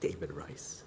David Rice.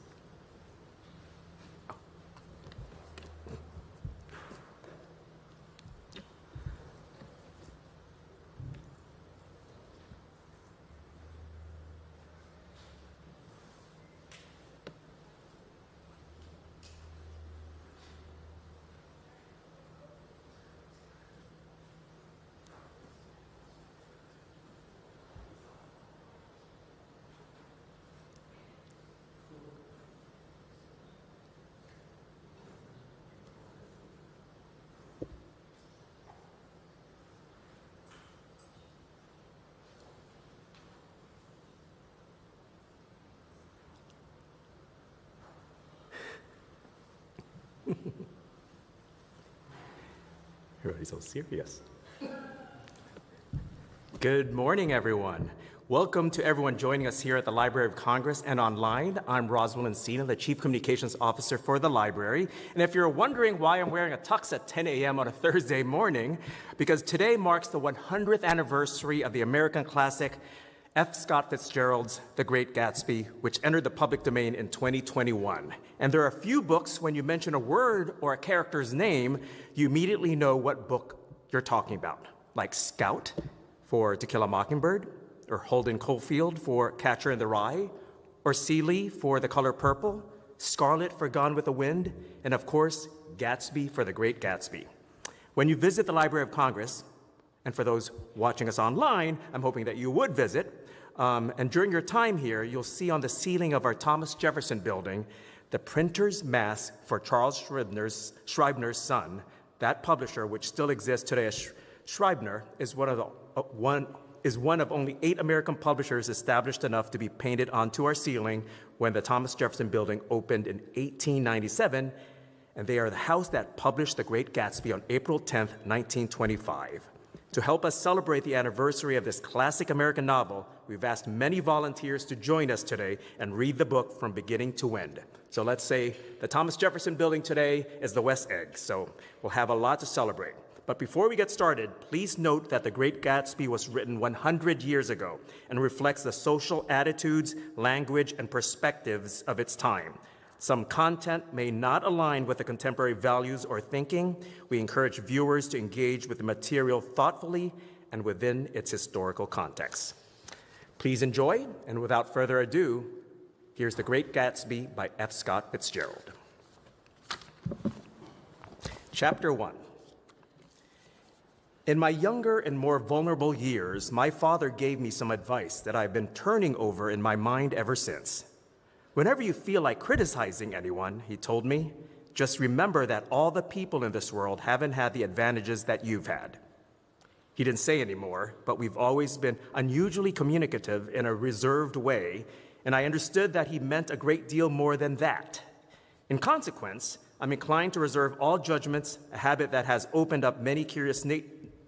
Everybody's so serious. Good morning, everyone. Welcome to everyone joining us here at the Library of Congress and online. I'm Roswell Encina, the Chief Communications Officer for the library. And if you're wondering why I'm wearing a tux at 10 a.m. on a Thursday morning, because today marks the 100th anniversary of the American classic F. Scott Fitzgerald's The Great Gatsby, which entered the public domain in 2021. And there are a few books, when you mention a word or a character's name, you immediately know what book you're talking about, like Scout for To Kill a Mockingbird, or Holden Caulfield for Catcher in the Rye, or Seeley for The Color Purple, Scarlet for Gone with the Wind, and of course, Gatsby for The Great Gatsby. When you visit the Library of Congress, and for those watching us online, I'm hoping that you would visit, and during your time here, you'll see on the ceiling of our Thomas Jefferson building the printer's mask for Charles Scribner's son. That publisher, which still exists today as Scribner, is one of only 8 American publishers established enough to be painted onto our ceiling when the Thomas Jefferson building opened in 1897, and they are the house that published The Great Gatsby on April 10th, 1925. To help us celebrate the anniversary of this classic American novel, we've asked many volunteers to join us today and read the book from beginning to end. So let's say the Thomas Jefferson building today is the West Egg, so we'll have a lot to celebrate. But before we get started, please note that The Great Gatsby was written 100 years ago and reflects the social attitudes, language, and perspectives of its time. Some content may not align with the contemporary values or thinking. We encourage viewers to engage with the material thoughtfully and within its historical context. Please enjoy, and without further ado, here's The Great Gatsby by F. Scott Fitzgerald. Chapter 1. In my younger and more vulnerable years, my father gave me some advice that I've been turning over in my mind ever since. Whenever you feel like criticizing anyone, he told me, just remember that all the people in this world haven't had the advantages that you've had. He didn't say anymore, but we've always been unusually communicative in a reserved way, and I understood that he meant a great deal more than that. In consequence, I'm inclined to reserve all judgments, a habit that has opened up many curious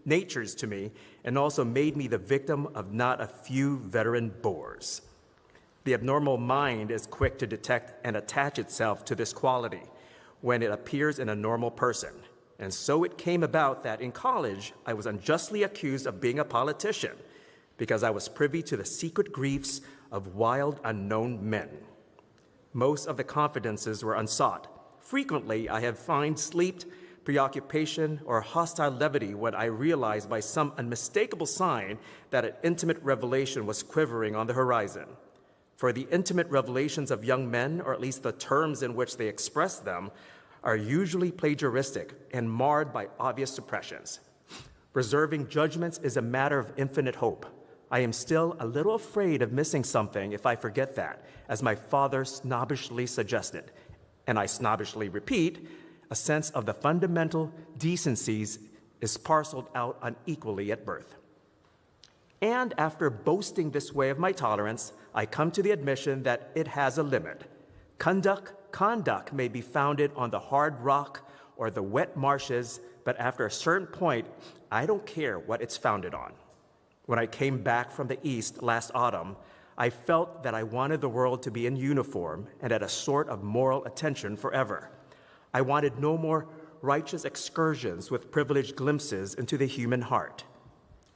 natures to me and also made me the victim of not a few veteran bores. The abnormal mind is quick to detect and attach itself to this quality when it appears in a normal person. And so it came about that in college, I was unjustly accused of being a politician because I was privy to the secret griefs of wild, unknown men. Most of the confidences were unsought. Frequently, I have found sleep, preoccupation, or hostile levity when I realized by some unmistakable sign that an intimate revelation was quivering on the horizon. For the intimate revelations of young men, or at least the terms in which they express them, are usually plagiaristic and marred by obvious suppressions. Reserving judgments is a matter of infinite hope. I am still a little afraid of missing something if I forget that, as my father snobbishly suggested. And I snobbishly repeat, a sense of the fundamental decencies is parceled out unequally at birth. And after boasting this way of my tolerance, I come to the admission that it has a limit. Conduct may be founded on the hard rock or the wet marshes, but after a certain point, I don't care what it's founded on. When I came back from the East last autumn, I felt that I wanted the world to be in uniform and at a sort of moral attention forever. I wanted no more righteous excursions with privileged glimpses into the human heart.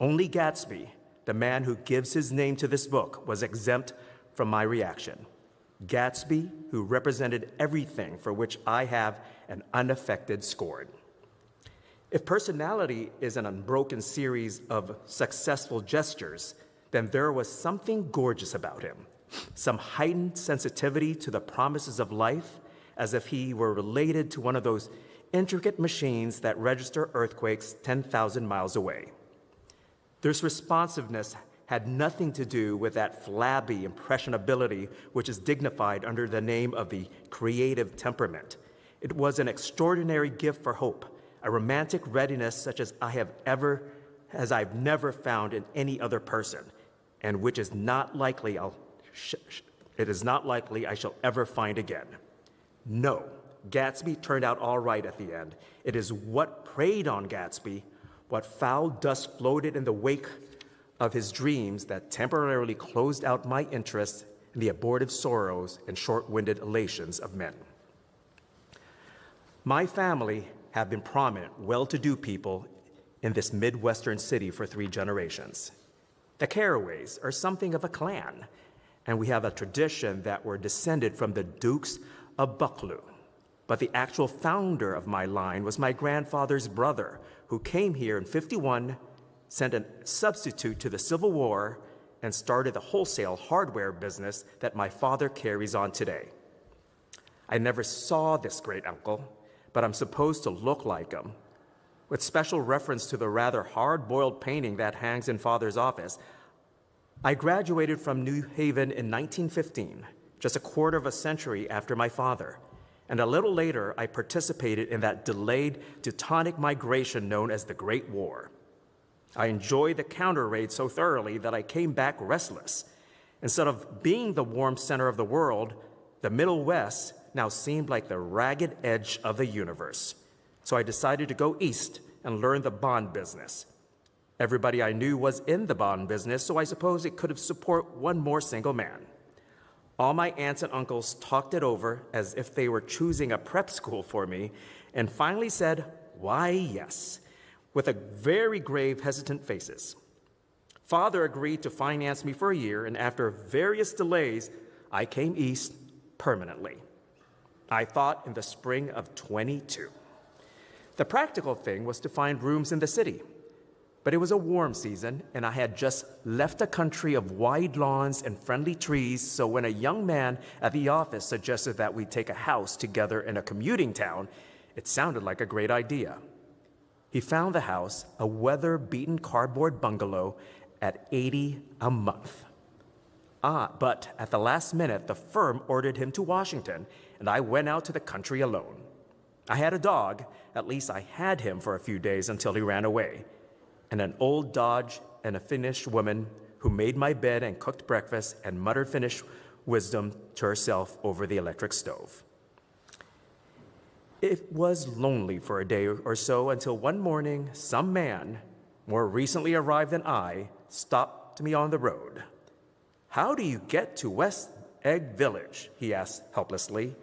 Only Gatsby, the man who gives his name to this book, was exempt from my reaction. Gatsby, who represented everything for which I have an unaffected scorn. If personality is an unbroken series of successful gestures, then there was something gorgeous about him, some heightened sensitivity to the promises of life, as if he were related to one of those intricate machines that register earthquakes 10,000 miles away. This responsiveness had nothing to do with that flabby impressionability which is dignified under the name of the creative temperament. It was an extraordinary gift for hope, a romantic readiness such as I've never found in any other person, and which is not likely I shall ever find again. No, Gatsby turned out all right at the end. It is what preyed on Gatsby, what foul dust floated in the wake of his dreams that temporarily closed out my interest in the abortive sorrows and short-winded elations of men. My family have been prominent, well-to-do people in this Midwestern city for 3 generations. The Carraways are something of a clan, and we have a tradition that we're descended from the Dukes of Buccleuch. But the actual founder of my line was my grandfather's brother, who came here in '51, sent a substitute to the Civil War, and started the wholesale hardware business that my father carries on today. I never saw this great uncle, but I'm supposed to look like him. With special reference to the rather hard-boiled painting that hangs in Father's office, I graduated from New Haven in 1915, just a quarter of a century after my father, and a little later I participated in that delayed Teutonic migration known as the Great War. I enjoyed the counter raid so thoroughly that I came back restless. Instead of being the warm center of the world, the Middle West now seemed like the ragged edge of the universe. So I decided to go east and learn the bond business. Everybody I knew was in the bond business, so I suppose it could have support one more single man. All my aunts and uncles talked it over as if they were choosing a prep school for me, and finally said, "Why, yes," with a very grave, hesitant faces. Father agreed to finance me for a year, and after various delays, I came east permanently. I thought in the spring of '22. The practical thing was to find rooms in the city, but it was a warm season, and I had just left a country of wide lawns and friendly trees, so when a young man at the office suggested that we take a house together in a commuting town, it sounded like a great idea. He found the house, a weather-beaten cardboard bungalow, at $80 a month. But at the last minute, the firm ordered him to Washington, and I went out to the country alone. I had a dog, at least I had him for a few days until he ran away, and an old Dodge and a Finnish woman who made my bed and cooked breakfast and muttered Finnish wisdom to herself over the electric stove. It was lonely for a day or so until one morning, some man, more recently arrived than I, stopped me on the road. "How do you get to West Egg Village?" he asked helplessly.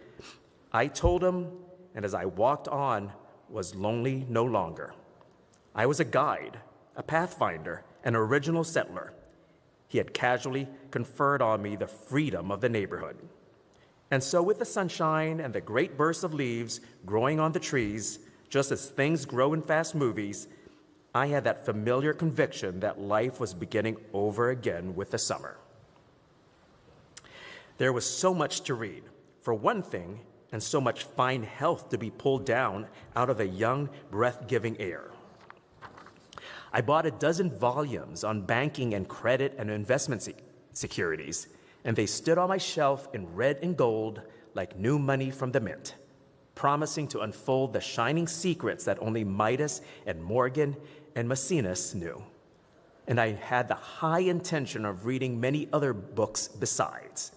I told him, and as I walked on, was lonely no longer. I was a guide, a pathfinder, an original settler. He had casually conferred on me the freedom of the neighborhood. And so with the sunshine and the great bursts of leaves growing on the trees, just as things grow in fast movies, I had that familiar conviction that life was beginning over again with the summer. There was so much to read, for one thing, and so much fine health to be pulled down out of the young, breath-giving air. I bought a dozen volumes on banking and credit and investment securities, and they stood on my shelf in red and gold like new money from the mint, promising to unfold the shining secrets that only Midas and Morgan and Maecenas knew. And I had the high intention of reading many other books besides.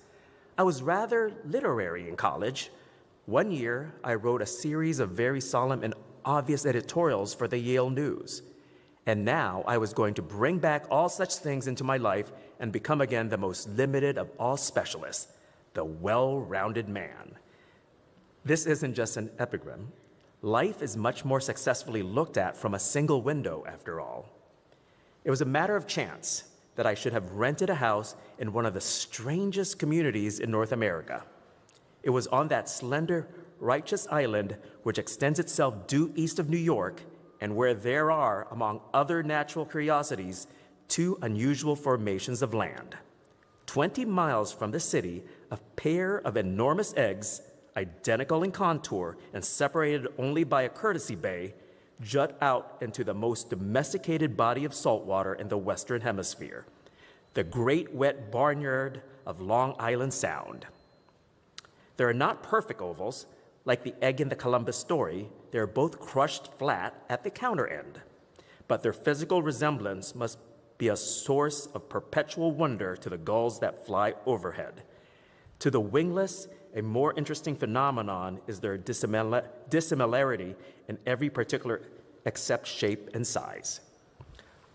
I was rather literary in college. One year, I wrote a series of very solemn and obvious editorials for the Yale News. And now I was going to bring back all such things into my life and become again the most limited of all specialists, the well-rounded man. This isn't just an epigram. Life is much more successfully looked at from a single window, after all. It was a matter of chance that I should have rented a house in one of the strangest communities in North America. It was on that slender, righteous island which extends itself due east of New York, and where there are, among other natural curiosities, two unusual formations of land. 20 miles from the city, a pair of enormous eggs, identical in contour and separated only by a courtesy bay, jut out into the most domesticated body of saltwater in the Western Hemisphere, the great wet barnyard of Long Island Sound. They are not perfect ovals. Like the egg in the Columbus story, they are both crushed flat at the counter end, but their physical resemblance must be a source of perpetual wonder to the gulls that fly overhead. To the wingless, a more interesting phenomenon is their dissimilarity in every particular except shape and size.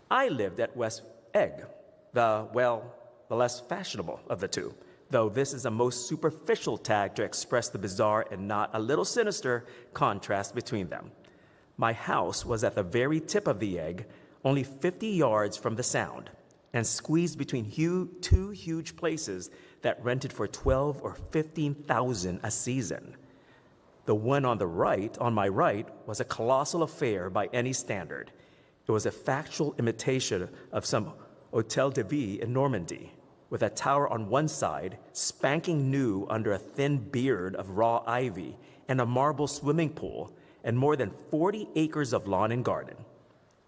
I lived at West Egg, the less fashionable of the two, though this is a most superficial tag to express the bizarre and not a little sinister contrast between them. My house was at the very tip of the egg, only 50 yards from the Sound, and squeezed between two huge places that rented for $12,000 or $15,000 a season. The one on my right, was a colossal affair by any standard. It was a factual imitation of some Hôtel de Ville in Normandy, with a tower on one side, spanking new under a thin beard of raw ivy, and a marble swimming pool, and more than 40 acres of lawn and garden.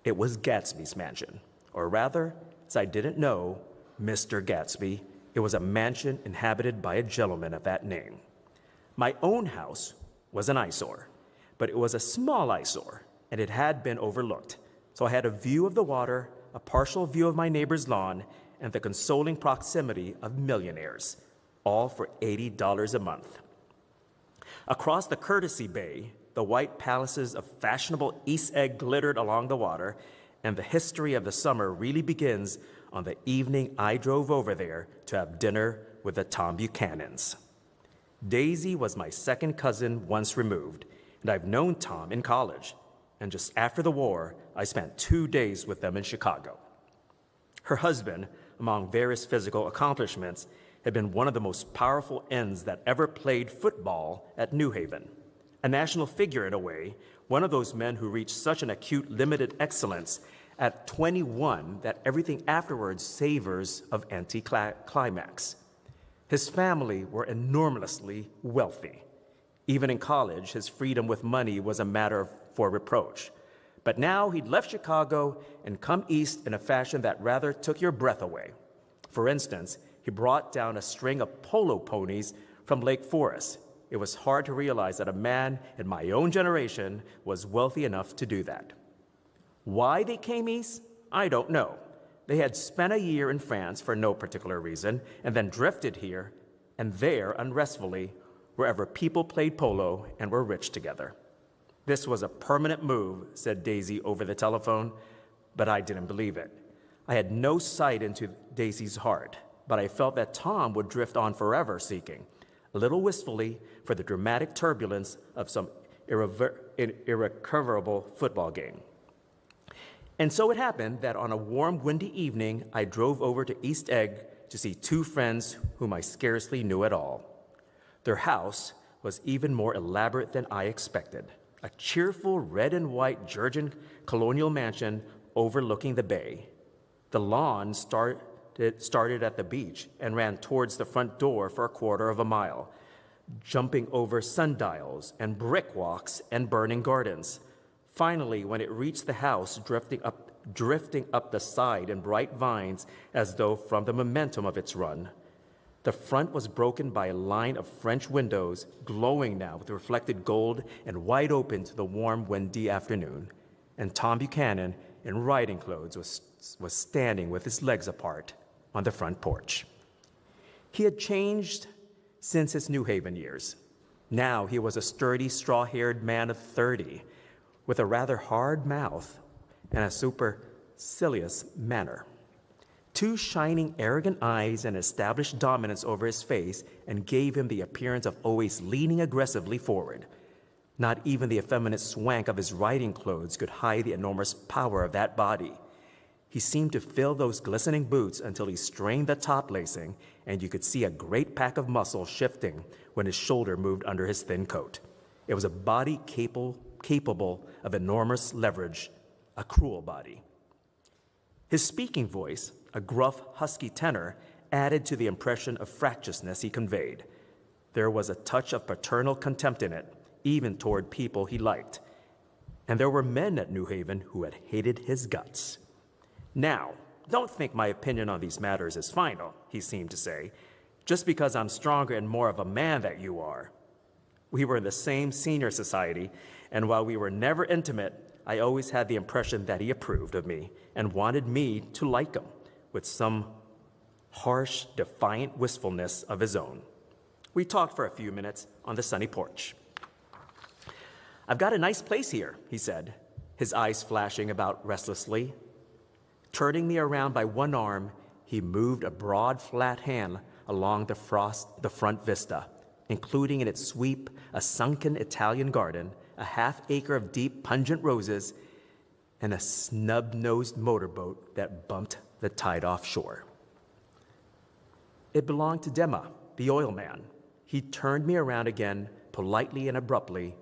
It was Gatsby's mansion, or rather, as I didn't know, Mr. Gatsby. It was a mansion inhabited by a gentleman of that name. My own house was an eyesore, but it was a small eyesore, and it had been overlooked. So I had a view of the water, a partial view of my neighbor's lawn, and the consoling proximity of millionaires, all for $80 a month. Across the Courtesy Bay, the white palaces of fashionable East Egg glittered along the water, and the history of the summer really begins on the evening I drove over there to have dinner with the Tom Buchanans. Daisy was my second cousin once removed, and I've known Tom in college, and just after the war, I spent 2 days with them in Chicago. Her husband, among various physical accomplishments, had been one of the most powerful ends that ever played football at New Haven. A national figure in a way, one of those men who reached such an acute limited excellence at 21 that everything afterwards savors of anticlimax. His family were enormously wealthy. Even in college, his freedom with money was a matter for reproach. But now he'd left Chicago and come east in a fashion that rather took your breath away. For instance, he brought down a string of polo ponies from Lake Forest. It was hard to realize that a man in my own generation was wealthy enough to do that. Why they came east? I don't know. They had spent a year in France for no particular reason, and then drifted here and there unrestfully, wherever people played polo and were rich together. This was a permanent move, said Daisy over the telephone, but I didn't believe it. I had no sight into Daisy's heart, but I felt that Tom would drift on forever seeking, a little wistfully, for the dramatic turbulence of some irrecoverable football game. And so it happened that on a warm, windy evening, I drove over to East Egg to see two friends whom I scarcely knew at all. Their house was even more elaborate than I expected, a cheerful red and white Georgian colonial mansion overlooking the bay. The lawn started at the beach and ran towards the front door for a quarter of a mile, jumping over sundials and brick walks and burning gardens. Finally, when it reached the house, drifting up the side in bright vines as though from the momentum of its run. The front was broken by a line of French windows, glowing now with reflected gold and wide open to the warm, windy afternoon. And Tom Buchanan, in riding clothes, was standing with his legs apart on the front porch. He had changed since his New Haven years. Now he was a sturdy, straw-haired man of 30, with a rather hard mouth and a supercilious manner. Two shining, arrogant eyes and established dominance over his face, and gave him the appearance of always leaning aggressively forward. Not even the effeminate swank of his riding clothes could hide the enormous power of that body. He seemed to fill those glistening boots until he strained the top lacing, and you could see a great pack of muscle shifting when his shoulder moved under his thin coat. It was a body capable of enormous leverage, a cruel body. His speaking voice, a gruff, husky tenor, added to the impression of fractiousness he conveyed. There was a touch of paternal contempt in it, even toward people he liked. And there were men at New Haven who had hated his guts. Now, don't think my opinion on these matters is final, he seemed to say, just because I'm stronger and more of a man than you are. We were in the same senior society, and while we were never intimate, I always had the impression that he approved of me and wanted me to like him, with some harsh, defiant wistfulness of his own. We talked for a few minutes on the sunny porch. I've got a nice place here, he said, his eyes flashing about restlessly. Turning me around by one arm, he moved a broad, flat hand along the front vista, including in its sweep a sunken Italian garden, a half-acre of deep, pungent roses, and a snub-nosed motorboat that bumped the tide offshore. It belonged to Dema, the oil man. He turned me around again, politely and abruptly.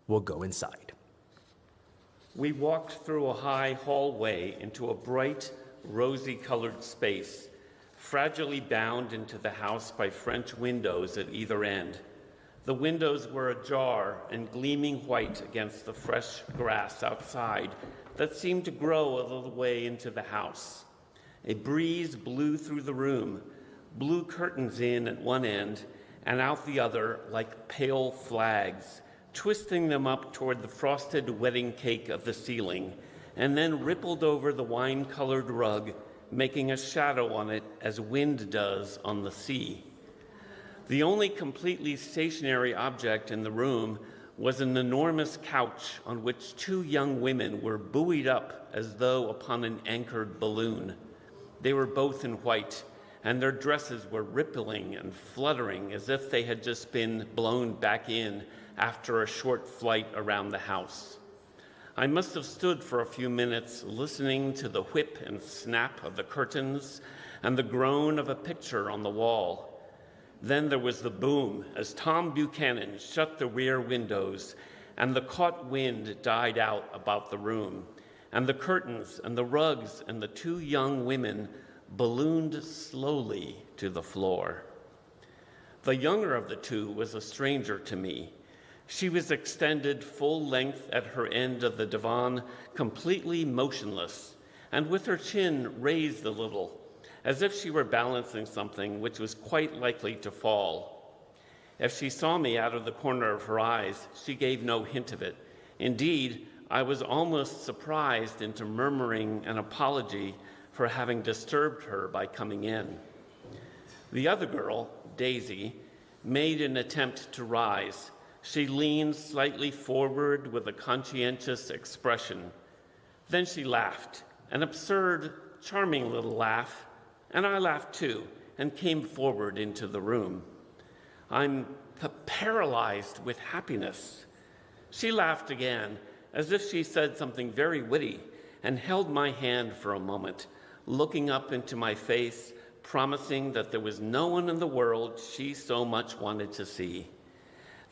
We'll go inside. We walked through a high hallway into a bright, rosy-colored space, fragilely bound into the house by French windows at either end. The windows were ajar and gleaming white against the fresh grass outside that seemed to grow a little way into the house. A breeze blew through the room, blew curtains in at one end and out the other like pale flags, twisting them up toward the frosted wedding cake of the ceiling, and then rippled over the wine-colored rug, making a shadow on it as wind does on the sea. The only completely stationary object in the room was an enormous couch on which two young women were buoyed up as though upon an anchored balloon. They were both in white, and their dresses were rippling and fluttering as if they had just been blown back in after a short flight around the house. I must have stood for a few minutes listening to the whip and snap of the curtains and the groan of a picture on the wall. Then there was the boom as Tom Buchanan shut the rear windows and the caught wind died out about the room, and the curtains and the rugs and the two young women ballooned slowly to the floor. The younger of the two was a stranger to me. She was extended full length at her end of the divan, completely motionless, and with her chin raised a little, as if she were balancing something which was quite likely to fall. If she saw me out of the corner of her eyes, she gave no hint of it. Indeed, I was almost surprised into murmuring an apology for having disturbed her by coming in. The other girl, Daisy, made an attempt to rise. She leaned slightly forward with a conscientious expression. Then she laughed, an absurd, charming little laugh, and I laughed too, and came forward into the room. I'm paralyzed with happiness. She laughed again, as if she said something very witty, and held my hand for a moment, looking up into my face, promising that there was no one in the world she so much wanted to see.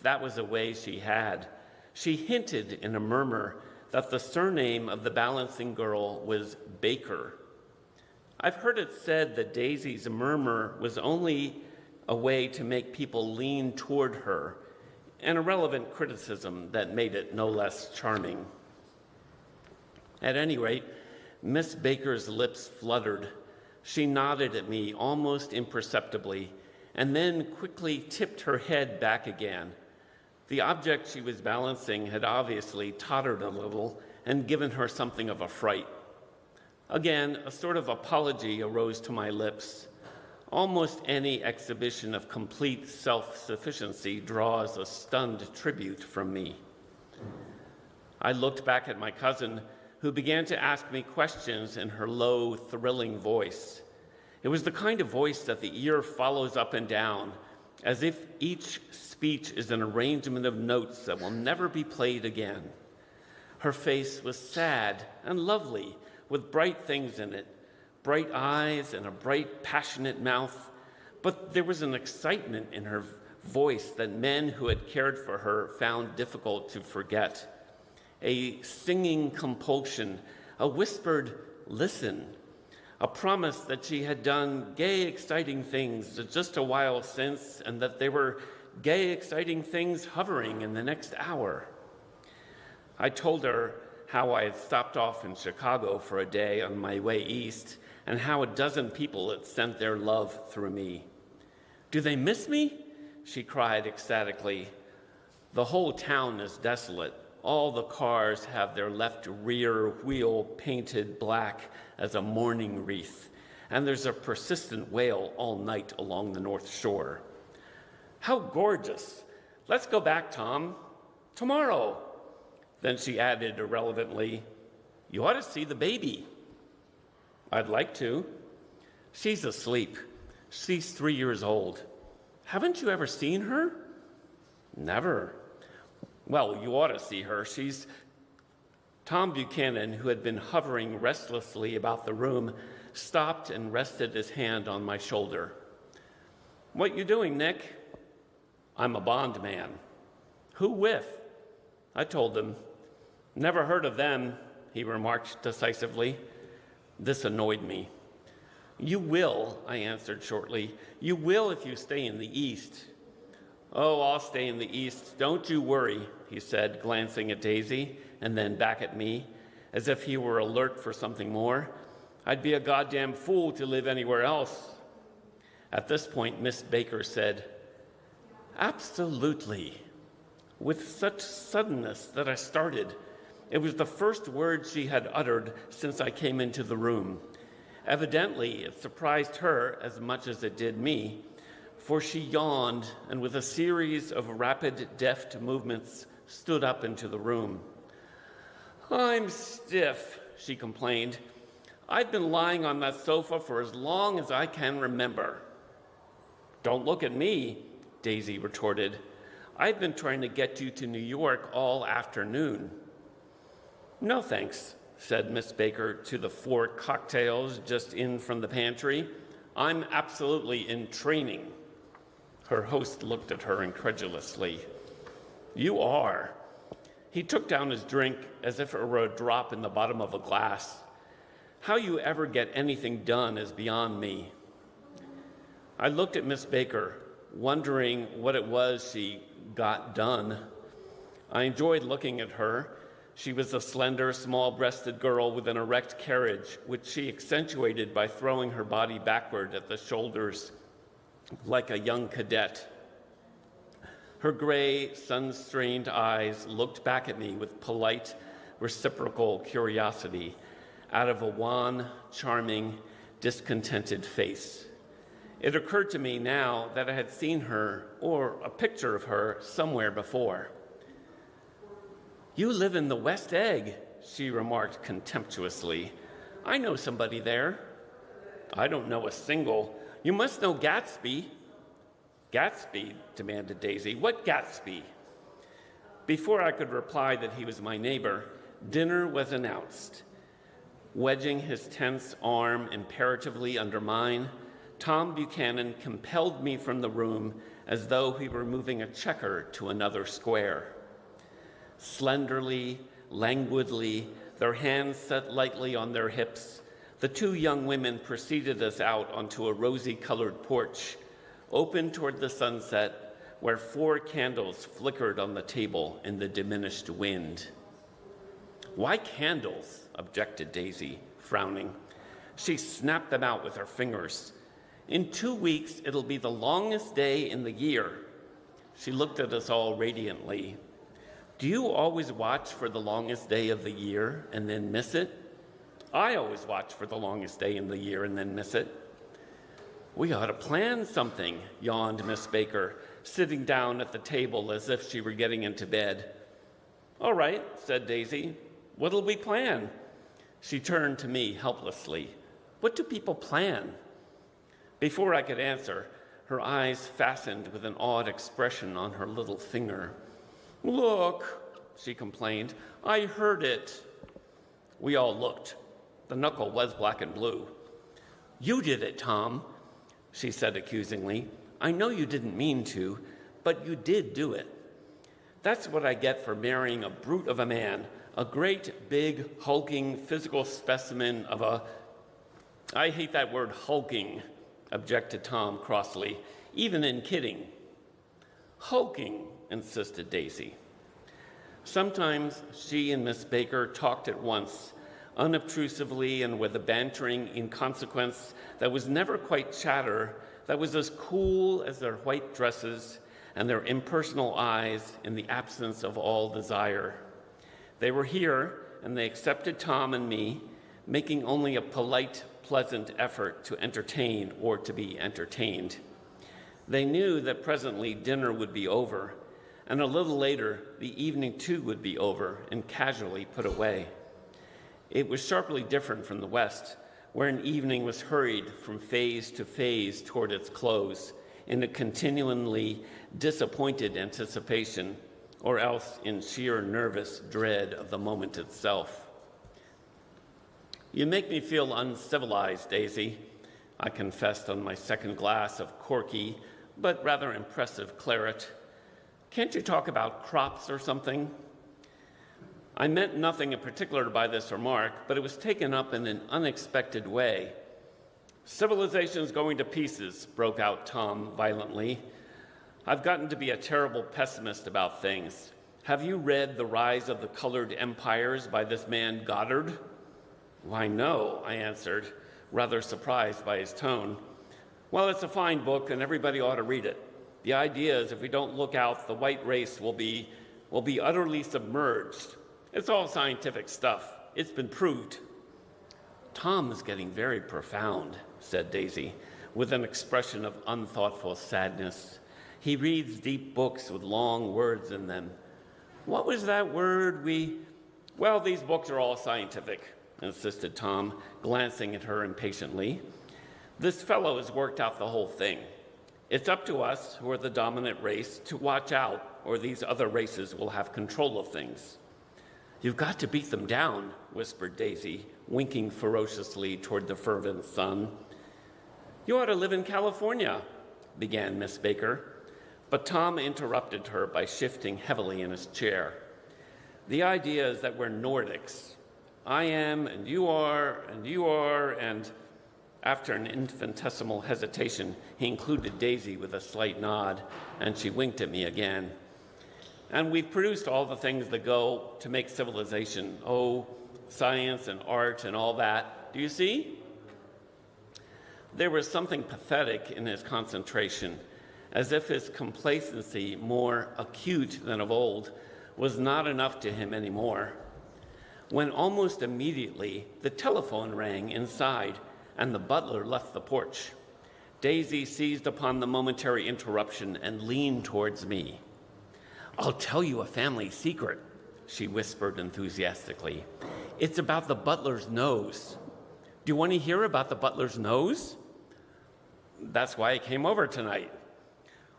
That was a way she had. She hinted in a murmur that the surname of the balancing girl was Baker. I've heard it said that Daisy's murmur was only a way to make people lean toward her, an irrelevant criticism that made it no less charming. At any rate, Miss Baker's lips fluttered. She nodded at me almost imperceptibly, and then quickly tipped her head back again. The object she was balancing had obviously tottered a little and given her something of a fright. Again, a sort of apology arose to my lips. Almost any exhibition of complete self-sufficiency draws a stunned tribute from me. I looked back at my cousin, who began to ask me questions in her low, thrilling voice. It was the kind of voice that the ear follows up and down, as if each speech is an arrangement of notes that will never be played again. Her face was sad and lovely, with bright things in it, bright eyes and a bright, passionate mouth. But there was an excitement in her voice that men who had cared for her found difficult to forget. A singing compulsion, a whispered listen, a promise that she had done gay, exciting things just a while since, and that there were gay, exciting things hovering in the next hour. I told her how I had stopped off in Chicago for a day on my way east, and how a dozen people had sent their love through me. "Do they miss me?" she cried ecstatically. "The whole town is desolate. All the cars have their left rear wheel painted black as a mourning wreath, and there's a persistent wail all night along the North Shore." "How gorgeous! Let's go back, Tom. Tomorrow." Then she added irrelevantly, "You ought to see the baby." "I'd like to." "She's asleep. She's 3 years old." "Haven't you ever seen her?" "Never." "Well, you ought to see her. She's..." Tom Buchanan, who had been hovering restlessly about the room, stopped and rested his hand on my shoulder. "What you doing, Nick?" "I'm a bond man." "Who with?" I told him. "Never heard of them," he remarked decisively. This annoyed me. "You will," I answered shortly. "You will if you stay in the East." "Oh, I'll stay in the East. Don't you worry," he said, glancing at Daisy and then back at me, as if he were alert for something more. "I'd be a goddamn fool to live anywhere else." At this point, Miss Baker said, "Absolutely," with such suddenness that I started. It was the first word she had uttered since I came into the room. Evidently, it surprised her as much as it did me, for she yawned and with a series of rapid, deft movements stood up into the room. "I'm stiff," she complained. "I've been lying on that sofa for as long as I can remember." "Don't look at me," Daisy retorted. "I've been trying to get you to New York all afternoon." "No, thanks," said Miss Baker to the 4 cocktails just in from the pantry. "I'm absolutely in training." Her host looked at her incredulously. "You are." He took down his drink as if it were a drop in the bottom of a glass. "How you ever get anything done is beyond me." I looked at Miss Baker, wondering what it was she got done. I enjoyed looking at her. She was a slender, small-breasted girl with an erect carriage, which she accentuated by throwing her body backward at the shoulders like a young cadet. Her gray, sun-strained eyes looked back at me with polite, reciprocal curiosity out of a wan, charming, discontented face. It occurred to me now that I had seen her, or a picture of her, somewhere before. "You live in the West Egg," she remarked contemptuously. "I know somebody there." "I don't know a single. You must know Gatsby." "Gatsby?" demanded Daisy. "What Gatsby?" Before I could reply that he was my neighbor, dinner was announced. Wedging his tense arm imperatively under mine, Tom Buchanan compelled me from the room as though he were moving a checker to another square. Slenderly, languidly, their hands set lightly on their hips, the 2 young women preceded us out onto a rosy-colored porch, open toward the sunset, where 4 candles flickered on the table in the diminished wind. "Why candles?" objected Daisy, frowning. She snapped them out with her fingers. "In 2 weeks, it'll be the longest day in the year." She looked at us all radiantly. "Do you always watch for the longest day of the year and then miss it?" "I always watch for the longest day in the year and then miss it." "We ought to plan something," yawned Miss Baker, sitting down at the table as if she were getting into bed. "All right," said Daisy. "What'll we plan?" She turned to me helplessly. "What do people plan?" Before I could answer, her eyes fastened with an odd expression on her little finger. "Look," she complained, "I heard it." We all looked. The knuckle was black and blue. "You did it, Tom," she said accusingly. "I know you didn't mean to, but you did do it. That's what I get for marrying a brute of a man, a great, big, hulking, physical specimen of a—" "I hate that word, hulking," objected Tom crossly, "even in kidding." "Hulking," insisted Daisy. Sometimes she and Miss Baker talked at once, unobtrusively and with a bantering inconsequence that was never quite chatter, that was as cool as their white dresses and their impersonal eyes in the absence of all desire. They were here, and they accepted Tom and me, making only a polite, pleasant effort to entertain or to be entertained. They knew that presently dinner would be over, and a little later the evening too would be over and casually put away. It was sharply different from the West, where an evening was hurried from phase to phase toward its close in a continually disappointed anticipation, or else in sheer nervous dread of the moment itself. "You make me feel uncivilized, Daisy," I confessed on my second glass of corky but rather impressive claret. "Can't you talk about crops or something?" I meant nothing in particular by this remark, but it was taken up in an unexpected way. "Civilization's going to pieces," broke out Tom violently. "I've gotten to be a terrible pessimist about things. Have you read The Rise of the Colored Empires by this man Goddard?" "Why, no," I answered, rather surprised by his tone. "Well, it's a fine book, and everybody ought to read it. The idea is if we don't look out, the white race will be utterly submerged. It's all scientific stuff. It's been proved." "Tom is getting very profound," said Daisy, with an expression of unthoughtful sadness. "He reads deep books with long words in them. What was that word Well, these books are all scientific," insisted Tom, glancing at her impatiently. "This fellow has worked out the whole thing. It's up to us, who are the dominant race, to watch out, or these other races will have control of things." "You've got to beat them down," whispered Daisy, winking ferociously toward the fervent sun. "You ought to live in California," began Miss Baker, but Tom interrupted her by shifting heavily in his chair. "The idea is that we're Nordics. I am, and you are, and—" After an infinitesimal hesitation, he included Daisy with a slight nod, and she winked at me again. "And we've produced all the things that go to make civilization. Oh, science and art and all that. Do you see?" There was something pathetic in his concentration, as if his complacency, more acute than of old, was not enough to him anymore. When almost immediately the telephone rang inside, and the butler left the porch, Daisy seized upon the momentary interruption and leaned towards me. "I'll tell you a family secret," she whispered enthusiastically. "It's about the butler's nose. Do you want to hear about the butler's nose?" "That's why I came over tonight."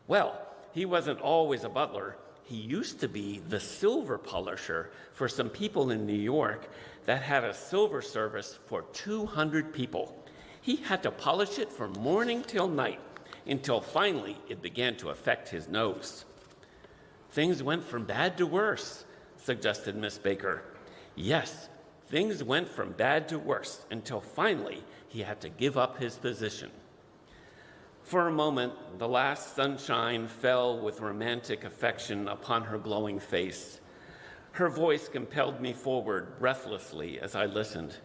"Well, he wasn't always a butler. He used to be the silver polisher for some people in New York that had a silver service for 200 people. He had to polish it from morning till night, until finally it began to affect his nose." "Things went from bad to worse," suggested Miss Baker. "Yes, things went from bad to worse, until finally he had to give up his position." For a moment, the last sunshine fell with romantic affection upon her glowing face. Her voice compelled me forward breathlessly as I listened.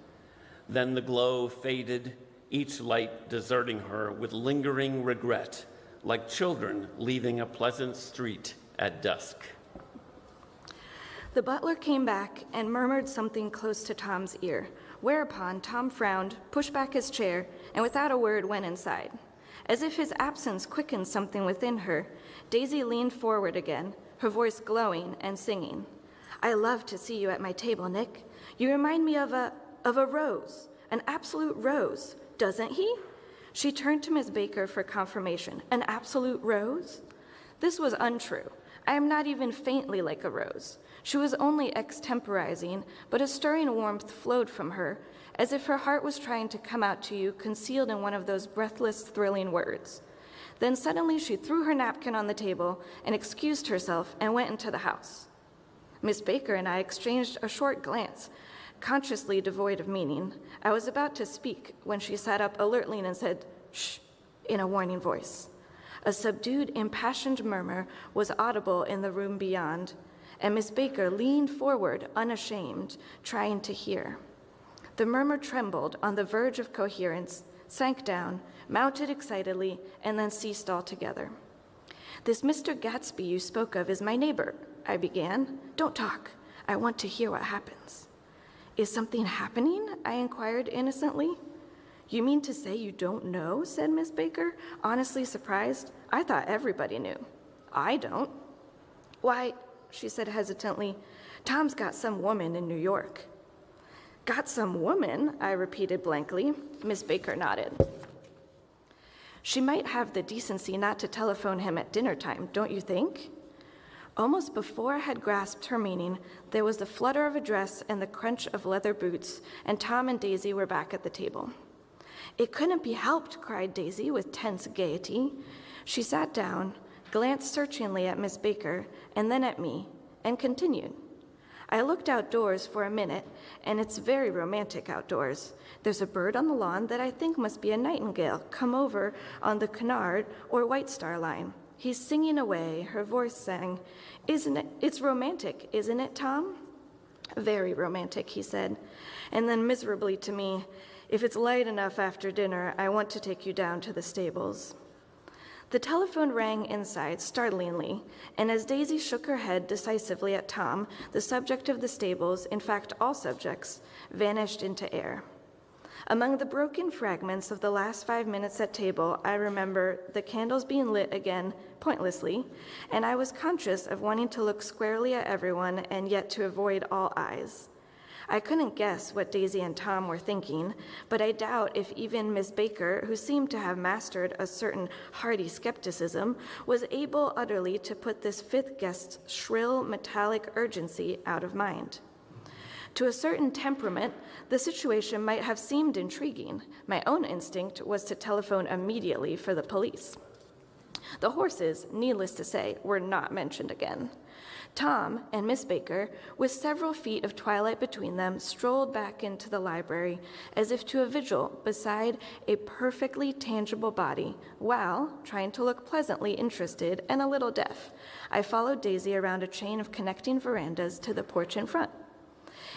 Then the glow faded, each light deserting her with lingering regret, like children leaving a pleasant street at dusk. The butler came back and murmured something close to Tom's ear, whereupon Tom frowned, pushed back his chair, and without a word went inside. As if his absence quickened something within her, Daisy leaned forward again, her voice glowing and singing. "I love to see you at my table, Nick. You remind me of a rose, an absolute rose, doesn't he?" She turned to Miss Baker for confirmation. "An absolute rose?" This was untrue. I am not even faintly like a rose. She was only extemporizing, but a stirring warmth flowed from her, as if her heart was trying to come out to you, concealed in one of those breathless, thrilling words. Then suddenly she threw her napkin on the table and excused herself and went into the house. Miss Baker and I exchanged a short glance, consciously devoid of meaning. I was about to speak when she sat up alertly and said, "Shh," in a warning voice. A subdued, impassioned murmur was audible in the room beyond, and Miss Baker leaned forward, unashamed, trying to hear. The murmur trembled on the verge of coherence, sank down, mounted excitedly, and then ceased altogether. "This Mr. Gatsby you spoke of is my neighbor," I began. "Don't talk. I want to hear what happens." "Is something happening?" I inquired innocently. "You mean to say you don't know?" said Miss Baker, honestly surprised. "I thought everybody knew." "I don't." "Why," she said hesitantly, "Tom's got some woman in New York." "Got some woman?" I repeated blankly. Miss Baker nodded. "She might have the decency not to telephone him at dinner time, don't you think?" Almost before I had grasped her meaning, there was the flutter of a dress and the crunch of leather boots, and Tom and Daisy were back at the table. "It couldn't be helped," cried Daisy with tense gaiety. She sat down, glanced searchingly at Miss Baker, and then at me, and continued. "I looked outdoors for a minute, and it's very romantic outdoors. There's a bird on the lawn that I think must be a nightingale come over on the Cunard or White Star Line. He's singing away," her voice sang. It's romantic, isn't it, Tom?" "Very romantic," he said. And then miserably to me, "If it's light enough after dinner, I want to take you down to the stables." The telephone rang inside startlingly, and as Daisy shook her head decisively at Tom, the subject of the stables, in fact all subjects, vanished into air. Among the broken fragments of the last 5 minutes at table, I remember the candles being lit again, pointlessly, and I was conscious of wanting to look squarely at everyone and yet to avoid all eyes. I couldn't guess what Daisy and Tom were thinking, but I doubt if even Miss Baker, who seemed to have mastered a certain hearty skepticism, was able utterly to put this fifth guest's shrill, metallic urgency out of mind. To a certain temperament, the situation might have seemed intriguing. My own instinct was to telephone immediately for the police. The horses, needless to say, were not mentioned again. Tom and Miss Baker, with several feet of twilight between them, strolled back into the library as if to a vigil beside a perfectly tangible body, while, trying to look pleasantly interested and a little deaf, I followed Daisy around a chain of connecting verandas to the porch in front.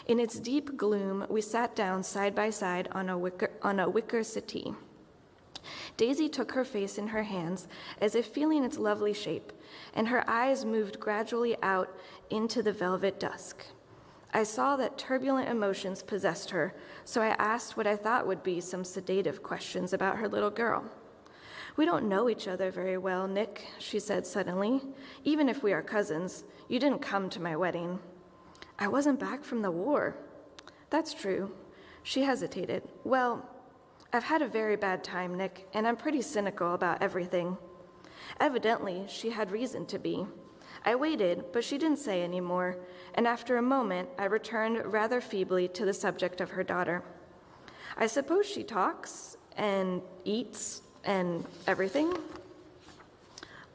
In its deep gloom, we sat down side by side on a wicker settee. Daisy took her face in her hands as if feeling its lovely shape, and her eyes moved gradually out into the velvet dusk. I saw that turbulent emotions possessed her, so I asked what I thought would be some sedative questions about her little girl. "We don't know each other very well, Nick," she said suddenly. "Even if we are cousins, you didn't come to my wedding." "I wasn't back from the war." "That's true." She hesitated. "Well, I've had a very bad time, Nick, and I'm pretty cynical about everything." Evidently, she had reason to be. I waited, but she didn't say any more, and after a moment, I returned rather feebly to the subject of her daughter. "I suppose she talks and eats and everything?"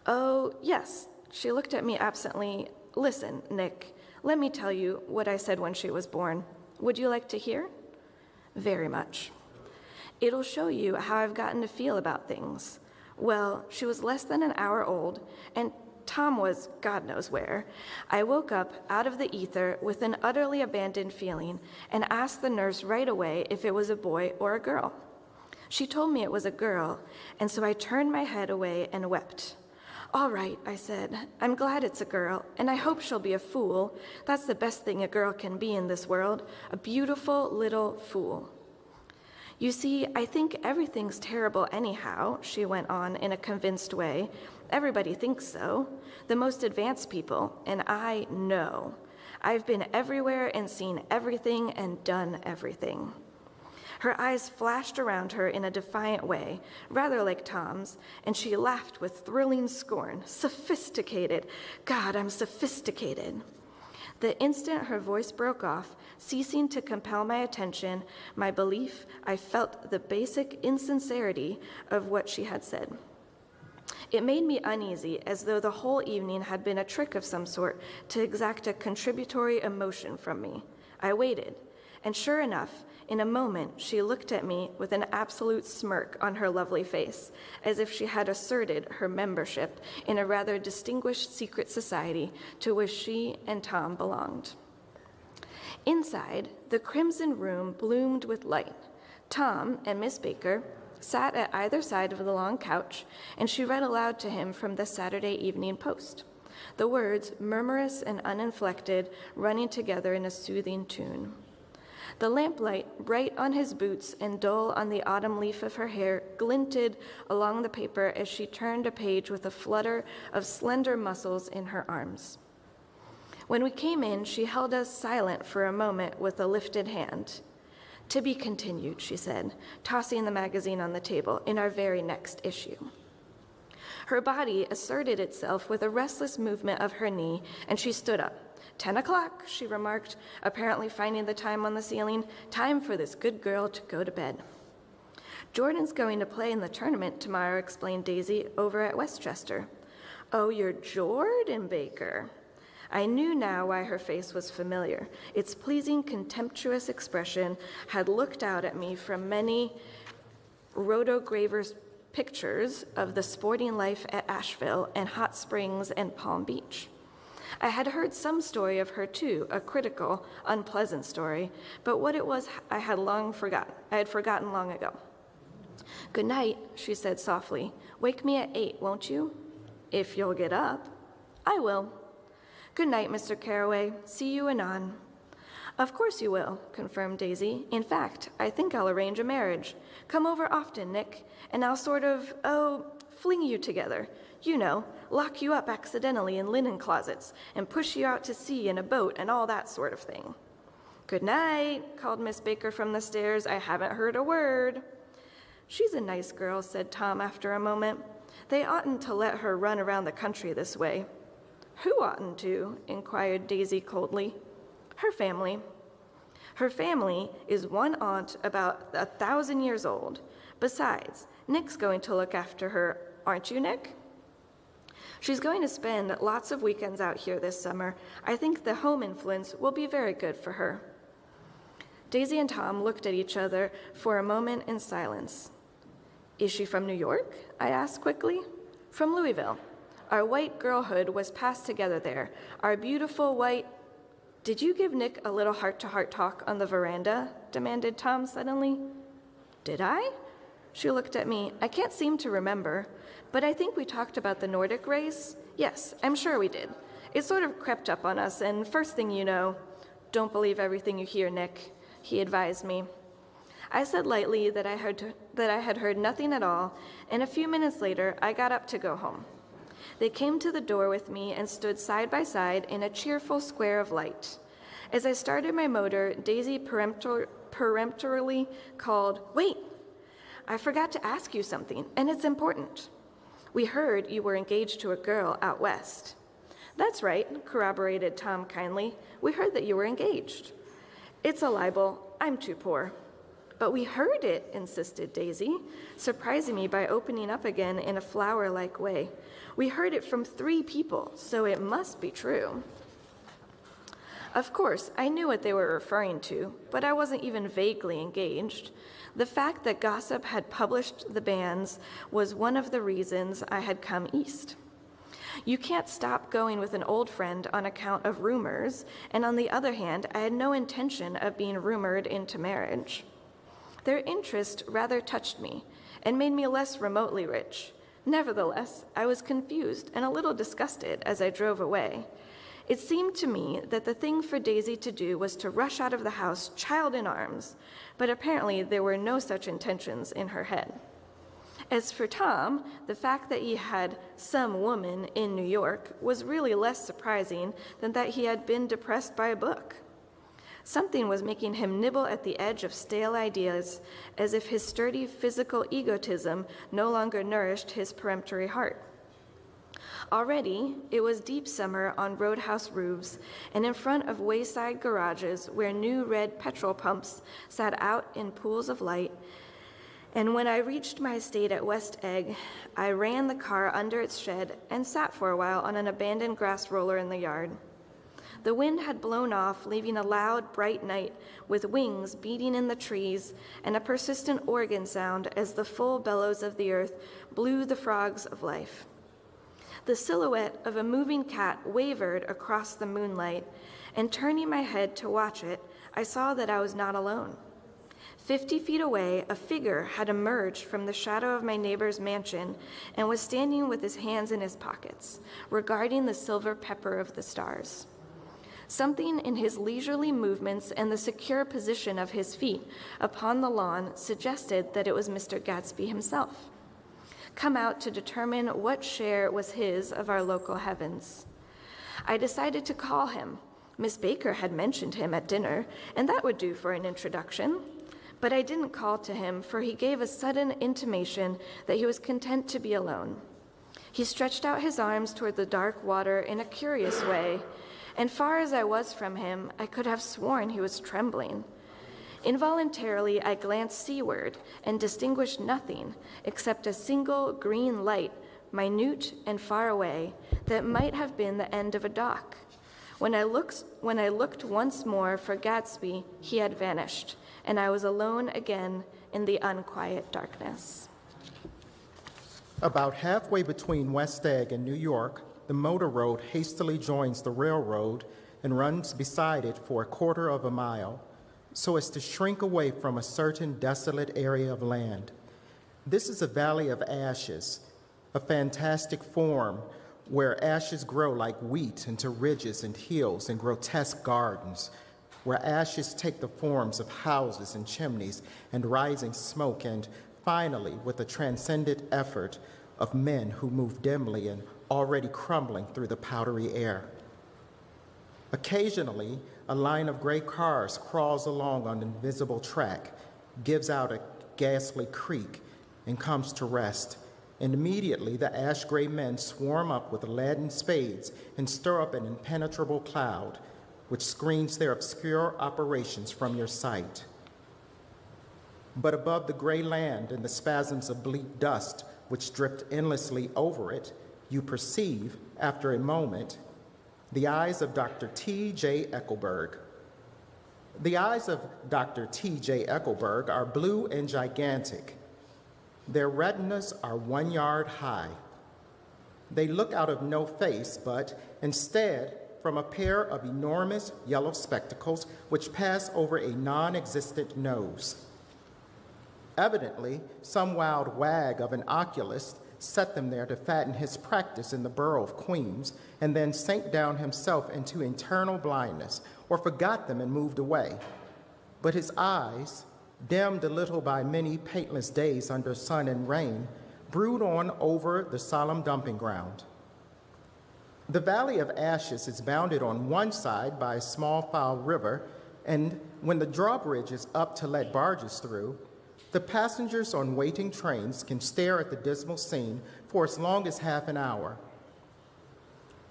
"Oh, yes." She looked at me absently. "Listen, Nick, let me tell you what I said when she was born. Would you like to hear?" "Very much." "It'll show you how I've gotten to feel about things. Well, she was less than an hour old, and Tom was God knows where. I woke up out of the ether with an utterly abandoned feeling and asked the nurse right away if it was a boy or a girl. She told me it was a girl, and so I turned my head away and wept. 'All right,' I said, 'I'm glad it's a girl, and I hope she'll be a fool. That's the best thing a girl can be in this world, a beautiful little fool.' You see, I think everything's terrible anyhow," she went on in a convinced way. "Everybody thinks so. The most advanced people, and I know. I've been everywhere and seen everything and done everything." Her eyes flashed around her in a defiant way, rather like Tom's, and she laughed with thrilling scorn. Sophisticated. God, I'm sophisticated. The instant her voice broke off, ceasing to compel my attention, my belief, I felt the basic insincerity of what she had said. It made me uneasy, as though the whole evening had been a trick of some sort to exact a contributory emotion from me. I waited, and sure enough, in a moment, she looked at me with an absolute smirk on her lovely face, as if she had asserted her membership in a rather distinguished secret society to which she and Tom belonged. Inside, the crimson room bloomed with light. Tom and Miss Baker sat at either side of the long couch, and she read aloud to him from the Saturday Evening Post, the words, murmurous and uninflected, running together in a soothing tune. The lamplight, bright on his boots and dull on the autumn leaf of her hair, glinted along the paper as she turned a page with a flutter of slender muscles in her arms. When we came in, she held us silent for a moment with a lifted hand. "To be continued," she said, tossing the magazine on the table, "in our very next issue." Her body asserted itself with a restless movement of her knee, and she stood up. 10 o'clock, she remarked, apparently finding the time on the ceiling. Time for this good girl to go to bed. Jordan's going to play in the tournament tomorrow, explained Daisy, over at Westchester. Oh, you're Jordan Baker. I knew now why her face was familiar. Its pleasing, contemptuous expression had looked out at me from many rotogravers' pictures of the sporting life at Asheville and Hot Springs and Palm Beach. I had heard some story of her too, a critical, unpleasant story, but what it was I had forgotten long ago. "Good night," she said softly. "Wake me at 8, won't you?" "If you'll get up." "I will." "Good night, Mr. Carraway. See you anon." "Of course you will," confirmed Daisy. "In fact, I think I'll arrange a marriage. Come over often, Nick, and I'll sort of, fling you together. You know, lock you up accidentally in linen closets and push you out to sea in a boat and all that sort of thing." "Good night," called Miss Baker from the stairs. "I haven't heard a word." "She's a nice girl," said Tom after a moment. "They oughtn't to let her run around the country this way." "Who oughtn't to?" inquired Daisy coldly. "Her family." "Her family is one aunt about 1,000 years old. Besides, Nick's going to look after her, aren't you, Nick?" "She's going to spend lots of weekends out here this summer. I think the home influence will be very good for her." Daisy and Tom looked at each other for a moment in silence. "Is she from New York?" I asked quickly. "From Louisville. Our white girlhood was passed together there. Our beautiful white—" "Did you give Nick a little heart-to-heart talk on the veranda?" demanded Tom suddenly. "Did I?" She looked at me. "I can't seem to remember, but I think we talked about the Nordic race. Yes, I'm sure we did. It sort of crept up on us, and first thing you know—" "Don't believe everything you hear, Nick," he advised me. I said lightly that I had heard nothing at all, and a few minutes later, I got up to go home. They came to the door with me and stood side by side in a cheerful square of light. As I started my motor, Daisy peremptorily called, "Wait! I forgot to ask you something, and it's important. We heard you were engaged to a girl out west." "That's right," corroborated Tom kindly. "We heard that you were engaged." "It's a libel. I'm too poor." "But we heard it," insisted Daisy, surprising me by opening up again in a flower-like way. "We heard it from 3 people, so it must be true." Of course, I knew what they were referring to, but I wasn't even vaguely engaged. The fact that gossip had published the bans was one of the reasons I had come east. You can't stop going with an old friend on account of rumors, and on the other hand, I had no intention of being rumored into marriage. Their interest rather touched me and made me less remotely rich. Nevertheless, I was confused and a little disgusted as I drove away. It seemed to me that the thing for Daisy to do was to rush out of the house, child in arms, but apparently there were no such intentions in her head. As for Tom, the fact that he had some woman in New York was really less surprising than that he had been depressed by a book. Something was making him nibble at the edge of stale ideas, as if his sturdy physical egotism no longer nourished his peremptory heart. Already, it was deep summer on roadhouse roofs and in front of wayside garages where new red petrol pumps sat out in pools of light. And when I reached my estate at West Egg, I ran the car under its shed and sat for a while on an abandoned grass roller in the yard. The wind had blown off, leaving a loud, bright night with wings beating in the trees and a persistent organ sound as the full bellows of the earth blew the frogs of life. The silhouette of a moving cat wavered across the moonlight, and turning my head to watch it, I saw that I was not alone. 50 feet away, a figure had emerged from the shadow of my neighbor's mansion and was standing with his hands in his pockets, regarding the silver pepper of the stars. Something in his leisurely movements and the secure position of his feet upon the lawn suggested that it was Mr. Gatsby himself, come out to determine what share was his of our local heavens. I decided to call him. Miss Baker had mentioned him at dinner, and that would do for an introduction. But I didn't call to him, for he gave a sudden intimation that he was content to be alone. He stretched out his arms toward the dark water in a curious way, and far as I was from him, I could have sworn he was trembling. Involuntarily, I glanced seaward and distinguished nothing except a single green light, minute and far away, that might have been the end of a dock. When I looked once more for Gatsby, he had vanished, and I was alone again in the unquiet darkness. About halfway between West Egg and New York, the motor road hastily joins the railroad and runs beside it for a quarter of a mile, so as to shrink away from a certain desolate area of land. This is a valley of ashes, a fantastic form where ashes grow like wheat into ridges and hills and grotesque gardens, where ashes take the forms of houses and chimneys and rising smoke, and finally, with a transcendent effort, of men who move dimly and already crumbling through the powdery air. Occasionally, a line of gray cars crawls along on an invisible track, gives out a ghastly creak, and comes to rest. And immediately the ash-gray men swarm up with leaden spades and stir up an impenetrable cloud, which screens their obscure operations from your sight. But above the gray land and the spasms of bleak dust which dripped endlessly over it, you perceive, after a moment, the eyes of Dr. T.J. Eckelberg. The eyes of Dr. T.J. Eckelberg are blue and gigantic. Their retinas are 1 yard high. They look out of no face, but instead from a pair of enormous yellow spectacles which pass over a non-existent nose. Evidently, some wild wag of an oculist set them there to fatten his practice in the borough of Queens, and then sank down himself into internal blindness, or forgot them and moved away. But his eyes, dimmed a little by many paintless days under sun and rain, brood on over the solemn dumping ground. The Valley of Ashes is bounded on one side by a small foul river, and when the drawbridge is up to let barges through, the passengers on waiting trains can stare at the dismal scene for as long as half an hour.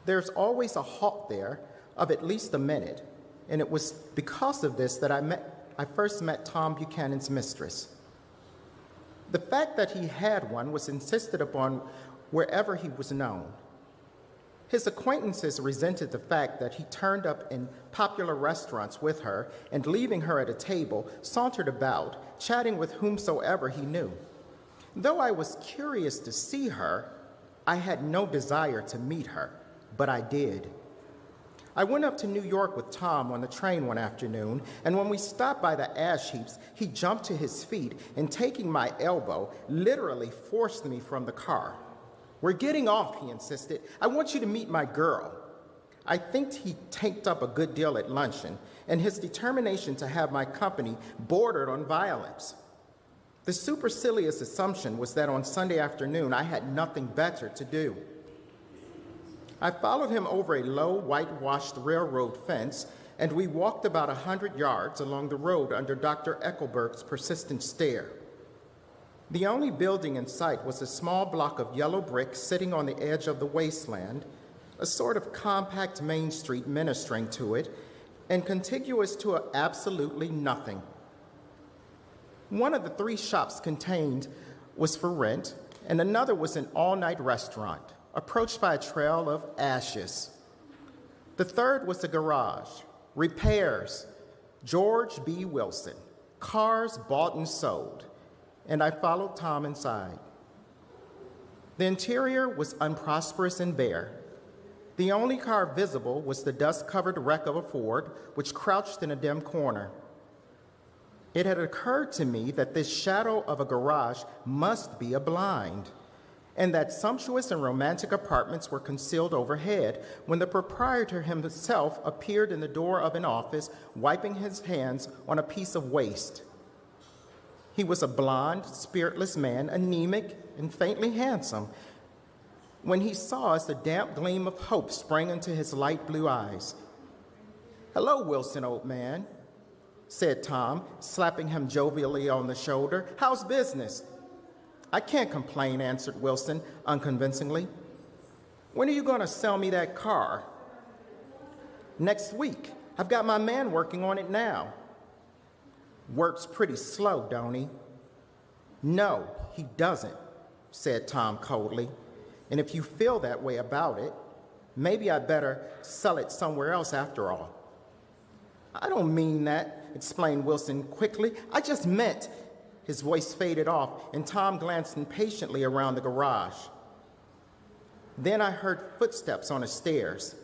There's always a halt there of at least a minute, and it was because of this that I first met Tom Buchanan's mistress. The fact that he had one was insisted upon wherever he was known. His acquaintances resented the fact that he turned up in popular restaurants with her and, leaving her at a table, sauntered about, chatting with whomsoever he knew. Though I was curious to see her, I had no desire to meet her, but I did. I went up to New York with Tom on the train one afternoon, and when we stopped by the ash heaps, he jumped to his feet and, taking my elbow, literally forced me from the car. "We're getting off," he insisted. "I want you to meet my girl." I think he tanked up a good deal at luncheon, and his determination to have my company bordered on violence. The supercilious assumption was that on Sunday afternoon I had nothing better to do. I followed him over a low, whitewashed railroad fence and we walked about 100 yards along the road under Dr. Eckelberg's persistent stare. The only building in sight was a small block of yellow brick sitting on the edge of the wasteland, a sort of compact main street ministering to it, and contiguous to absolutely nothing. One of the 3 shops contained was for rent, and another was an all-night restaurant, approached by a trail of ashes. The third was a garage, repairs, George B. Wilson, cars bought and sold, and I followed Tom inside. The interior was unprosperous and bare. The only car visible was the dust-covered wreck of a Ford, which crouched in a dim corner. It had occurred to me that this shadow of a garage must be a blind, and that sumptuous and romantic apartments were concealed overhead when the proprietor himself appeared in the door of an office, wiping his hands on a piece of waste. He was a blond, spiritless man, anemic and faintly handsome. When he saw us, a damp gleam of hope sprang into his light blue eyes. "Hello, Wilson, old man," said Tom, slapping him jovially on the shoulder. "How's business?" "I can't complain," answered Wilson unconvincingly. "When are you going to sell me that car?" "Next week. I've got my man working on it now." "Works pretty slow, don't he?" "No, he doesn't," said Tom coldly. "And if you feel that way about it, maybe I'd better sell it somewhere else after all." "I don't mean that," explained Wilson quickly. "I just meant—" His voice faded off, and Tom glanced impatiently around the garage. Then I heard footsteps on the stairs,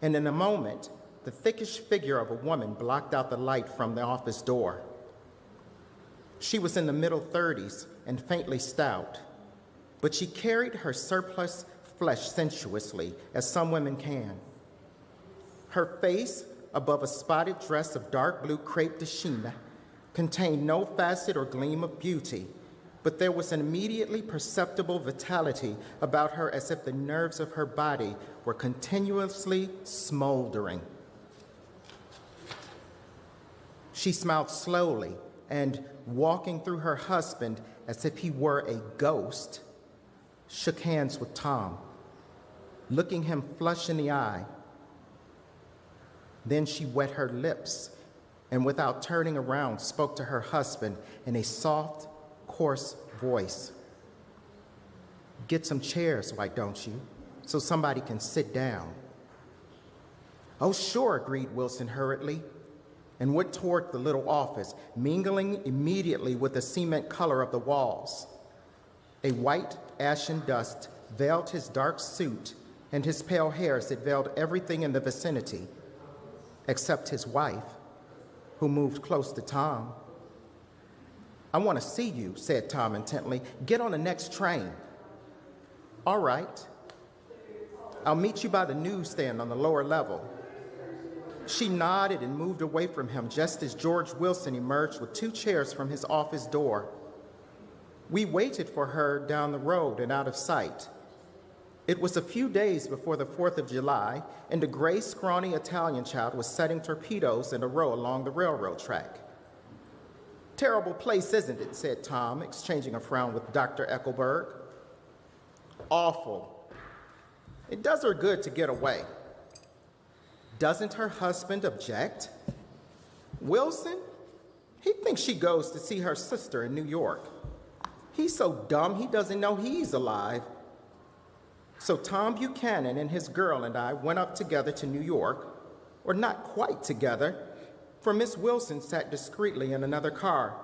and in a moment, the thickish figure of a woman blocked out the light from the office door. She was in the middle 30s and faintly stout, but she carried her surplus flesh sensuously, as some women can. Her face, above a spotted dress of dark blue crepe de chine, contained no facet or gleam of beauty, but there was an immediately perceptible vitality about her, as if the nerves of her body were continuously smoldering. She smiled slowly and, walking through her husband as if he were a ghost, shook hands with Tom, looking him flush in the eye. Then she wet her lips and, without turning around, spoke to her husband in a soft, coarse voice. "Get some chairs, why don't you, so somebody can sit down?" "Oh, sure," agreed Wilson hurriedly, and went toward the little office, mingling immediately with the cement color of the walls. A white, ashen dust veiled his dark suit and his pale hair as it veiled everything in the vicinity, except his wife, who moved close to Tom. "I want to see you," said Tom intently. "Get on the next train." "All right. I'll meet you by the newsstand on the lower level." She nodded and moved away from him just as George Wilson emerged with 2 chairs from his office door. We waited for her down the road and out of sight. It was a few days before the 4th of July, and a gray, scrawny Italian child was setting torpedoes in a row along the railroad track. "Terrible place, isn't it?" said Tom, exchanging a frown with Dr. Eckelberg. "Awful. It does her good to get away." "Doesn't her husband object?" "Wilson? He thinks she goes to see her sister in New York. He's so dumb he doesn't know he's alive." So Tom Buchanan and his girl and I went up together to New York, or not quite together, for Miss Wilson sat discreetly in another car.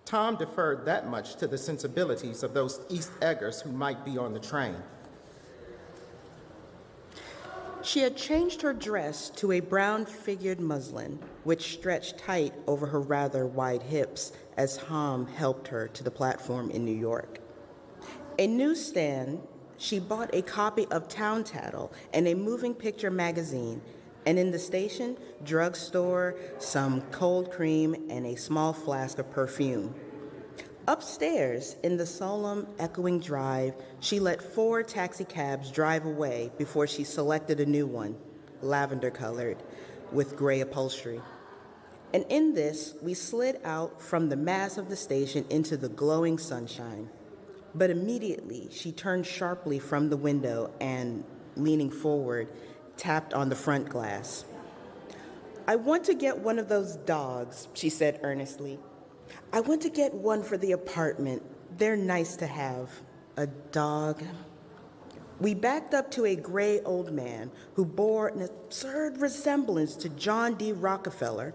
Tom deferred that much to the sensibilities of those East Eggers who might be on the train. She had changed her dress to a brown-figured muslin, which stretched tight over her rather wide hips as Tom helped her to the platform in New York. A newsstand, she bought a copy of Town Tattle and a moving picture magazine, and in the station, drugstore, some cold cream, and a small flask of perfume. Upstairs, in the solemn, echoing drive, she let 4 taxicabs drive away before she selected a new one, lavender-colored, with gray upholstery. And in this, we slid out from the mass of the station into the glowing sunshine. But immediately, she turned sharply from the window and, leaning forward, tapped on the front glass. "I want to get one of those dogs," she said earnestly. "I want to get one for the apartment. They're nice to have. A dog." We backed up to a gray old man who bore an absurd resemblance to John D. Rockefeller.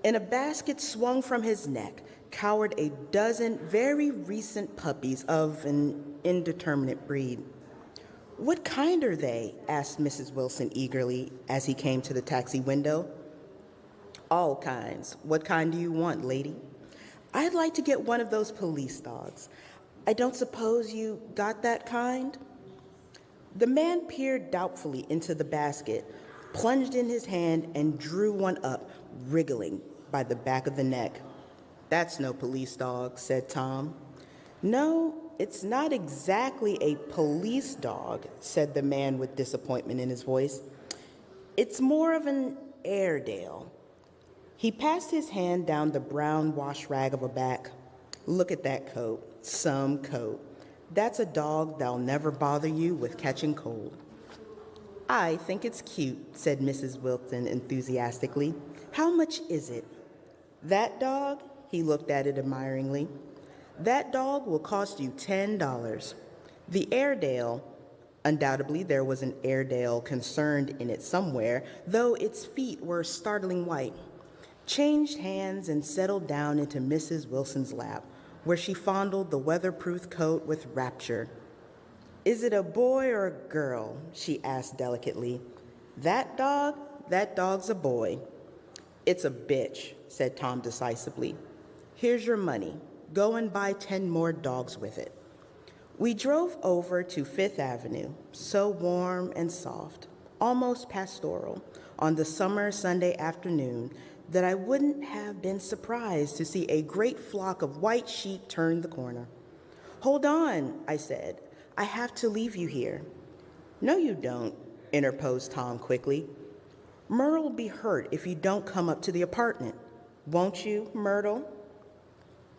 In a basket swung from his neck cowered a dozen very recent puppies of an indeterminate breed. "What kind are they?" asked Mrs. Wilson eagerly as he came to the taxi window. "All kinds. What kind do you want, lady?" "I'd like to get one of those police dogs. I don't suppose you got that kind?" The man peered doubtfully into the basket, plunged in his hand, and drew one up, wriggling by the back of the neck. "That's no police dog," said Tom. "No, it's not exactly a police dog," said the man with disappointment in his voice. "It's more of an Airedale." He passed his hand down the brown wash rag of a back. "Look at that coat. Some coat. That's a dog that'll never bother you with catching cold." "I think it's cute," said Mrs. Wilson enthusiastically. "How much is it?" "That dog?" He looked at it admiringly. "That dog will cost you $10. The Airedale," undoubtedly there was an Airedale concerned in it somewhere, though its feet were startling white, changed hands and settled down into Mrs. Wilson's lap, where she fondled the weatherproof coat with rapture. "Is it a boy or a girl?" she asked delicately. That dog's a boy." "It's a bitch," said Tom decisively. "Here's your money. Go and buy 10 more dogs with it." We drove over to Fifth Avenue, so warm and soft, almost pastoral, on the summer Sunday afternoon that I wouldn't have been surprised to see a great flock of white sheep turn the corner. "Hold on," I said. "I have to leave you here." "No, you don't," interposed Tom quickly. "Myrtle will be hurt if you don't come up to the apartment. Won't you, Myrtle?"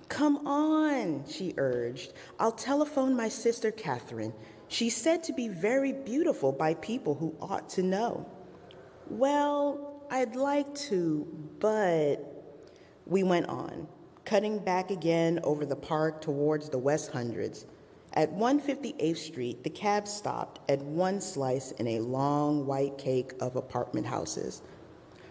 "Come on," she urged. "I'll telephone my sister Catherine. She's said to be very beautiful by people who ought to know." "Well, I'd like to, but..." We went on, cutting back again over the park towards the West Hundreds. At 158th Street, the cab stopped at one slice in a long white cake of apartment houses.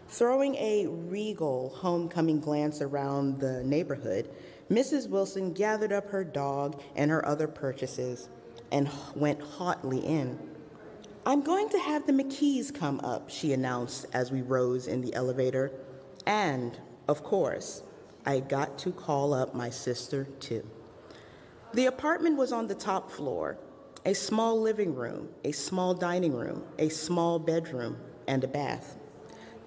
Throwing a regal homecoming glance around the neighborhood, Mrs. Wilson gathered up her dog and her other purchases and went hotly in. "I'm going to have the McKees come up," she announced as we rose in the elevator. And, of course, I got to call up my sister, too. The apartment was on the top floor, a small living room, a small dining room, a small bedroom, and a bath.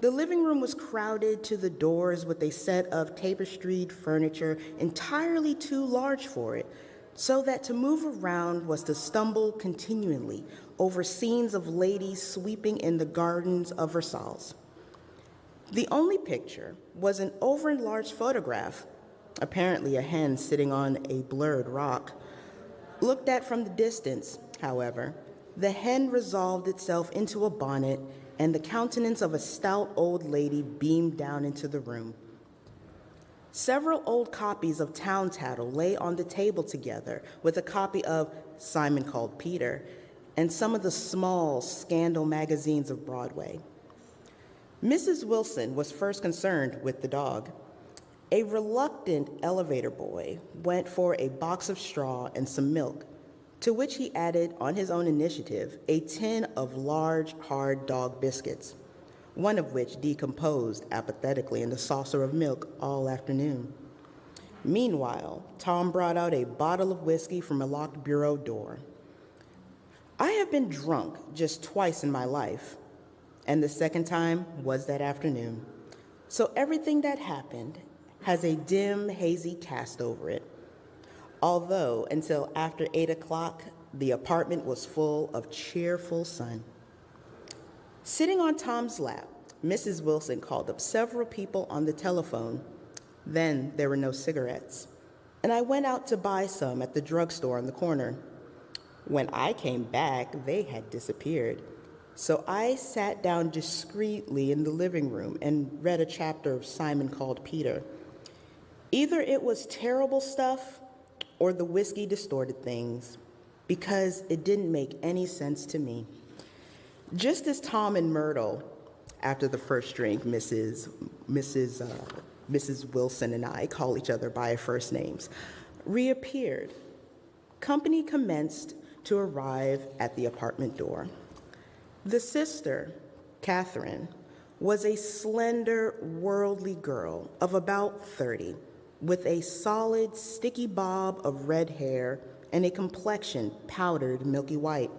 The living room was crowded to the doors with a set of tapestried furniture entirely too large for it, so that to move around was to stumble continually over scenes of ladies sweeping in the gardens of Versailles. The only picture was an over-enlarged photograph, apparently a hen sitting on a blurred rock. Looked at from the distance, however, the hen resolved itself into a bonnet, and the countenance of a stout old lady beamed down into the room. Several old copies of Town Tattle lay on the table together with a copy of Simon Called Peter and some of the small scandal magazines of Broadway. Mrs. Wilson was first concerned with the dog. A reluctant elevator boy went for a box of straw and some milk, to which he added, on his own initiative, a tin of large, hard dog biscuits, one of which decomposed apathetically in the saucer of milk all afternoon. Meanwhile, Tom brought out a bottle of whiskey from a locked bureau door. I have been drunk just twice in my life, and the second time was that afternoon. So everything that happened has a dim, hazy cast over it. Although until after 8 o'clock, the apartment was full of cheerful sun. Sitting on Tom's lap, Mrs. Wilson called up several people on the telephone. Then there were no cigarettes, and I went out to buy some at the drugstore on the corner. When I came back, they had disappeared. So I sat down discreetly in the living room and read a chapter of Simon Called Peter. Either it was terrible stuff or the whiskey distorted things, because it didn't make any sense to me. Just as Tom and Myrtle, after the first drink, Mrs. Wilson and I call each other by our first names, reappeared, company commenced to arrive at the apartment door. The sister, Catherine, was a slender, worldly girl of about 30, with a solid, sticky bob of red hair and a complexion powdered milky white.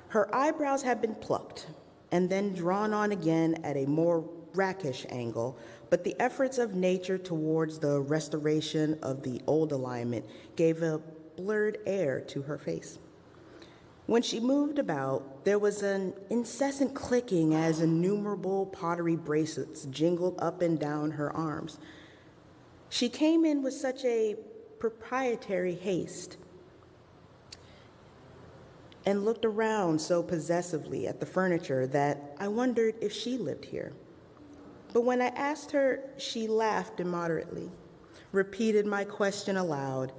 Her eyebrows had been plucked and then drawn on again at a more rakish angle, but the efforts of nature towards the restoration of the old alignment gave a blurred air to her face. When she moved about, there was an incessant clicking as innumerable pottery bracelets jingled up and down her arms. She came in with such a proprietary haste and looked around so possessively at the furniture that I wondered if she lived here. But when I asked her, she laughed immoderately, repeated my question aloud,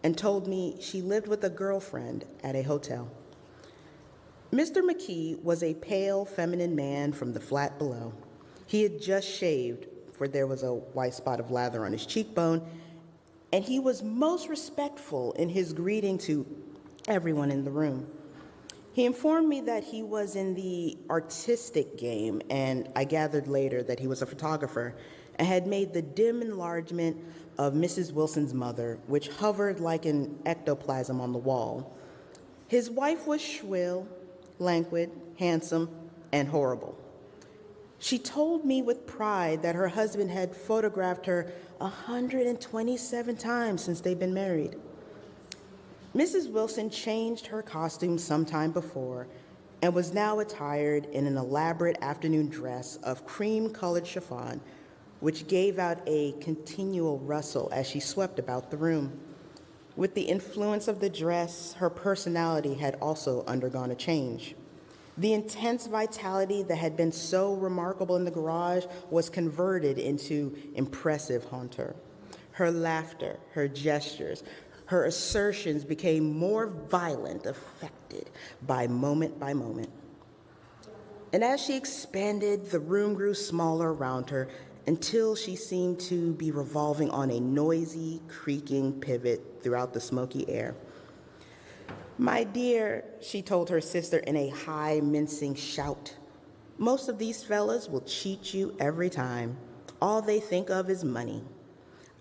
and told me she lived with a girlfriend at a hotel. Mr. McKee was a pale, feminine man from the flat below. He had just shaved, for there was a white spot of lather on his cheekbone, and he was most respectful in his greeting to everyone in the room. He informed me that he was in the artistic game, and I gathered later that he was a photographer and had made the dim enlargement of Mrs. Wilson's mother, which hovered like an ectoplasm on the wall. His wife was shrill, languid, handsome, and horrible. She told me with pride that her husband had photographed her 127 times since they'd been married. Mrs. Wilson changed her costume sometime before and was now attired in an elaborate afternoon dress of cream-colored chiffon, which gave out a continual rustle as she swept about the room. With the influence of the dress, her personality had also undergone a change. The intense vitality that had been so remarkable in the garage was converted into impressive haunter. Her laughter, her gestures, her assertions became more violent, affected by moment. And as she expanded, the room grew smaller around her until she seemed to be revolving on a noisy, creaking pivot throughout the smoky air. "My dear," she told her sister in a high, mincing shout, "most of these fellas will cheat you every time. All they think of is money.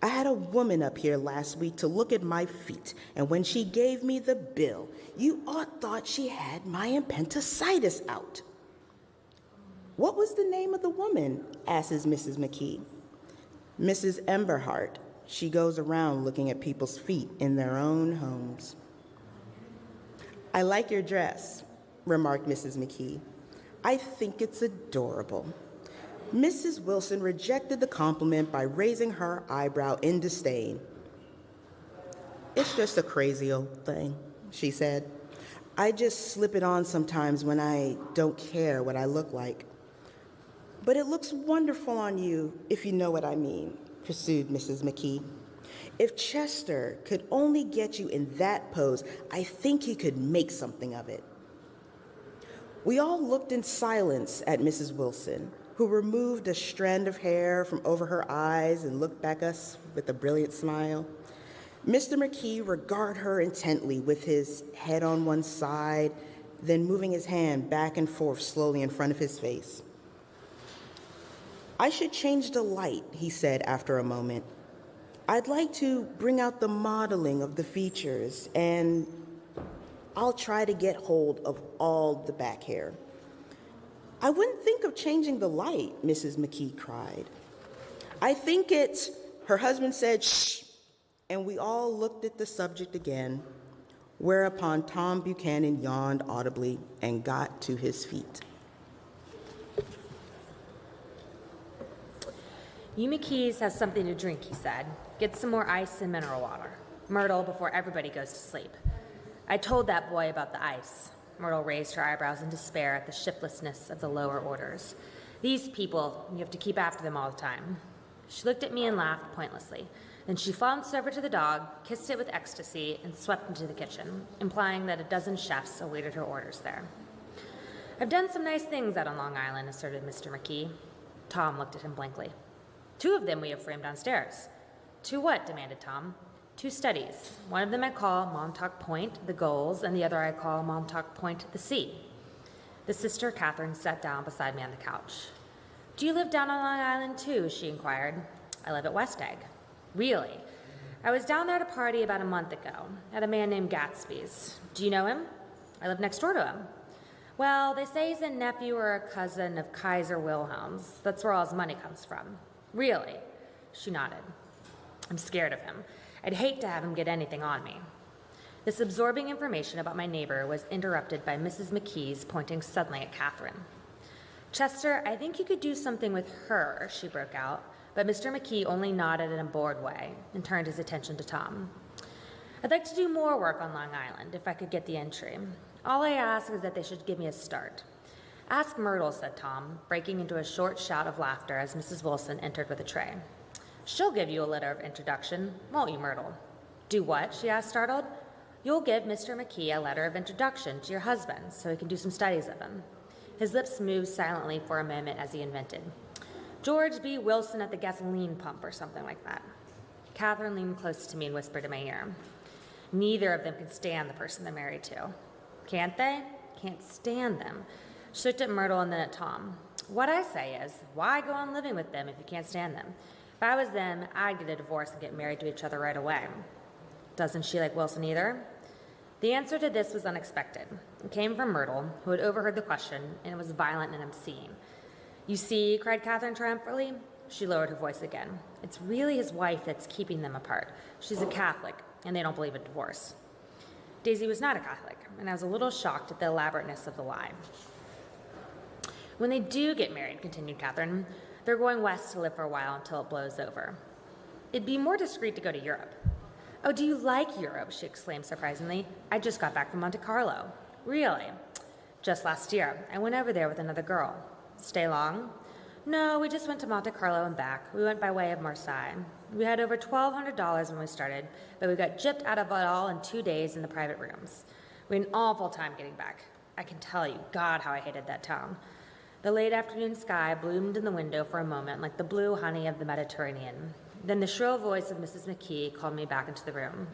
I had a woman up here last week to look at my feet, and when she gave me the bill, you all thought she had my appendicitis out." "What was the name of the woman?" asks Mrs. McKee. "Mrs. Emberhart. She goes around looking at people's feet in their own homes." "I like your dress," remarked Mrs. McKee. "I think it's adorable." Mrs. Wilson rejected the compliment by raising her eyebrow in disdain. "It's just a crazy old thing," she said. "I just slip it on sometimes when I don't care what I look like." "But it looks wonderful on you, if you know what I mean," pursued Mrs. McKee. "If Chester could only get you in that pose, I think he could make something of it." We all looked in silence at Mrs. Wilson, who removed a strand of hair from over her eyes and looked back at us with a brilliant smile. Mr. McKee regarded her intently with his head on one side, then moving his hand back and forth slowly in front of his face. "I should change the light," he said after a moment. "I'd like to bring out the modeling of the features, and I'll try to get hold of all the back hair." "I wouldn't think of changing the light," Mrs. McKee cried. "I think it's," her husband said, "shh," and we all looked at the subject again, whereupon Tom Buchanan yawned audibly and got to his feet. "You McKees has something to drink," he said. "Get some more ice and mineral water. Myrtle, before everybody goes to sleep." I told that boy about the ice. Myrtle raised her eyebrows in despair at the shiftlessness of the lower orders. "These people, you have to keep after them all the time." She looked at me and laughed pointlessly. Then she flounced over to the dog, kissed it with ecstasy, and swept into the kitchen, implying that a dozen chefs awaited her orders there. "I've done some nice things out on Long Island," asserted Mr. McKee. Tom looked at him blankly. "2 of them we have framed downstairs." "2 what?" demanded Tom. "2 studies. One of them I call Montauk Point, the Gulls, and the other I call Montauk Point, the Sea." The sister, Catherine, sat down beside me on the couch. "Do you live down on Long Island, too?" she inquired. "I live at West Egg." "Really? I was down there at a party about a month ago, at a man named Gatsby's. Do you know him?" "I live next door to him." "Well, they say he's a nephew or a cousin of Kaiser Wilhelm's. That's where all his money comes from." "Really?" She nodded. "I'm scared of him. I'd hate to have him get anything on me." This absorbing information about my neighbor was interrupted by Mrs. McKee's pointing suddenly at Catherine. "Chester, I think you could do something with her," she broke out, but Mr. McKee only nodded in a bored way and turned his attention to Tom. "I'd like to do more work on Long Island, if I could get the entry. All I ask is that they should give me a start." "Ask Myrtle," said Tom, breaking into a short shout of laughter as Mrs. Wilson entered with a tray. "She'll give you a letter of introduction, won't you, Myrtle?" "Do what?" she asked, startled. "You'll give Mr. McKee a letter of introduction to your husband so he can do some studies of him." His lips moved silently for a moment as he invented. "George B. Wilson at the gasoline pump," or something like that. Catherine leaned close to me and whispered in my ear, "Neither of them can stand the person they're married to." "Can't they?" "Can't stand them." She looked at Myrtle and then at Tom. "What I say is, why go on living with them if you can't stand them? If I was them, I'd get a divorce and get married to each other right away." "Doesn't she like Wilson either?" The answer to this was unexpected. It came from Myrtle, who had overheard the question, and it was violent and obscene. "You see," cried Catherine triumphantly. She lowered her voice again. "It's really his wife that's keeping them apart. She's a Catholic, and they don't believe in divorce." Daisy was not a Catholic, and I was a little shocked at the elaborateness of the lie. "When they do get married," continued Catherine, "they're going west to live for a while until it blows over. It'd be more discreet to go to Europe." "Oh, do you like Europe?" she exclaimed surprisingly. "I just got back from Monte Carlo." "Really?" "Just last year. I went over there with another girl." "Stay long?" "No, we just went to Monte Carlo and back. We went by way of Marseille. We had over $1,200 when we started, but we got gypped out of it all in 2 days in the private rooms. We had an awful time getting back. I can tell you, God, how I hated that town." The late afternoon sky bloomed in the window for a moment like the blue honey of the Mediterranean. Then the shrill voice of Mrs. McKee called me back into the room.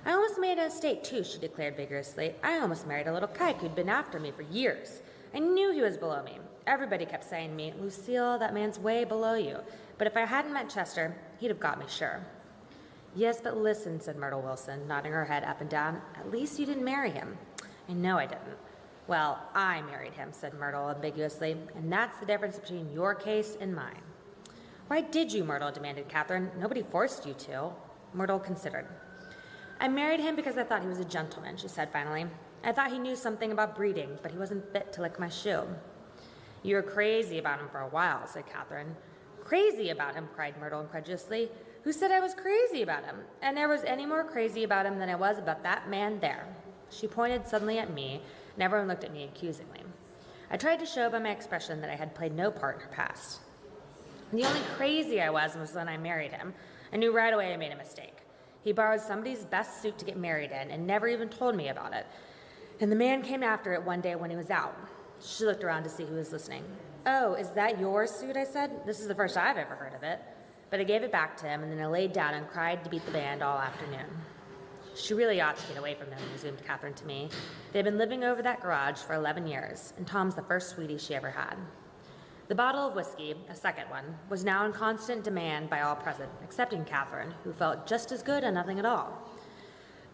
"I almost made a mistake, too," she declared vigorously. "I almost married a little kike who'd been after me for years. I knew he was below me. Everybody kept saying to me, 'Lucille, that man's way below you.' But if I hadn't met Chester, he'd have got me sure." "Yes, but listen," said Myrtle Wilson, nodding her head up and down. "At least you didn't marry him." "I know I didn't." "Well, I married him," said Myrtle ambiguously, "and that's the difference between your case and mine." "Why did you, Myrtle?" demanded Catherine. "Nobody forced you to." Myrtle considered. "I married him because I thought he was a gentleman," she said finally. "I thought he knew something about breeding, but he wasn't fit to lick my shoe." "You were crazy about him for a while," said Catherine. "Crazy about him?" cried Myrtle incredulously. "Who said I was crazy about him? And there was any more crazy about him than I was about that man there." She pointed suddenly at me, and everyone looked at me accusingly. I tried to show by my expression that I had played no part in her past. The only crazy I was when I married him. I knew right away I made a mistake. He borrowed somebody's best suit to get married in and never even told me about it. And the man came after it one day when he was out. She looked around to see who was listening. "Oh, is that your suit?" I said. "This is the first I've ever heard of it." But I gave it back to him, and then I laid down and cried to beat the band all afternoon. "She really ought to get away from him," resumed Catherine to me. "They've been living over that garage for 11 years, and Tom's the first sweetie she ever had." The bottle of whiskey, a second one, was now in constant demand by all present, excepting Catherine, who felt just as good and nothing at all.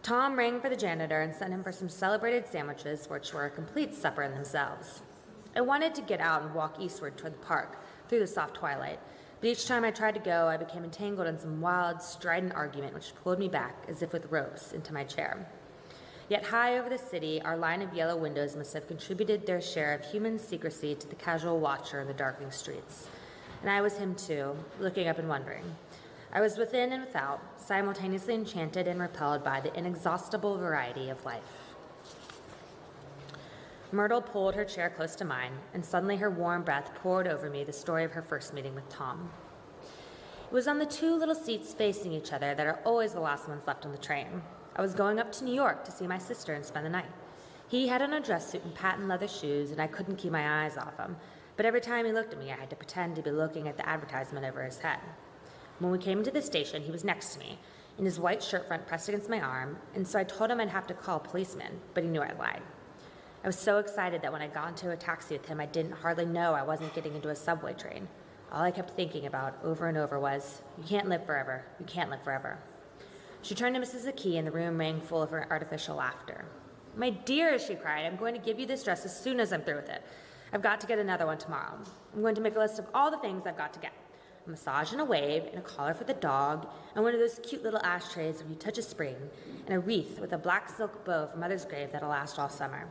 Tom rang for the janitor and sent him for some celebrated sandwiches, which were a complete supper in themselves. I wanted to get out and walk eastward toward the park, through the soft twilight, but each time I tried to go, I became entangled in some wild, strident argument which pulled me back, as if with ropes, into my chair. Yet high over the city, our line of yellow windows must have contributed their share of human secrecy to the casual watcher in the darkening streets. and I was him too, looking up and wondering. I was within and without, simultaneously enchanted and repelled by the inexhaustible variety of life. Myrtle pulled her chair close to mine, and suddenly her warm breath poured over me the story of her first meeting with Tom. It was on the two little seats facing each other that are always the last ones left on the train. I was going up to New York to see my sister and spend the night. He had on a dress suit and patent leather shoes, and I couldn't keep my eyes off him. But every time he looked at me, I had to pretend to be looking at the advertisement over his head. When we came to the station, he was next to me, and his white shirt front pressed against my arm, and so I told him I'd have to call a policeman, but he knew I lied. I was so excited that when I got into a taxi with him, I didn't hardly know I wasn't getting into a subway train. All I kept thinking about over and over was, you can't live forever, you can't live forever. She turned to Mrs. McKee, and the room rang full of her artificial laughter. My dear, she cried, I'm going to give you this dress as soon as I'm through with it. I've got to get another one tomorrow. I'm going to make a list of all the things I've got to get. A massage and a wave, and a collar for the dog, and one of those cute little ashtrays where you touch a spring, and a wreath with a black silk bow from Mother's grave that'll last all summer.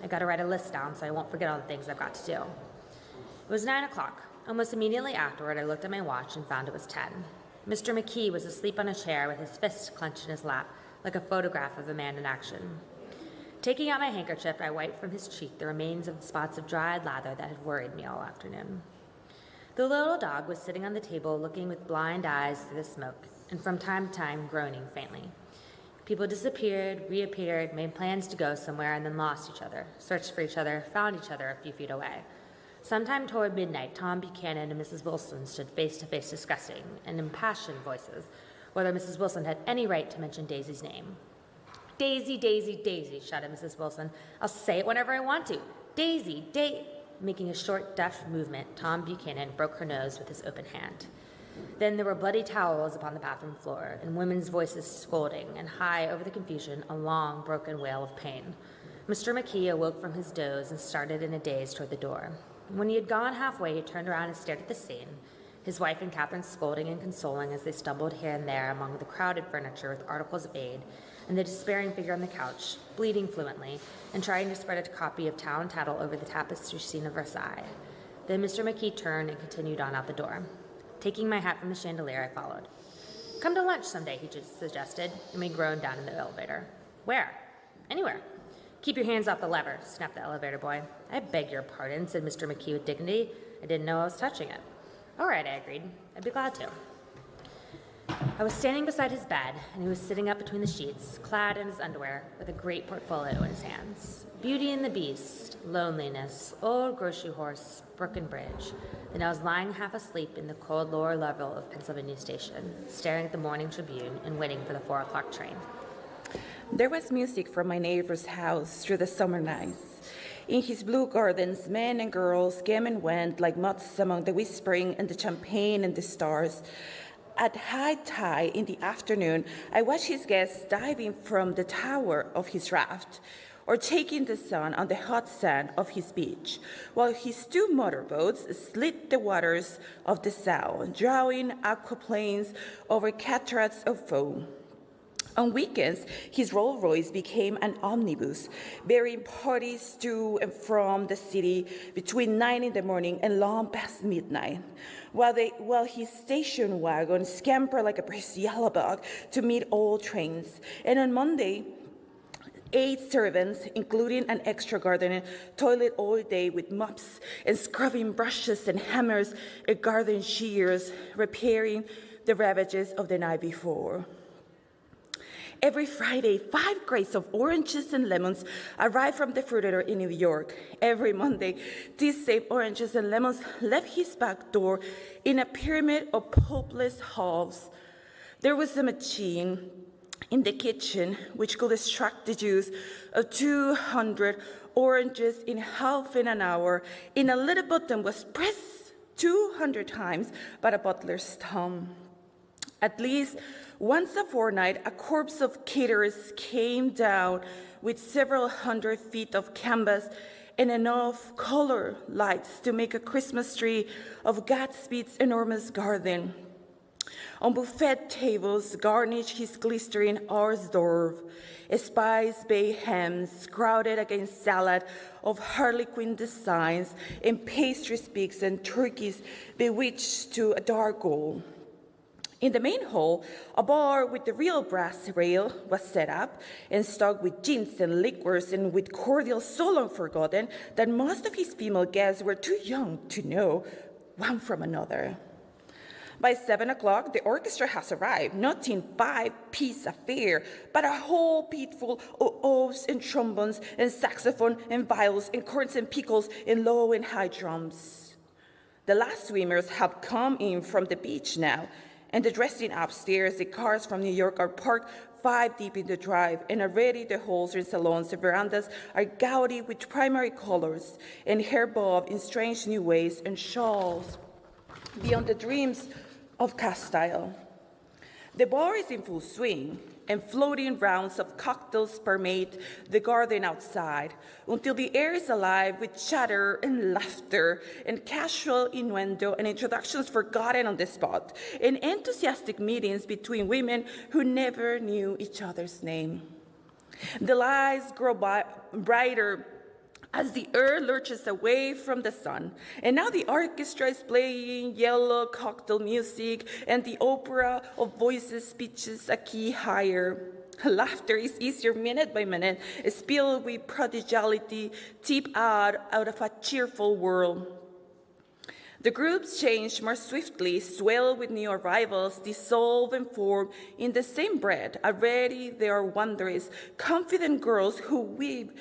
I've got to write a list down so I won't forget all the things I've got to do. It was 9 o'clock. Almost immediately afterward, I looked at my watch and found it was 10. Mr. McKee was asleep on a chair with his fist clenched in his lap, like a photograph of a man in action. Taking out my handkerchief, I wiped from his cheek the remains of the spots of dried lather that had worried me all afternoon. The little dog was sitting on the table looking with blind eyes through the smoke, and from time to time groaning faintly. People disappeared, reappeared, made plans to go somewhere, and then lost each other, searched for each other, found each other a few feet away. Sometime toward midnight, Tom Buchanan and Mrs. Wilson stood face to face discussing, in impassioned voices, whether Mrs. Wilson had any right to mention Daisy's name. Daisy, Daisy, Daisy, shouted Mrs. Wilson. I'll say it whenever I want to. Daisy, Making a short, deft movement, Tom Buchanan broke her nose with his open hand. Then there were bloody towels upon the bathroom floor, and women's voices scolding, and high over the confusion, a long, broken wail of pain. Mr. McKee awoke from his doze and started in a daze toward the door. When he had gone halfway, he turned around and stared at the scene, his wife and Catherine scolding and consoling as they stumbled here and there among the crowded furniture with articles of aid, and the despairing figure on the couch, bleeding fluently, and trying to spread a copy of Town Tattle over the tapestry scene of Versailles. Then Mr. McKee turned and continued on out the door. Taking my hat from the chandelier, I followed. Come to lunch someday, he just suggested, and we groaned down in the elevator. Where? Anywhere. Keep your hands off the lever, snapped the elevator boy. I beg your pardon, said Mr. McKee with dignity. I didn't know I was touching it. All right, I agreed. I'd be glad to. I was standing beside his bed, and he was sitting up between the sheets, clad in his underwear, with a great portfolio in his hands. Beauty and the Beast, Loneliness, Old Grocery Horse, Broken Bridge. Then I was lying half asleep in the cold lower level of Pennsylvania Station, staring at the Morning Tribune and waiting for the 4 o'clock train. There was music from my neighbor's house through the summer nights. In his blue gardens, men and girls came and went like moths among the whispering and the champagne and the stars. At high tide in the afternoon, I watched his guests diving from the tower of his raft or taking the sun on the hot sand of his beach, while his 2 motorboats slid the waters of the Sound, drawing aquaplanes over cataracts of foam. On weekends, his Rolls Royce became an omnibus, bearing parties to and from the city between 9 in the morning and long past midnight, while his station wagon scampered like a brisk yellow bug to meet all trains. And on Monday, 8 servants, including an extra gardener, toiled all day with mops and scrubbing brushes and hammers and garden shears, repairing the ravages of the night before. Every Friday, 5 crates of oranges and lemons arrived from the fruiterer in New York. Every Monday, these same oranges and lemons left his back door in a pyramid of pulpless halves. There was a machine in the kitchen which could extract the juice of 200 oranges in half an hour. In a little button was pressed 200 times by a butler's thumb. At least once a fortnight, a corps of caterers came down with several hundred feet of canvas and enough color lights to make a Christmas tree of Gatsby's enormous garden. On buffet tables garnish his glistering hors d'oeuvre, spice bay hams crowded against salad of harlequin designs and pastry sticks and turkeys bewitched to a dark gold. In the main hall, a bar with the real brass rail was set up and stocked with gins and liquors and with cordials so long forgotten that most of his female guests were too young to know one from another. By 7 o'clock, the orchestra has arrived, not in 5-piece affair, but a whole pitful of oboes and trombones and saxophone and viols and corns and pickles and low and high drums. The last swimmers have come in from the beach now, and the dressing upstairs, the cars from New York are parked 5 deep in the drive, and already the halls and salons and verandas are gaudy with primary colors and hair bobbed in strange new ways and shawls beyond the dreams of Castile. The bar is in full swing, and floating rounds of cocktails permeate the garden outside until the air is alive with chatter and laughter and casual innuendo and introductions forgotten on the spot and enthusiastic meetings between women who never knew each other's name. The lights grow brighter as the earth lurches away from the sun, and now the orchestra is playing yellow cocktail music, and the opera of voices pitches a key higher. Laughter is easier minute by minute, spilled with prodigality, tip out of a cheerful world. The groups change more swiftly, swell with new arrivals, dissolve and form in the same breath. Already there are wondrous, confident girls who weep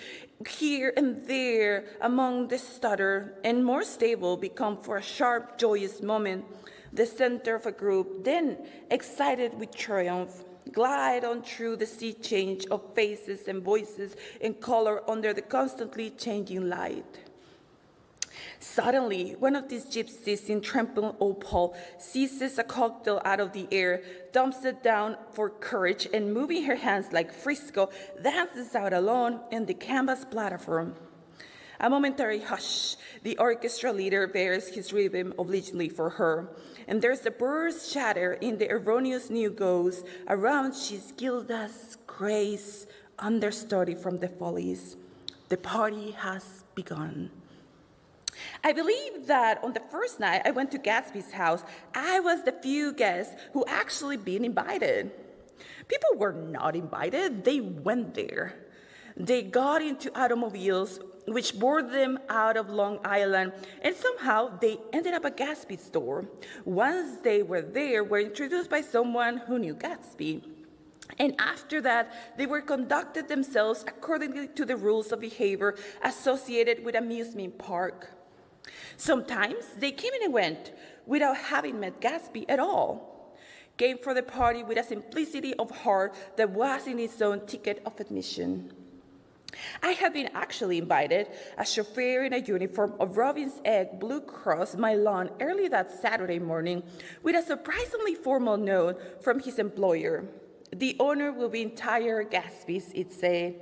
here and there among the stutter, and more stable become for a sharp, joyous moment the center of a group, then, excited with triumph, glide on through the sea change of faces and voices and color under the constantly changing light. Suddenly, one of these gypsies in trampled opal seizes a cocktail out of the air, dumps it down for courage, and moving her hands like Frisco, dances out alone on the canvas platform. A momentary hush. The orchestra leader bears his rhythm obligingly for her, and there's a bird's chatter in the erroneous new goes. Around she's Gilda's grace, understudy from the Follies. The party has begun. I believe that on the first night I went to Gatsby's house, I was the few guests who actually been invited. People were not invited, they went there. They got into automobiles which bore them out of Long Island, and somehow they ended up at Gatsby's store. Once they were there, were introduced by someone who knew Gatsby. And after that, they were conducted themselves according to the rules of behavior associated with amusement park. Sometimes they came and went without having met Gatsby at all, came for the party with a simplicity of heart that was in its own ticket of admission. I had been actually invited, a chauffeur in a uniform of Robin's Egg Blue Cross my lawn early that Saturday morning with a surprisingly formal note from his employer. The owner will be entire Gatsby's, it said,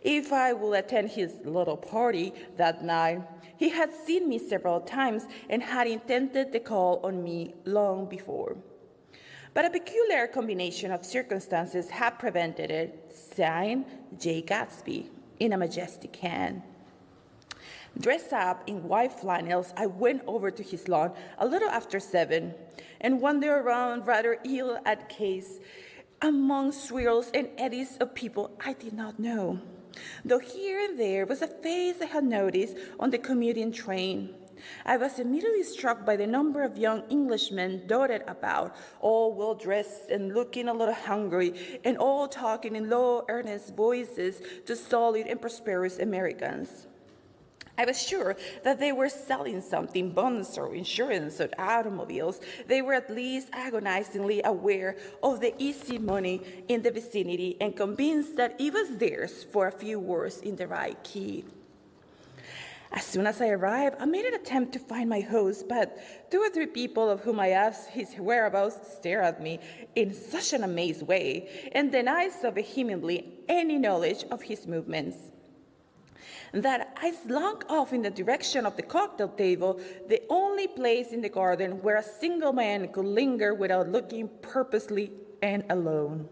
if I will attend his little party that night. He had seen me several times and had intended the call on me long before. But a peculiar combination of circumstances had prevented it. Signed, J. Gatsby, in a majestic hand. Dressed up in white flannels, I went over to his lawn a little after 7 and wandered around rather ill at case among swirls and eddies of people I did not know, though here and there was a face I had noticed on the commuting train. I was immediately struck by the number of young Englishmen dotted about, all well-dressed and looking a little hungry, and all talking in low, earnest voices to solid and prosperous Americans. I was sure that they were selling something, bonds or insurance or automobiles. They were at least agonizingly aware of the easy money in the vicinity and convinced that it was theirs for a few words in the right key. As soon as I arrived, I made an attempt to find my host, but 2 or 3 people of whom I asked his whereabouts stared at me in such an amazed way and denied so vehemently any knowledge of his movements. that I slunk off in the direction of the cocktail table, the only place in the garden where a single man could linger without looking purposely and alone.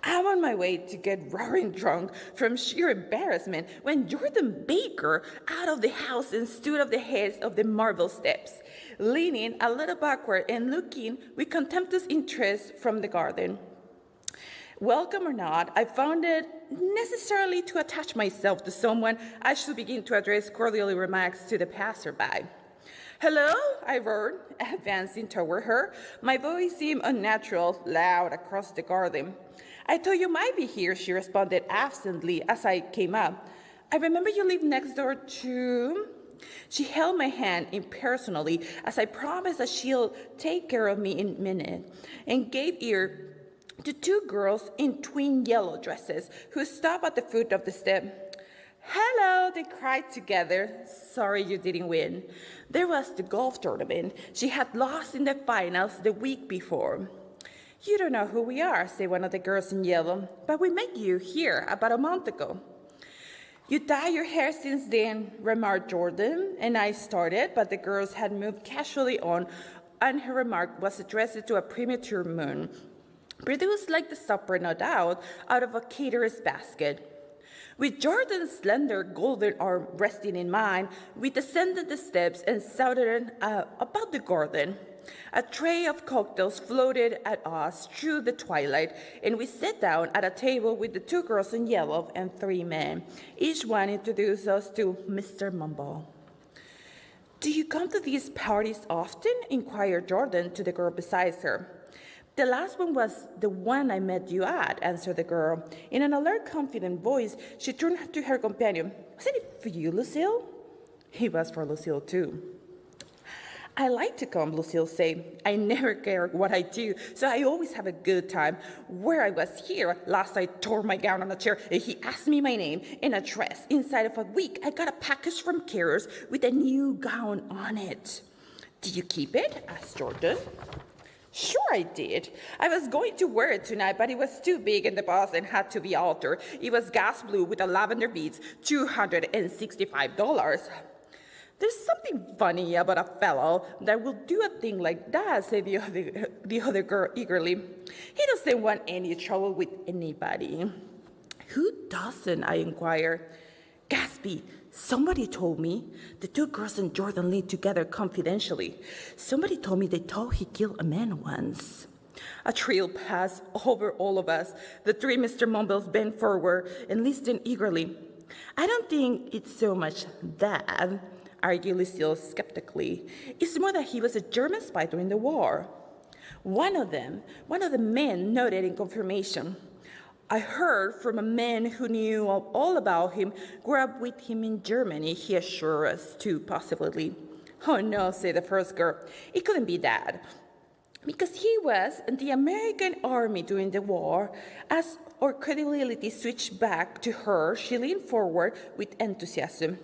I'm on my way to get roaring drunk from sheer embarrassment when Jordan Baker out of the house and stood at the head of the marble steps, leaning a little backward and looking with contemptuous interest from the garden. Welcome or not, I found it necessarily to attach myself to someone I should begin to address cordial remarks to the passerby. "Hello," I roared, advancing toward her. My voice seemed unnatural, loud across the garden. "I thought you might be here," she responded absently as I came up. "I remember you live next door to..." She held my hand impersonally as I promised that she'll take care of me in a minute, and gave ear to two girls in twin yellow dresses who stopped at the foot of the step. "Hello," they cried together. "Sorry you didn't win." There was the golf tournament. She had lost in the finals the week before. "You don't know who we are," said one of the girls in yellow, "but we met you here about a month ago." "You dyed your hair since then," remarked Jordan, and I started, but the girls had moved casually on, and her remark was addressed to a premature moon, produced like the supper, no doubt, out of a caterer's basket. With Jordan's slender golden arm resting in mine, we descended the steps and shouted about the garden. A tray of cocktails floated at us through the twilight, and we sat down at a table with the two girls in yellow and three men. Each one introduced us to Mr. Mumble. "Do you come to these parties often?" inquired Jordan to the girl beside her. "The last one was the one I met you at," answered the girl. In an alert, confident voice, she turned to her companion. "Wasn't it for you, Lucille?" It was for Lucille, too. "I like to come," Lucille said. "I never care what I do, so I always have a good time. Where I was here, last I tore my gown on a chair, and he asked me my name and address. Inside of a week, I got a package from Carers with a new gown on it." "Did you keep it?" asked Jordan. "Sure I did. I was going to wear it tonight, but it was too big in the bust and had to be altered. It was gas blue with a lavender beads, $265. "There's something funny about a fellow that will do a thing like that," said the other girl eagerly. "He doesn't want any trouble with anybody." "Who doesn't?" I inquired. "Gatsby, somebody told me." The two girls and Jordan lived together confidentially. "Somebody told me they thought he killed a man once." A thrill passed over all of us. The three Mr. Mumbles bent forward and listened eagerly. "I don't think it's so much that," argued Lucille skeptically. "It's more that he was a German spy during the war." One of the men nodded in confirmation. "I heard from a man who knew all about him, grew up with him in Germany," he assured us too positively. "Oh no," said the first girl. "It couldn't be that. Because he was in the American Army during the war." As our credibility switched back to her, she leaned forward with enthusiasm.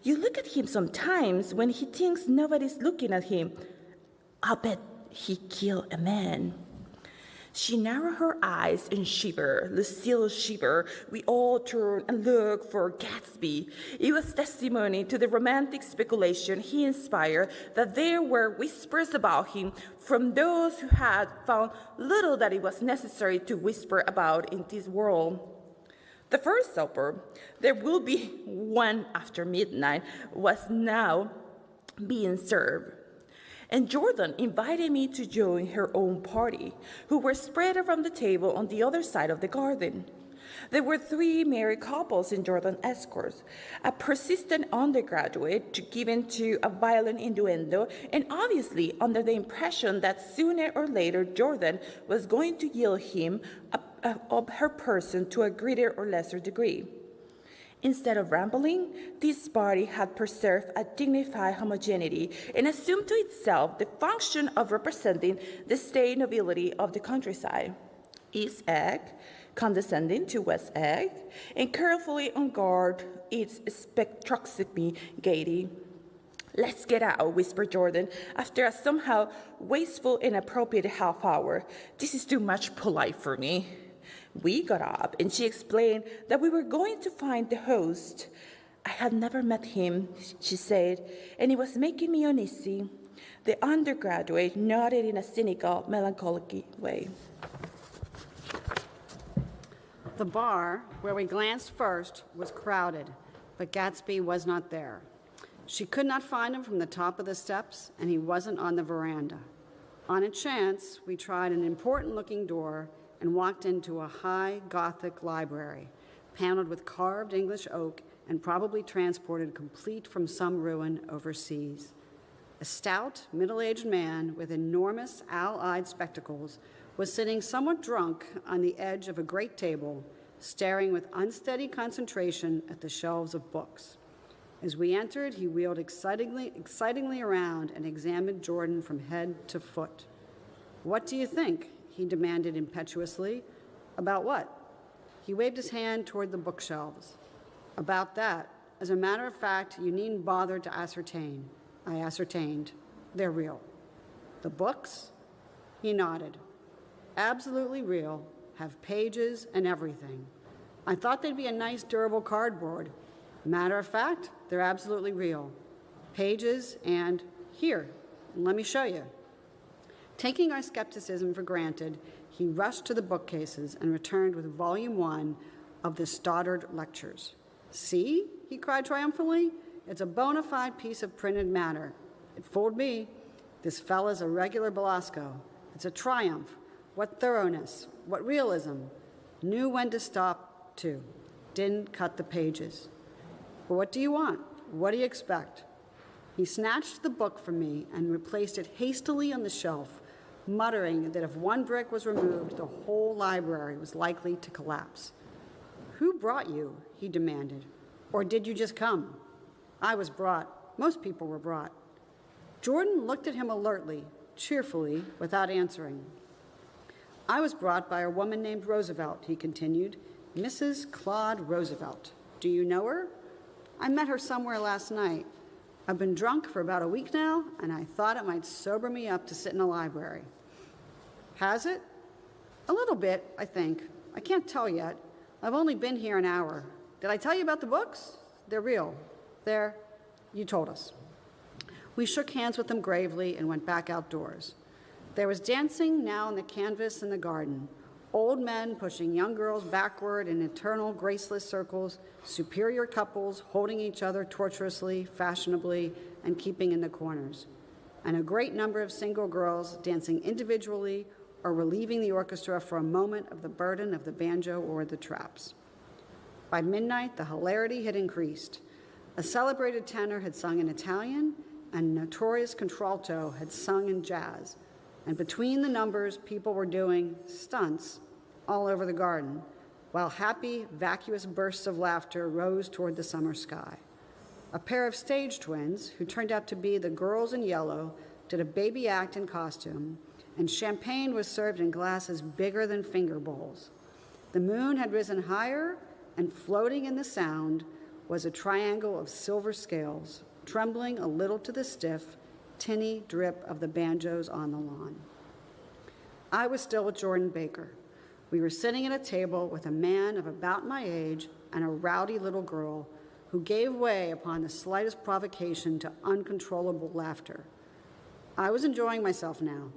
"You look at him sometimes when he thinks nobody's looking at him. I'll bet he killed a man." She narrowed her eyes and shivered. Lucille shivered. We all turned and looked for Gatsby. It was testimony to the romantic speculation he inspired that there were whispers about him from those who had found little that it was necessary to whisper about in this world. The first supper, there will be one after midnight, was now being served. And Jordan invited me to join her own party, who were spread around the table on the other side of the garden. There were three married couples in Jordan's escorts, a persistent undergraduate given to a violent innuendo, and obviously under the impression that sooner or later Jordan was going to yield him of her person to a greater or lesser degree. Instead of rambling, this party had preserved a dignified homogeneity and assumed to itself the function of representing the state nobility of the countryside. East Egg, condescending to West Egg, and carefully on guard its spectroscopy gaiety. "Let's get out," whispered Jordan, after a somehow wasteful, inappropriate half hour. "This is too much polite for me." We got up, and she explained that we were going to find the host, I had never met him, she said, and it was making me uneasy. The undergraduate nodded in a cynical, melancholic way. The bar, where we glanced first, was crowded, but Gatsby was not there. She could not find him from the top of the steps, and he wasn't on the veranda. On a chance, we tried an important-looking door and walked into a high Gothic library, paneled with carved English oak and probably transported complete from some ruin overseas. A stout, middle-aged man with enormous owl-eyed spectacles was sitting somewhat drunk on the edge of a great table, staring with unsteady concentration at the shelves of books. As we entered, he wheeled excitingly around and examined Jordan from head to foot. "What do you think?" he demanded impetuously. "About what?" He waved his hand toward the bookshelves. "About that. As a matter of fact, you needn't bother to ascertain." I ascertained. They're real. "The books?" He nodded. "Absolutely real. Have pages and everything. I thought they'd be a nice durable cardboard. Matter of fact, they're absolutely real. Pages and here, let me show you." Taking our skepticism for granted, he rushed to the bookcases and returned with Volume 1 of the Stoddard Lectures. "See?" he cried triumphantly. "It's a bona fide piece of printed matter. It fooled me. This fella's a regular Belasco. It's a triumph. What thoroughness, what realism. Knew when to stop, too. Didn't cut the pages. But what do you want? What do you expect?" He snatched the book from me and replaced it hastily on the shelf, muttering that if one brick was removed, the whole library was likely to collapse. "Who brought you?" he demanded. "Or did you just come?" "I was brought. Most people were brought." Jordan looked at him alertly, cheerfully, without answering. "I was brought by a woman named Roosevelt," he continued. "Mrs. Claude Roosevelt. Do you know her?" "I met her somewhere last night. I've been drunk for about a week now, and I thought it might sober me up to sit in a library." "Has it?" "A little bit, I think. I can't tell yet. I've only been here an hour. Did I tell you about the books? They're real. You told us." We shook hands with them gravely and went back outdoors. There was dancing now on the canvas in the garden, old men pushing young girls backward in eternal graceless circles, superior couples holding each other tortuously, fashionably, and keeping in the corners, and a great number of single girls dancing individually or relieving the orchestra for a moment of the burden of the banjo or the traps. By midnight, the hilarity had increased. A celebrated tenor had sung in Italian, and a notorious contralto had sung in jazz, and between the numbers, people were doing stunts all over the garden, while happy, vacuous bursts of laughter rose toward the summer sky. A pair of stage twins, who turned out to be the girls in yellow, did a baby act in costume, and champagne was served in glasses bigger than finger bowls. The moon had risen higher, and floating in the sound was a triangle of silver scales, trembling a little to the stiff, tinny drip of the banjos on the lawn. I was still with Jordan Baker. We were sitting at a table with a man of about my age and a rowdy little girl who gave way upon the slightest provocation to uncontrollable laughter. I was enjoying myself now.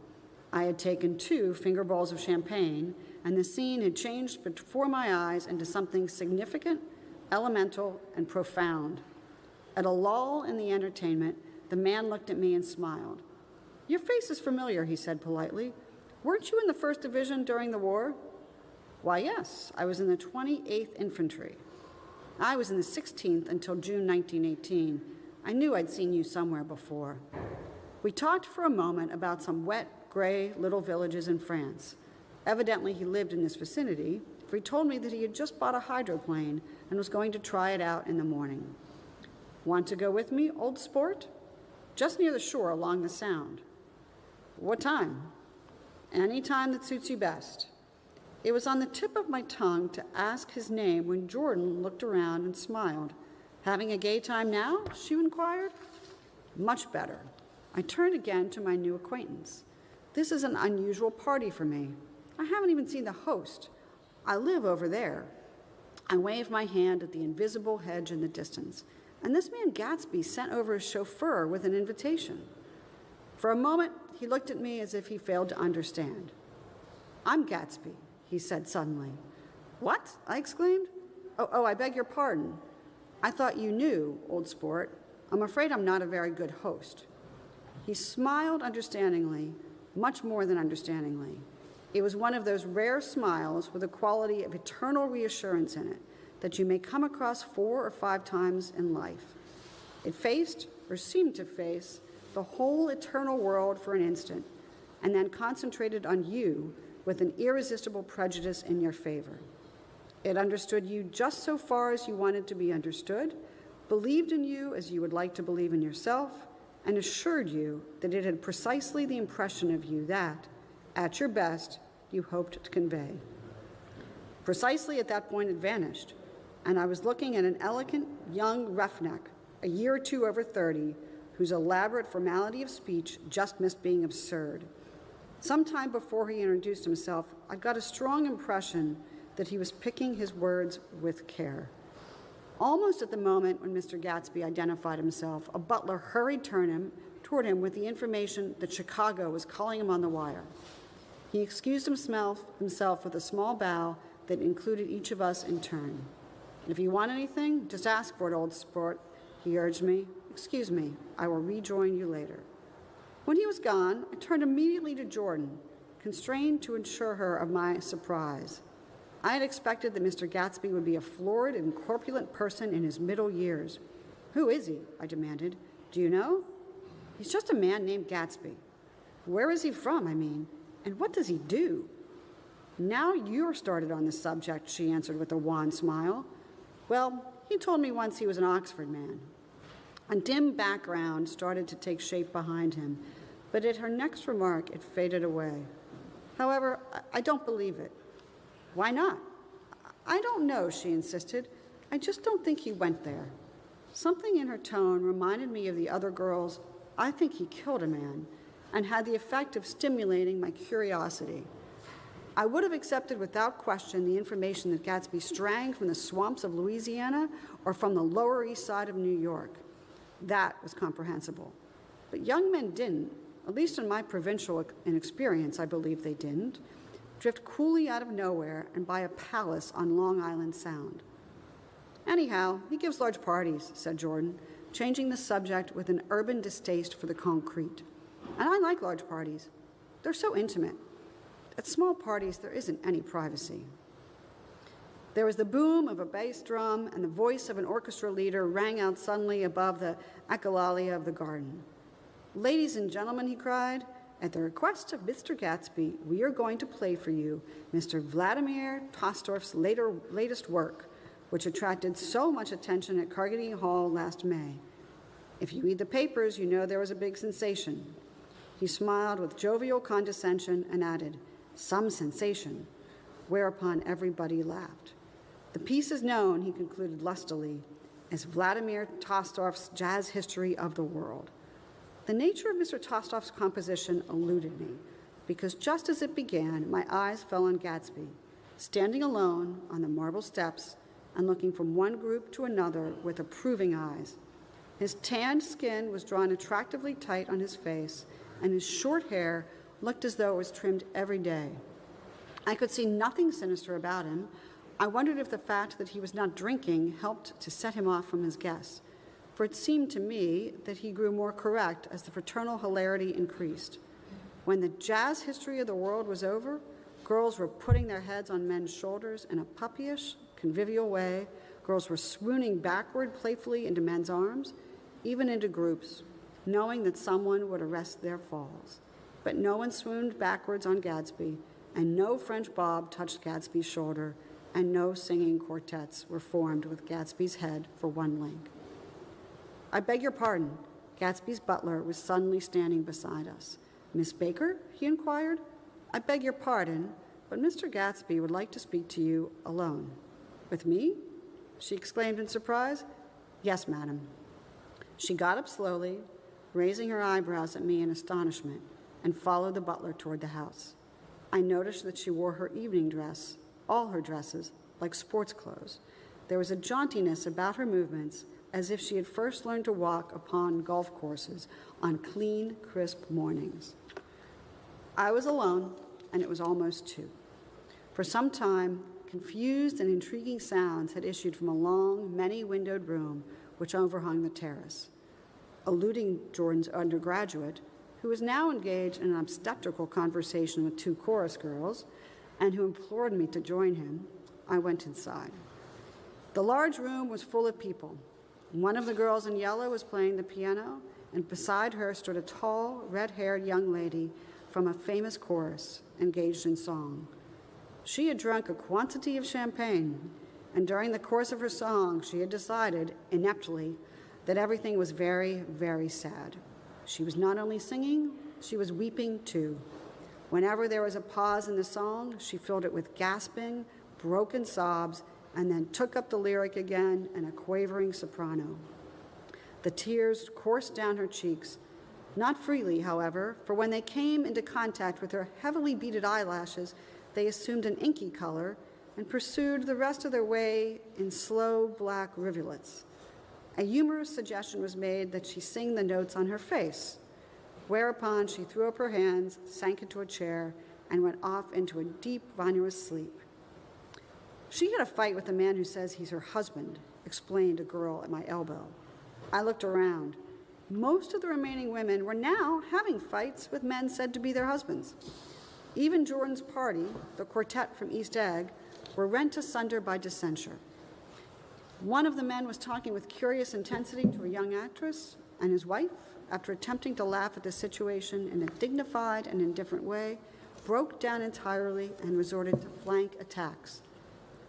I had taken 2 finger bowls of champagne, and the scene had changed before my eyes into something significant, elemental, and profound. At a lull in the entertainment, the man looked at me and smiled. "Your face is familiar," he said politely. "Weren't you in the 1st Division during the war?" "Why, yes. I was in the 28th Infantry. I was in the 16th until June 1918. I knew I'd seen you somewhere before." We talked for a moment about some wet, gray little villages in France. Evidently, he lived in this vicinity, for he told me that he had just bought a hydroplane and was going to try it out in the morning. "Want to go with me, old sport?" "Just near the shore along the Sound." "What time?" "Any time that suits you best." It was on the tip of my tongue to ask his name when Jordan looked around and smiled. "Having a gay time now?" she inquired. "Much better." I turned again to my new acquaintance. "This is an unusual party for me. I haven't even seen the host. I live over there." I waved my hand at the invisible hedge in the distance, and this man Gatsby sent over his chauffeur with an invitation. For a moment, he looked at me as if he failed to understand. "I'm Gatsby," he said suddenly. "What?" I exclaimed. Oh, I beg your pardon. I thought you knew, old sport. I'm afraid I'm not a very good host." He smiled understandingly, much more than understandingly. It was one of those rare smiles with a quality of eternal reassurance in it that you may come across 4 or 5 times in life. It faced, or seemed to face, the whole eternal world for an instant, and then concentrated on you with an irresistible prejudice in your favor. It understood you just so far as you wanted to be understood, believed in you as you would like to believe in yourself, and assured you that it had precisely the impression of you that, at your best, you hoped to convey. Precisely at that point it vanished, and I was looking at an elegant young roughneck, a year or 2 over 30, whose elaborate formality of speech just missed being absurd. Sometime before he introduced himself, I got a strong impression that he was picking his words with care. Almost at the moment when Mr. Gatsby identified himself, a butler hurried toward him with the information that Chicago was calling him on the wire. He excused himself with a small bow that included each of us in turn. "If you want anything, just ask for it, old sport," he urged me. "Excuse me, I will rejoin you later." When he was gone, I turned immediately to Jordan, constrained to assure her of my surprise. I had expected that Mr. Gatsby would be a florid and corpulent person in his middle years. "Who is he?" I demanded. "Do you know?" "He's just a man named Gatsby." "Where is he from, I mean? And what does he do?" "Now you're started on this subject," she answered with a wan smile. "Well, he told me once he was an Oxford man." A dim background started to take shape behind him, but at her next remark it faded away. "However, I don't believe it." "Why not?" "I don't know," she insisted. "I just don't think he went there." Something in her tone reminded me of the other girls' "I think he killed a man," and had the effect of stimulating my curiosity. I would have accepted without question the information that Gatsby sprang from the swamps of Louisiana or from the Lower East Side of New York. That was comprehensible. But young men didn't, at least in my provincial inexperience, I believe they didn't, drift coolly out of nowhere and buy a palace on Long Island Sound. "Anyhow, he gives large parties," said Jordan, changing the subject with an urban distaste for the concrete. "And I like large parties. They're so intimate. At small parties, there isn't any privacy." There was the boom of a bass drum, and the voice of an orchestra leader rang out suddenly above the echolalia of the garden. "Ladies and gentlemen," he cried, "at the request of Mr. Gatsby, we are going to play for you Mr. Vladimir Tostorff's latest work, which attracted so much attention at Carnegie Hall last May. If you read the papers, you know there was a big sensation." He smiled with jovial condescension and added, "Some sensation," whereupon everybody laughed. "The piece is known," he concluded lustily, "as Vladimir Tostorff's Jazz History of the World." The nature of Mr. Tostorff's composition eluded me, because just as it began, my eyes fell on Gatsby, standing alone on the marble steps and looking from one group to another with approving eyes. His tanned skin was drawn attractively tight on his face, and his short hair looked as though it was trimmed every day. I could see nothing sinister about him. I wondered if the fact that he was not drinking helped to set him off from his guests, for it seemed to me that he grew more correct as the fraternal hilarity increased. When the jazz history of the world was over, girls were putting their heads on men's shoulders in a puppyish, convivial way. Girls were swooning backward playfully into men's arms, even into groups, knowing that someone would arrest their falls. But no one swooned backwards on Gatsby, and no French bob touched Gatsby's shoulder, and no singing quartets were formed with Gatsby's head for one link. "I beg your pardon." Gatsby's butler was suddenly standing beside us. "Miss Baker?" he inquired. "I beg your pardon, but Mr. Gatsby would like to speak to you alone." "With me?" she exclaimed in surprise. "Yes, madam." She got up slowly, raising her eyebrows at me in astonishment, and followed the butler toward the house. I noticed that she wore her evening dress, all her dresses, like sports clothes, there was a jauntiness about her movements as if she had first learned to walk upon golf courses on clean, crisp mornings. I was alone, and it was almost 2. For some time, confused and intriguing sounds had issued from a long, many-windowed room which overhung the terrace, eluding Jordan's undergraduate, who was now engaged in an obstetrical conversation with 2 chorus girls, and who implored me to join him. I went inside. The large room was full of people. One of the girls in yellow was playing the piano, and beside her stood a tall, red-haired young lady from a famous chorus engaged in song. She had drunk a quantity of champagne, and during the course of her song, she had decided, ineptly, that everything was very, very sad. She was not only singing, she was weeping too. Whenever there was a pause in the song, she filled it with gasping, broken sobs, and then took up the lyric again in a quavering soprano. The tears coursed down her cheeks, not freely, however, for when they came into contact with her heavily beaded eyelashes, they assumed an inky color and pursued the rest of their way in slow black rivulets. A humorous suggestion was made that she sing the notes on her face, whereupon she threw up her hands, sank into a chair, and went off into a deep, vonulous sleep. She had a fight with the man who says he's her husband, explained a girl at my elbow. I looked around. Most of the remaining women were now having fights with men said to be their husbands. Even Jordan's party, the quartet from East Egg, were rent asunder by dissension. One of the men was talking with curious intensity to a young actress, and his wife, after attempting to laugh at the situation in a dignified and indifferent way, broke down entirely and resorted to flank attacks.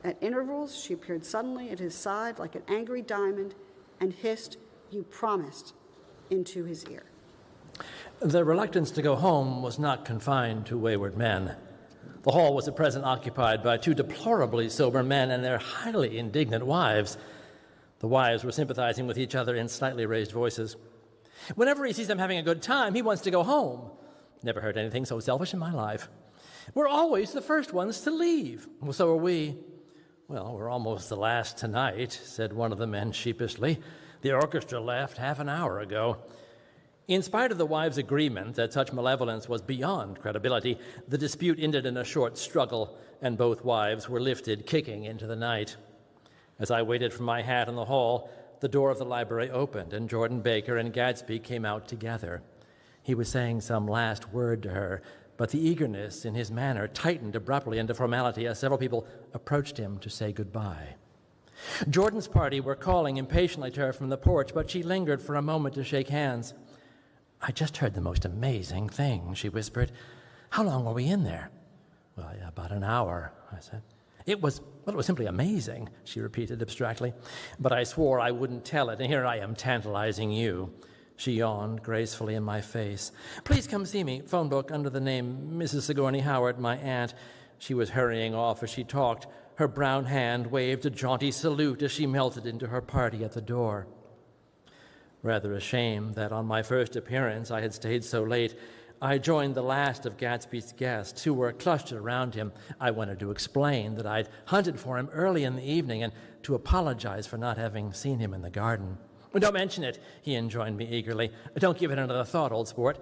At intervals, she appeared suddenly at his side like an angry diamond and hissed, "You promised," into his ear. The reluctance to go home was not confined to wayward men. The hall was at present occupied by 2 deplorably sober men and their highly indignant wives. The wives were sympathizing with each other in slightly raised voices. Whenever he sees them having a good time, he wants to go home. Never heard anything so selfish in my life. We're always the first ones to leave. Well, so are we. Well, we're almost the last tonight, said one of the men sheepishly. The orchestra left half an hour ago. In spite of the wives' agreement that such malevolence was beyond credibility, the dispute ended in a short struggle, and both wives were lifted kicking into the night. As I waited for my hat in the hall, the door of the library opened, and Jordan Baker and Gadsby came out together. He was saying some last word to her, but the eagerness in his manner tightened abruptly into formality as several people approached him to say goodbye. Jordan's party were calling impatiently to her from the porch, but she lingered for a moment to shake hands. I just heard the most amazing thing, she whispered. How long were we in there? Well, yeah, about an hour, I said. It was simply amazing, she repeated abstractly. But I swore I wouldn't tell it, and here I am tantalizing you. She yawned gracefully in my face. Please come see me. Phone book under the name Mrs. Sigourney Howard, my aunt. She was hurrying off as she talked. Her brown hand waved a jaunty salute as she melted into her party at the door. Rather ashamed that on my first appearance I had stayed so late, I joined the last of Gadsby's guests who were clustered around him. I wanted to explain that I'd hunted for him early in the evening and to apologize for not having seen him in the garden. Don't mention it, he enjoined me eagerly. Don't give it another thought, old sport.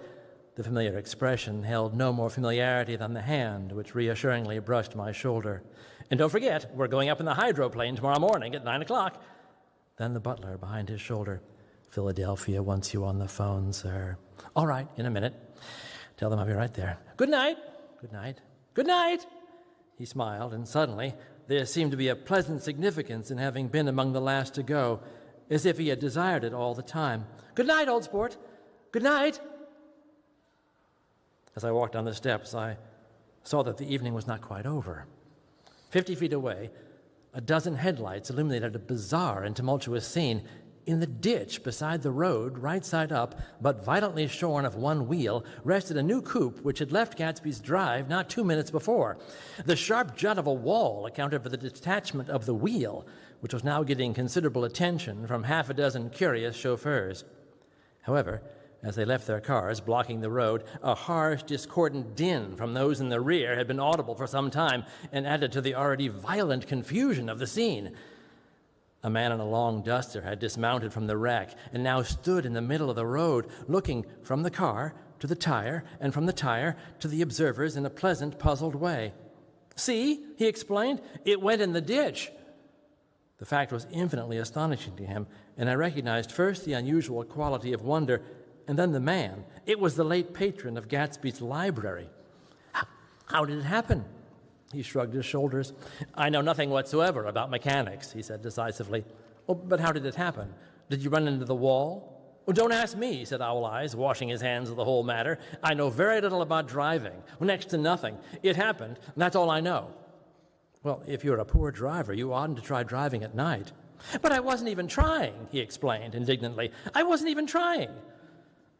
The familiar expression held no more familiarity than the hand which reassuringly brushed my shoulder. And don't forget, we're going up in the hydroplane tomorrow morning at 9 o'clock. Then the butler behind his shoulder. Philadelphia wants you on the phone, sir. All right, in a minute. Tell them I'll be right there. Good night. Good night. Good night. He smiled, and suddenly there seemed to be a pleasant significance in having been among the last to go, as if he had desired it all the time. Good night, old sport. Good night. As I walked down the steps, I saw that the evening was not quite over. 50 feet away, a dozen headlights illuminated a bizarre and tumultuous scene. In the ditch beside the road, right side up, but violently shorn of one wheel, rested a new coupe which had left Gadsby's drive not 2 minutes before. The sharp jut of a wall accounted for the detachment of the wheel, which was now getting considerable attention from half a dozen curious chauffeurs. However, as they left their cars, blocking the road, a harsh, discordant din from those in the rear had been audible for some time and added to the already violent confusion of the scene. A man in a long duster had dismounted from the wreck and now stood in the middle of the road, looking from the car to the tire and from the tire to the observers in a pleasant, puzzled way. "See," he explained, "it went in the ditch." The fact was infinitely astonishing to him, and I recognized first the unusual quality of wonder and then the man. It was the late patron of Gatsby's library. How did it happen? He shrugged his shoulders. "I know nothing whatsoever about mechanics," he said decisively. "Oh, but how did it happen? Did you run into the wall?" "Well, don't ask me," said Owl Eyes, washing his hands of the whole matter. "I know very little about driving, next to nothing. It happened, and that's all I know." "Well, if you're a poor driver, you oughtn't to try driving at night." "But I wasn't even trying," he explained indignantly. "I wasn't even trying."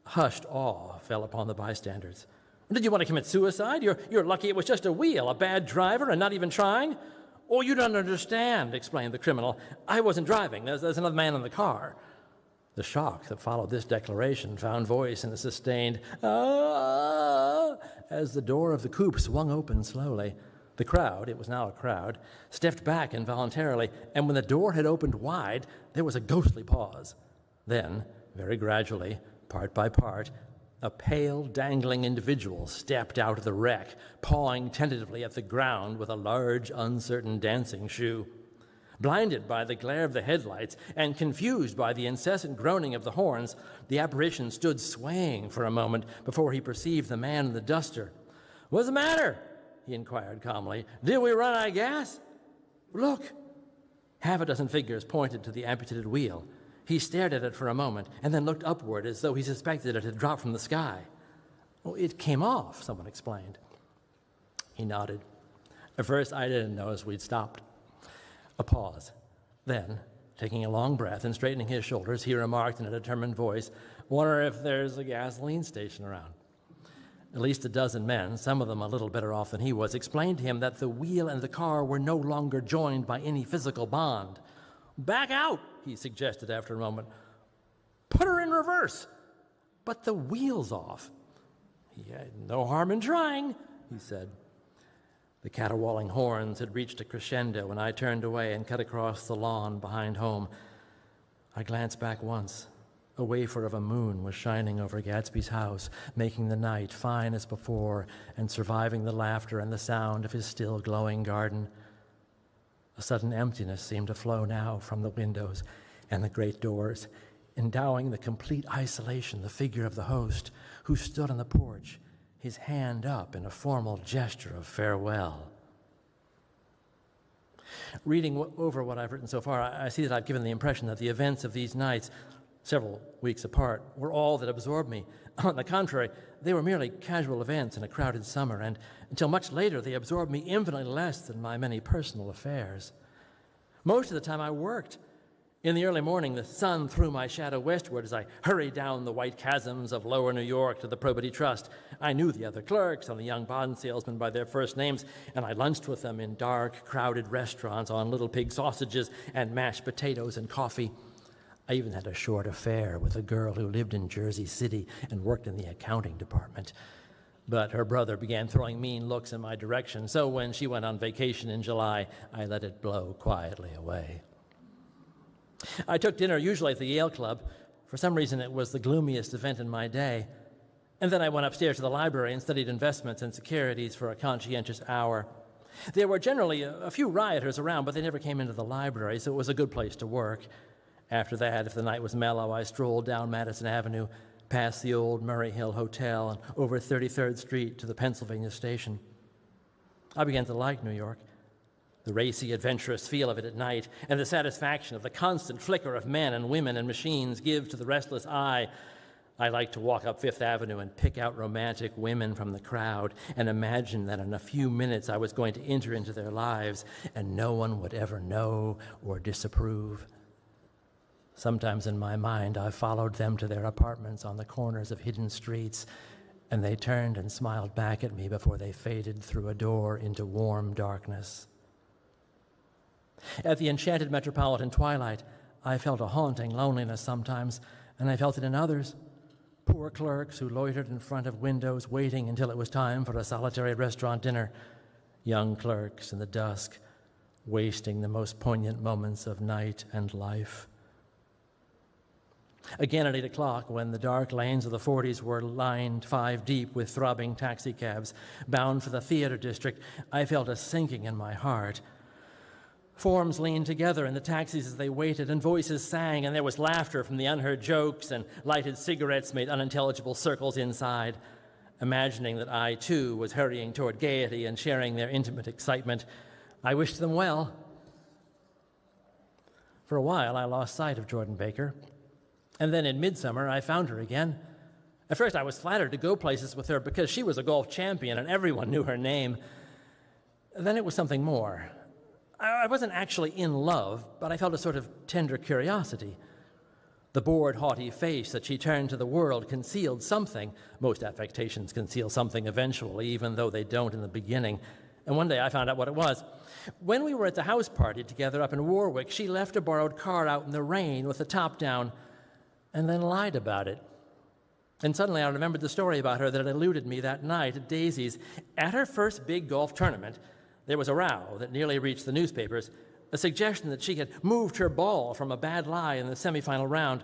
Hushed awe fell upon the bystanders. "Did you want to commit suicide? You're lucky it was just a wheel, a bad driver, and not even trying." "Oh, you don't understand," explained the criminal. "I wasn't driving. There's another man in the car." The shock that followed this declaration found voice in a sustained "ah" as the door of the coupe swung open slowly. The crowd, it was now a crowd, stepped back involuntarily, and when the door had opened wide, there was a ghostly pause. Then, very gradually, part by part, a pale, dangling individual stepped out of the wreck, pawing tentatively at the ground with a large, uncertain dancing shoe. Blinded by the glare of the headlights and confused by the incessant groaning of the horns, the apparition stood swaying for a moment before he perceived the man in the duster. "What's the matter?" he inquired calmly. "Did we run out of gas?" "Look!" Half a dozen figures pointed to the amputated wheel. He stared at it for a moment and then looked upward as though he suspected it had dropped from the sky. "Oh, it came off," someone explained. He nodded. "At first, I didn't notice we'd stopped." A pause. Then, taking a long breath and straightening his shoulders, he remarked in a determined voice, "Wonder if there's a gasoline station around." At least a dozen men, some of them a little better off than he was, explained to him that the wheel and the car were no longer joined by any physical bond. "Back out," he suggested after a moment. "Put her in reverse." "But the wheel's off." "He had no harm in trying," he said. The caterwauling horns had reached a crescendo when I turned away and cut across the lawn behind home. I glanced back once. A wafer of a moon was shining over Gatsby's house, making the night fine as before and surviving the laughter and the sound of his still glowing garden. A sudden emptiness seemed to flow now from the windows and the great doors, endowing the complete isolation the figure of the host, who stood on the porch, his hand up in a formal gesture of farewell. Reading over what I've written so far, I see that I've given the impression that the events of these nights, several weeks apart, were all that absorbed me. On the contrary, they were merely casual events in a crowded summer, and until much later they absorbed me infinitely less than my many personal affairs. Most of the time I worked. In the early morning, the sun threw my shadow westward as I hurried down the white chasms of lower New York to the Probity Trust. I knew the other clerks and the young bond salesmen by their first names, and I lunched with them in dark, crowded restaurants on little pig sausages and mashed potatoes and coffee. I even had a short affair with a girl who lived in Jersey City and worked in the accounting department. But her brother began throwing mean looks in my direction, so when she went on vacation in July, I let it blow quietly away. I took dinner usually at the Yale Club. For some reason, it was the gloomiest event in my day. And then I went upstairs to the library and studied investments and securities for a conscientious hour. There were generally a few rioters around, but they never came into the library, so it was a good place to work. After that, if the night was mellow, I strolled down Madison Avenue, past the old Murray Hill Hotel, and over 33rd Street to the Pennsylvania Station. I began to like New York. The racy, adventurous feel of it at night, and the satisfaction of the constant flicker of men and women and machines give to the restless eye. I liked to walk up Fifth Avenue and pick out romantic women from the crowd and imagine that in a few minutes I was going to enter into their lives and no one would ever know or disapprove. Sometimes in my mind I followed them to their apartments on the corners of hidden streets, and they turned and smiled back at me before they faded through a door into warm darkness. At the enchanted metropolitan twilight, I felt a haunting loneliness sometimes, and I felt it in others. Poor clerks who loitered in front of windows waiting until it was time for a solitary restaurant dinner. Young clerks in the dusk, wasting the most poignant moments of night and life. Again at 8 o'clock, when the dark lanes of the 40s were lined 5 deep with throbbing taxicabs bound for the theater district, I felt a sinking in my heart. Forms leaned together in the taxis as they waited, and voices sang, and there was laughter from the unheard jokes, and lighted cigarettes made unintelligible circles inside. Imagining that I, too, was hurrying toward gaiety and sharing their intimate excitement, I wished them well. For a while, I lost sight of Jordan Baker. And then in midsummer, I found her again. At first, I was flattered to go places with her because she was a golf champion and everyone knew her name. Then it was something more. I wasn't actually in love, but I felt a sort of tender curiosity. The bored, haughty face that she turned to the world concealed something. Most affectations conceal something eventually, even though they don't in the beginning. And one day I found out what it was. When we were at the house party together up in Warwick, she left a borrowed car out in the rain with the top down, and then lied about it. And suddenly I remembered the story about her that had eluded me that night at Daisy's. At her first big golf tournament, there was a row that nearly reached the newspapers, a suggestion that she had moved her ball from a bad lie in the semifinal round.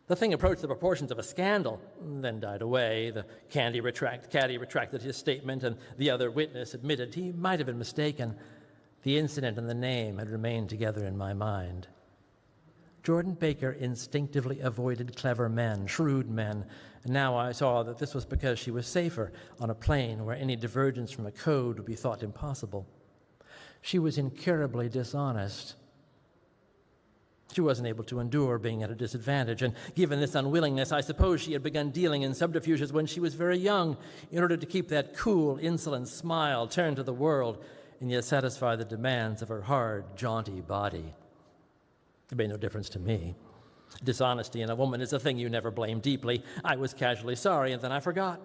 The thing approached the proportions of a scandal, then died away. The caddy retracted his statement, and the other witness admitted he might have been mistaken. The incident and the name had remained together in my mind. Jordan Baker instinctively avoided clever men, shrewd men, and now I saw that this was because she was safer on a plane where any divergence from a code would be thought impossible. She was incurably dishonest. She wasn't able to endure being at a disadvantage, and given this unwillingness, I suppose she had begun dealing in subterfuges when she was very young in order to keep that cool, insolent smile turned to the world and yet satisfy the demands of her hard, jaunty body. It made no difference to me. Dishonesty in a woman is a thing you never blame deeply. I was casually sorry, and then I forgot.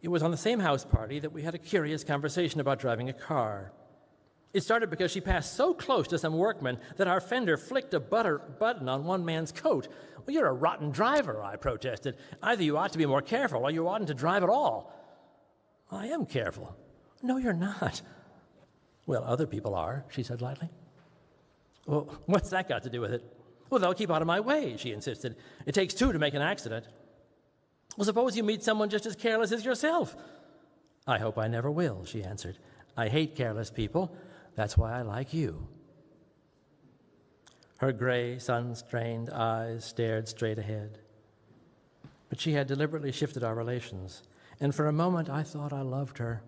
It was on the same house party that we had a curious conversation about driving a car. It started because she passed so close to some workmen that our fender flicked a button on one man's coat. Well, you're a rotten driver, I protested. Either you ought to be more careful or you oughtn't to drive at all. I am careful. No, you're not. Well, other people are, she said lightly. Well, what's that got to do with it? Well, they'll keep out of my way, she insisted. It takes 2 to make an accident. Well, suppose you meet someone just as careless as yourself. I hope I never will, she answered. I hate careless people. That's why I like you. Her gray, sun-strained eyes stared straight ahead. But she had deliberately shifted our relations, and for a moment I thought I loved her.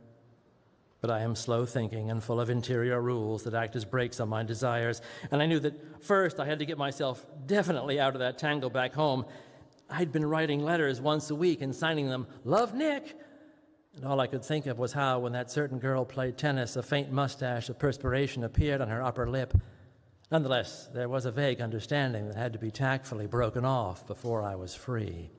But I am slow-thinking and full of interior rules that act as brakes on my desires, and I knew that first I had to get myself definitely out of that tangle back home. I'd been writing letters once a week and signing them, "Love, Nick," and all I could think of was how, when that certain girl played tennis, a faint mustache of perspiration appeared on her upper lip. Nonetheless, there was a vague understanding that had to be tactfully broken off before I was free.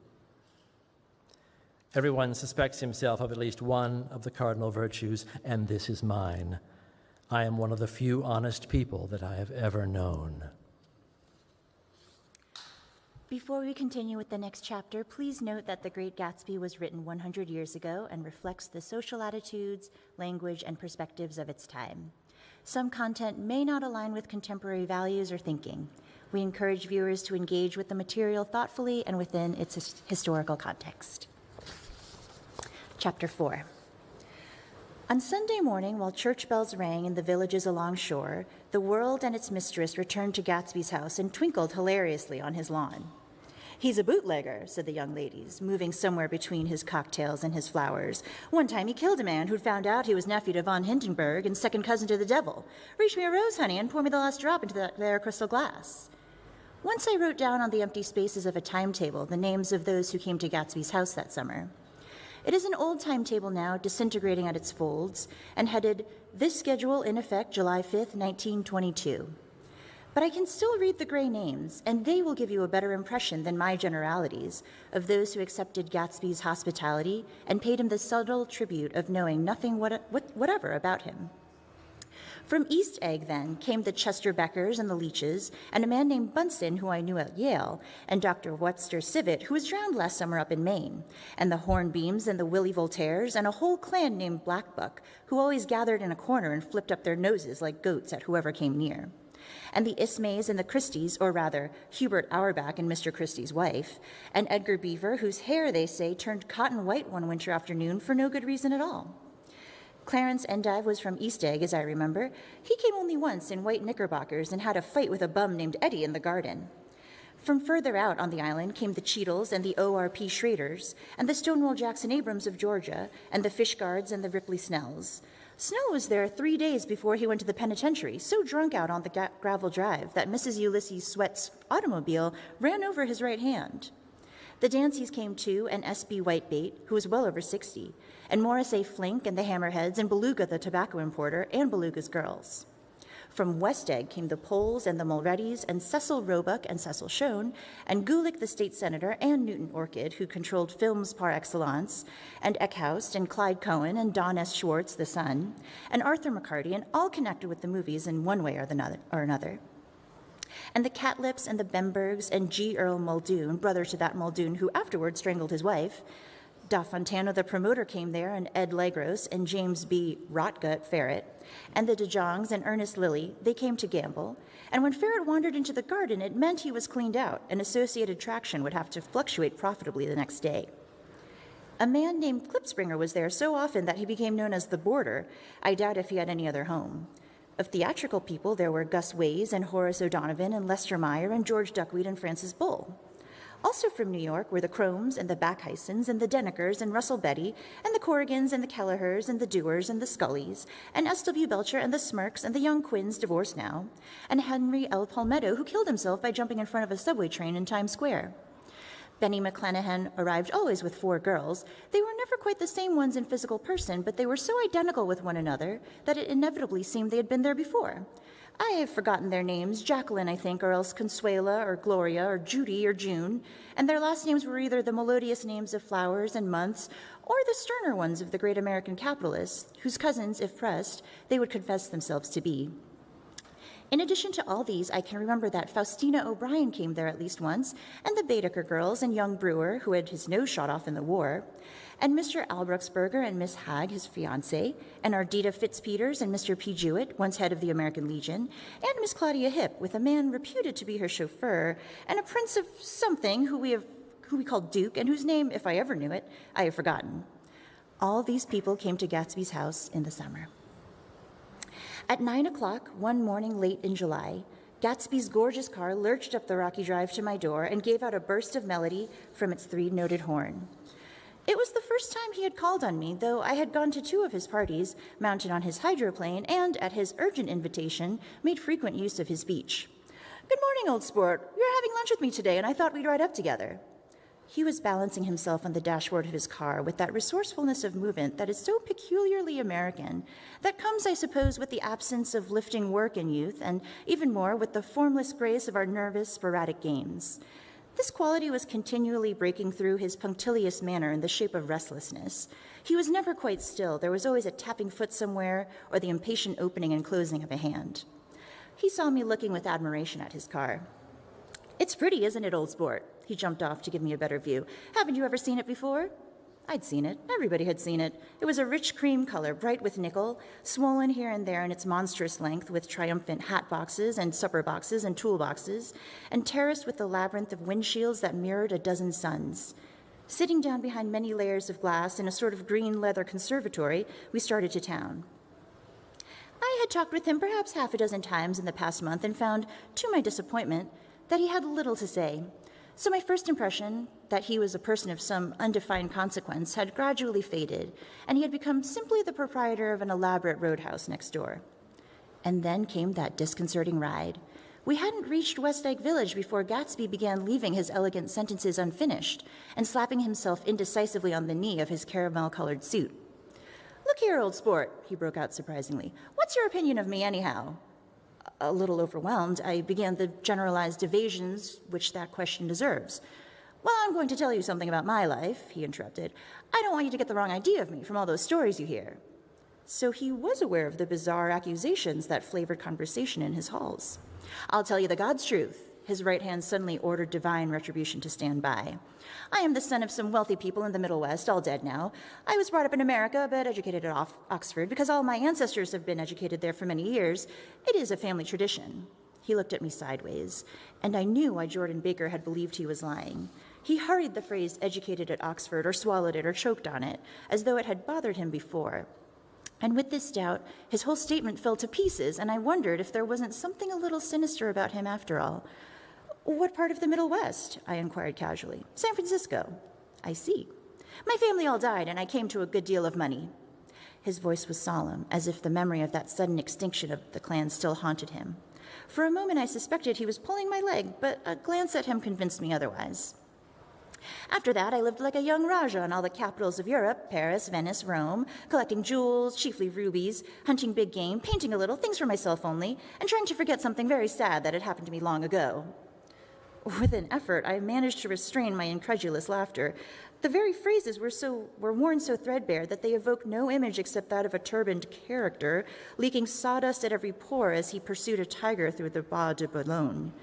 Everyone suspects himself of at least one of the cardinal virtues, and this is mine. I am one of the few honest people that I have ever known. Before we continue with the next chapter, please note that The Great Gatsby was written 100 years ago and reflects the social attitudes, language, and perspectives of its time. Some content may not align with contemporary values or thinking. We encourage viewers to engage with the material thoughtfully and within its historical context. Chapter 4. On Sunday morning, while church bells rang in the villages along shore, the world and its mistress returned to Gatsby's house and twinkled hilariously on his lawn. "He's a bootlegger," said the young ladies, moving somewhere between his cocktails and his flowers. "One time he killed a man who'd found out he was nephew to von Hindenburg and second cousin to the devil. Reach me a rose, honey, and pour me the last drop into that there crystal glass." Once I wrote down on the empty spaces of a timetable the names of those who came to Gatsby's house that summer. It is an old timetable now, disintegrating at its folds, and headed, "This schedule in effect July 5th, 1922. But I can still read the gray names, and they will give you a better impression than my generalities of those who accepted Gatsby's hospitality and paid him the subtle tribute of knowing nothing whatever about him. From East Egg, then, came the Chester Beckers and the Leaches, and a man named Bunsen, who I knew at Yale, and Dr. Webster Civet, who was drowned last summer up in Maine, and the Hornbeams and the Willie Voltaires, and a whole clan named Blackbuck, who always gathered in a corner and flipped up their noses like goats at whoever came near. And the Ismays and the Christies, or rather, Hubert Auerbach and Mr. Christie's wife, and Edgar Beaver, whose hair, they say, turned cotton white one winter afternoon for no good reason at all. Clarence Endive was from East Egg, as I remember. He came only once in white knickerbockers and had a fight with a bum named Eddie in the garden. From further out on the island came the Cheadles and the ORP Schraders, and the Stonewall Jackson Abrams of Georgia, and the Fishguards and the Ripley Snells. Snell was there 3 days before he went to the penitentiary, so drunk out on the gravel drive that Mrs. Ulysses Sweat's automobile ran over his right hand. The Danceys came too, and S.B. Whitebait, who was well over 60, and Morris A. Flink and the Hammerheads, and Beluga the tobacco importer, and Beluga's girls. From West Egg came the Poles and the Mulreadys, and Cecil Roebuck and Cecil Schoen, and Gulick the state senator, and Newton Orchid, who controlled films par excellence, and Eckhouse, and Clyde Cohen, and Don S. Schwartz, the son, and Arthur McCarty, and all connected with the movies in one way or another. And the Catlips and the Bembergs, and G. Earl Muldoon, brother to that Muldoon who afterwards strangled his wife. Da Fontana, the promoter, came there, and Ed Legros and James B. Rotgut Ferret, and the DeJongs and Ernest Lilly, they came to gamble. And when Ferret wandered into the garden, it meant he was cleaned out, and Associated Traction would have to fluctuate profitably the next day. A man named Klipspringer was there so often that he became known as the Boarder. I doubt if he had any other home. Of theatrical people, there were Gus Ways and Horace O'Donovan and Lester Meyer and George Duckweed and Francis Bull. Also from New York were the Cromes and the Backheisens and the Denekers and Russell Betty and the Corrigans and the Kelleher's and the Dewars and the Scullys and S.W. Belcher and the Smirks and the young Quinns, divorced now, and Henry L. Palmetto, who killed himself by jumping in front of a subway train in Times Square. Benny McClanahan arrived always with 4 girls. They were never quite the same ones in physical person, but they were so identical with one another that it inevitably seemed they had been there before. I have forgotten their names, Jacqueline, I think, or else Consuela, or Gloria, or Judy, or June, and their last names were either the melodious names of flowers and months, or the sterner ones of the great American capitalists, whose cousins, if pressed, they would confess themselves to be. In addition to all these, I can remember that Faustina O'Brien came there at least once, and the Baedeker girls, and young Brewer, who had his nose shot off in the war, and Mr. Albruxberger and Miss Hagg, his fiancée, and Ardita Fitzpeters and Mr. P. Jewett, once head of the American Legion, and Miss Claudia Hipp, with a man reputed to be her chauffeur, and a prince of something who we called Duke, and whose name, if I ever knew it, I have forgotten. All these people came to Gatsby's house in the summer. At 9 o'clock one morning late in July, Gatsby's gorgeous car lurched up the rocky drive to my door and gave out a burst of melody from its 3-noted horn. It was the first time he had called on me, though I had gone to 2 of his parties, mounted on his hydroplane, and, at his urgent invitation, made frequent use of his speech. "Good morning, old sport. You're having lunch with me today, and I thought we'd ride up together." He was balancing himself on the dashboard of his car with that resourcefulness of movement that is so peculiarly American, that comes, I suppose, with the absence of lifting work in youth, and even more with the formless grace of our nervous, sporadic games. This quality was continually breaking through his punctilious manner in the shape of restlessness. He was never quite still. There was always a tapping foot somewhere, or the impatient opening and closing of a hand. He saw me looking with admiration at his car. "It's pretty, isn't it, old sport?" He jumped off to give me a better view. "Haven't you ever seen it before?" I'd seen it. Everybody had seen it. It was a rich cream color, bright with nickel, swollen here and there in its monstrous length with triumphant hat boxes and supper boxes and tool boxes, and terraced with the labyrinth of windshields that mirrored a dozen suns. Sitting down behind many layers of glass in a sort of green leather conservatory, we started to town. I had talked with him perhaps half a dozen times in the past month and found, to my disappointment, that he had little to say. So my first impression that he was a person of some undefined consequence had gradually faded, and he had become simply the proprietor of an elaborate roadhouse next door. And then came that disconcerting ride. We hadn't reached West Egg Village before Gatsby began leaving his elegant sentences unfinished and slapping himself indecisively on the knee of his caramel-colored suit. "Look here, old sport," he broke out surprisingly. "What's your opinion of me, anyhow?" A little overwhelmed, I began the generalized evasions which that question deserves. "Well, I'm going to tell you something about my life," he interrupted. "I don't want you to get the wrong idea of me from all those stories you hear." So he was aware of the bizarre accusations that flavored conversation in his halls. I'll tell you the God's truth. His right hand suddenly ordered divine retribution to stand by. I am the son of some wealthy people in the Middle West, all dead now. I was brought up in America, but educated at Oxford because all my ancestors have been educated there for many years. It is a family tradition. He looked at me sideways, and I knew why Jordan Baker had believed he was lying. He hurried the phrase educated at Oxford, or swallowed it, or choked on it, as though it had bothered him before. And with this doubt, his whole statement fell to pieces, and I wondered if there wasn't something a little sinister about him after all. What part of the Middle West? I inquired casually. San Francisco. I see. My family all died, and I came to a good deal of money. His voice was solemn, as if the memory of that sudden extinction of the clan still haunted him. For a moment I suspected he was pulling my leg, but a glance at him convinced me otherwise. After that, I lived like a young Raja in all the capitals of Europe, Paris, Venice, Rome, collecting jewels, chiefly rubies, hunting big game, painting a little, things for myself only, and trying to forget something very sad that had happened to me long ago. With an effort, I managed to restrain my incredulous laughter. The very phrases were worn so threadbare that they evoked no image except that of a turbaned character, leaking sawdust at every pore as he pursued a tiger through the Bois de Boulogne.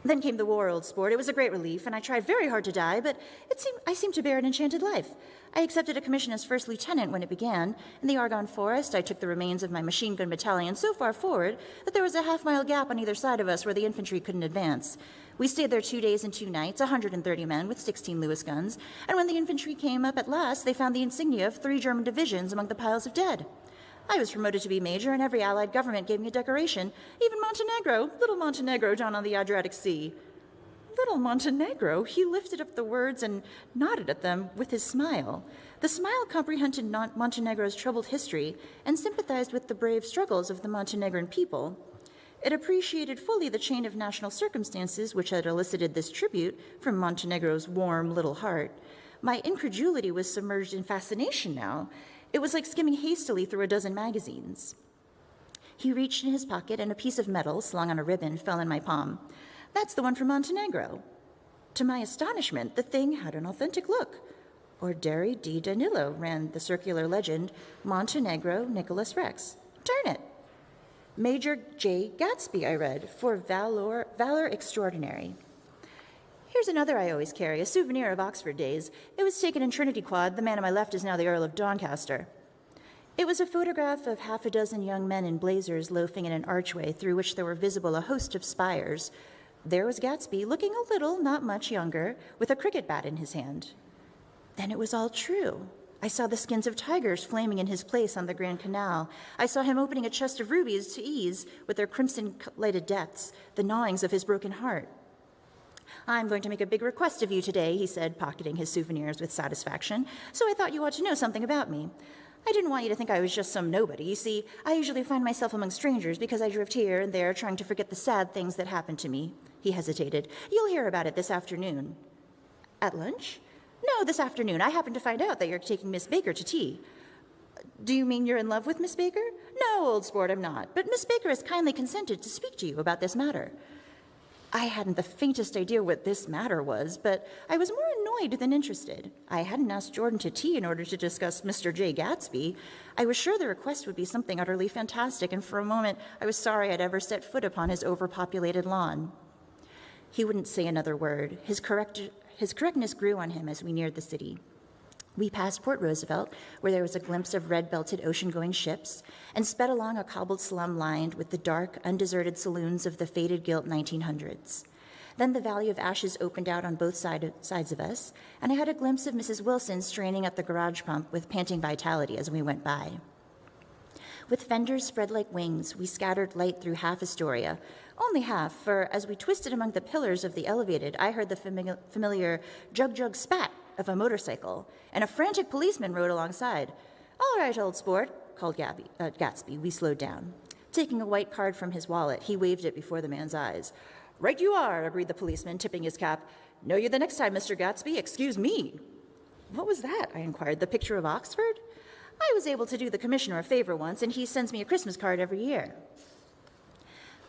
Then came the war, old sport. It was a great relief, and I tried very hard to die, but I seemed to bear an enchanted life. I accepted a commission as first lieutenant when it began. In the Argonne Forest, I took the remains of my machine gun battalion so far forward that there was a half-mile gap on either side of us where the infantry couldn't advance. We stayed there 2 days and 2 nights, 130 men with 16 Lewis guns, and when the infantry came up at last, they found the insignia of 3 German divisions among the piles of dead. I was promoted to be major, and every Allied government gave me a decoration. Even Montenegro, little Montenegro down on the Adriatic Sea. Little Montenegro, he lifted up the words and nodded at them with his smile. The smile comprehended Montenegro's troubled history and sympathized with the brave struggles of the Montenegrin people. It appreciated fully the chain of national circumstances which had elicited this tribute from Montenegro's warm little heart. My incredulity was submerged in fascination now. It was like skimming hastily through a dozen magazines. He reached in his pocket, and a piece of metal slung on a ribbon fell in my palm. That's the one from Montenegro. To my astonishment, the thing had an authentic look. Orderi di Danilo, ran the circular legend, Montenegro Nicholas Rex. Turn it. Major J. Gatsby, I read, for valor extraordinary. Here's another I always carry, a souvenir of Oxford days. It was taken in Trinity Quad. The man on my left is now the Earl of Doncaster. It was a photograph of half a dozen young men in blazers loafing in an archway through which there were visible a host of spires. There was Gatsby, looking a little, not much younger, with a cricket bat in his hand. Then it was all true. I saw the skins of tigers flaming in his place on the Grand Canal. I saw him opening a chest of rubies to ease with their crimson-lighted depths, the gnawings of his broken heart. I'm going to make a big request of you today, he said, pocketing his souvenirs with satisfaction, so I thought you ought to know something about me. I didn't want you to think I was just some nobody. You see, I usually find myself among strangers because I drift here and there trying to forget the sad things that happened to me. He hesitated. You'll hear about it this afternoon. At lunch? No, this afternoon. I happened to find out that you're taking Miss Baker to tea. Do you mean you're in love with Miss Baker? No, old sport, I'm not. But Miss Baker has kindly consented to speak to you about this matter. I hadn't the faintest idea what this matter was, but I was more annoyed than interested. I hadn't asked Jordan to tea in order to discuss Mr. J. Gatsby. I was sure the request would be something utterly fantastic, and for a moment I was sorry I'd ever set foot upon his overpopulated lawn. He wouldn't say another word. His correctness grew on him as we neared the city. We passed Port Roosevelt, where there was a glimpse of red-belted ocean-going ships, and sped along a cobbled slum lined with the dark, undeserted saloons of the faded gilt 1900s. Then the Valley of Ashes opened out on both sides of us, and I had a glimpse of Mrs. Wilson straining at the garage pump with panting vitality as we went by. With fenders spread like wings, we scattered light through half Astoria. Only half, for as we twisted among the pillars of the elevated, I heard the familiar jug-jug spat of a motorcycle, and a frantic policeman rode alongside. All right, old sport, called Gatsby. We slowed down. Taking a white card from his wallet, he waved it before the man's eyes. Right you are, agreed the policeman, tipping his cap. Know you the next time, Mr. Gatsby. Excuse me. What was that? I inquired. The picture of Oxford? I was able to do the commissioner a favor once, and he sends me a Christmas card every year.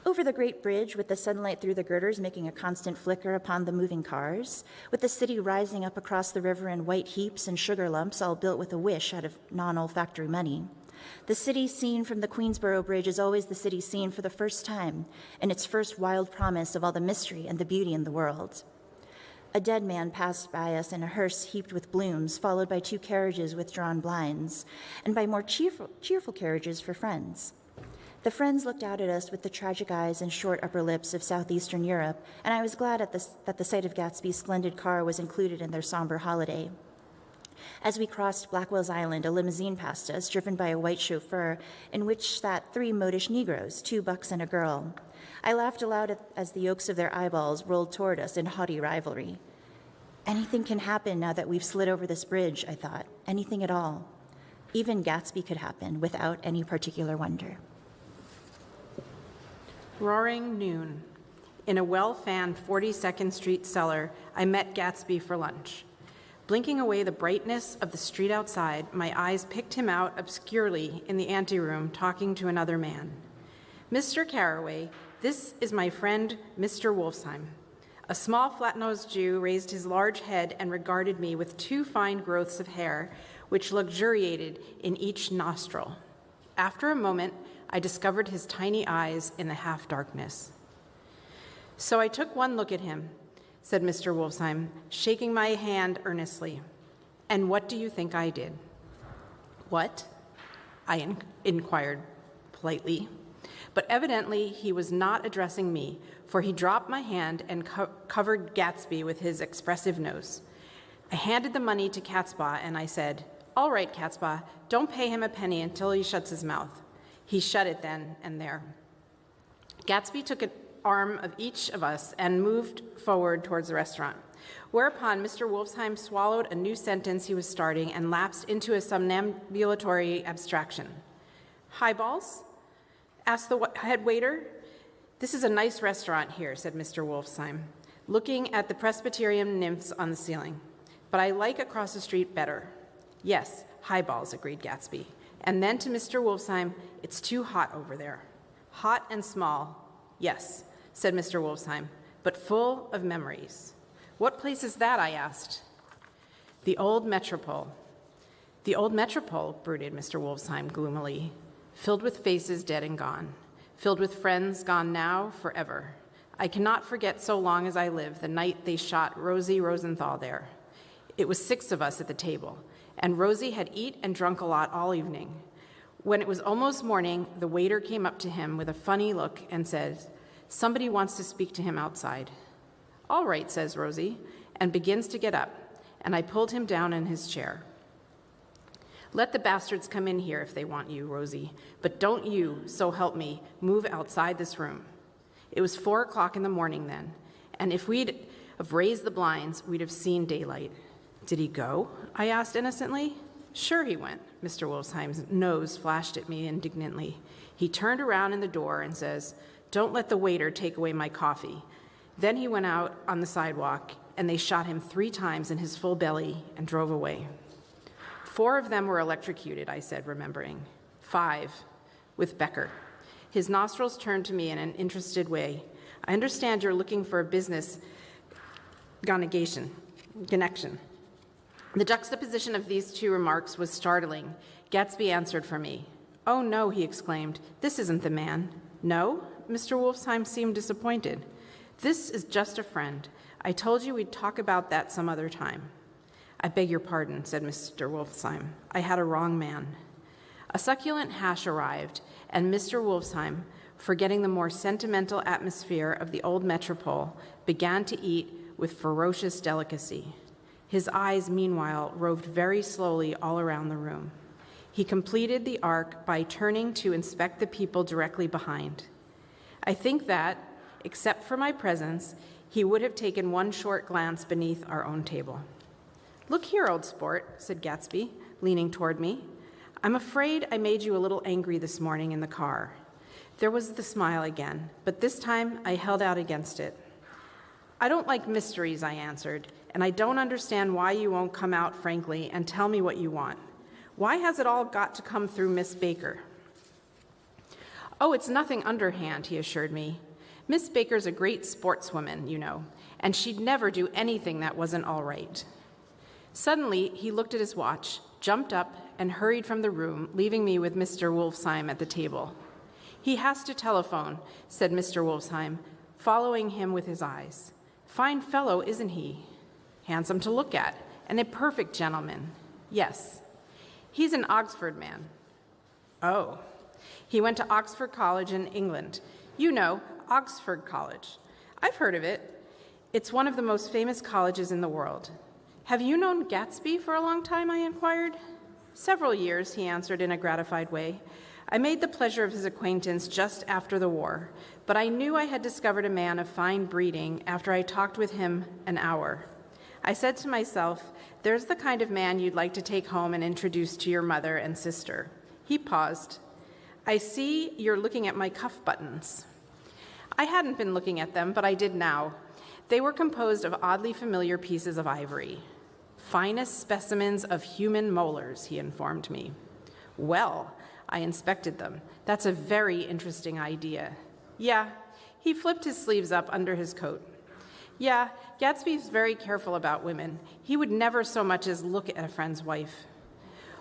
Over the great bridge, with the sunlight through the girders making a constant flicker upon the moving cars, with the city rising up across the river in white heaps and sugar lumps all built with a wish out of non-olfactory money, The city seen from the Queensboro Bridge is always the city seen for the first time, in its first wild promise of all the mystery and the beauty in the world. A dead man passed by us in a hearse heaped with blooms, followed by 2 carriages with drawn blinds, and by more cheerful carriages for friends. The friends looked out at us with the tragic eyes and short upper lips of southeastern Europe, and I was glad that the sight of Gatsby's splendid car was included in their somber holiday. As we crossed Blackwell's Island, a limousine passed us, driven by a white chauffeur, in which sat 3 modish Negroes, 2 bucks and a girl. I laughed aloud as the yolks of their eyeballs rolled toward us in haughty rivalry. Anything can happen now that we've slid over this bridge, I thought. Anything at all. Even Gatsby could happen without any particular wonder. Roaring noon. In a well-fanned 42nd Street cellar, I met Gatsby for lunch. Blinking away the brightness of the street outside, my eyes picked him out obscurely in the anteroom, talking to another man. Mr. Carraway, this is my friend, Mr. Wolfsheim. A small, flat-nosed Jew raised his large head and regarded me with 2 fine growths of hair, which luxuriated in each nostril. After a moment, I discovered his tiny eyes in the half-darkness. So I took one look at him, said Mr. Wolfsheim, shaking my hand earnestly. And what do you think I did? What? I inquired politely. But evidently he was not addressing me, for he dropped my hand and covered Gatsby with his expressive nose. I handed the money to Catspaw and I said, "All right, Catspaw, don't pay him a penny until he shuts his mouth." He shut it then and there. Gatsby took an arm of each of us and moved forward towards the restaurant, whereupon Mr. Wolfsheim swallowed a new sentence he was starting and lapsed into a somnambulatory abstraction. "Highballs?" asked the head waiter. "This is a nice restaurant here," said Mr. Wolfsheim, looking at the Presbyterian nymphs on the ceiling. "But I like across the street better." "Yes, highballs," agreed Gatsby. And then to Mr. Wolfsheim, "It's too hot over there." "Hot and small, yes," said Mr. Wolfsheim, "but full of memories." "What place is that?" I asked. "The old Metropole." "The old Metropole," brooded Mr. Wolfsheim gloomily, "filled with faces dead and gone, filled with friends gone now forever. I cannot forget so long as I live the night they shot Rosie Rosenthal there. It was 6 of us at the table, and Rosie had eat and drunk a lot all evening. When it was almost morning, the waiter came up to him with a funny look and said, 'Somebody wants to speak to him outside.' 'All right,' says Rosie, and begins to get up, and I pulled him down in his chair. 'Let the bastards come in here if they want you, Rosie, but don't you, so help me, move outside this room.' It was 4 o'clock in the morning then, and if we'd have raised the blinds, we'd have seen daylight." "Did he go?" I asked innocently. "Sure he went." Mr. Wolfsheim's nose flashed at me indignantly. He turned around in the door and says, "Don't let the waiter take away my coffee." Then he went out on the sidewalk, and they shot him 3 times in his full belly and drove away. 4 of them were electrocuted, I said, remembering. 5, with Becker. His nostrils turned to me in an interested way. "I understand you're looking for a business connection." The juxtaposition of these 2 remarks was startling. Gatsby answered for me. "Oh, no," he exclaimed. "This isn't the man." "No?" Mr. Wolfsheim seemed disappointed. "This is just a friend. I told you we'd talk about that some other time." "I beg your pardon," said Mr. Wolfsheim. "I had a wrong man." A succulent hash arrived, and Mr. Wolfsheim, forgetting the more sentimental atmosphere of the old metropole, began to eat with ferocious delicacy. His eyes, meanwhile, roved very slowly all around the room. He completed the arc by turning to inspect the people directly behind. I think that, except for my presence, he would have taken one short glance beneath our own table. "Look here, old sport," said Gatsby, leaning toward me. "I'm afraid I made you a little angry this morning in the car." There was the smile again, but this time I held out against it. "I don't like mysteries," I answered, "and I don't understand why you won't come out frankly and tell me what you want. Why has it all got to come through Miss Baker?" "Oh, it's nothing underhand," he assured me. "Miss Baker's a great sportswoman, you know, and she'd never do anything that wasn't all right." Suddenly, he looked at his watch, jumped up, and hurried from the room, leaving me with Mr. Wolfsheim at the table. "He has to telephone," said Mr. Wolfsheim, following him with his eyes. "Fine fellow, isn't he? Handsome to look at, and a perfect gentleman. Yes. He's an Oxford man." "Oh. He went to Oxford College in England. You know, Oxford College. I've heard of it. It's one of the most famous colleges in the world. Have you known Gatsby for a long time?" I inquired. "Several years," he answered in a gratified way. "I made the pleasure of his acquaintance just after the war, but I knew I had discovered a man of fine breeding after I talked with him an hour. I said to myself, there's the kind of man you'd like to take home and introduce to your mother and sister." He paused. "I see you're looking at my cuff buttons." I hadn't been looking at them, but I did now. They were composed of oddly familiar pieces of ivory. "Finest specimens of human molars," he informed me. "Well," I inspected them. "That's a very interesting idea." "Yeah." He flipped his sleeves up under his coat. "Yeah, Gatsby's very careful about women. He would never so much as look at a friend's wife."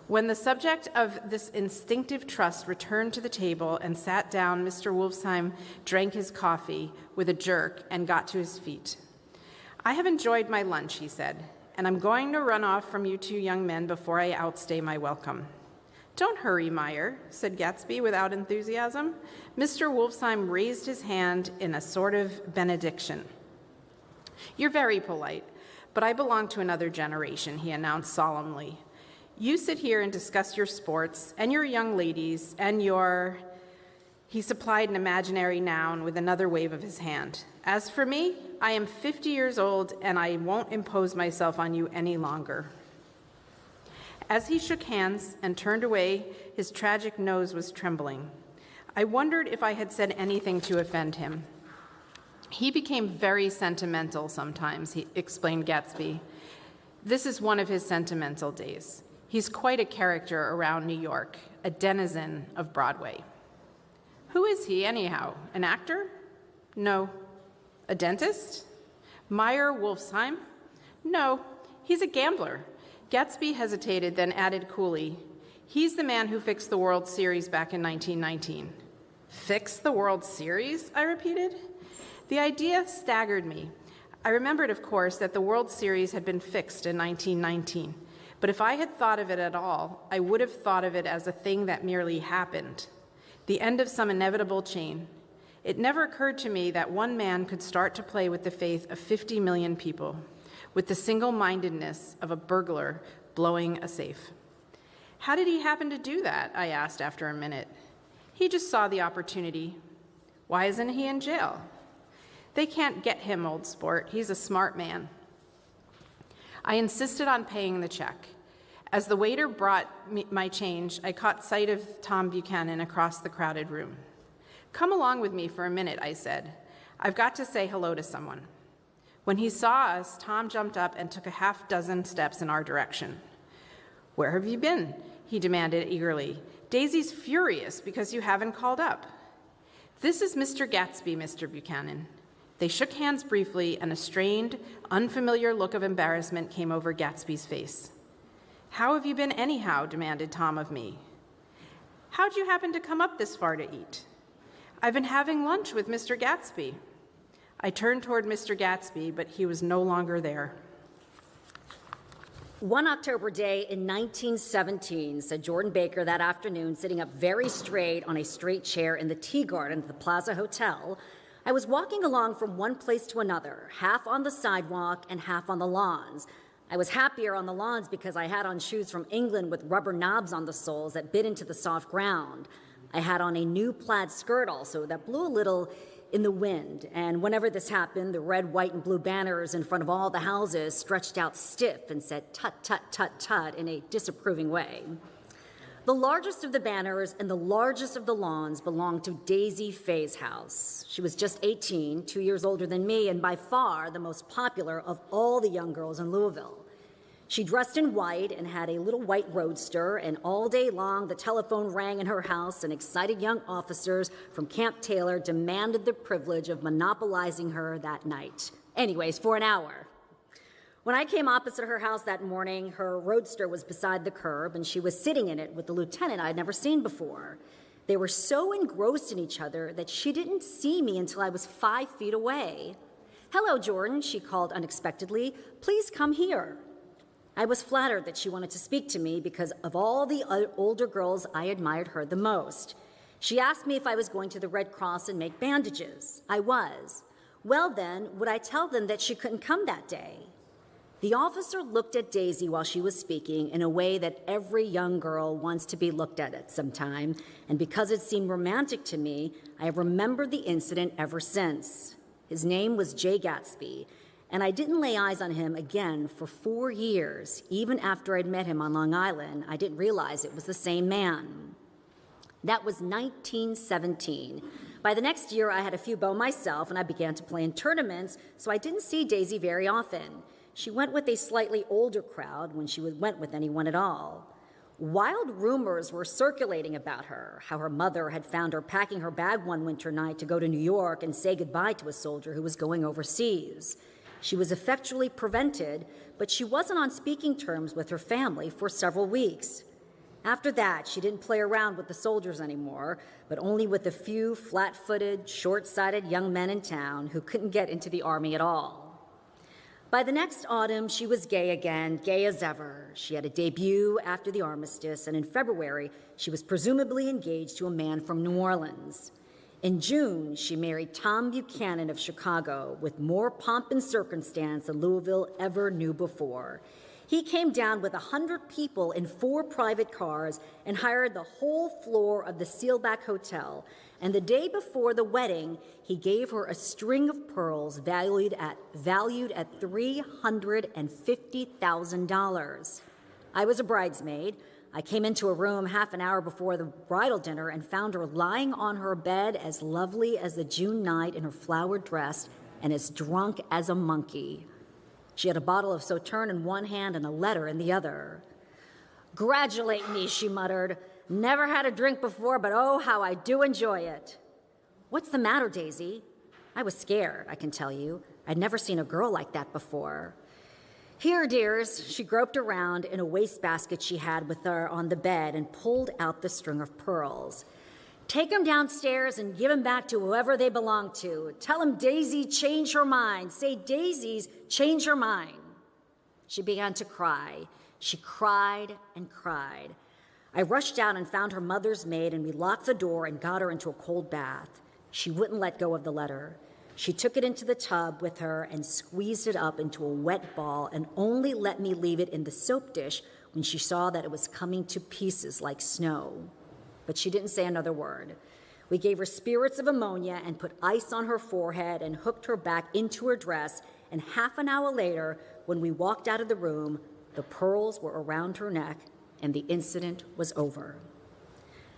When the subject of this instinctive trust returned to the table and sat down, Mr. Wolfsheim drank his coffee with a jerk and got to his feet. "I have enjoyed my lunch," he said, "and I'm going to run off from you two young men before I outstay my welcome." "Don't hurry, Meyer," said Gatsby without enthusiasm. Mr. Wolfsheim raised his hand in a sort of benediction. "You're very polite, but I belong to another generation," he announced solemnly. "You sit here and discuss your sports and your young ladies and your—" He supplied an imaginary noun with another wave of his hand. "As for me, I am 50 years old and I won't impose myself on you any longer." As he shook hands and turned away, his tragic nose was trembling. I wondered if I had said anything to offend him. "He became very sentimental sometimes," he explained Gatsby. "This is one of his sentimental days. He's quite a character around New York, a denizen of Broadway." "Who is he, anyhow? An actor?" "No." "A dentist?" "Meyer Wolfsheim?" "No, he's a gambler." Gatsby hesitated, then added coolly, "He's the man who fixed the World Series back in 1919. "Fixed the World Series?" I repeated. The idea staggered me. I remembered, of course, that the World Series had been fixed in 1919. But if I had thought of it at all, I would have thought of it as a thing that merely happened, the end of some inevitable chain. It never occurred to me that one man could start to play with the faith of 50 million people, with the single-mindedness of a burglar blowing a safe. "How did he happen to do that?" I asked after a minute. "He just saw the opportunity." "Why isn't he in jail?" "They can't get him, old sport. He's a smart man." I insisted on paying the check. As the waiter brought me my change, I caught sight of Tom Buchanan across the crowded room. "Come along with me for a minute," I said. "I've got to say hello to someone." When he saw us, Tom jumped up and took a half-dozen steps in our direction. "Where have you been?" he demanded eagerly. "Daisy's furious because you haven't called up." "This is Mr. Gatsby, Mr. Buchanan." They shook hands briefly, and a strained, unfamiliar look of embarrassment came over Gatsby's face. "How have you been anyhow?" demanded Tom of me. "How'd you happen to come up this far to eat?" "I've been having lunch with Mr. Gatsby." I turned toward Mr. Gatsby, but he was no longer there. "One October day in 1917, said Jordan Baker that afternoon, sitting up very straight on a straight chair in the tea garden at the Plaza Hotel, I was walking along from one place to another, half on the sidewalk and half on the lawns. I was happier on the lawns because I had on shoes from England with rubber knobs on the soles that bit into the soft ground. I had on a new plaid skirt also that blew a little in the wind, and whenever this happened, the red, white, and blue banners in front of all the houses stretched out stiff and said tut, tut, tut, tut in a disapproving way. The largest of the banners and the largest of the lawns belonged to Daisy Faye's house. She was just 18, 2 years older than me, and by far the most popular of all the young girls in Louisville. She dressed in white and had a little white roadster, and all day long the telephone rang in her house, and excited young officers from Camp Taylor demanded the privilege of monopolizing her that night. Anyways, for an hour. When I came opposite her house that morning, her roadster was beside the curb, and she was sitting in it with the lieutenant I'd never seen before. They were so engrossed in each other that she didn't see me until I was 5 feet away. "Hello, Jordan," she called unexpectedly. "Please come here." I was flattered that she wanted to speak to me because of all the older girls, I admired her the most. She asked me if I was going to the Red Cross and make bandages. I was. Well then, would I tell them that she couldn't come that day? The officer looked at Daisy while she was speaking in a way that every young girl wants to be looked at some time, and because it seemed romantic to me, I have remembered the incident ever since. His name was Jay Gatsby, and I didn't lay eyes on him again for 4 years. Even after I'd met him on Long Island, I didn't realize it was the same man. That was 1917. By the next year, I had a few beaux myself, and I began to play in tournaments, so I didn't see Daisy very often. She went with a slightly older crowd when she went with anyone at all. Wild rumors were circulating about her, how her mother had found her packing her bag one winter night to go to New York and say goodbye to a soldier who was going overseas. She was effectually prevented, but she wasn't on speaking terms with her family for several weeks. After that, she didn't play around with the soldiers anymore, but only with a few flat-footed, short-sighted young men in town who couldn't get into the Army at all. By the next autumn, she was gay again, gay as ever. She had a debut after the armistice, and in February, she was presumably engaged to a man from New Orleans. In June, she married Tom Buchanan of Chicago with more pomp and circumstance than Louisville ever knew before. He came down with 100 people in 4 private cars and hired the whole floor of the Sealback Hotel. And the day before the wedding, he gave her a string of pearls valued at $350,000. I was a bridesmaid. I came into a room half an hour before the bridal dinner and found her lying on her bed as lovely as the June night in her flowered dress and as drunk as a monkey. She had a bottle of Sauterne in one hand and a letter in the other. "Gratulate me," she muttered. "Never had a drink before, but oh, how I do enjoy it." "What's the matter, Daisy?" I was scared, I can tell you. I'd never seen a girl like that before. "Here, dears." She groped around in a wastebasket she had with her on the bed and pulled out the string of pearls. "Take them downstairs and give them back to whoever they belong to. Tell them Daisy changed her mind. Say Daisy's changed her mind." She began to cry. She cried and cried. I rushed out and found her mother's maid, and we locked the door and got her into a cold bath. She wouldn't let go of the letter. She took it into the tub with her and squeezed it up into a wet ball and only let me leave it in the soap dish when she saw that it was coming to pieces like snow. But she didn't say another word. We gave her spirits of ammonia and put ice on her forehead and hooked her back into her dress, and half an hour later, when we walked out of the room, the pearls were around her neck and the incident was over.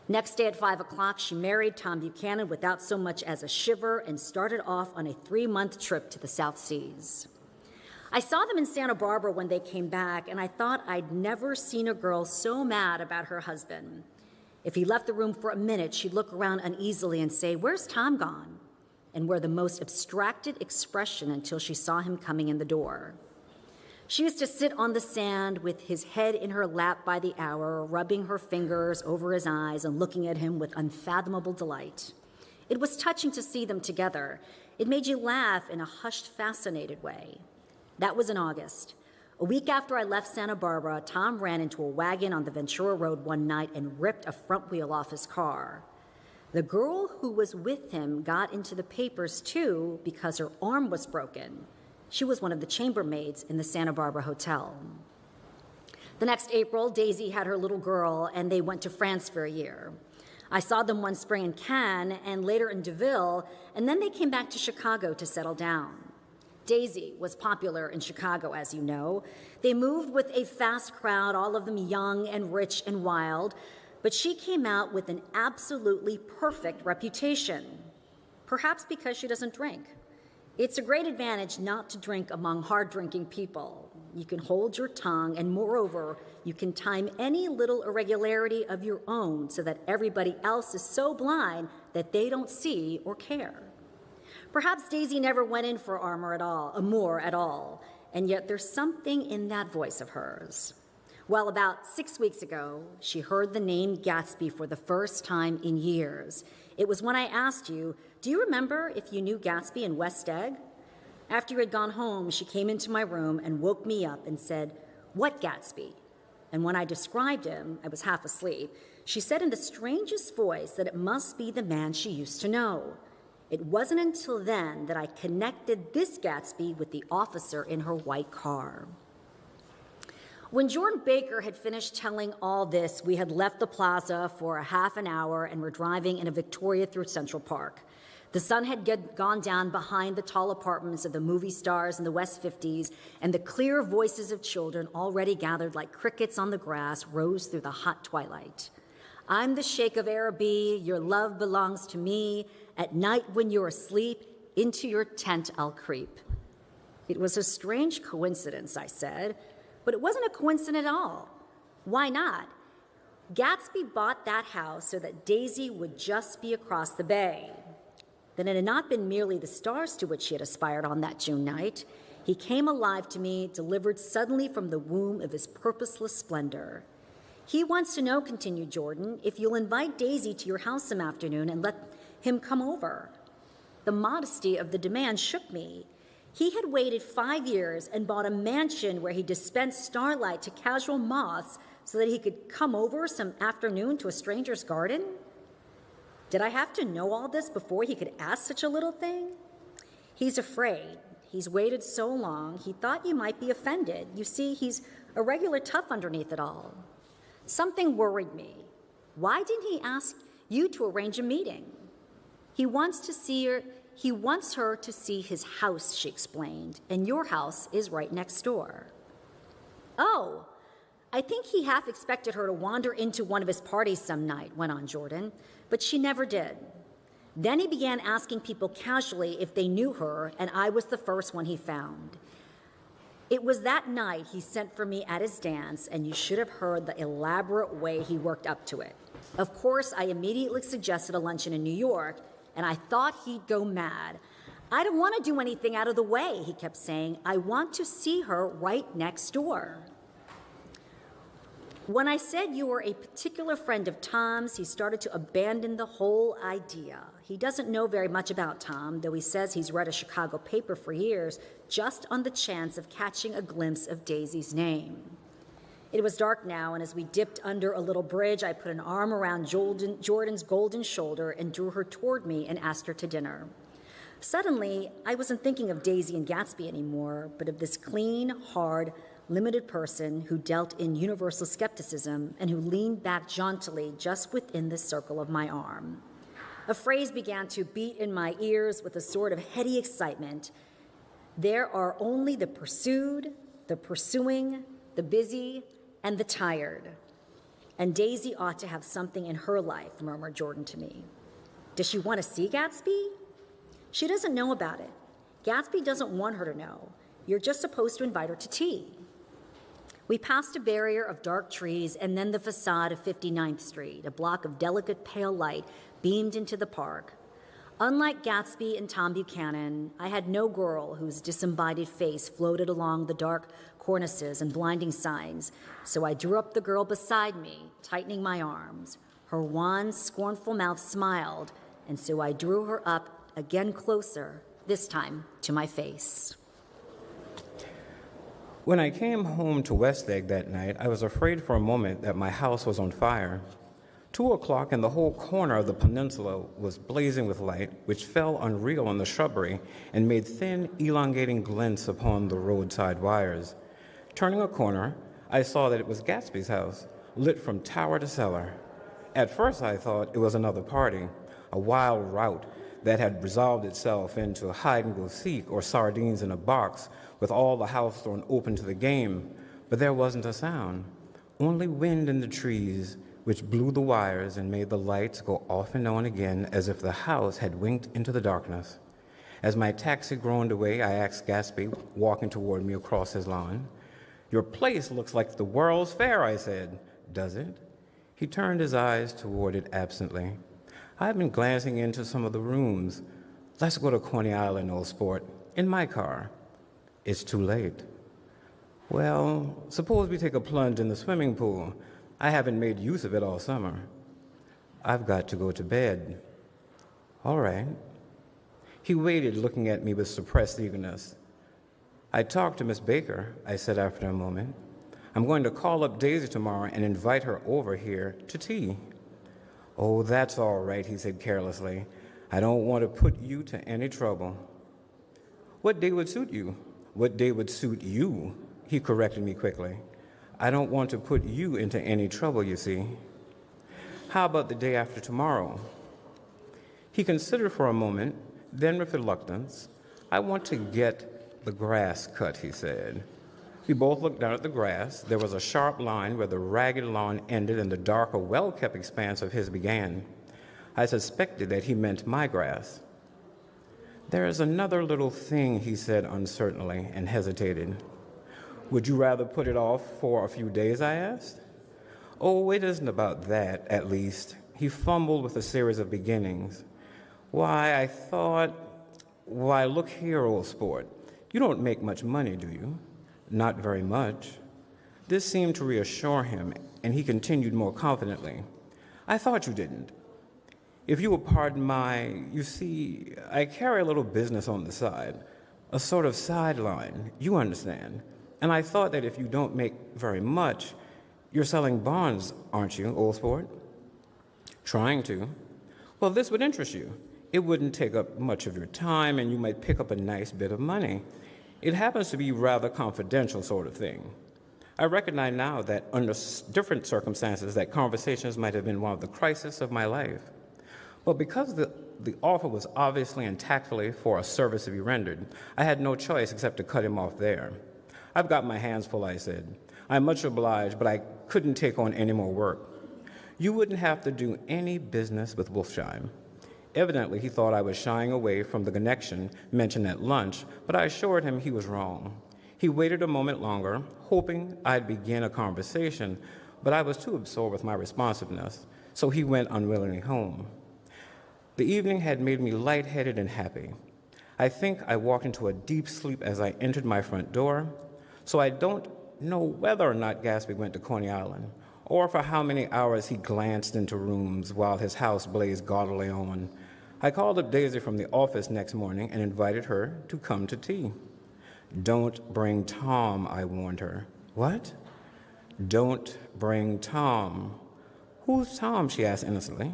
Next day at 5 o'clock, she married Tom Buchanan without so much as a shiver and started off on a 3-month trip to the South Seas. I saw them in Santa Barbara when they came back, and I thought I'd never seen a girl so mad about her husband. If he left the room for a minute, she'd look around uneasily and say, "Where's Tom gone?" and wear the most abstracted expression until she saw him coming in the door. She used to sit on the sand with his head in her lap by the hour, rubbing her fingers over his eyes and looking at him with unfathomable delight. It was touching to see them together. It made you laugh in a hushed, fascinated way. That was in August. A week after I left Santa Barbara, Tom ran into a wagon on the Ventura Road one night and ripped a front wheel off his car. The girl who was with him got into the papers, too, because her arm was broken. She was one of the chambermaids in the Santa Barbara Hotel. The next April, Daisy had her little girl, and they went to France for a year. I saw them one spring in Cannes and later in Deauville, and then they came back to Chicago to settle down. Daisy was popular in Chicago, as you know. They moved with a fast crowd, all of them young and rich and wild, but she came out with an absolutely perfect reputation, perhaps because she doesn't drink. It's a great advantage not to drink among hard-drinking people. You can hold your tongue, and moreover, you can time any little irregularity of your own so that everybody else is so blind that they don't see or care. Perhaps Daisy never went in for amour at all, and yet there's something in that voice of hers. Well, about 6 weeks ago, she heard the name Gatsby for the first time in years. It was when I asked you, do you remember if you knew Gatsby in West Egg? After you had gone home, she came into my room and woke me up and said, "What Gatsby?" And when I described him, I was half asleep, she said in the strangest voice that it must be the man she used to know. It wasn't until then that I connected this Gatsby with the officer in her white car. When Jordan Baker had finished telling all this, we had left the plaza for a half an hour and were driving in a Victoria through Central Park. The sun had gone down behind the tall apartments of the movie stars in the West 50s, and the clear voices of children already gathered like crickets on the grass rose through the hot twilight. I'm the Sheikh of Araby, your love belongs to me. At night when you're asleep, into your tent I'll creep. It was a strange coincidence, I said, but it wasn't a coincidence at all. Why not? Gatsby bought that house so that Daisy would just be across the bay. Then it had not been merely the stars to which she had aspired on that June night. He came alive to me, delivered suddenly from the womb of his purposeless splendor. He wants to know, continued Jordan, if you'll invite Daisy to your house some afternoon and let him come over. The modesty of the demand shook me. He had waited 5 years and bought a mansion where he dispensed starlight to casual moths so that he could come over some afternoon to a stranger's garden? Did I have to know all this before he could ask such a little thing? He's afraid. He's waited so long, he thought you might be offended. You see, he's a regular tough underneath it all. Something worried me. Why didn't he ask you to arrange a meeting? He wants her to see his house, she explained, and your house is right next door. Oh, I think he half expected her to wander into one of his parties some night, went on Jordan, but she never did. Then he began asking people casually if they knew her, and I was the first one he found. It was that night he sent for me at his dance, and you should have heard the elaborate way he worked up to it. Of course, I immediately suggested a luncheon in New York, and I thought he'd go mad. I don't want to do anything out of the way, he kept saying. I want to see her right next door. When I said you were a particular friend of Tom's, he started to abandon the whole idea. He doesn't know very much about Tom, though he says he's read a Chicago paper for years, just on the chance of catching a glimpse of Daisy's name. It was dark now, and as we dipped under a little bridge, I put an arm around Jordan's golden shoulder and drew her toward me and asked her to dinner. Suddenly, I wasn't thinking of Daisy and Gatsby anymore, but of this clean, hard, limited person who dealt in universal skepticism and who leaned back jauntily just within the circle of my arm. A phrase began to beat in my ears with a sort of heady excitement. There are only the pursued, the pursuing, the busy, and the tired. And Daisy ought to have something in her life, murmured Jordan to me. Does she want to see Gatsby? She doesn't know about it. Gatsby doesn't want her to know. You're just supposed to invite her to tea. We passed a barrier of dark trees and then the facade of 59th Street. A block of delicate pale light beamed into the park. Unlike Gatsby and Tom Buchanan, I had no girl whose disembodied face floated along the dark cornices and blinding signs, so I drew up the girl beside me, tightening my arms. Her wan, scornful mouth smiled, and so I drew her up again closer, this time to my face. When I came home to West Egg that night, I was afraid for a moment that my house was on fire. 2 o'clock and the whole corner of the peninsula was blazing with light, which fell unreal on the shrubbery and made thin, elongating glints upon the roadside wires. Turning a corner, I saw that it was Gatsby's house, lit from tower to cellar. At first, I thought it was another party, a wild rout that had resolved itself into hide-and-go-seek or sardines in a box with all the house thrown open to the game. But there wasn't a sound, only wind in the trees, which blew the wires and made the lights go off and on again as if the house had winked into the darkness. As my taxi groaned away, I asked Gatsby, walking toward me across his lawn, "Your place looks like the World's Fair," I said. "Does it?" He turned his eyes toward it absently. "I've been glancing into some of the rooms. Let's go to Coney Island, old sport, in my car." "It's too late." Well, suppose we take a plunge in the swimming pool. I haven't made use of it all summer. I've got to go to bed. All right. He waited, looking at me with suppressed eagerness. I talked to Miss Baker, I said after a moment. I'm going to call up Daisy tomorrow and invite her over here to tea. Oh, that's all right, he said carelessly. I don't want to put you to any trouble. What day would suit you? What day would suit you? He corrected me quickly. I don't want to put you into any trouble, you see. How about the day after tomorrow? He considered for a moment, then with reluctance, I want to get the grass cut, he said. We both looked down at the grass. There was a sharp line where the ragged lawn ended and the darker, well-kept expanse of his began. I suspected that he meant my grass. There is another little thing, he said uncertainly, and hesitated. Would you rather put it off for a few days, I asked? Oh, it isn't about that, at least. He fumbled with a series of beginnings. Why, look here, old sport. You don't make much money, do you? Not very much. This seemed to reassure him, and he continued more confidently. I thought you didn't. If you will pardon you see, I carry a little business on the side, a sort of sideline, you understand. And I thought that if you don't make very much, you're selling bonds, aren't you, old sport? Trying to. Well, this would interest you. It wouldn't take up much of your time, and you might pick up a nice bit of money. It happens to be rather confidential sort of thing. I recognize now that under different circumstances that conversations might have been one of the crises of my life. But because the offer was obviously and tactfully for a service to be rendered, I had no choice except to cut him off there. I've got my hands full, I said. I'm much obliged, but I couldn't take on any more work. You wouldn't have to do any business with Wolfsheim. Evidently, he thought I was shying away from the connection mentioned at lunch, but I assured him he was wrong. He waited a moment longer, hoping I'd begin a conversation, but I was too absorbed with my responsiveness, so he went unwillingly home. The evening had made me lightheaded and happy. I think I walked into a deep sleep as I entered my front door, so I don't know whether or not Gatsby went to Coney Island, or for how many hours he glanced into rooms while his house blazed gaudily on. I called up Daisy from the office next morning and invited her to come to tea. Don't bring Tom, I warned her. What? Don't bring Tom. Who's Tom? She asked innocently.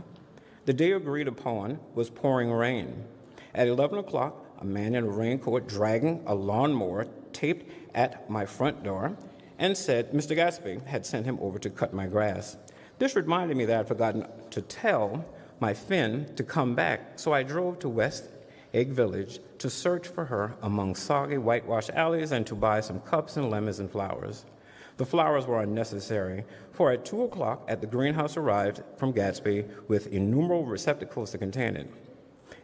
The day agreed upon was pouring rain. At 11 o'clock, a man in a raincoat dragging a lawnmower taped at my front door and said Mr. Gatsby had sent him over to cut my grass. This reminded me that I'd forgotten to tell my Finn to come back, so I drove to West Egg Village to search for her among soggy whitewashed alleys and to buy some cups and lemons and flowers. The flowers were unnecessary, for at 2 o'clock at the greenhouse arrived from Gatsby with innumerable receptacles to contain it.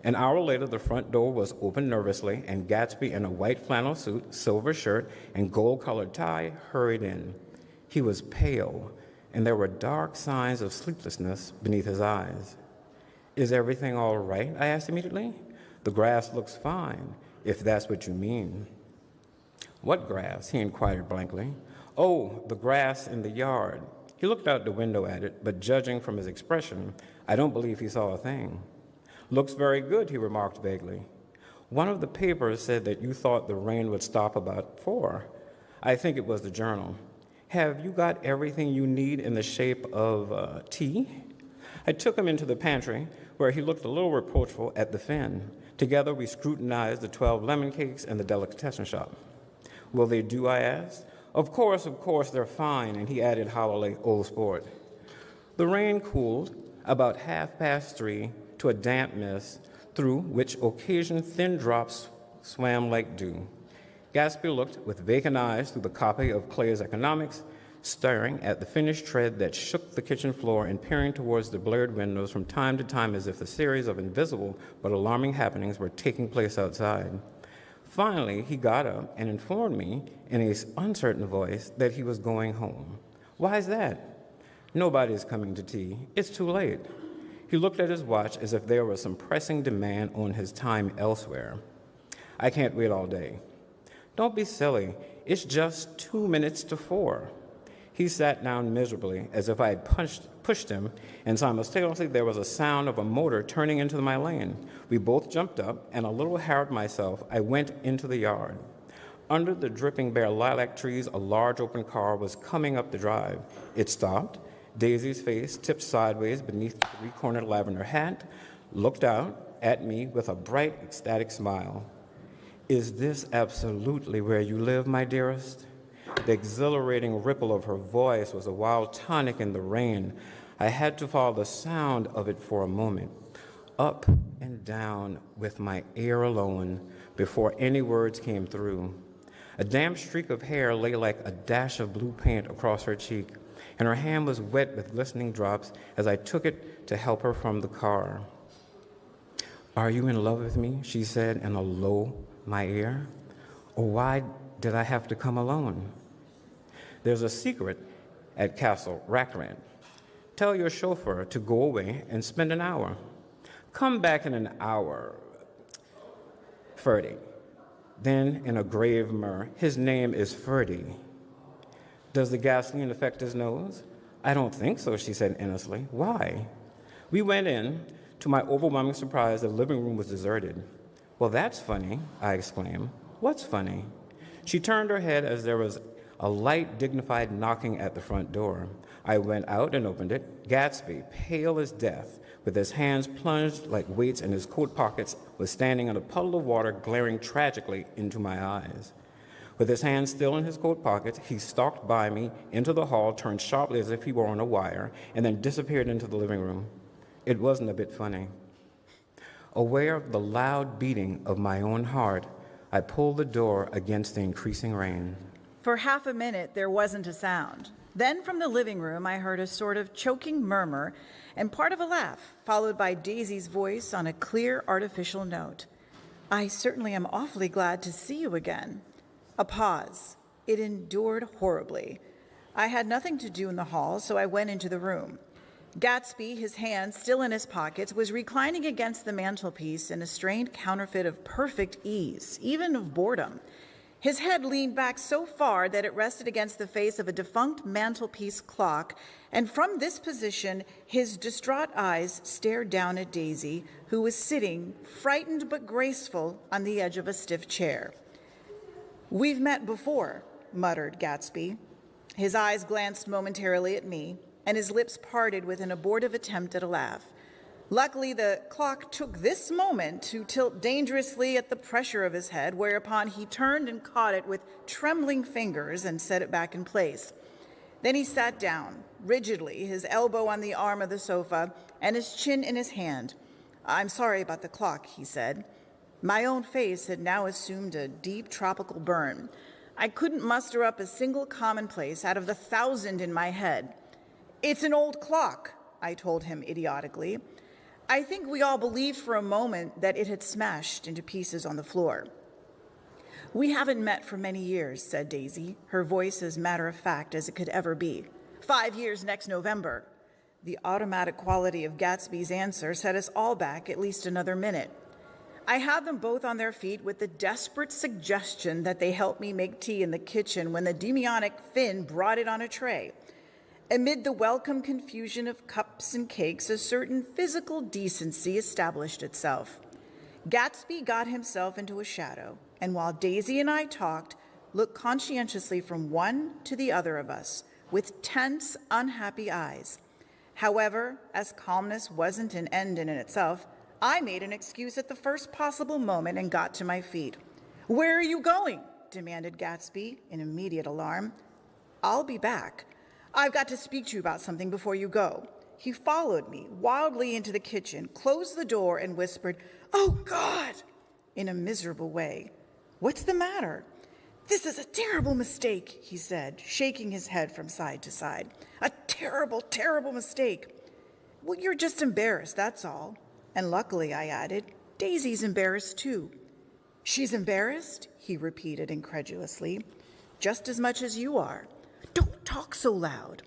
An hour later, the front door was opened nervously, and Gatsby, in a white flannel suit, silver shirt, and gold-colored tie, hurried in. He was pale, and there were dark signs of sleeplessness beneath his eyes. Is everything all right? I asked immediately. The grass looks fine, if that's what you mean. What grass? He inquired blankly. Oh, the grass in the yard. He looked out the window at it, but judging from his expression, I don't believe he saw a thing. Looks very good, he remarked vaguely. One of the papers said that you thought the rain would stop about 4. I think it was the Journal. Have you got everything you need in the shape of tea? I took him into the pantry, where he looked a little reproachful at the Finn. Together we scrutinized the 12 lemon cakes and the delicatessen shop. Will they do, I asked. Of course, they're fine, and he added hollowly, old sport. The rain cooled about 3:30 to a damp mist through which occasional thin drops swam like dew. Gatsby looked with vacant eyes through the copy of Clay's Economics, staring at the finished tread that shook the kitchen floor and peering towards the blurred windows from time to time as if a series of invisible but alarming happenings were taking place outside. Finally, he got up and informed me in an uncertain voice that he was going home. Why is that? Nobody's coming to tea. It's too late. He looked at his watch as if there was some pressing demand on his time elsewhere. I can't wait all day. Don't be silly. "It's just 2 minutes to 4. He sat down miserably, as if I had pushed him, and simultaneously there was a sound of a motor turning into my lane. We both jumped up, and a little harrowed myself, I went into the yard. Under the dripping bare lilac trees, a large open car was coming up the drive. It stopped. Daisy's face, tipped sideways beneath the three-cornered lavender hat, looked out at me with a bright, ecstatic smile. "Is this absolutely where you live, my dearest?" The exhilarating ripple of her voice was a wild tonic in the rain. I had to follow the sound of it for a moment, up and down with my ear alone, before any words came through. A damp streak of hair lay like a dash of blue paint across her cheek, and her hand was wet with glistening drops as I took it to help her from the car. "Are you in love with me?" she said in a low, my ear. "Or why did I have to come alone?" "There's a secret at Castle Rackrent. Tell your chauffeur to go away and spend an hour. Come back in an hour, Ferdy." Then, in a grave murmur, "His name is Ferdy." "Does the gasoline affect his nose?" "I don't think so," she said innocently. "Why?" We went in. To my overwhelming surprise, the living room was deserted. "Well, that's funny," I exclaimed. "What's funny?" She turned her head as there was a light, dignified knocking at the front door. I went out and opened it. Gatsby, pale as death, with his hands plunged like weights in his coat pockets, was standing in a puddle of water, glaring tragically into my eyes. With his hands still in his coat pockets, he stalked by me into the hall, turned sharply as if he were on a wire, and then disappeared into the living room. It wasn't a bit funny. Aware of the loud beating of my own heart, I pulled the door against the increasing rain. For half a minute, there wasn't a sound. Then from the living room, I heard a sort of choking murmur and part of a laugh, followed by Daisy's voice on a clear, artificial note. "I certainly am awfully glad to see you again." A pause. It endured horribly. I had nothing to do in the hall, so I went into the room. Gatsby, his hands still in his pockets, was reclining against the mantelpiece in a strained counterfeit of perfect ease, even of boredom. His head leaned back so far that it rested against the face of a defunct mantelpiece clock, and from this position, his distraught eyes stared down at Daisy, who was sitting, frightened but graceful, on the edge of a stiff chair. "We've met before," muttered Gatsby. His eyes glanced momentarily at me, and his lips parted with an abortive attempt at a laugh. Luckily, the clock took this moment to tilt dangerously at the pressure of his head, whereupon he turned and caught it with trembling fingers and set it back in place. Then he sat down, rigidly, his elbow on the arm of the sofa and his chin in his hand. "I'm sorry about the clock," he said. My own face had now assumed a deep tropical burn. I couldn't muster up a single commonplace out of the 1,000 in my head. "It's an old clock," I told him idiotically. I think we all believed for a moment that it had smashed into pieces on the floor. "We haven't met for many years," said Daisy, her voice as matter-of-fact as it could ever be. 5 years next November." The automatic quality of Gatsby's answer set us all back at least another minute. I had them both on their feet with the desperate suggestion that they help me make tea in the kitchen when the demonic Finn brought it on a tray. Amid the welcome confusion of cups and cakes, a certain physical decency established itself. Gatsby got himself into a shadow, and while Daisy and I talked, looked conscientiously from one to the other of us, with tense, unhappy eyes. However, as calmness wasn't an end in itself, I made an excuse at the first possible moment and got to my feet. "Where are you going?" demanded Gatsby in immediate alarm. "I'll be back. I've got to speak to you about something before you go." He followed me wildly into the kitchen, closed the door, and whispered, "Oh, God!" in a miserable way. "What's the matter?" "This is a terrible mistake," he said, shaking his head from side to side. "A terrible, terrible mistake." "Well, you're just embarrassed, that's all." And luckily, I added, Daisy's embarrassed too. "She's embarrassed?" he repeated incredulously. "Just as much as you are." "Don't talk so loud."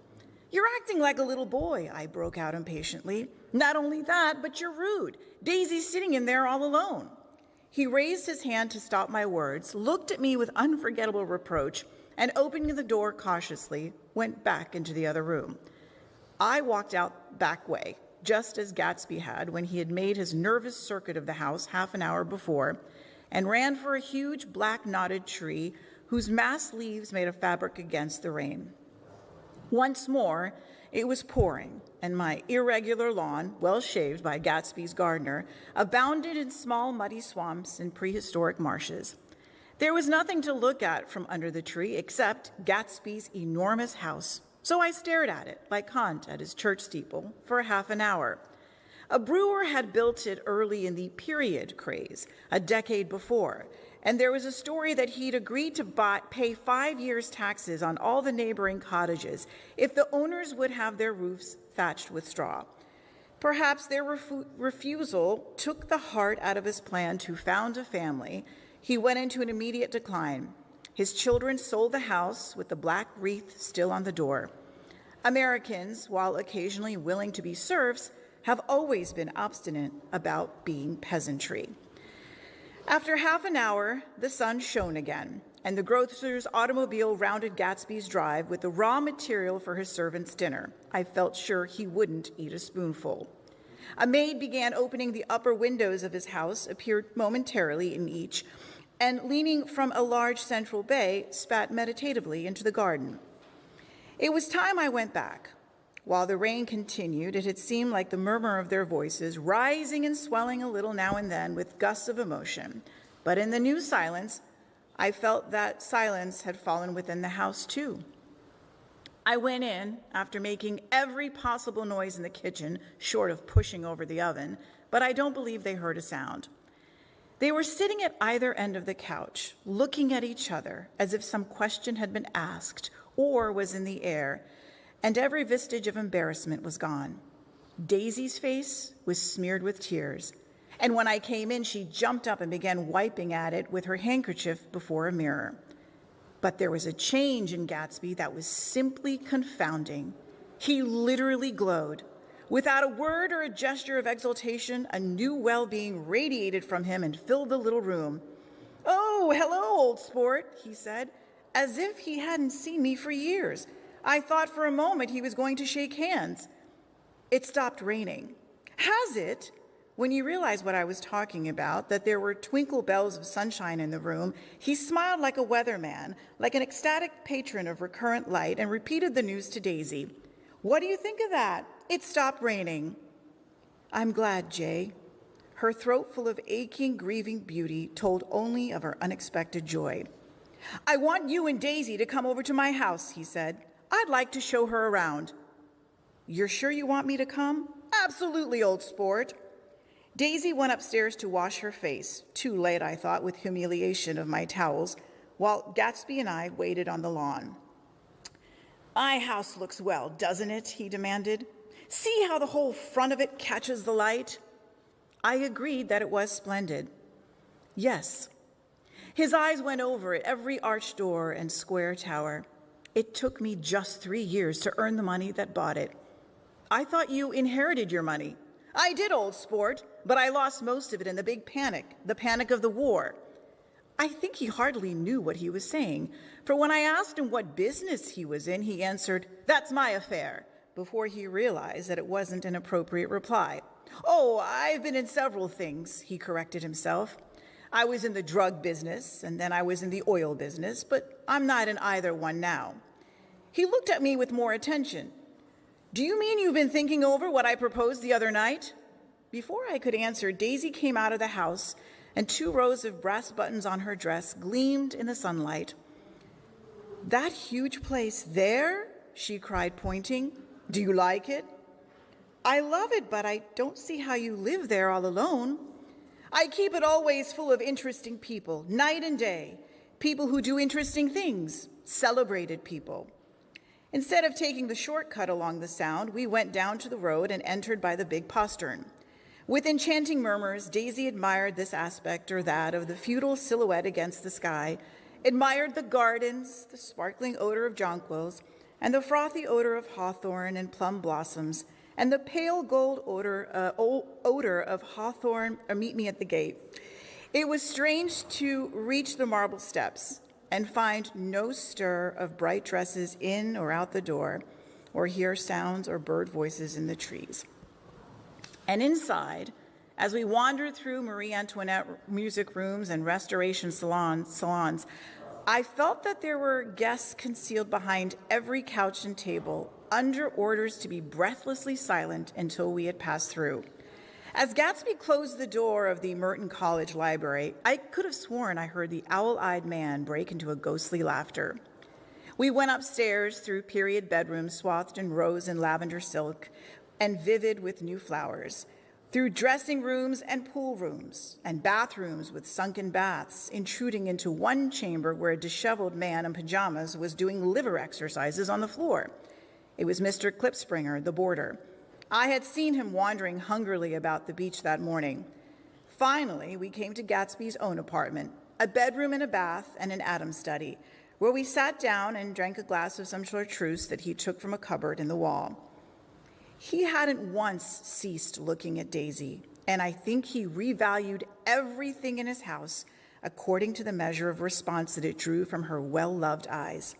"You're acting like a little boy," I broke out impatiently. "Not only that, but you're rude. Daisy's sitting in there all alone." He raised his hand to stop my words, looked at me with unforgettable reproach, and opening the door cautiously, went back into the other room. I walked out back way, just as Gatsby had when he had made his nervous circuit of the house half an hour before, and ran for a huge black knotted tree whose massed leaves made a fabric against the rain. Once more, it was pouring, and my irregular lawn, well shaved by Gatsby's gardener, abounded in small muddy swamps and prehistoric marshes. There was nothing to look at from under the tree except Gatsby's enormous house, so I stared at it, like Kant at his church steeple, for half an hour. A brewer had built it early in the period craze, a decade before, and there was a story that he'd agreed to pay 5 years' taxes on all the neighboring cottages if the owners would have their roofs thatched with straw. Perhaps their refusal took the heart out of his plan to found a family. He went into an immediate decline. His children sold the house with the black wreath still on the door. Americans, while occasionally willing to be serfs, have always been obstinate about being peasantry. After half an hour, the sun shone again, and the grocer's automobile rounded Gatsby's drive with the raw material for his servant's dinner. I felt sure he wouldn't eat a spoonful. A maid began opening the upper windows of his house, appeared momentarily in each, and leaning from a large central bay, spat meditatively into the garden. It was time I went back. While the rain continued, it had seemed like the murmur of their voices, rising and swelling a little now and then with gusts of emotion. But in the new silence, I felt that silence had fallen within the house too. I went in after making every possible noise in the kitchen, short of pushing over the oven, but I don't believe they heard a sound. They were sitting at either end of the couch, looking at each other as if some question had been asked or was in the air, and every vestige of embarrassment was gone. Daisy's face was smeared with tears, and when I came in, she jumped up and began wiping at it with her handkerchief before a mirror. But there was a change in Gatsby that was simply confounding. He literally glowed. Without a word or a gesture of exultation, a new well-being radiated from him and filled the little room. "Oh, hello, old sport," he said, as if he hadn't seen me for years. I thought for a moment he was going to shake hands. It stopped raining. Has it? When he realized what I was talking about, that there were twinkle bells of sunshine in the room, he smiled like a weatherman, like an ecstatic patron of recurrent light, and repeated the news to Daisy. "What do you think of that? It stopped raining." "I'm glad, Jay." Her throat full of aching, grieving beauty told only of her unexpected joy. "I want you and Daisy to come over to my house," he said. "I'd like to show her around." "You're sure you want me to come?" "Absolutely, old sport." Daisy went upstairs to wash her face, too late, I thought, with humiliation of my towels, while Gatsby and I waited on the lawn. "My house looks well, doesn't it?" he demanded. "See how the whole front of it catches the light?" I agreed that it was splendid. "Yes." His eyes went over at every arched door and square tower. "It took me just 3 years to earn the money that bought it." "I thought you inherited your money." "I did, old sport, but I lost most of it in the big panic, the panic of the war." I think he hardly knew what he was saying, for when I asked him what business he was in, he answered, "That's my affair," before he realized that it wasn't an appropriate reply. "Oh, I've been in several things," he corrected himself. "I was in the drug business, and then I was in the oil business, but I'm not in either one now." He looked at me with more attention. "Do you mean you've been thinking over what I proposed the other night?" Before I could answer, Daisy came out of the house, and 2 rows of brass buttons on her dress gleamed in the sunlight. "That huge place there?" she cried, pointing. "Do you like it?" "I love it, but I don't see how you live there all alone." "I keep it always full of interesting people, night and day, people who do interesting things, celebrated people." Instead of taking the shortcut along the Sound, we went down to the road and entered by the big postern. With enchanting murmurs, Daisy admired this aspect or that of the feudal silhouette against the sky, admired the gardens, the sparkling odor of jonquils, and the frothy odor of hawthorn and plum blossoms, and the pale gold odor of hawthorn, or meet me at the gate. It was strange to reach the marble steps and find no stir of bright dresses in or out the door, or hear sounds or bird voices in the trees. And inside, as we wandered through Marie Antoinette music rooms and restoration salons, I felt that there were guests concealed behind every couch and table, under orders to be breathlessly silent until we had passed through. As Gatsby closed the door of the Merton College Library, I could have sworn I heard the owl-eyed man break into a ghostly laughter. We went upstairs through period bedrooms swathed in rose and lavender silk and vivid with new flowers, through dressing rooms and pool rooms and bathrooms with sunken baths, intruding into one chamber where a disheveled man in pajamas was doing liver exercises on the floor. It was Mr. Klipspringer, the boarder. I had seen him wandering hungrily about the beach that morning. Finally, we came to Gatsby's own apartment, a bedroom and a bath and an Adam study, where we sat down and drank a glass of some chartreuse that he took from a cupboard in the wall. He hadn't once ceased looking at Daisy, and I think he revalued everything in his house according to the measure of response that it drew from her well-loved eyes.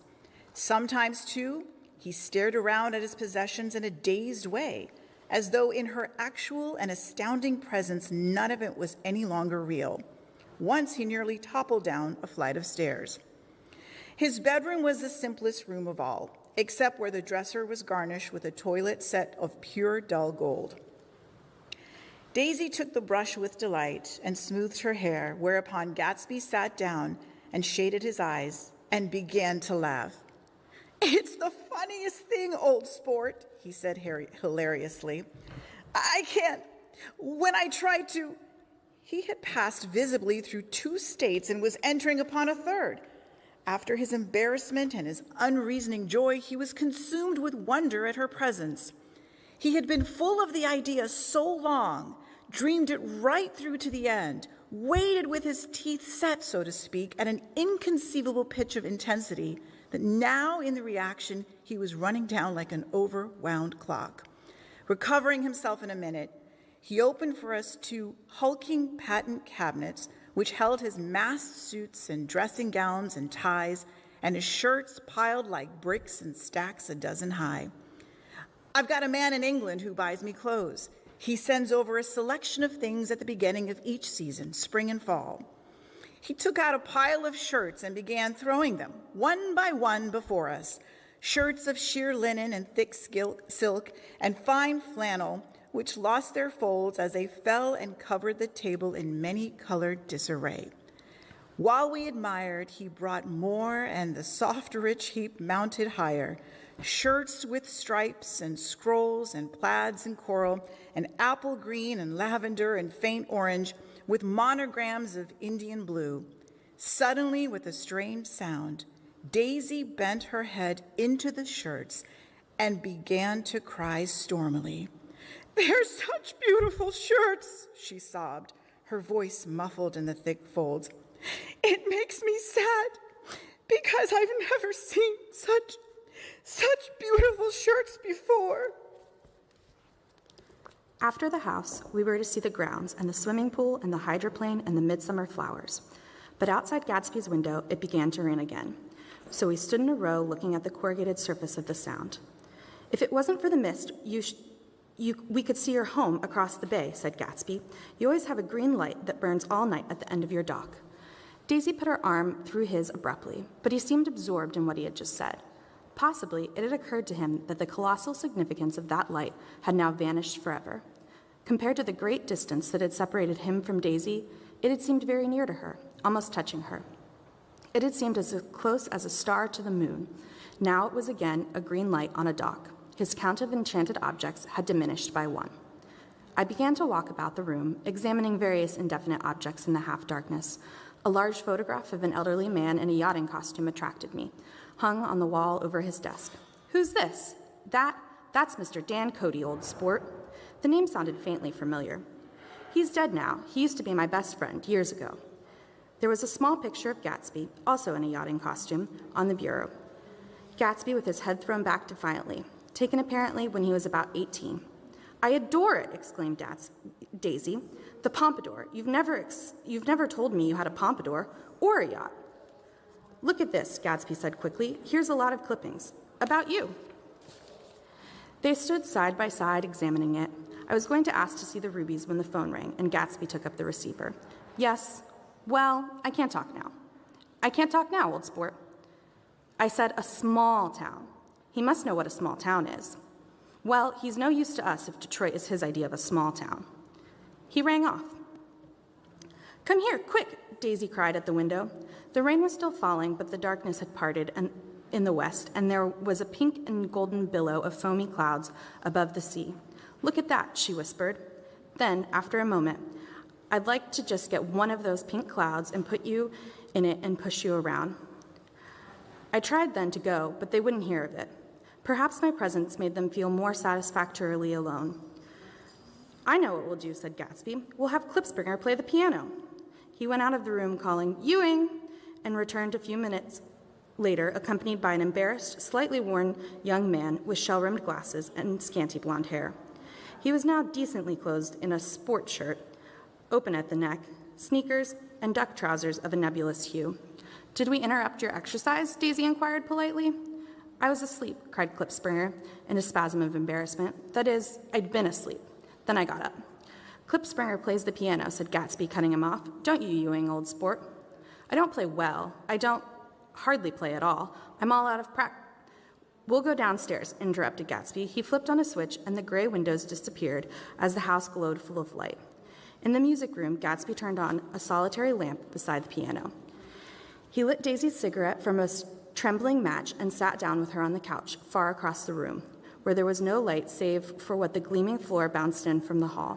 Sometimes, too, he stared around at his possessions in a dazed way, as though in her actual and astounding presence none of it was any longer real. Once he nearly toppled down a flight of stairs. His bedroom was the simplest room of all, except where the dresser was garnished with a toilet set of pure dull gold. Daisy took the brush with delight and smoothed her hair, whereupon Gatsby sat down and shaded his eyes and began to laugh. "It's the funniest thing, old sport," he said hilariously. "I can't. When I tried to..." He had passed visibly through 2 states and was entering upon a third. After his embarrassment and his unreasoning joy, he was consumed with wonder at her presence. He had been full of the idea so long, dreamed it right through to the end, waited with his teeth set, so to speak, at an inconceivable pitch of intensity, that now in the reaction he was running down like an overwound clock. Recovering himself in a minute, he opened for us 2 hulking patent cabinets which held his masked suits and dressing gowns and ties and his shirts piled like bricks in stacks a dozen high. "I've got a man in England who buys me clothes. He sends over a selection of things at the beginning of each season, spring and fall." He took out a pile of shirts and began throwing them, one by one, before us. Shirts of sheer linen and thick silk and fine flannel, which lost their folds as they fell and covered the table in many-colored disarray. While we admired, he brought more, and the soft, rich heap mounted higher. Shirts with stripes and scrolls and plaids and coral and apple green and lavender and faint orange with monograms of Indian blue. Suddenly, with a strange sound, Daisy bent her head into the shirts and began to cry stormily. "They're such beautiful shirts," she sobbed, her voice muffled in the thick folds. "It makes me sad because I've never seen such beautiful shirts before." After the house, we were to see the grounds and the swimming pool and the hydroplane and the midsummer flowers. But outside Gatsby's window, it began to rain again. So we stood in a row looking at the corrugated surface of the Sound. "If it wasn't for the mist, we could see your home across the bay," said Gatsby. "You always have a green light that burns all night at the end of your dock." Daisy put her arm through his abruptly, but he seemed absorbed in what he had just said. Possibly it had occurred to him that the colossal significance of that light had now vanished forever. Compared to the great distance that had separated him from Daisy, it had seemed very near to her, almost touching her. It had seemed as close as a star to the moon. Now it was again a green light on a dock. His count of enchanted objects had diminished by 1. I began to walk about the room, examining various indefinite objects in the half-darkness. A large photograph of an elderly man in a yachting costume attracted me, hung on the wall over his desk. "Who's this?" That's Mr. Dan Cody, old sport." The name sounded faintly familiar. "He's dead now. He used to be my best friend years ago." There was a small picture of Gatsby, also in a yachting costume, on the bureau. Gatsby with his head thrown back defiantly, taken apparently when he was about 18. I adore it, exclaimed Daisy. The pompadour. You've never told me you had a pompadour or a yacht. Look at this, Gatsby said quickly. Here's a lot of clippings. About you. They stood side by side, examining it. I was going to ask to see the rubies when the phone rang, and Gatsby took up the receiver. Yes. Well, I can't talk now. I can't talk now, old sport. I said a small town. He must know what a small town is. Well, he's no use to us if Detroit is his idea of a small town. He rang off. Come here, quick, Daisy cried at the window. The rain was still falling, but the darkness had parted in the west, and there was a pink and golden billow of foamy clouds above the sea. Look at that, she whispered. Then, after a moment, I'd like to just get one of those pink clouds and put you in it and push you around. I tried then to go, but they wouldn't hear of it. Perhaps my presence made them feel more satisfactorily alone. I know what we'll do, said Gatsby. We'll have Klipspringer play the piano. He went out of the room calling, Ewing, and returned a few minutes later, accompanied by an embarrassed, slightly worn young man with shell-rimmed glasses and scanty blonde hair. He was now decently clothed in a sport shirt, open at the neck, sneakers, and duck trousers of a nebulous hue. Did we interrupt your exercise? Daisy inquired politely. I was asleep, cried Klipspringer in a spasm of embarrassment. That is, I'd been asleep. Then I got up. Klipspringer plays the piano, said Gatsby, cutting him off. Don't you, Ewing, old sport? I don't play well. I don't hardly play at all. I'm all out of practice. We'll go downstairs, interrupted Gatsby. He flipped on a switch, and the gray windows disappeared as the house glowed full of light. In the music room, Gatsby turned on a solitary lamp beside the piano. He lit Daisy's cigarette from a trembling match and sat down with her on the couch, far across the room, where there was no light save for what the gleaming floor bounced in from the hall.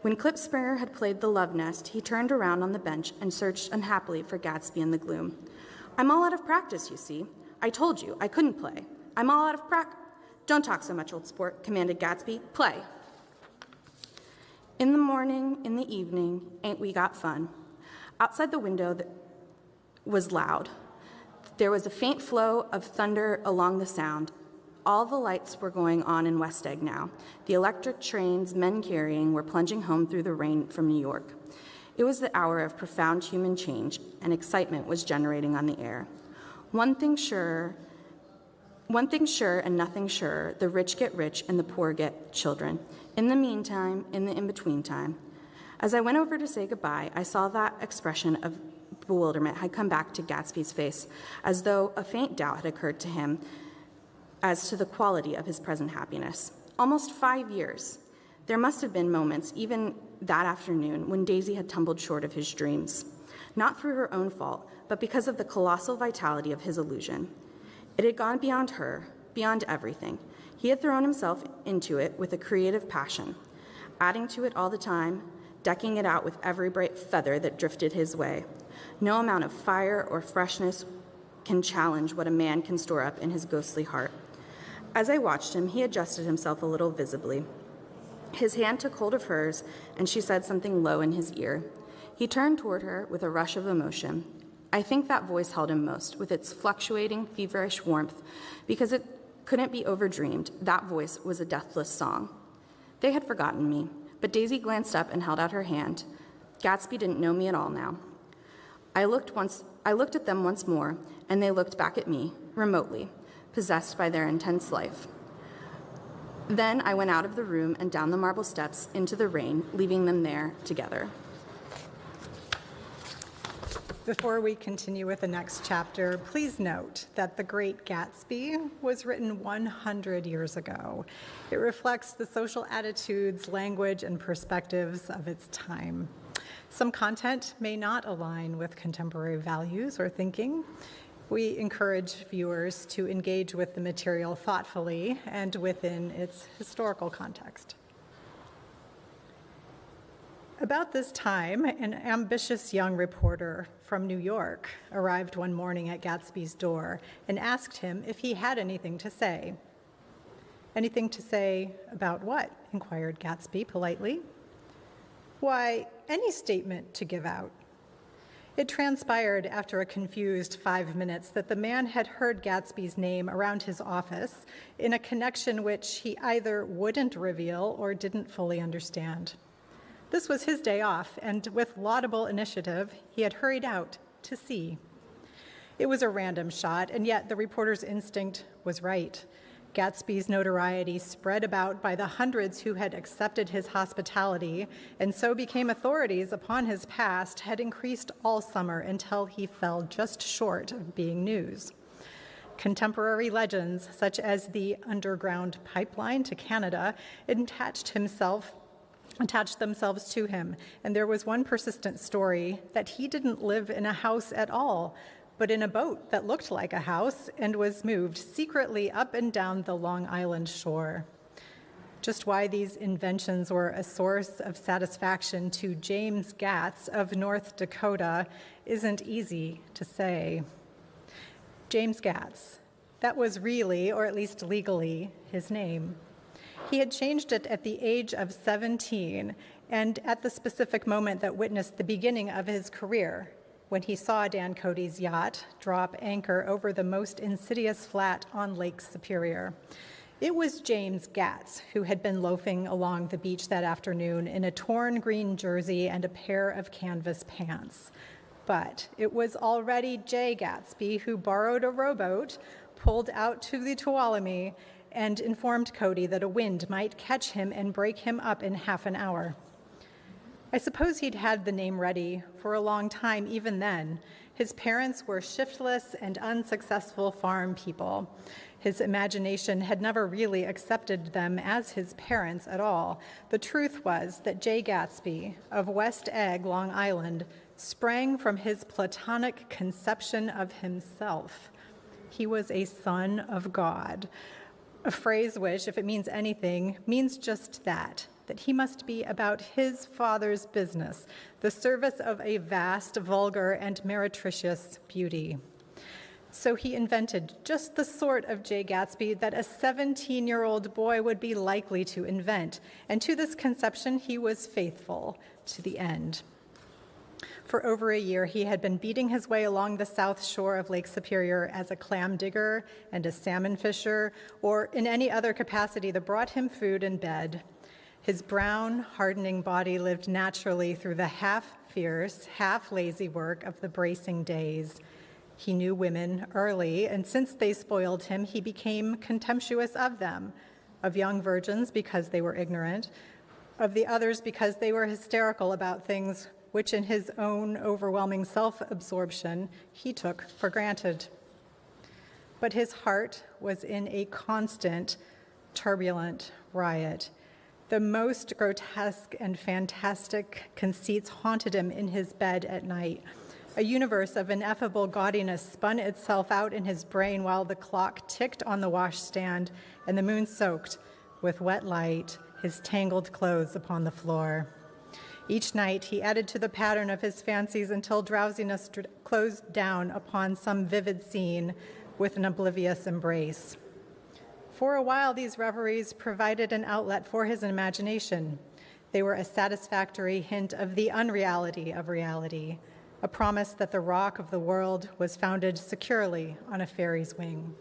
When Klipspringer had played the Love Nest, he turned around on the bench and searched unhappily for Gatsby in the gloom. I'm all out of practice, you see. I told you I couldn't play. I'm all out of practice. Don't talk so much, old sport, commanded Gatsby. Play. In the morning, in the evening, ain't we got fun? Outside the window was loud. There was a faint flow of thunder along the sound. All the lights were going on in West Egg now. The electric trains men carrying were plunging home through the rain from New York. It was the hour of profound human change, and excitement was generating on the air. One thing sure and nothing sure, the rich get rich and the poor get children. In the meantime, in the in-between time. As I went over to say goodbye, I saw that expression of bewilderment had come back to Gatsby's face, as though a faint doubt had occurred to him as to the quality of his present happiness. Almost 5 years. There must have been moments, even that afternoon, when Daisy had tumbled short of his dreams. Not through her own fault, but because of the colossal vitality of his illusion. It had gone beyond her, beyond everything. He had thrown himself into it with a creative passion, adding to it all the time, decking it out with every bright feather that drifted his way. No amount of fire or freshness can challenge what a man can store up in his ghostly heart. As I watched him, he adjusted himself a little visibly. His hand took hold of hers, and she said something low in his ear. He turned toward her with a rush of emotion. I think that voice held him most, with its fluctuating, feverish warmth, because it couldn't be overdreamed. That voice was a deathless song. They had forgotten me, but Daisy glanced up and held out her hand. Gatsby didn't know me at all now. I looked at them once more, and they looked back at me, remotely, possessed by their intense life. Then I went out of the room and down the marble steps into the rain, leaving them there together. Before we continue with the next chapter, please note that The Great Gatsby was written 100 years ago. It reflects the social attitudes, language, and perspectives of its time. Some content may not align with contemporary values or thinking. We encourage viewers to engage with the material thoughtfully and within its historical context. About this time, an ambitious young reporter from New York arrived one morning at Gatsby's door and asked him if he had anything to say. Anything to say about what? Inquired Gatsby politely. Why, any statement to give out. It transpired after a confused 5 minutes that the man had heard Gatsby's name around his office in a connection which he either wouldn't reveal or didn't fully understand. This was his day off, and with laudable initiative, he had hurried out to see. It was a random shot, and yet the reporter's instinct was right. Gatsby's notoriety spread about by the hundreds who had accepted his hospitality and so became authorities upon his past had increased all summer until he fell just short of being news. Contemporary legends, such as the underground pipeline to Canada, attached themselves to him, and there was one persistent story that he didn't live in a house at all, but in a boat that looked like a house and was moved secretly up and down the Long Island shore. Just why these inventions were a source of satisfaction to James Gatz of North Dakota isn't easy to say. James Gatz, that was really, or at least legally, his name. He had changed it at the age of 17 and at the specific moment that witnessed the beginning of his career, when he saw Dan Cody's yacht drop anchor over the most insidious flat on Lake Superior. It was James Gatz who had been loafing along the beach that afternoon in a torn green jersey and a pair of canvas pants. But it was already Jay Gatsby who borrowed a rowboat, pulled out to the Tuolumne, and informed Cody that a wind might catch him and break him up in half an hour. I suppose he'd had the name ready for a long time even then. His parents were shiftless and unsuccessful farm people. His imagination had never really accepted them as his parents at all. The truth was that Jay Gatsby of West Egg, Long Island, sprang from his platonic conception of himself. He was a son of God, a phrase which, if it means anything, means just that he must be about his father's business, the service of a vast, vulgar, and meretricious beauty. So he invented just the sort of Jay Gatsby that a 17-year-old boy would be likely to invent, and to this conception he was faithful to the end. For over a year, he had been beating his way along the south shore of Lake Superior as a clam digger and a salmon fisher, or in any other capacity that brought him food and bed. His brown, hardening body lived naturally through the half-fierce, half-lazy work of the bracing days. He knew women early, and since they spoiled him, he became contemptuous of them, of young virgins because they were ignorant, of the others because they were hysterical about things which in his own overwhelming self-absorption he took for granted. But his heart was in a constant, turbulent riot. The most grotesque and fantastic conceits haunted him in his bed at night. A universe of ineffable gaudiness spun itself out in his brain while the clock ticked on the washstand and the moon soaked with wet light his tangled clothes upon the floor. Each night he added to the pattern of his fancies until drowsiness closed down upon some vivid scene with an oblivious embrace. For a while, these reveries provided an outlet for his imagination. They were a satisfactory hint of the unreality of reality, a promise that the rock of the world was founded securely on a fairy's wing.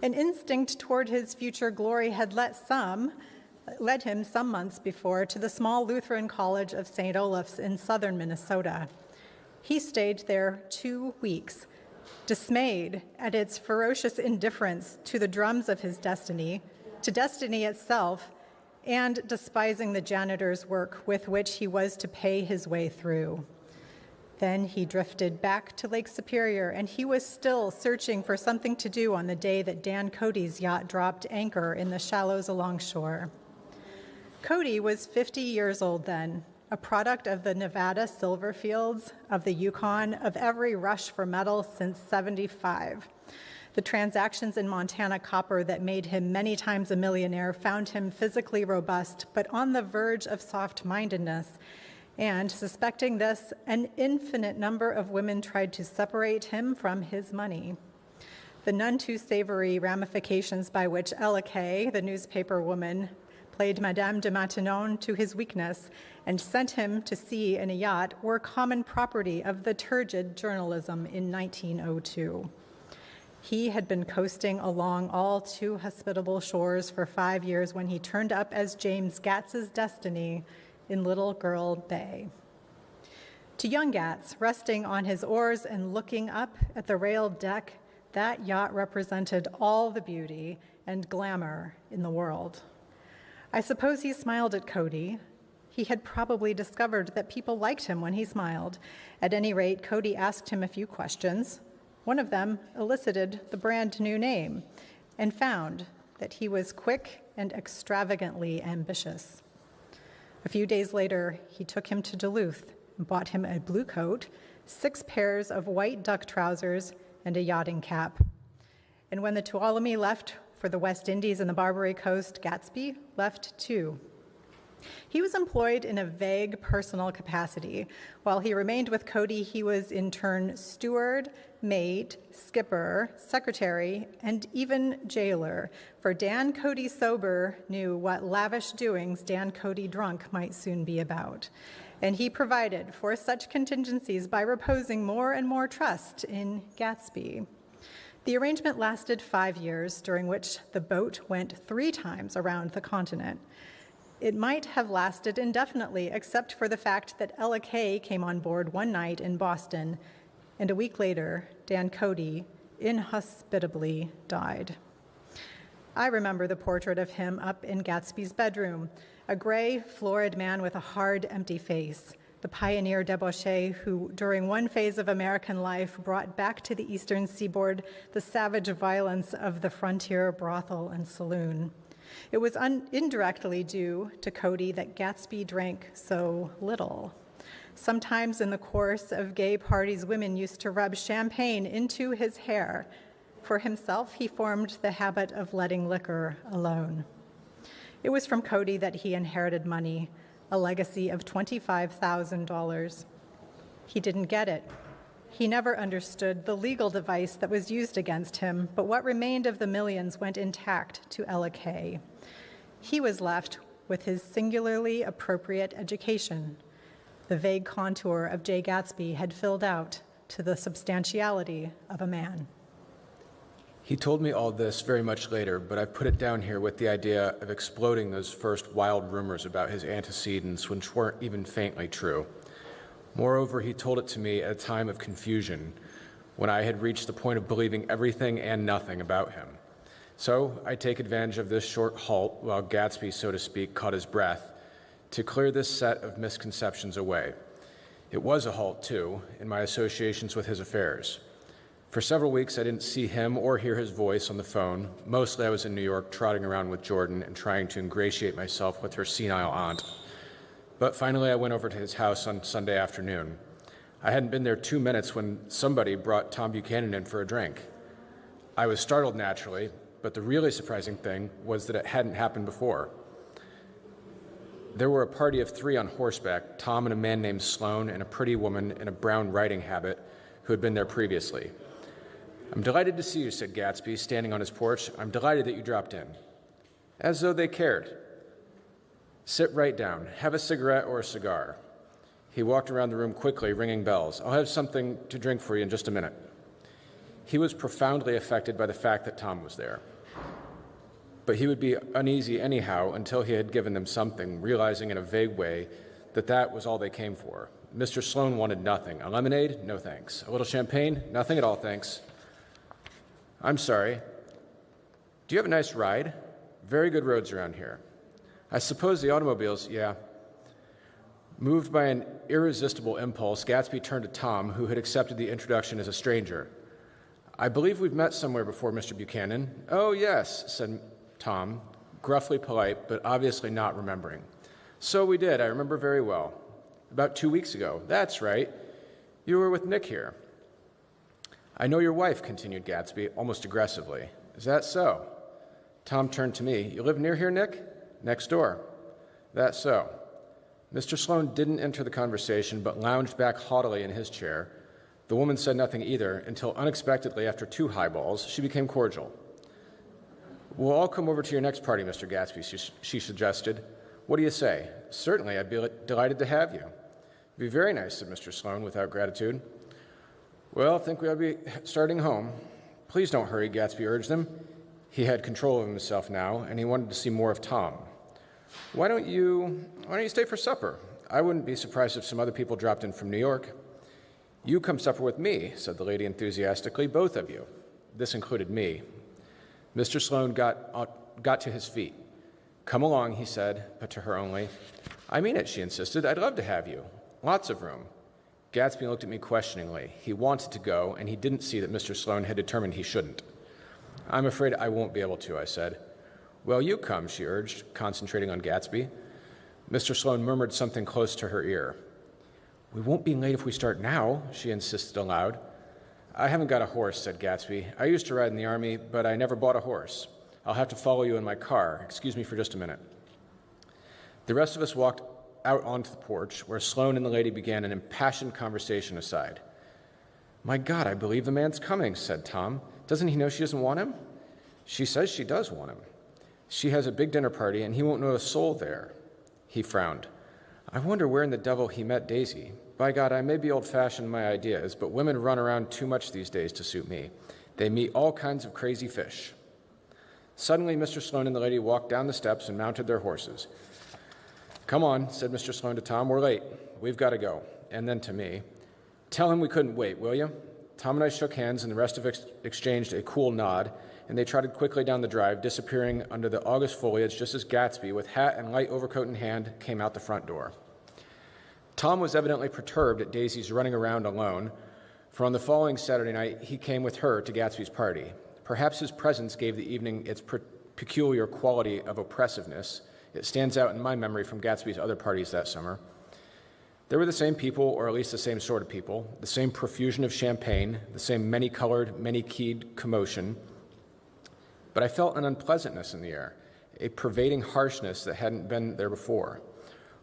An instinct toward his future glory had led him some months before to the small Lutheran College of St. Olaf's in southern Minnesota. He stayed there 2 weeks, dismayed at its ferocious indifference to the drums of his destiny, to destiny itself, and despising the janitor's work with which he was to pay his way through. Then he drifted back to Lake Superior, and he was still searching for something to do on the day that Dan Cody's yacht dropped anchor in the shallows alongshore. Cody was 50 years old then, a product of the Nevada silver fields, of the Yukon, of every rush for metal since '75. The transactions in Montana copper that made him many times a millionaire found him physically robust, but on the verge of soft-mindedness. And suspecting this, an infinite number of women tried to separate him from his money. The none too savory ramifications by which Ella Kay, the newspaper woman, played Madame de Maintenon to his weakness, and sent him to sea in a yacht were common property of the turgid journalism in 1902. He had been coasting along all too hospitable shores for 5 years when he turned up as James Gatz's destiny in Little Girl Bay. To young Gatz, resting on his oars and looking up at the railed deck, that yacht represented all the beauty and glamour in the world. I suppose he smiled at Cody. He had probably discovered that people liked him when he smiled. At any rate, Cody asked him a few questions. One of them elicited the brand new name and found that he was quick and extravagantly ambitious. A few days later, he took him to Duluth and bought him a blue coat, 6 pairs of white duck trousers, and a yachting cap. And when the Tuolumne left for the West Indies and the Barbary Coast, Gatsby left too. He was employed in a vague personal capacity. While he remained with Cody, he was in turn steward, maid, skipper, secretary, and even jailer, for Dan Cody sober knew what lavish doings Dan Cody drunk might soon be about. And he provided for such contingencies by reposing more and more trust in Gatsby. The arrangement lasted 5 years, during which the boat went 3 times around the continent. It might have lasted indefinitely, except for the fact that Ella Kay came on board one night in Boston, and a week later, Dan Cody inhospitably died. I remember the portrait of him up in Gatsby's bedroom, a gray, florid man with a hard, empty face, the pioneer debauchee who, during one phase of American life, brought back to the eastern seaboard the savage violence of the frontier brothel and saloon. It was indirectly due to Cody that Gatsby drank so little. Sometimes in the course of gay parties, women used to rub champagne into his hair. For himself, he formed the habit of letting liquor alone. It was from Cody that he inherited money, a legacy of $25,000. He didn't get it. He never understood the legal device that was used against him, but what remained of the millions went intact to Ella Kay. He was left with his singularly appropriate education. The vague contour of Jay Gatsby had filled out to the substantiality of a man. He told me all this very much later, but I've put it down here with the idea of exploding those first wild rumors about his antecedents, which weren't even faintly true. Moreover, he told it to me at a time of confusion, when I had reached the point of believing everything and nothing about him. So I take advantage of this short halt while Gatsby, so to speak, caught his breath, to clear this set of misconceptions away. It was a halt, too, in my associations with his affairs. For several weeks, I didn't see him or hear his voice on the phone. Mostly I was in New York trotting around with Jordan and trying to ingratiate myself with her senile aunt. But finally, I went over to his house on Sunday afternoon. I hadn't been there 2 minutes when somebody brought Tom Buchanan in for a drink. I was startled, naturally, but the really surprising thing was that it hadn't happened before. There were a party of 3 on horseback, Tom and a man named Sloan and a pretty woman in a brown riding habit who had been there previously. "I'm delighted to see you," said Gatsby, standing on his porch. "I'm delighted that you dropped in." As though they cared. "Sit right down. Have a cigarette or a cigar." He walked around the room quickly, ringing bells. "I'll have something to drink for you in just a minute." He was profoundly affected by the fact that Tom was there. But he would be uneasy anyhow until he had given them something, realizing in a vague way that that was all they came for. Mr. Sloan wanted nothing. A lemonade? No thanks. A little champagne? Nothing at all, thanks. "I'm sorry. Do you have a nice ride? Very good roads around here. I suppose the automobiles, yeah." Moved by an irresistible impulse, Gatsby turned to Tom, who had accepted the introduction as a stranger. "I believe we've met somewhere before, Mr. Buchanan." "Oh, yes," said Tom, gruffly polite, but obviously not remembering. "So we did. I remember very well. About 2 weeks ago. That's right. You were with Nick here." "I know your wife," continued Gatsby, almost aggressively. "Is that so?" Tom turned to me. "You live near here, Nick?" "Next door." "That's so." Mr. Sloan didn't enter the conversation, but lounged back haughtily in his chair. The woman said nothing either, until unexpectedly, after 2 highballs, she became cordial. We'll all come over to your next party, Mr. Gatsby, she suggested. What do you say? Certainly, I'd be delighted to have you. It'd be very nice, said Mr. Sloane without gratitude. Well, I think we ought to be starting home. Please don't hurry, Gatsby urged them. He had control of himself now, and he wanted to see more of Tom. Why don't you stay for supper? I wouldn't be surprised if some other people dropped in from New York. You come supper with me, said the lady enthusiastically, both of you. This included me. Mr. Sloane got to his feet. Come along, he said, but to her only. I mean it, she insisted. I'd love to have you. Lots of room. Gatsby looked at me questioningly. He wanted to go, and he didn't see that Mr. Sloane had determined he shouldn't. I'm afraid I won't be able to, I said. Well, you come, she urged, concentrating on Gatsby. Mr. Sloane murmured something close to her ear. We won't be late if we start now, she insisted aloud. I haven't got a horse, said Gatsby. I used to ride in the Army, but I never bought a horse. I'll have to follow you in my car. Excuse me for just a minute. The rest of us walked out onto the porch, where Sloane and the lady began an impassioned conversation aside. My God, I believe the man's coming, said Tom. Doesn't he know she doesn't want him? She says she does want him. She has a big dinner party, and he won't know a soul there. He frowned. I wonder where in the devil he met Daisy. By God, I may be old-fashioned in my ideas, but women run around too much these days to suit me. They meet all kinds of crazy fish. Suddenly, Mr. Sloane and the lady walked down the steps and mounted their horses. Come on, said Mr. Sloane to Tom. We're late. We've got to go. And then to me. Tell him we couldn't wait, will you? Tom and I shook hands, and the rest of us exchanged a cool nod, and they trotted quickly down the drive, disappearing under the August foliage just as Gatsby, with hat and light overcoat in hand, came out the front door. Tom was evidently perturbed at Daisy's running around alone, for on the following Saturday night he came with her to Gatsby's party. Perhaps his presence gave the evening its peculiar quality of oppressiveness. It stands out in my memory from Gatsby's other parties that summer. There were the same people, or at least the same sort of people, the same profusion of champagne, the same many-colored, many-keyed commotion. But I felt an unpleasantness in the air, a pervading harshness that hadn't been there before.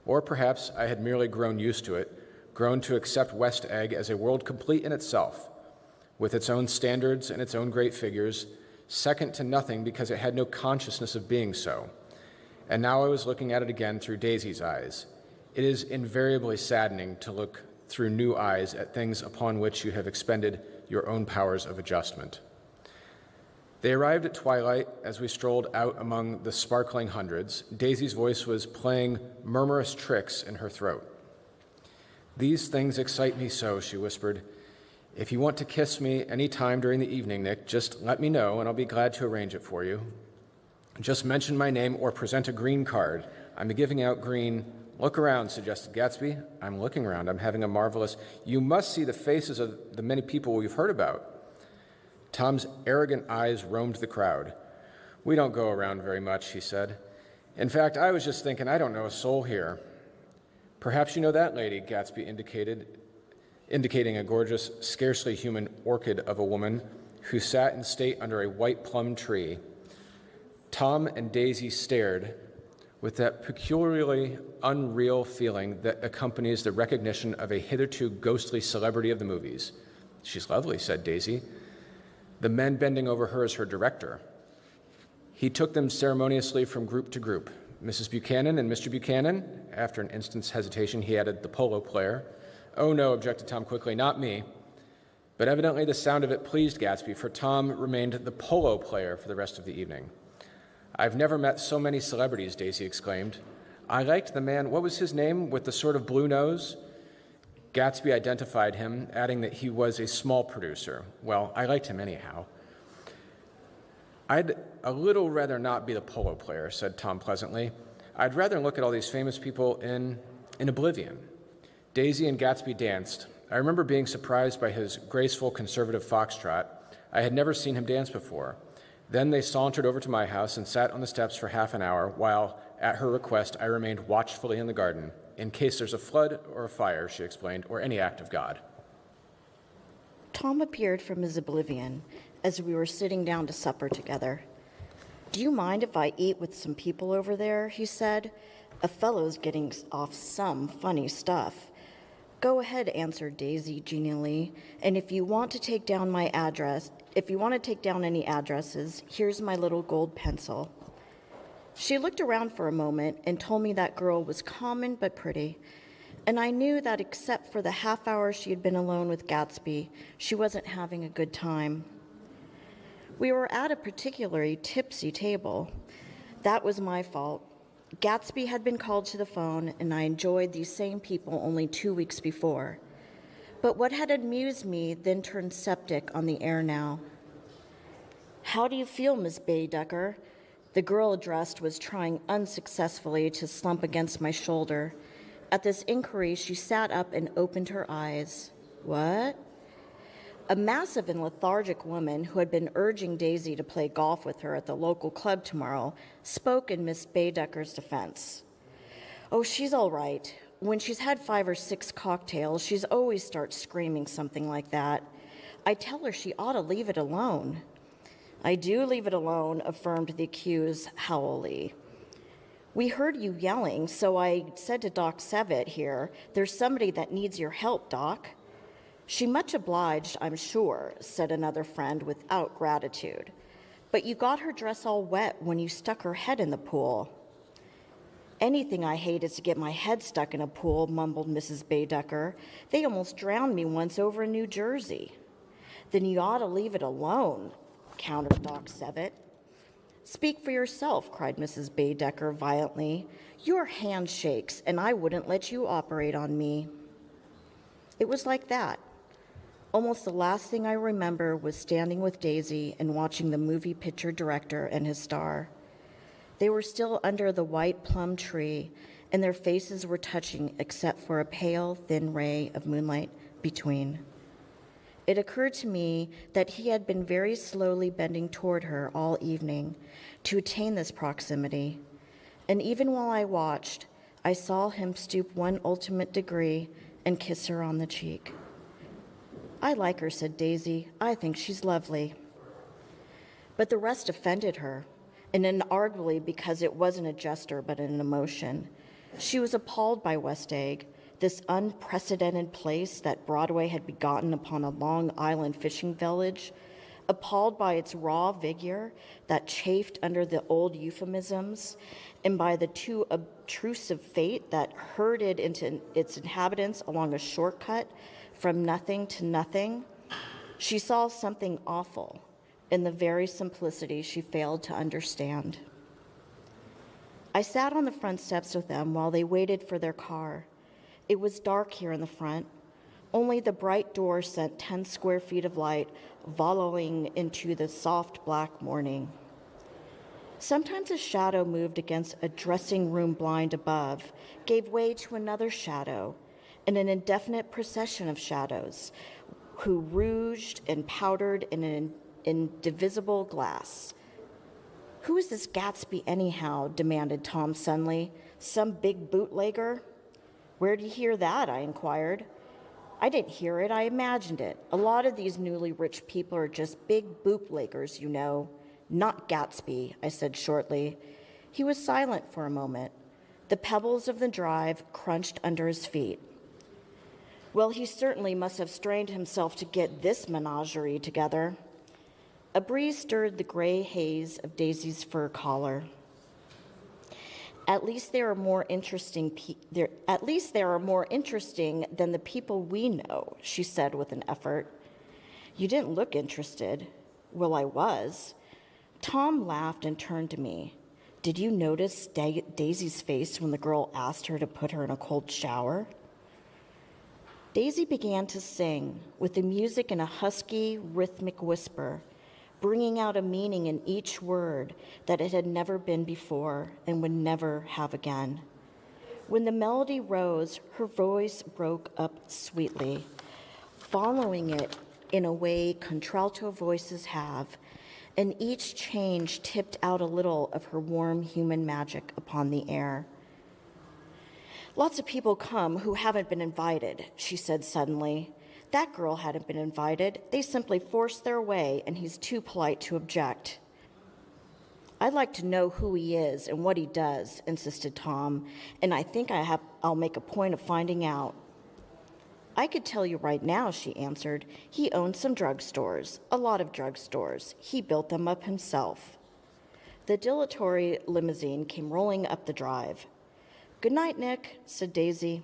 Or perhaps I had merely grown used to it, grown to accept West Egg as a world complete in itself, with its own standards and its own great figures, second to nothing because it had no consciousness of being so. And now I was looking at it again through Daisy's eyes. It is invariably saddening to look through new eyes at things upon which you have expended your own powers of adjustment. They arrived at twilight as we strolled out among the sparkling hundreds. Daisy's voice was playing murmurous tricks in her throat. These things excite me so, she whispered. If you want to kiss me any time during the evening, Nick, just let me know and I'll be glad to arrange it for you. Just mention my name or present a green card. I'm giving out green. Look around, suggested Gatsby. I'm looking around. I'm having a marvelous... You must see the faces of the many people we've heard about. Tom's arrogant eyes roamed the crowd. We don't go around very much, he said. In fact, I was just thinking, I don't know a soul here. Perhaps you know that lady, Gatsby indicating a gorgeous, scarcely human orchid of a woman who sat in state under a white plum tree. Tom and Daisy stared with that peculiarly unreal feeling that accompanies the recognition of a hitherto ghostly celebrity of the movies. She's lovely, said Daisy, the men bending over her as her director. He took them ceremoniously from group to group. Mrs. Buchanan and Mr. Buchanan. After an instant's hesitation, he added the polo player. Oh, no, objected Tom quickly, not me. But evidently the sound of it pleased Gatsby, for Tom remained the polo player for the rest of the evening. I've never met so many celebrities, Daisy exclaimed. I liked the man, what was his name, with the sort of blue nose? Gatsby identified him, adding that he was a small producer. Well, I liked him anyhow. I'd a little rather not be the polo player, said Tom pleasantly. I'd rather look at all these famous people in oblivion. Daisy and Gatsby danced. I remember being surprised by his graceful conservative foxtrot. I had never seen him dance before. Then they sauntered over to my house and sat on the steps for half an hour, while, at her request, I remained watchfully in the garden, in case there's a flood or a fire, she explained, or any act of God. Tom appeared from his oblivion as we were sitting down to supper together. Do you mind if I eat with some people over there? He said. A fellow's getting off some funny stuff. Go ahead, answered Daisy genially, and if you want to take down my address, If you want to take down any addresses, here's my little gold pencil. She looked around for a moment and told me that girl was common but pretty, and I knew that except for the half hour she had been alone with Gatsby, she wasn't having a good time. We were at a particularly tipsy table. That was my fault. Gatsby had been called to the phone, and I enjoyed these same people only 2 weeks before. But what had amused me then turned septic on the air now. "How do you feel, Miss Baedeker?" The girl addressed was trying unsuccessfully to slump against my shoulder. At this inquiry, she sat up and opened her eyes. "What?" A massive and lethargic woman who had been urging Daisy to play golf with her at the local club tomorrow spoke in Miss Baedeker's defense. "Oh, she's all right. When she's had 5 or 6 cocktails, she's always starts screaming something like that. I tell her she ought to leave it alone." "I do leave it alone," affirmed the accused howily. "We heard you yelling, so I said to Doc Sevitt here, there's somebody that needs your help, Doc." "She much obliged, I'm sure," said another friend without gratitude. "But you got her dress all wet when you stuck her head in the pool." "Anything I hate is to get my head stuck in a pool," mumbled Mrs. Baedeker. "They almost drowned me once over in New Jersey." "Then you ought to leave it alone," countered Doc Sevitt. "Speak for yourself," cried Mrs. Baedeker violently. "Your hand shakes, and I wouldn't let you operate on me." It was like that. Almost the last thing I remember was standing with Daisy and watching the movie picture director and his star. They were still under the white plum tree, and their faces were touching except for a pale, thin ray of moonlight between. It occurred to me that he had been very slowly bending toward her all evening to attain this proximity, and even while I watched, I saw him stoop one ultimate degree and kiss her on the cheek. "I like her," said Daisy. "I think she's lovely." But the rest offended her, and inarguably because it wasn't a gesture but an emotion. She was appalled by West Egg, this unprecedented place that Broadway had begotten upon a Long Island fishing village, appalled by its raw vigor that chafed under the old euphemisms, and by the too obtrusive fate that herded into its inhabitants along a shortcut from nothing to nothing. She saw something awful in the very simplicity she failed to understand. I sat on the front steps with them while they waited for their car. It was dark here in the front. Only the bright door sent 10 square feet of light volleying into the soft black morning. Sometimes a shadow moved against a dressing room blind above, gave way to another shadow, and an indefinite procession of shadows who rouged and powdered in an indivisible glass. "Who is this Gatsby anyhow?" demanded Tom suddenly. "Some big bootlegger?" "Where'd you hear that?" I inquired. "I didn't hear it, I imagined it. A lot of these newly rich people are just big bootleggers, you know. Not Gatsby," I said shortly. He was silent for a moment. The pebbles of the drive crunched under his feet. "Well, he certainly must have strained himself to get this menagerie together." A breeze stirred the gray haze of Daisy's fur collar. At least they are more interesting than the people we know," she said with an effort. "You didn't look interested." "Well, I was." Tom laughed and turned to me. "Did you notice Daisy's face when the girl asked her to put her in a cold shower?" Daisy began to sing, with the music in a husky, rhythmic whisper, bringing out a meaning in each word that it had never been before and would never have again. When the melody rose, her voice broke up sweetly, following it in a way contralto voices have, and each change tipped out a little of her warm human magic upon the air. "Lots of people come who haven't been invited," she said suddenly. "That girl hadn't been invited. They simply forced their way, and he's too polite to object." "I'd like to know who he is and what he does," insisted Tom, "and I think I'll make a point of finding out." I could tell you right now, she answered. He owned some drugstores, a lot of drugstores. He built them up himself. The dilatory limousine came rolling up the drive. Good night, Nick, said Daisy.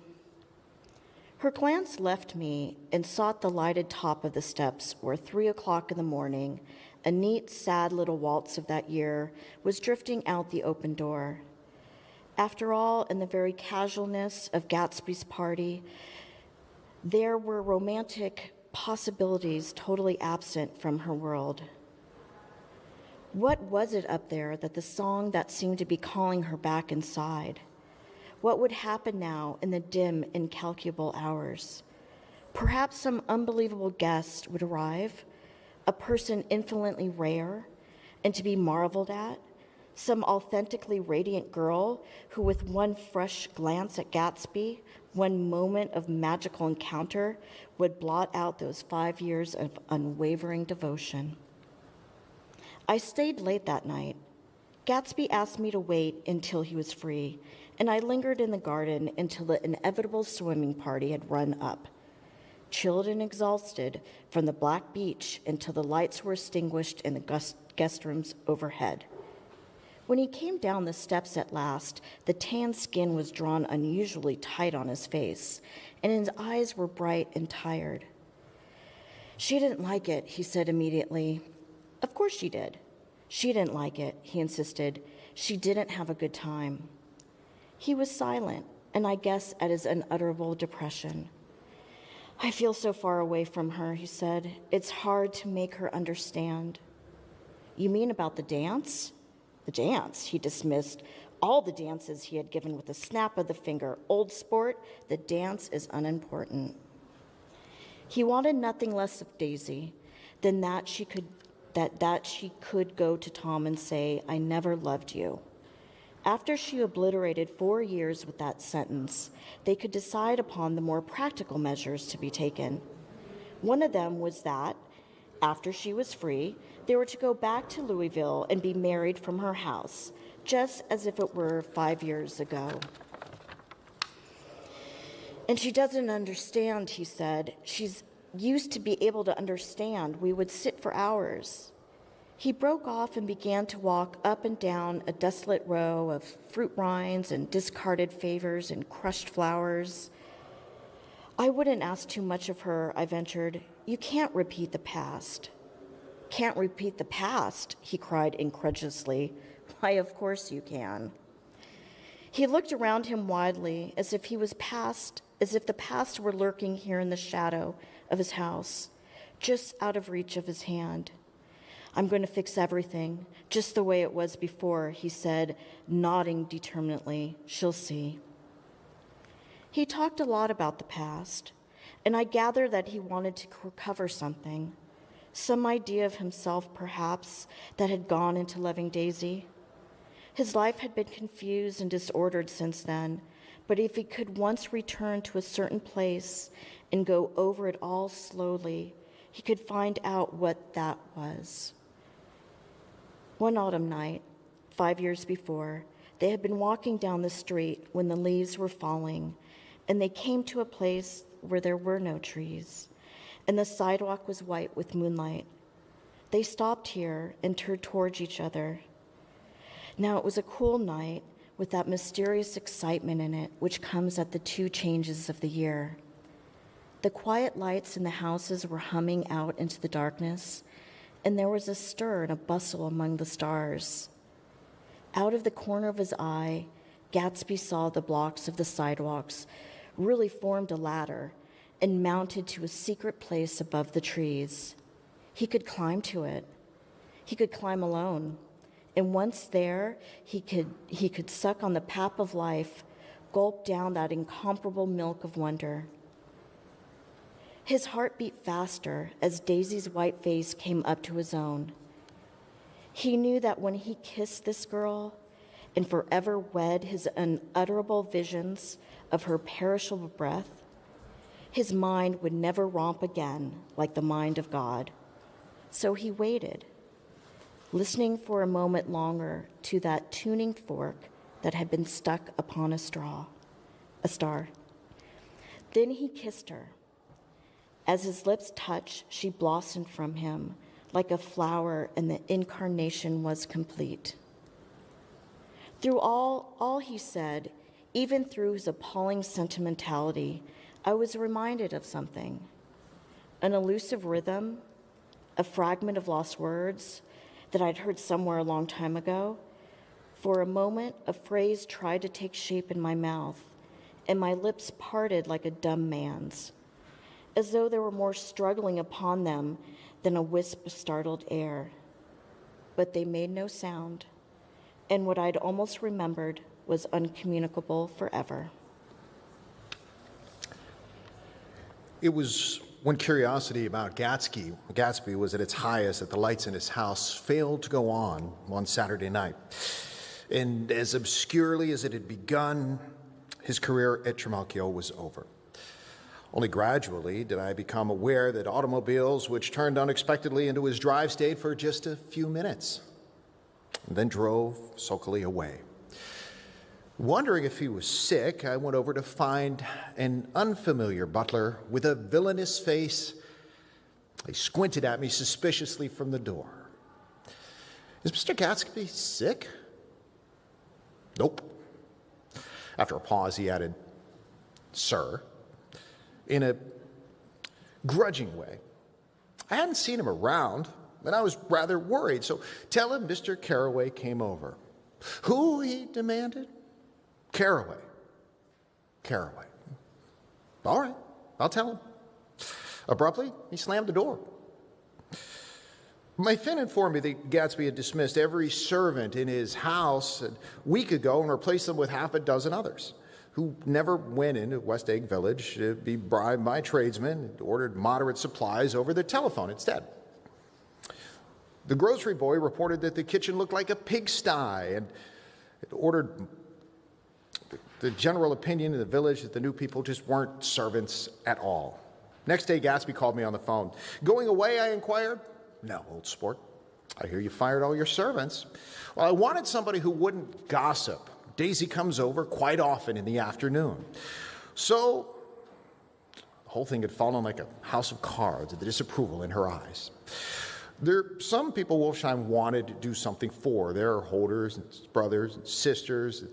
Her glance left me and sought the lighted top of the steps where 3 o'clock in the morning, a neat, sad little waltz of that year, was drifting out the open door. After all, in the very casualness of Gatsby's party, there were romantic possibilities totally absent from her world. What was it up there that the song that seemed to be calling her back inside? What would happen now in the dim, incalculable hours? Perhaps some unbelievable guest would arrive, a person infinitely rare and to be marveled at, some authentically radiant girl who, with one fresh glance at Gatsby, one moment of magical encounter, would blot out those 5 years of unwavering devotion. I stayed late that night. Gatsby asked me to wait until he was free, and I lingered in the garden until the inevitable swimming party had run up. Chilled and exhausted from the black beach until the lights were extinguished in the guest rooms overhead. When he came down the steps at last, the tan skin was drawn unusually tight on his face, and his eyes were bright and tired. She didn't like it, he said immediately. Of course she did. She didn't like it, he insisted. She didn't have a good time. He was silent, and I guess at his unutterable depression. I feel so far away from her, he said. It's hard to make her understand. You mean about the dance? The dance, he dismissed all the dances he had given with a snap of the finger. Old sport, the dance is unimportant. He wanted nothing less of Daisy than that she could go to Tom and say, I never loved you. After she obliterated 4 years with that sentence, they could decide upon the more practical measures to be taken. One of them was that, after she was free, they were to go back to Louisville and be married from her house, just as if it were 5 years ago. And she doesn't understand, he said. She's used to be able to understand. We would sit for hours. He broke off and began to walk up and down a desolate row of fruit rinds and discarded favors and crushed flowers. I wouldn't ask too much of her, I ventured. You can't repeat the past. Can't repeat the past, he cried incredulously. Why, of course you can. He looked around him widely, as if the past were lurking here in the shadow of his house, just out of reach of his hand. I'm going to fix everything, just the way it was before, he said, nodding determinedly. She'll see. He talked a lot about the past, and I gathered that he wanted to recover something, some idea of himself, perhaps, that had gone into loving Daisy. His life had been confused and disordered since then, but if he could once return to a certain place and go over it all slowly, he could find out what that was. One autumn night, 5 years before, they had been walking down the street when the leaves were falling, and they came to a place where there were no trees, and the sidewalk was white with moonlight. They stopped here and turned towards each other. Now it was a cool night with that mysterious excitement in it which comes at the 2 changes of the year. The quiet lights in the houses were humming out into the darkness, and there was a stir and a bustle among the stars. Out of the corner of his eye, Gatsby saw the blocks of the sidewalks really formed a ladder and mounted to a secret place above the trees. He could climb to it. He could climb alone. And once there, he could suck on the pap of life, gulp down that incomparable milk of wonder. His heart beat faster as Daisy's white face came up to his own. He knew that when he kissed this girl and forever wed his unutterable visions of her perishable breath, his mind would never romp again like the mind of God. So he waited, listening for a moment longer to that tuning fork that had been stuck upon a star. Then he kissed her, As his lips touched, she blossomed from him like a flower, and the incarnation was complete. Through all he said, even through his appalling sentimentality, I was reminded of something. An elusive rhythm, a fragment of lost words that I'd heard somewhere a long time ago. For a moment, a phrase tried to take shape in my mouth, and my lips parted like a dumb man's, as though there were more struggling upon them than a wisp of startled air. But they made no sound, and what I'd almost remembered was uncommunicable forever. It was when curiosity about Gatsby was at its highest that the lights in his house failed to go on one Saturday night. And as obscurely as it had begun, his career at Trimalchio was over. Only gradually did I become aware that automobiles, which turned unexpectedly into his drive, stayed for just a few minutes and then drove sulkily away. Wondering if he was sick, I went over to find an unfamiliar butler with a villainous face. He squinted at me suspiciously from the door. "Is Mr. Gatsby sick?" "Nope." After a pause, he added, "Sir," in a grudging way. I hadn't seen him around, and I was rather worried, so tell him Mr. Carraway came over. "Who?" he demanded. "Carraway." "Carraway." "All right, I'll tell him." Abruptly, he slammed the door. My friend informed me that Gatsby had dismissed every servant in his house a week ago and replaced them with half a dozen others who never went into West Egg Village to be bribed by tradesmen and ordered moderate supplies over the telephone instead. The grocery boy reported that the kitchen looked like a pigsty and ordered the general opinion in the village that the new people just weren't servants at all. Next day, Gatsby called me on the phone. "Going away?" I inquired. "No, old sport. I hear you fired all your servants." "Well, I wanted somebody who wouldn't gossip. Daisy comes over quite often in the afternoon." So the whole thing had fallen like a house of cards at the disapproval in her eyes. Some people Wolfsheim wanted to do something for. Their holders and brothers and sisters.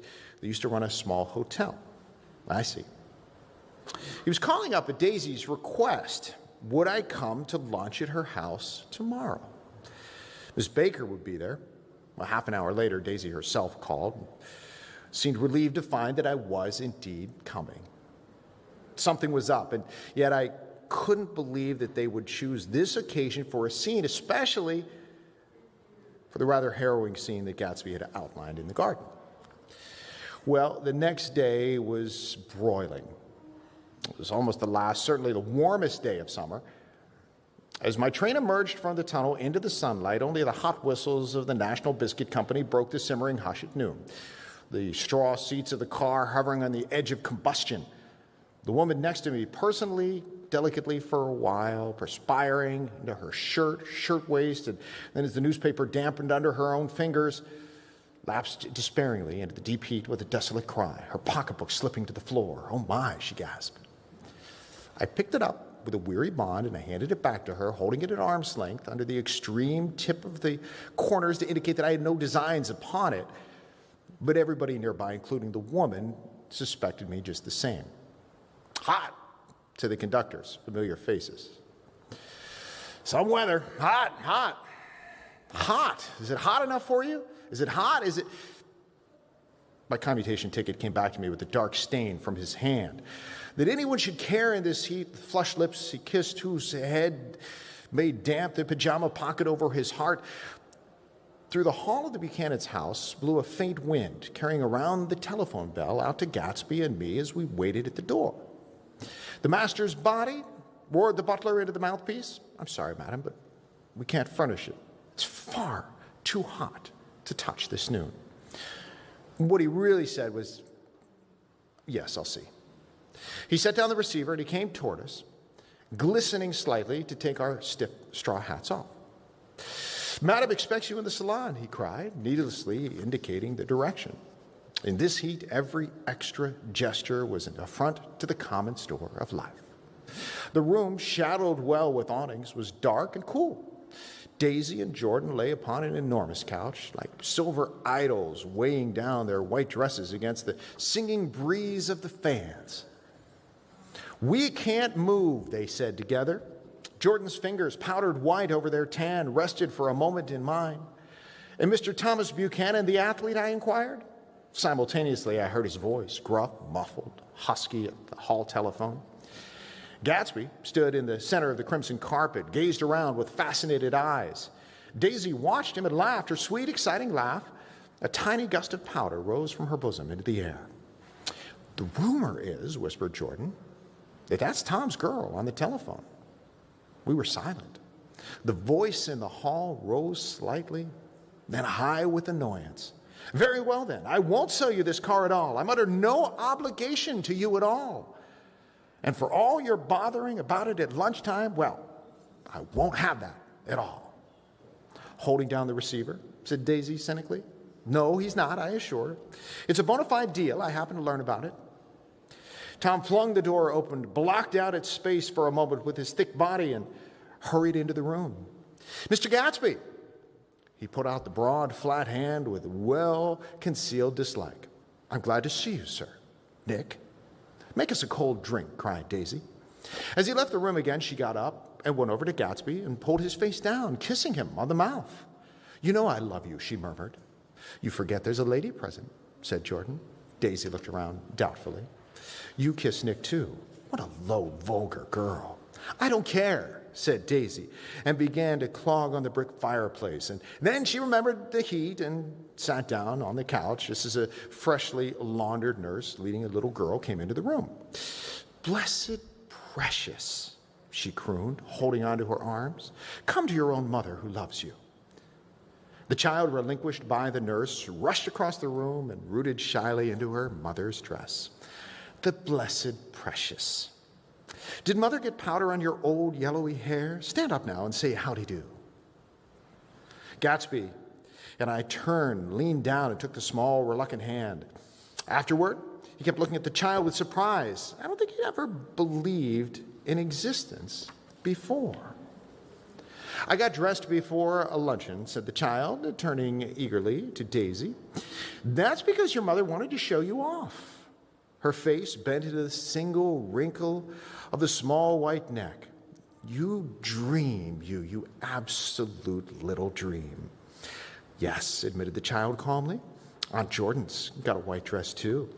They used to run a small hotel. I see. He was calling up at Daisy's request. Would I come to lunch at her house tomorrow? Miss Baker would be there. Well, half an hour later, Daisy herself called. Seemed relieved to find that I was indeed coming. Something was up, and yet I couldn't believe that they would choose this occasion for a scene, especially for the rather harrowing scene that Gatsby had outlined in the garden. Well, the next day was broiling. It was almost the last, certainly the warmest day of summer. As my train emerged from the tunnel into the sunlight, only the hot whistles of the National Biscuit Company broke the simmering hush at noon. The straw seats of the car hovering on the edge of combustion. The woman next to me personally, delicately for a while, perspiring into her shirtwaist, and then as the newspaper dampened under her own fingers, lapsed despairingly into the deep heat with a desolate cry, her pocketbook slipping to the floor. "Oh my," she gasped. I picked it up with a weary bond and I handed it back to her, holding it at arm's length under the extreme tip of the corners to indicate that I had no designs upon it. But everybody nearby, including the woman, suspected me just the same. "Hot," to the conductors, familiar faces. "Some weather. Hot, hot. Hot. Is it hot enough for you? Is it hot? Is it..." My commutation ticket came back to me with a dark stain from his hand. That anyone should care in this heat, the flushed lips he kissed, whose head made damp the pajama pocket over his heart. Through the hall of the Buchanan's house blew a faint wind, carrying around the telephone bell out to Gatsby and me as we waited at the door. "The master's body?" roared the butler into the mouthpiece. "I'm sorry, madam, but we can't furnish it. It's far too hot to touch this noon." What he really said was, "Yes, I'll see." He set down the receiver and he came toward us, glistening slightly to take our stiff straw hats off. "Madam expects you in the salon," he cried, needlessly indicating the direction. In this heat, every extra gesture was an affront to the common store of life. The room, shadowed well with awnings, was dark and cool. Daisy and Jordan lay upon an enormous couch, like silver idols weighing down their white dresses against the singing breeze of the fans. "We can't move," they said together. Jordan's fingers, powdered white over their tan, rested for a moment in mine. "And Mr. Thomas Buchanan, the athlete?" I inquired. Simultaneously, I heard his voice, gruff, muffled, husky at the hall telephone. Gatsby stood in the center of the crimson carpet, gazed around with fascinated eyes. Daisy watched him and laughed, her sweet, exciting laugh. A tiny gust of powder rose from her bosom into the air. "The rumor is," whispered Jordan, "that that's Tom's girl on the telephone." We were silent. The voice in the hall rose slightly, then high with annoyance. "Very well, then. I won't sell you this car at all. I'm under no obligation to you at all. And for all your bothering about it at lunchtime, well, I won't have that at all." "Holding down the receiver?" said Daisy cynically. "No, he's not," I assured her. "It's a bona fide deal. I happened to learn about it." Tom flung the door open, blocked out its space for a moment with his thick body, and hurried into the room. "Mr. Gatsby!" He put out the broad, flat hand with well-concealed dislike. "I'm glad to see you, sir. Nick?" "Make us a cold drink," cried Daisy. As he left the room again, she got up and went over to Gatsby and pulled his face down, kissing him on the mouth. "You know I love you," she murmured. "You forget there's a lady present," said Jordan. Daisy looked around doubtfully. "You kiss Nick, too. What a low, vulgar girl." "I don't care," said Daisy, and began to clog on the brick fireplace. And then she remembered the heat and sat down on the couch just as a freshly laundered nurse leading a little girl came into the room. "Blessed precious," she crooned, holding onto her arms. "Come to your own mother who loves you." The child, relinquished by the nurse, rushed across the room and rooted shyly into her mother's dress. The blessed precious. "Did Mother get powder on your old yellowy hair? Stand up now and say howdy-do." Gatsby and I turned, leaned down, and took the small, reluctant hand. Afterward, he kept looking at the child with surprise. I don't think he ever believed in existence before. "I got dressed before a luncheon," said the child, turning eagerly to Daisy. "That's because your mother wanted to show you off." Her face bent into the single wrinkle of the small white neck. "You dream, you absolute little dream." "Yes," admitted the child calmly. "Aunt Jordan's got a white dress, too."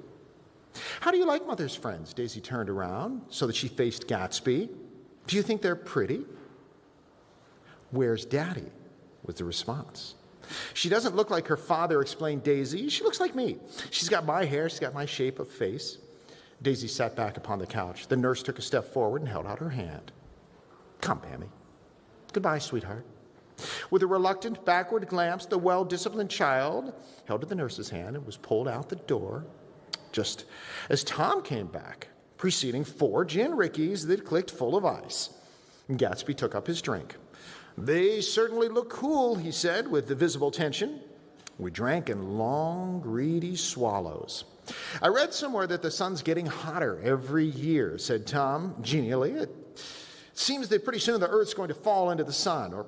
"How do you like Mother's friends?" Daisy turned around so that she faced Gatsby. "Do you think they're pretty?" "Where's Daddy?" was the response. "She doesn't look like her father," explained Daisy. "She looks like me. She's got my hair, she's got my shape of face." Daisy sat back upon the couch. The nurse took a step forward and held out her hand. "Come, Pammy. Goodbye, sweetheart." With a reluctant backward glance, the well-disciplined child held to the nurse's hand and was pulled out the door just as Tom came back, preceding 4 gin rickeys that clicked full of ice. Gatsby took up his drink. "They certainly look cool," he said with the visible tension. We drank in long, greedy swallows. "I read somewhere that the sun's getting hotter every year," said Tom genially. "It seems that pretty soon the Earth's going to fall into the sun. Or,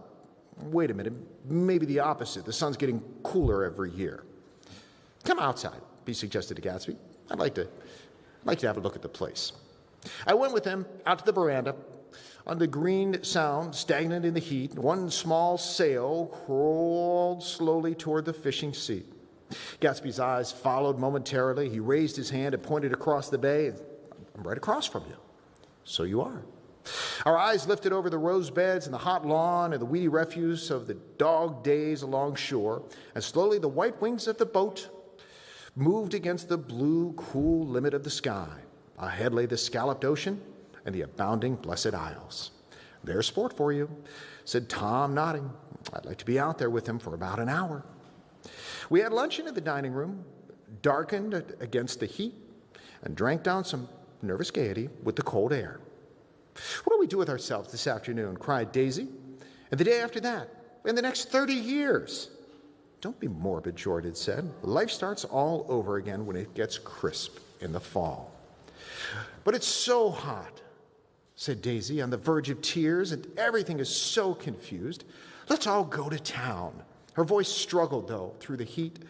wait a minute, maybe the opposite. The sun's getting cooler every year." "Come outside," he suggested to Gatsby. I'd like to have a look at the place." I went with him out to the veranda. On the green sound, stagnant in the heat, one small sail crawled slowly toward the fishing sea. Gatsby's eyes followed momentarily. He raised his hand and pointed across the bay. "I'm right across from you." "So you are." Our eyes lifted over the rose beds and the hot lawn and the weedy refuse of the dog days along shore, and slowly the white wings of the boat moved against the blue, cool limit of the sky. Ahead lay the scalloped ocean and the abounding Blessed Isles. "There's sport for you," said Tom, nodding. "I'd like to be out there with him for about an hour." We had luncheon in the dining room, darkened against the heat, and drank down some nervous gaiety with the cold air. "What do we do with ourselves this afternoon?" cried Daisy. "And the day after that? And the next 30 years? "Don't be morbid," Jordan said. "Life starts all over again when it gets crisp in the fall." "But it's so hot, said Daisy, on the verge of tears, and everything is so confused. Let's all go to town. Her voice struggled, though, through the heat,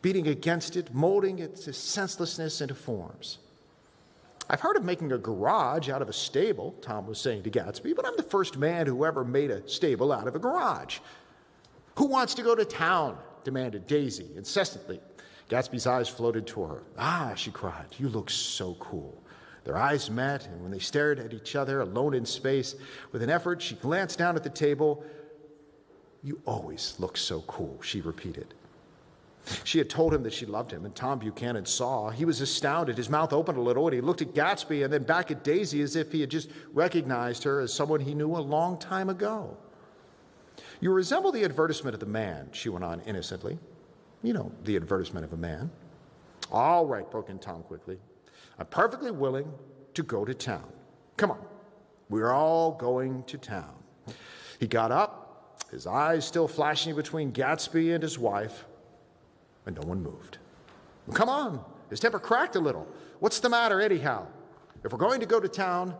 beating against it, molding its senselessness into forms. I've heard of making a garage out of a stable, Tom was saying to Gatsby, but I'm the first man who ever made a stable out of a garage. Who wants to go to town? Demanded Daisy incessantly. Gatsby's eyes floated toward her. Ah, she cried, you look so cool. Their eyes met, and when they stared at each other, alone in space, with an effort, she glanced down at the table. You always look so cool, she repeated. She had told him that she loved him, and Tom Buchanan saw. He was astounded. His mouth opened a little, and he looked at Gatsby and then back at Daisy as if he had just recognized her as someone he knew a long time ago. You resemble the advertisement of the man, she went on innocently. You know, the advertisement of a man. All right, broke in Tom quickly. I'm perfectly willing to go to town. Come on, we're all going to town. He got up, his eyes still flashing between Gatsby and his wife, and no one moved. Well, come on, his temper cracked a little. What's the matter anyhow? If we're going to go to town,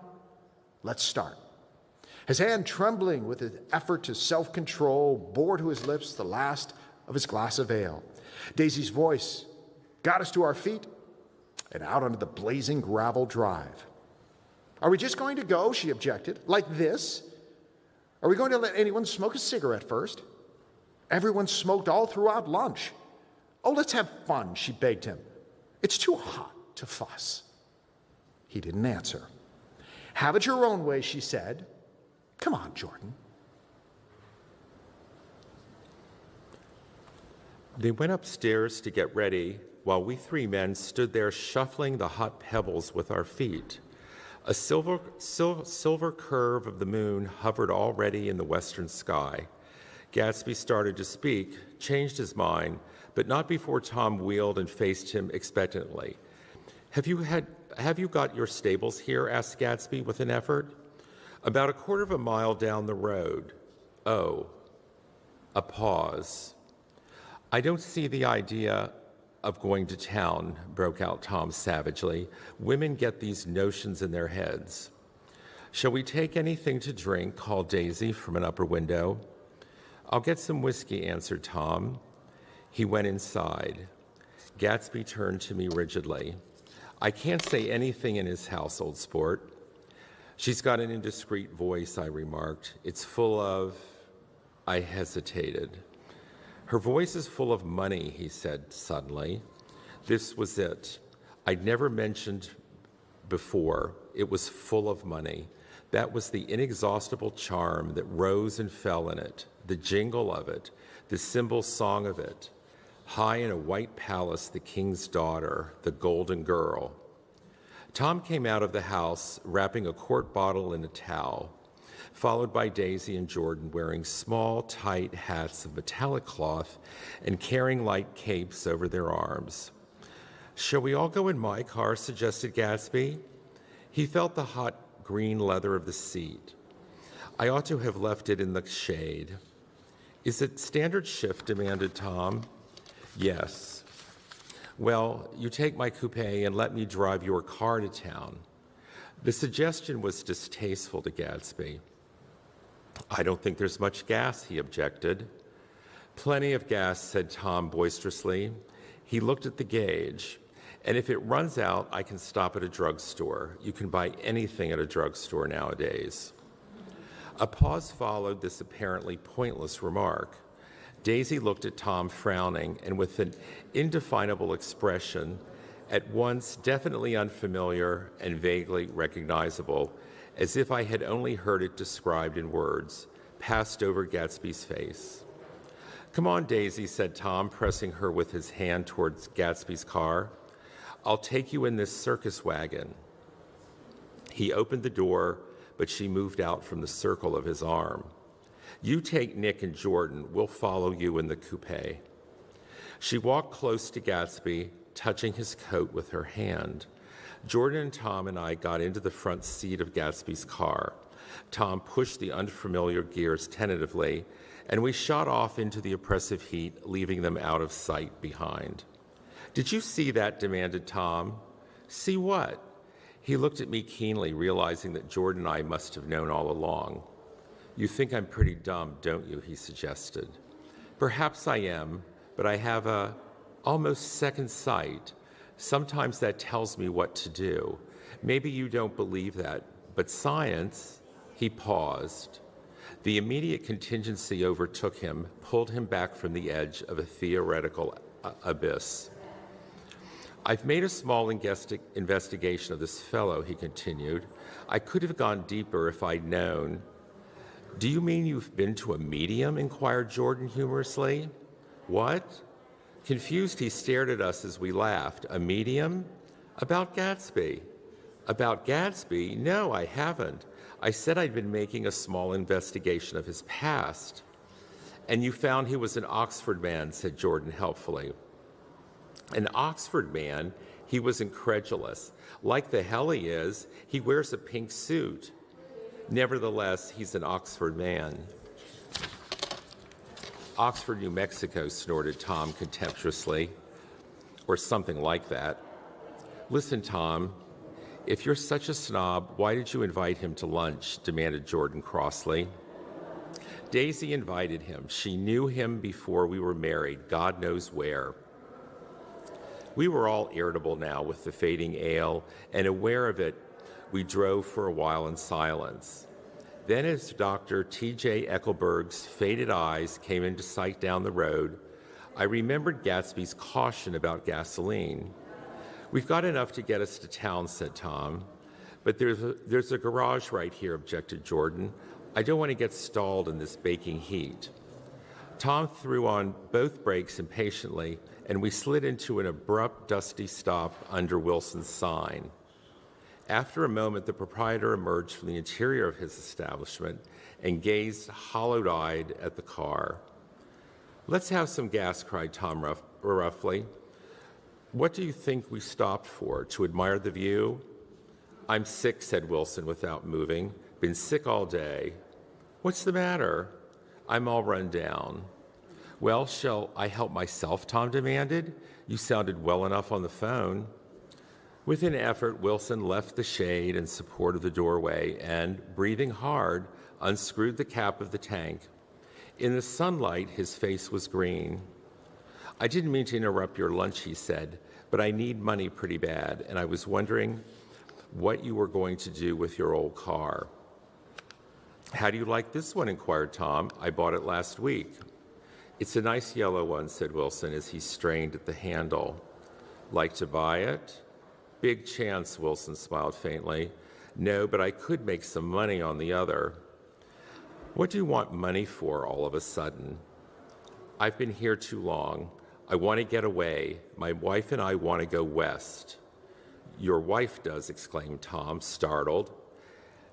let's start. His hand trembling with an effort to self-control bore to his lips the last of his glass of ale. Daisy's voice got us to our feet and out onto the blazing gravel drive. Are we just going to go, she objected, like this? Are we going to let anyone smoke a cigarette first? Everyone smoked all throughout lunch. Oh, let's have fun, she begged him. It's too hot to fuss. He didn't answer. Have it your own way, she said. Come on, Jordan. They went upstairs to get ready while we three men stood there shuffling the hot pebbles with our feet. A silver curve of the moon hovered already in the western sky. Gatsby started to speak, changed his mind, but not before Tom wheeled and faced him expectantly. Have you got your stables here? Asked Gatsby with an effort. About a quarter of a mile down the road. Oh, a pause. I don't see the idea of going to town, broke out Tom savagely. Women get these notions in their heads. Shall we take anything to drink? Called Daisy from an upper window. I'll get some whiskey, answered Tom. He went inside. Gatsby turned to me rigidly. I can't say anything in his house, old sport. She's got an indiscreet voice, I remarked. It's full of... I hesitated. Her voice is full of money, he said suddenly. This was it. I'd never mentioned before. It was full of money. That was the inexhaustible charm that rose and fell in it, the jingle of it, the cymbal song of it. High in a white palace, the king's daughter, the golden girl. Tom came out of the house wrapping a quart bottle in a towel, followed by Daisy and Jordan wearing small, tight hats of metallic cloth and carrying light capes over their arms. Shall we all go in my car? Suggested Gatsby. He felt the hot green leather of the seat. I ought to have left it in the shade. Is it standard shift? Demanded Tom. Yes. Well, you take my coupe and let me drive your car to town. The suggestion was distasteful to Gatsby. I don't think there's much gas, he objected. Plenty of gas, said Tom boisterously. He looked at the gauge. And if it runs out, I can stop at a drugstore. You can buy anything at a drugstore nowadays. A pause followed this apparently pointless remark. Daisy looked at Tom frowning and with an indefinable expression, at once definitely unfamiliar and vaguely recognizable, as if I had only heard it described in words, passed over Gatsby's face. Come on, Daisy, said Tom, pressing her with his hand towards Gatsby's car. I'll take you in this circus wagon. He opened the door, but she moved out from the circle of his arm. You take Nick and Jordan. We'll follow you in the coupe. She walked close to Gatsby, touching his coat with her hand. Jordan and Tom and I got into the front seat of Gatsby's car. Tom pushed the unfamiliar gears tentatively, and we shot off into the oppressive heat, leaving them out of sight behind. Did you see that? Demanded Tom. See what? He looked at me keenly, realizing that Jordan and I must have known all along. You think I'm pretty dumb, don't you? He suggested. Perhaps I am, but I have a almost second sight. Sometimes that tells me what to do. Maybe you don't believe that, but science, he paused. The immediate contingency overtook him, pulled him back from the edge of a theoretical abyss. I've made a small investigation of this fellow, he continued. I could have gone deeper if I'd known. Do you mean you've been to a medium? Inquired Jordan humorously. What? Confused, he stared at us as we laughed. A medium? About Gatsby. About Gatsby? No, I haven't. I said I'd been making a small investigation of his past. And you found he was an Oxford man, said Jordan helpfully. An Oxford man? He was incredulous. Like the hell he is, he wears a pink suit. Nevertheless, he's an Oxford man. Oxford, New Mexico, snorted Tom contemptuously, or something like that. Listen, Tom, if you're such a snob, why did you invite him to lunch? Demanded Jordan crossly. Daisy invited him. She knew him before we were married, God knows where. We were all irritable now with the fading ale, and aware of it, we drove for a while in silence. Then as Dr. T.J. Eckelberg's faded eyes came into sight down the road, I remembered Gatsby's caution about gasoline. We've got enough to get us to town, said Tom. But there's a garage right here, objected Jordan. I don't want to get stalled in this baking heat. Tom threw on both brakes impatiently, and we slid into an abrupt, dusty stop under Wilson's sign. After a moment, the proprietor emerged from the interior of his establishment and gazed hollow-eyed at the car. Let's have some gas, cried Tom roughly. What do you think we stopped for? To admire the view? I'm sick, said Wilson without moving. Been sick all day. What's the matter? I'm all run down. Well, shall I help myself? Tom demanded. You sounded well enough on the phone. With an effort, Wilson left the shade in support of the doorway and, breathing hard, unscrewed the cap of the tank. In the sunlight, his face was green. I didn't mean to interrupt your lunch, he said, but I need money pretty bad, and I was wondering what you were going to do with your old car. How do you like this one? Inquired Tom. I bought it last week. It's a nice yellow one, said Wilson as he strained at the handle. Like to buy it? Big chance, Wilson smiled faintly. No, but I could make some money on the other. What do you want money for all of a sudden? I've been here too long. I want to get away. My wife and I want to go west. Your wife does, exclaimed Tom, startled.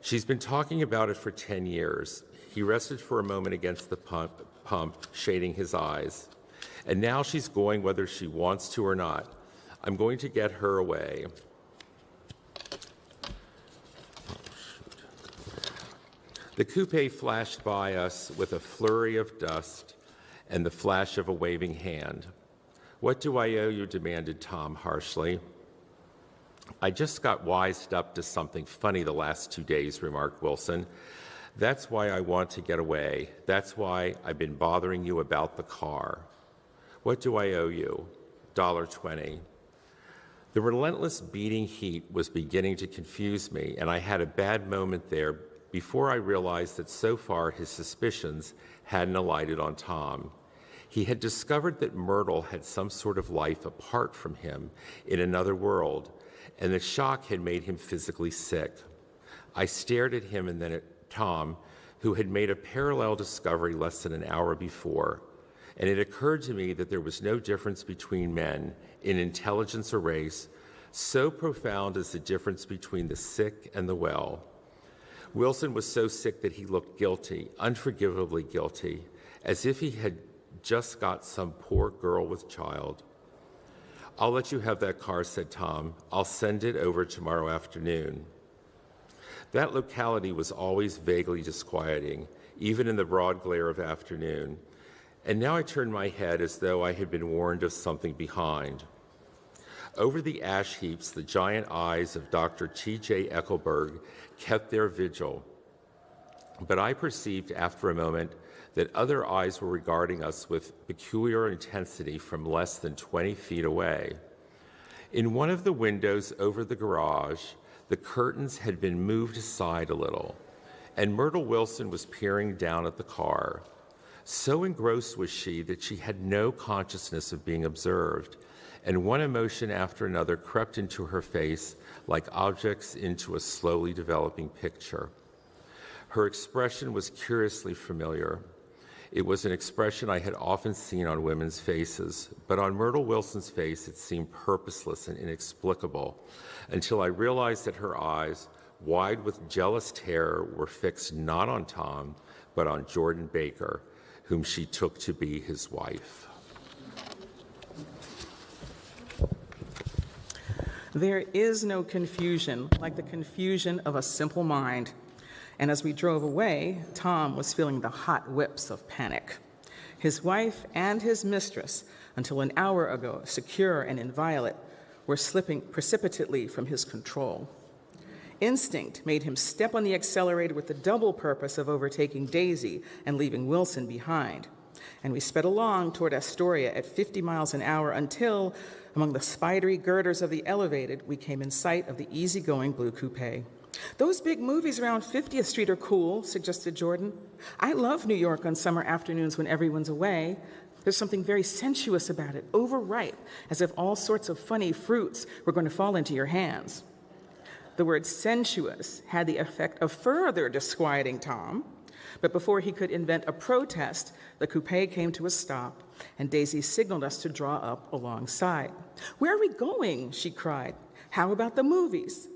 She's been talking about it for 10 years. He rested for a moment against the pump, shading his eyes. And now she's going whether she wants to or not. I'm going to get her away. The coupe flashed by us with a flurry of dust and the flash of a waving hand. What do I owe you? Demanded Tom harshly. I just got wised up to something funny the last 2 days, remarked Wilson. That's why I want to get away. That's why I've been bothering you about the car. What do I owe you? $1.20. The relentless beating heat was beginning to confuse me, and I had a bad moment there before I realized that so far his suspicions hadn't alighted on Tom. He had discovered that Myrtle had some sort of life apart from him in another world, and the shock had made him physically sick. I stared at him and then at Tom, who had made a parallel discovery less than an hour before, and it occurred to me that there was no difference between men in intelligence or race so profound as the difference between the sick and the well. Wilson was so sick that he looked guilty, unforgivably guilty, as if he had just got some poor girl with child. I'll let you have that car, said Tom. I'll send it over tomorrow afternoon. That locality was always vaguely disquieting, even in the broad glare of afternoon, and now I turned my head as though I had been warned of something behind. Over the ash heaps, the giant eyes of Dr. T.J. Eckelberg kept their vigil. But I perceived after a moment that other eyes were regarding us with peculiar intensity from less than 20 feet away. In one of the windows over the garage, the curtains had been moved aside a little, and Myrtle Wilson was peering down at the car. So engrossed was she that she had no consciousness of being observed, and one emotion after another crept into her face like objects into a slowly developing picture. Her expression was curiously familiar. It was an expression I had often seen on women's faces, but on Myrtle Wilson's face it seemed purposeless and inexplicable, until I realized that her eyes, wide with jealous terror, were fixed not on Tom, but on Jordan Baker, whom she took to be his wife. There is no confusion like the confusion of a simple mind. And as we drove away, Tom was feeling the hot whips of panic. His wife and his mistress, until an hour ago secure and inviolate, were slipping precipitately from his control. Instinct made him step on the accelerator with the double purpose of overtaking Daisy and leaving Wilson behind. And we sped along toward Astoria at 50 miles an hour until, among the spidery girders of the elevated, we came in sight of the easygoing blue coupe. "Those big movies around 50th Street are cool," suggested Jordan. "I love New York on summer afternoons when everyone's away. There's something very sensuous about it, overripe, as if all sorts of funny fruits were going to fall into your hands." The word sensuous had the effect of further disquieting Tom, but before he could invent a protest, the coupe came to a stop, and Daisy signaled us to draw up alongside. "Where are we going?" she cried. "How about the movies?"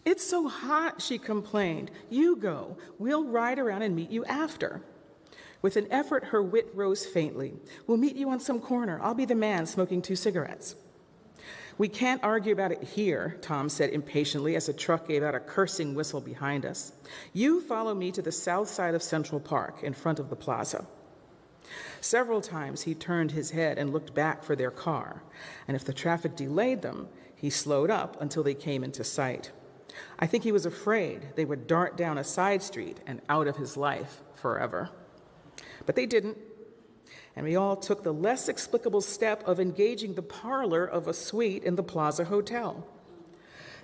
"It's so hot," she complained. "You go. We'll ride around and meet you after." With an effort, her wit rose faintly. "We'll meet you on some corner. I'll be the man smoking 2 cigarettes. "We can't argue about it here," Tom said impatiently as a truck gave out a cursing whistle behind us. "You follow me to the south side of Central Park in front of the plaza." Several times he turned his head and looked back for their car, and if the traffic delayed them, he slowed up until they came into sight. I think he was afraid they would dart down a side street and out of his life forever. But they didn't, and we all took the less explicable step of engaging the parlor of a suite in the Plaza Hotel.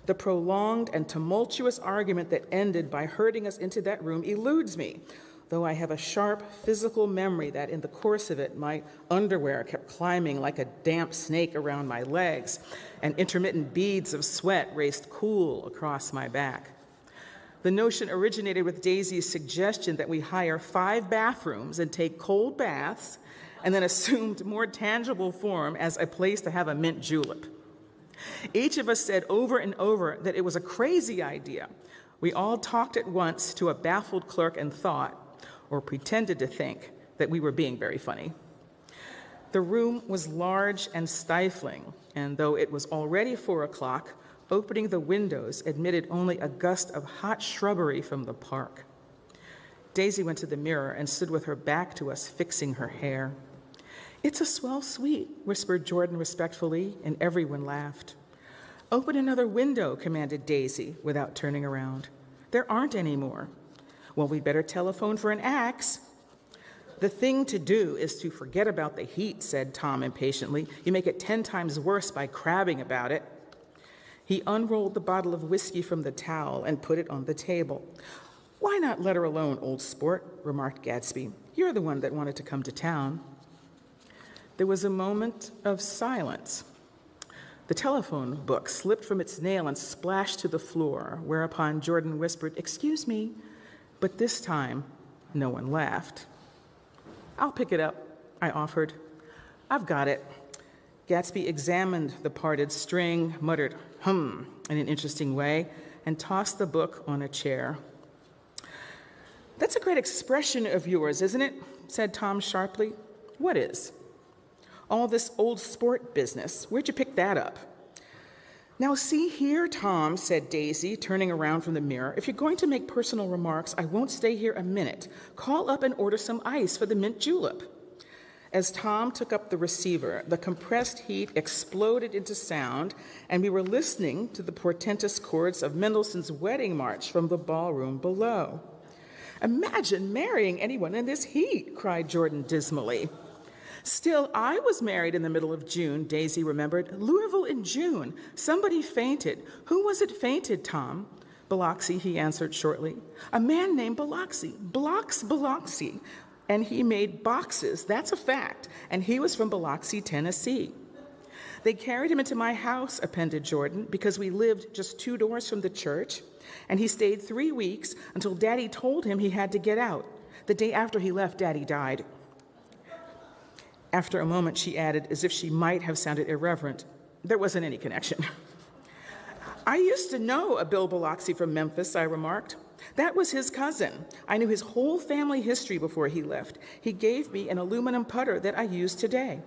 The prolonged and tumultuous argument that ended by herding us into that room eludes me, though I have a sharp physical memory that in the course of it, my underwear kept climbing like a damp snake around my legs, and intermittent beads of sweat raced cool across my back. The notion originated with Daisy's suggestion that we hire 5 bathrooms and take cold baths, and then assumed more tangible form as a place to have a mint julep. Each of us said over and over that it was a crazy idea. We all talked at once to a baffled clerk and thought, or pretended to think, that we were being very funny. The room was large and stifling, and though it was already 4 o'clock, opening the windows admitted only a gust of hot shrubbery from the park. Daisy went to the mirror and stood with her back to us, fixing her hair. "It's a swell suite," whispered Jordan respectfully, and everyone laughed. "Open another window," commanded Daisy, without turning around. "There aren't any more." "Well, we better telephone for an axe." "The thing to do is to forget about the heat," said Tom impatiently. "You make it 10 times worse by crabbing about it." He unrolled the bottle of whiskey from the towel and put it on the table. "Why not let her alone, old sport?" remarked Gatsby. "You're the one that wanted to come to town." There was a moment of silence. The telephone book slipped from its nail and splashed to the floor, whereupon Jordan whispered, "Excuse me," but this time no one laughed. "I'll pick it up," I offered. "I've got it." Gatsby examined the parted string, muttered, in an interesting way, and tossed the book on a chair. "That's a great expression of yours, isn't it?" said Tom sharply. "What is?" "All this old sport business. Where'd you pick that up?" "Now see here, Tom," said Daisy, turning around from the mirror. "If you're going to make personal remarks, I won't stay here a minute. Call up and order some ice for the mint julep." As Tom took up the receiver, the compressed heat exploded into sound, and we were listening to the portentous chords of Mendelssohn's Wedding March from the ballroom below. "Imagine marrying anyone in this heat," cried Jordan dismally. "Still, I was married in the middle of June," Daisy remembered. "Louisville in June. Somebody fainted. Who was it fainted, Tom?" "Biloxi," he answered shortly. "A man named Biloxi. Biloxi. And he made boxes, that's a fact, and he was from Biloxi, Tennessee. They carried him into my house," appended Jordan, "because we lived just 2 doors from the church, and he stayed 3 weeks until Daddy told him he had to get out. The day after he left, Daddy died." After a moment, she added, as if she might have sounded irreverent, "There wasn't any connection." "I used to know a Bill Biloxi from Memphis," I remarked. "That was his cousin. I knew his whole family history before he left. He gave me an aluminum putter that I use today."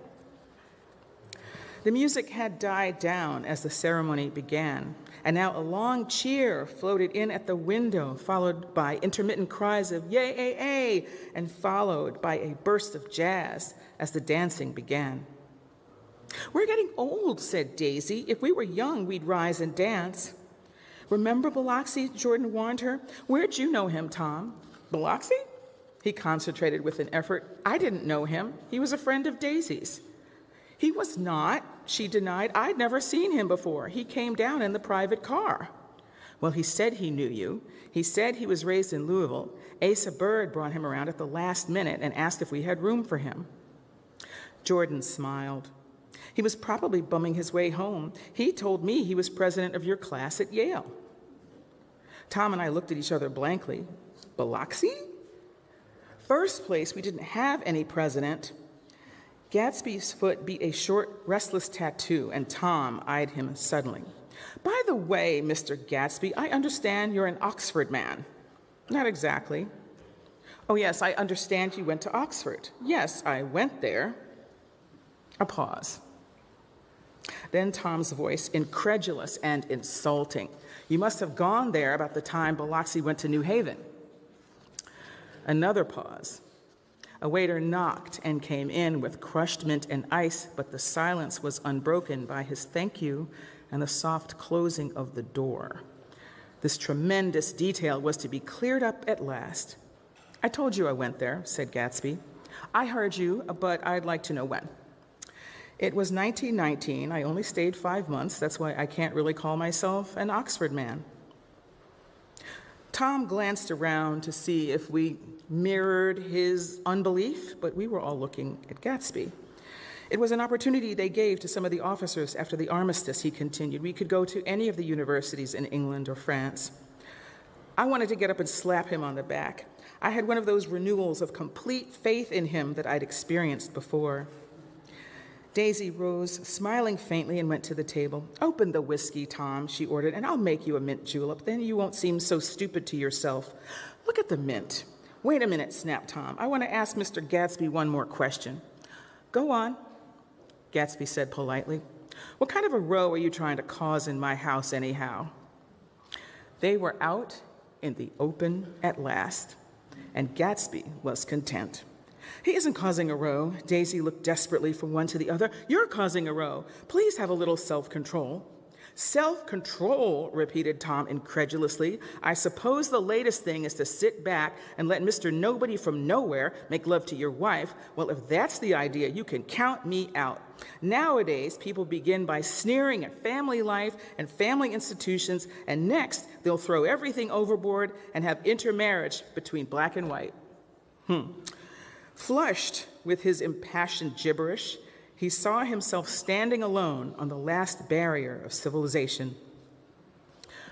The music had died down as the ceremony began, and now a long cheer floated in at the window, followed by intermittent cries of "Yay, ay, ay," and followed by a burst of jazz as the dancing began. "We're getting old," said Daisy. "If we were young, we'd rise and dance." "Remember Biloxi?" Jordan warned her. "Where'd you know him, Tom?" "Biloxi?" He concentrated with an effort. "I didn't know him. He was a friend of Daisy's." "He was not," she denied. "I'd never seen him before. He came down in the private car." "Well, he said he knew you. He said he was raised in Louisville. Asa Bird brought him around at the last minute and asked if we had room for him." Jordan smiled. "He was probably bumming his way home. He told me he was president of your class at Yale." Tom and I looked at each other blankly. "Biloxi?" "First place, we didn't have any president." Gatsby's foot beat a short, restless tattoo, and Tom eyed him suddenly. "By the way, Mr. Gatsby, I understand you're an Oxford man." "Not exactly." "Oh, yes, I understand you went to Oxford." "Yes, I went there." A pause. Then Tom's voice, incredulous and insulting. "You must have gone there about the time Biloxi went to New Haven." Another pause. A waiter knocked and came in with crushed mint and ice, but the silence was unbroken by his thank you and the soft closing of the door. This tremendous detail was to be cleared up at last. "I told you I went there," said Gatsby. "I heard you, but I'd like to know when." "It was 1919. I only stayed 5 months. That's why I can't really call myself an Oxford man." Tom glanced around to see if we mirrored his unbelief, but we were all looking at Gatsby. "It was an opportunity they gave to some of the officers after the armistice," he continued. "We could go to any of the universities in England or France." I wanted to get up and slap him on the back. I had one of those renewals of complete faith in him that I'd experienced before. Daisy rose, smiling faintly, and went to the table. "Open the whiskey, Tom," she ordered, "and I'll make you a mint julep. Then you won't seem so stupid to yourself. Look at the mint." "Wait a minute," snapped Tom. "I want to ask Mr. Gatsby one more question." "Go on," Gatsby said politely. "What kind of a row are you trying to cause in my house anyhow?" They were out in the open at last, and Gatsby was content. "He isn't causing a row." Daisy looked desperately from one to the other. "You're causing a row. Please have a little self-control." "Self-control," repeated Tom incredulously. "I suppose the latest thing is to sit back and let Mr. Nobody from Nowhere make love to your wife. Well, if that's the idea, you can count me out. Nowadays, people begin by sneering at family life and family institutions, and next, they'll throw everything overboard and have intermarriage between black and white." Flushed with his impassioned gibberish, he saw himself standing alone on the last barrier of civilization.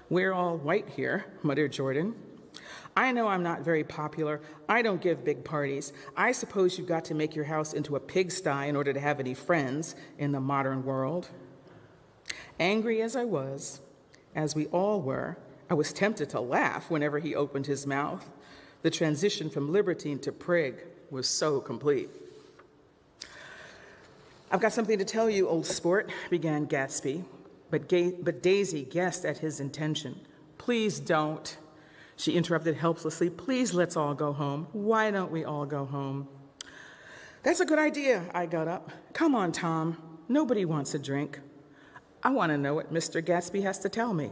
"We're all white here," muttered Jordan. "I know I'm not very popular. I don't give big parties. I suppose you've got to make your house into a pigsty in order to have any friends in the modern world." Angry as I was, as we all were, I was tempted to laugh whenever he opened his mouth. The transition from libertine to prig was so complete. "I've got something to tell you, old sport," began Gatsby, but Daisy guessed at his intention. "Please don't," she interrupted helplessly. "Please let's all go home. Why don't we all go home?" That's a good idea, I got up. Come on, Tom. Nobody wants a drink. I want to know what Mr. Gatsby has to tell me.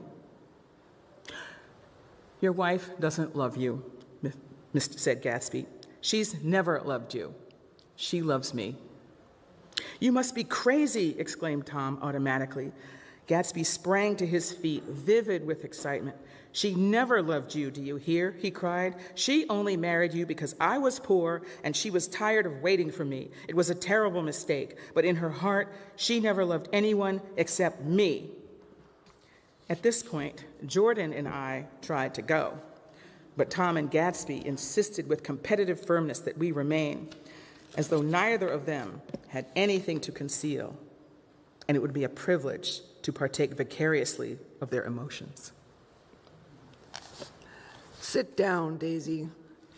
Your wife doesn't love you, said Gatsby. She's never loved you. She loves me. You must be crazy, exclaimed Tom automatically. Gatsby sprang to his feet, vivid with excitement. She never loved you, do you hear? He cried. She only married you because I was poor and she was tired of waiting for me. It was a terrible mistake, but in her heart, she never loved anyone except me. At this point, Jordan and I tried to go, but Tom and Gatsby insisted with competitive firmness that we remain, as though neither of them had anything to conceal, and it would be a privilege to partake vicariously of their emotions. Sit down, Daisy.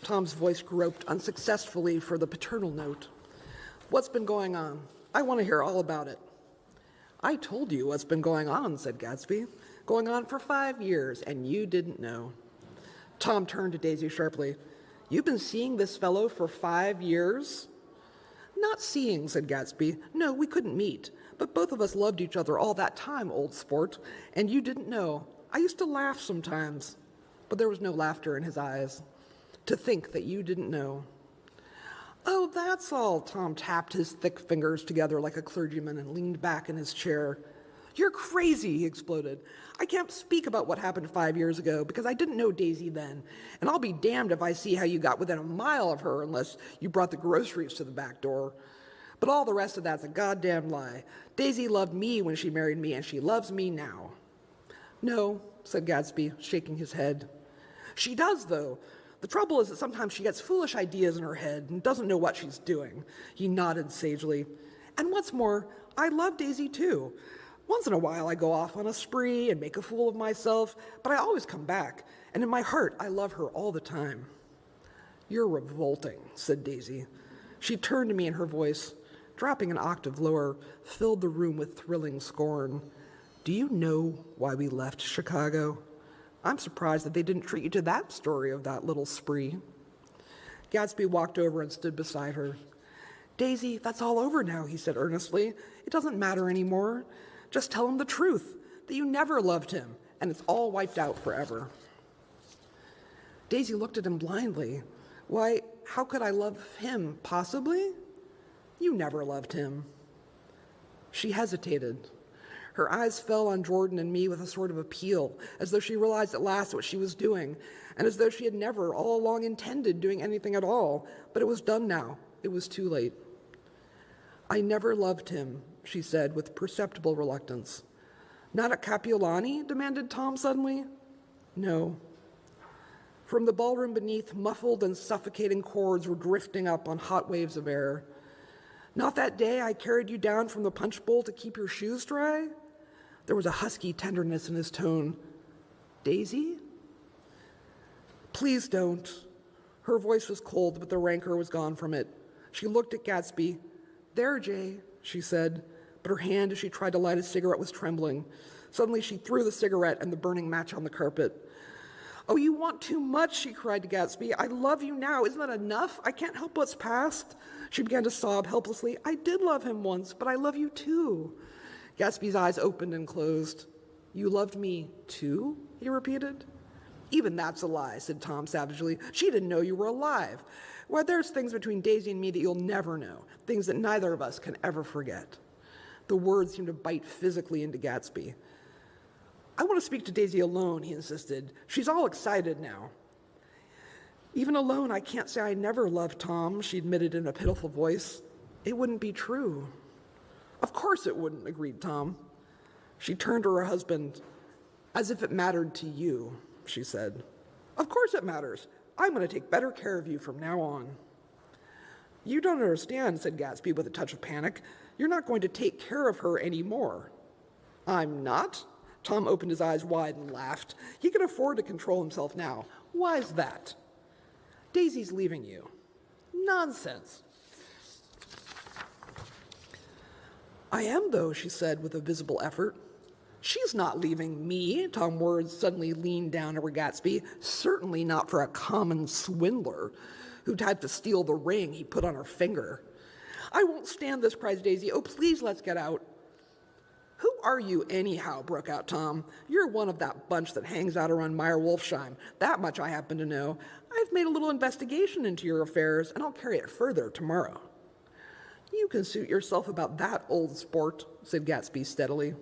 Tom's voice groped unsuccessfully for the paternal note. What's been going on? I want to hear all about it. I told you what's been going on, said Gatsby. Going on for 5 years, and you didn't know. Tom turned to Daisy sharply. You've been seeing this fellow for 5 years? Not seeing, said Gatsby. No, we couldn't meet. But both of us loved each other all that time, old sport. And you didn't know. I used to laugh sometimes. But there was no laughter in his eyes. To think that you didn't know. Oh, that's all. Tom tapped his thick fingers together like a clergyman and leaned back in his chair. You're crazy, he exploded. I can't speak about what happened 5 years ago because I didn't know Daisy then. And I'll be damned if I see how you got within a mile of her unless you brought the groceries to the back door. But all the rest of that's a goddamn lie. Daisy loved me when she married me, and she loves me now. No, said Gatsby, shaking his head. She does, though. The trouble is that sometimes she gets foolish ideas in her head and doesn't know what she's doing. He nodded sagely. And what's more, I love Daisy, too. Once in a while, I go off on a spree and make a fool of myself, but I always come back, and in my heart, I love her all the time. You're revolting, said Daisy. She turned to me, and her voice, dropping an octave lower, filled the room with thrilling scorn. Do you know why we left Chicago? I'm surprised that they didn't treat you to that story of that little spree. Gatsby walked over and stood beside her. Daisy, that's all over now, he said earnestly. It doesn't matter anymore. Just tell him the truth, that you never loved him, and it's all wiped out forever. Daisy looked at him blindly. Why, how could I love him, possibly? You never loved him. She hesitated. Her eyes fell on Jordan and me with a sort of appeal, as though she realized at last what she was doing, and as though she had never all along intended doing anything at all. But it was done now. It was too late. I never loved him, she said with perceptible reluctance. Not at Capiolani? Demanded Tom suddenly. No. From the ballroom beneath, muffled and suffocating chords were drifting up on hot waves of air. Not that day I carried you down from the punch bowl to keep your shoes dry? There was a husky tenderness in his tone. Daisy? Please don't. Her voice was cold, but the rancor was gone from it. She looked at Gatsby. There, Jay, she said, but her hand as she tried to light a cigarette was trembling. Suddenly she threw the cigarette and the burning match on the carpet. Oh, you want too much, she cried to Gatsby. I love you now. Isn't that enough? I can't help what's past. She began to sob helplessly. I did love him once, but I love you too. Gatsby's eyes opened and closed. You loved me too? He repeated. Even that's a lie, said Tom savagely. She didn't know you were alive. Well, there's things between Daisy and me that you'll never know, things that neither of us can ever forget. The words seemed to bite physically into Gatsby. I want to speak to Daisy alone, he insisted. She's all excited now. Even alone, I can't say I never loved Tom, she admitted in a pitiful voice. It wouldn't be true. Of course it wouldn't, agreed Tom. She turned to her husband. As if it mattered to you, she said. Of course it matters. I'm going to take better care of you from now on. You don't understand, said Gatsby with a touch of panic. You're not going to take care of her anymore. I'm not? Tom opened his eyes wide and laughed. He could afford to control himself now. Why's that? Daisy's leaving you. Nonsense. I am, though, she said with a visible effort. She's not leaving me, Tom Words suddenly leaned down over Gatsby. Certainly not for a common swindler who'd had to steal the ring he put on her finger. I won't stand this, cries Daisy. Oh, please, let's get out. Who are you anyhow, broke out Tom. You're one of that bunch that hangs out around Meyer-Wolfsheim. That much I happen to know. I've made a little investigation into your affairs, and I'll carry it further tomorrow. You can suit yourself about that, old sport, said Gatsby steadily.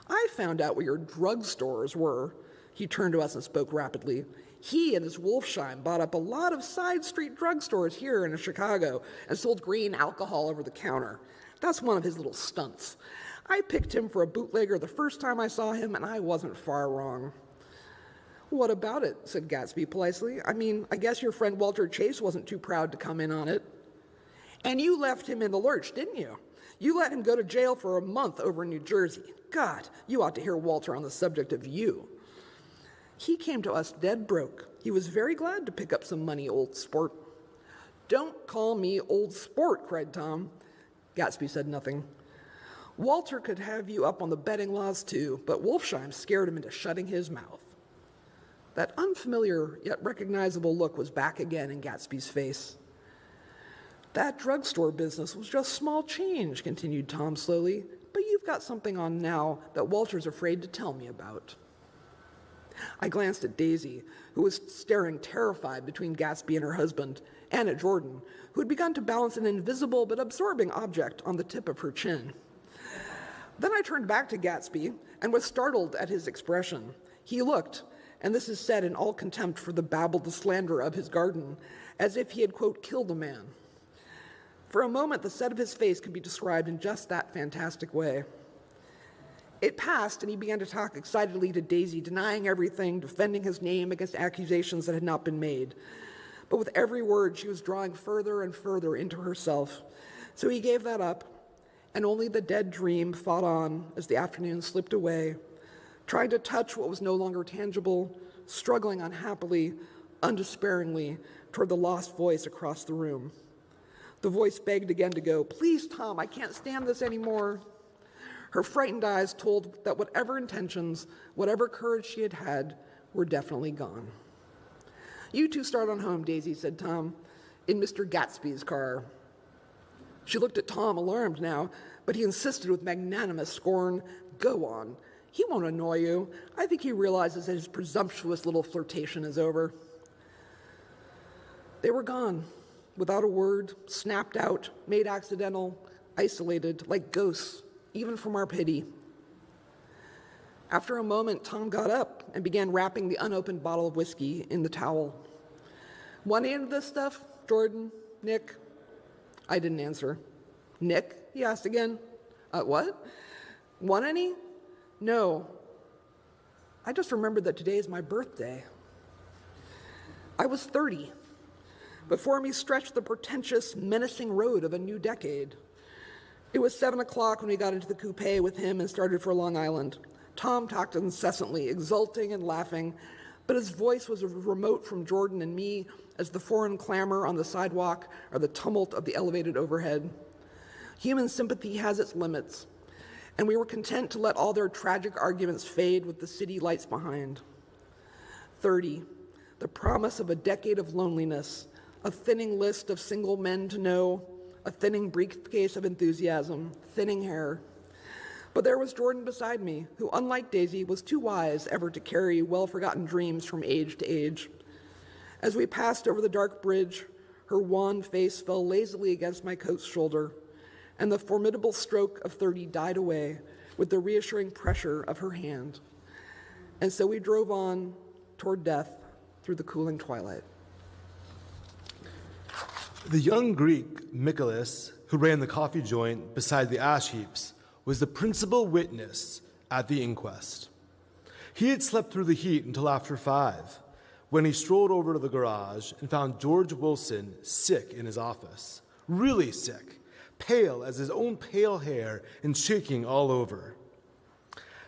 I found out where your drugstores were. He turned to us and spoke rapidly. He and his Wolfsheim bought up a lot of side street drugstores here in Chicago and sold green alcohol over the counter. That's one of his little stunts. I picked him for a bootlegger the first time I saw him, and I wasn't far wrong. What about it? Said Gatsby politely. I mean, I guess your friend Walter Chase wasn't too proud to come in on it. And you left him in the lurch, didn't you? You let him go to jail for a month over in New Jersey. God, you ought to hear Walter on the subject of you. He came to us dead broke. He was very glad to pick up some money, old sport. Don't call me old sport, cried Tom. Gatsby said nothing. Walter could have you up on the betting laws too, but Wolfsheim scared him into shutting his mouth. That unfamiliar yet recognizable look was back again in Gatsby's face. That drugstore business was just small change, continued Tom slowly, but you've got something on now that Walter's afraid to tell me about. I glanced at Daisy, who was staring terrified between Gatsby and her husband, and at Jordan, who had begun to balance an invisible but absorbing object on the tip of her chin. Then I turned back to Gatsby and was startled at his expression. He looked, and this is said in all contempt for the babbled slander of his garden, as if he had, quote, killed a man. For a moment, the set of his face could be described in just that fantastic way. It passed, and he began to talk excitedly to Daisy, denying everything, defending his name against accusations that had not been made. But with every word, she was drawing further and further into herself. So he gave that up, and only the dead dream fought on as the afternoon slipped away, trying to touch what was no longer tangible, struggling unhappily, undespairingly, toward the lost voice across the room. The voice begged again to go. Please, Tom, I can't stand this anymore. Her frightened eyes told that whatever intentions, whatever courage she had had, were definitely gone. You two start on home, Daisy, said Tom, in Mr. Gatsby's car. She looked at Tom, alarmed now, but he insisted with magnanimous scorn, go on. He won't annoy you. I think he realizes that his presumptuous little flirtation is over. They were gone. Without a word, snapped out, made accidental, isolated, like ghosts, even from our pity. After a moment, Tom got up and began wrapping the unopened bottle of whiskey in the towel. Want any of this stuff, Jordan? Nick? I didn't answer. Nick? He asked again. What? Want any? No. I just remembered that today is my birthday. I was 30. Before me stretched the pretentious, menacing road of a new decade. It was 7 o'clock when we got into the coupe with him and started for Long Island. Tom talked incessantly, exulting and laughing, but his voice was remote from Jordan and me as the foreign clamor on the sidewalk or the tumult of the elevated overhead. Human sympathy has its limits, and we were content to let all their tragic arguments fade with the city lights behind. 30, the promise of a decade of loneliness, a thinning list of single men to know, a thinning briefcase of enthusiasm, thinning hair. But there was Jordan beside me, who, unlike Daisy, was too wise ever to carry well-forgotten dreams from age to age. As we passed over the dark bridge, her wan face fell lazily against my coat's shoulder, and the formidable stroke of 30 died away with the reassuring pressure of her hand. And so we drove on toward death through the cooling twilight. The young Greek, Michaelis, who ran the coffee joint beside the ash heaps, was the principal witness at the inquest. He had slept through the heat until after 5, when he strolled over to the garage and found George Wilson sick in his office, really sick, pale as his own pale hair and shaking all over.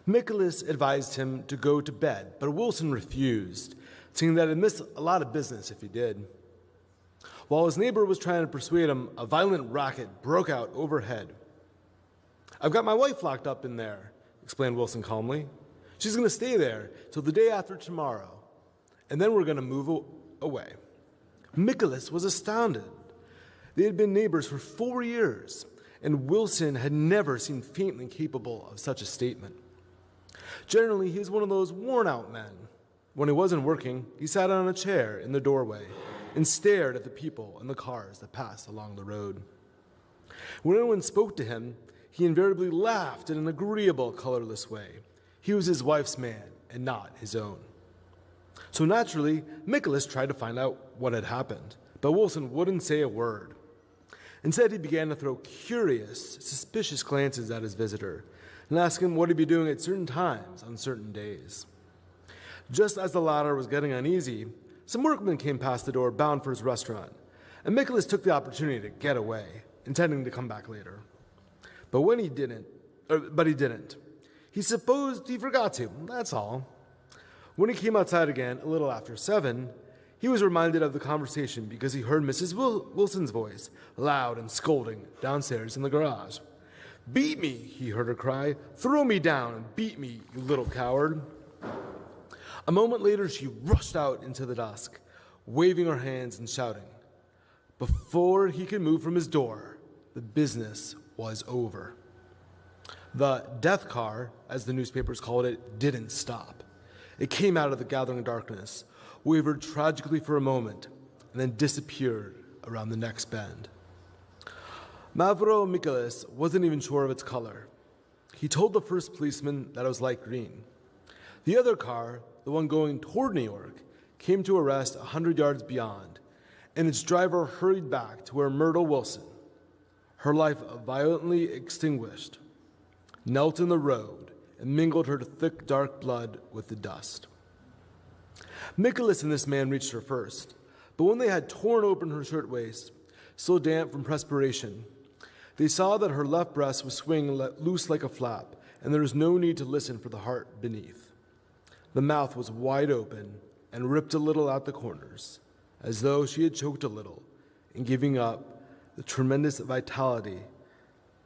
Michaelis advised him to go to bed, but Wilson refused, saying that he'd miss a lot of business if he did. While his neighbor was trying to persuade him, a violent racket broke out overhead. "I've got my wife locked up in there," explained Wilson calmly. "She's going to stay there till the day after tomorrow, and then we're going to move away." Michaelis was astounded. They had been neighbors for 4 years, and Wilson had never seemed faintly capable of such a statement. Generally, he was one of those worn-out men. When he wasn't working, he sat on a chair in the doorway and stared at the people and the cars that passed along the road. When anyone spoke to him, he invariably laughed in an agreeable, colorless way. He was his wife's man and not his own. So naturally, Nicholas tried to find out what had happened, but Wilson wouldn't say a word. Instead, he began to throw curious, suspicious glances at his visitor and ask him what he'd be doing at certain times on certain days. Just as the latter was getting uneasy, some workmen came past the door bound for his restaurant, and Nicholas took the opportunity to get away, intending to come back later. But he didn't. He supposed he forgot to, that's all. When he came outside again, a little after 7, he was reminded of the conversation because he heard Mrs. Wilson's voice, loud and scolding, downstairs in the garage. "Beat me," he heard her cry. "Throw me down and beat me, you little coward." A moment later, she rushed out into the dusk, waving her hands and shouting. Before he could move from his door, the business was over. The death car, as the newspapers called it, didn't stop. It came out of the gathering darkness, wavered tragically for a moment, and then disappeared around the next bend. Mavro Michaelis wasn't even sure of its color. He told the first policeman that it was light green. The other car, the one going toward New York, came to a rest 100 yards beyond, and its driver hurried back to where Myrtle Wilson, her life violently extinguished, knelt in the road and mingled her thick, dark blood with the dust. Nicholas and this man reached her first, but when they had torn open her shirtwaist, still damp from perspiration, they saw that her left breast was swinging loose like a flap, and there was no need to listen for the heart beneath. The mouth was wide open and ripped a little out the corners, as though she had choked a little in giving up the tremendous vitality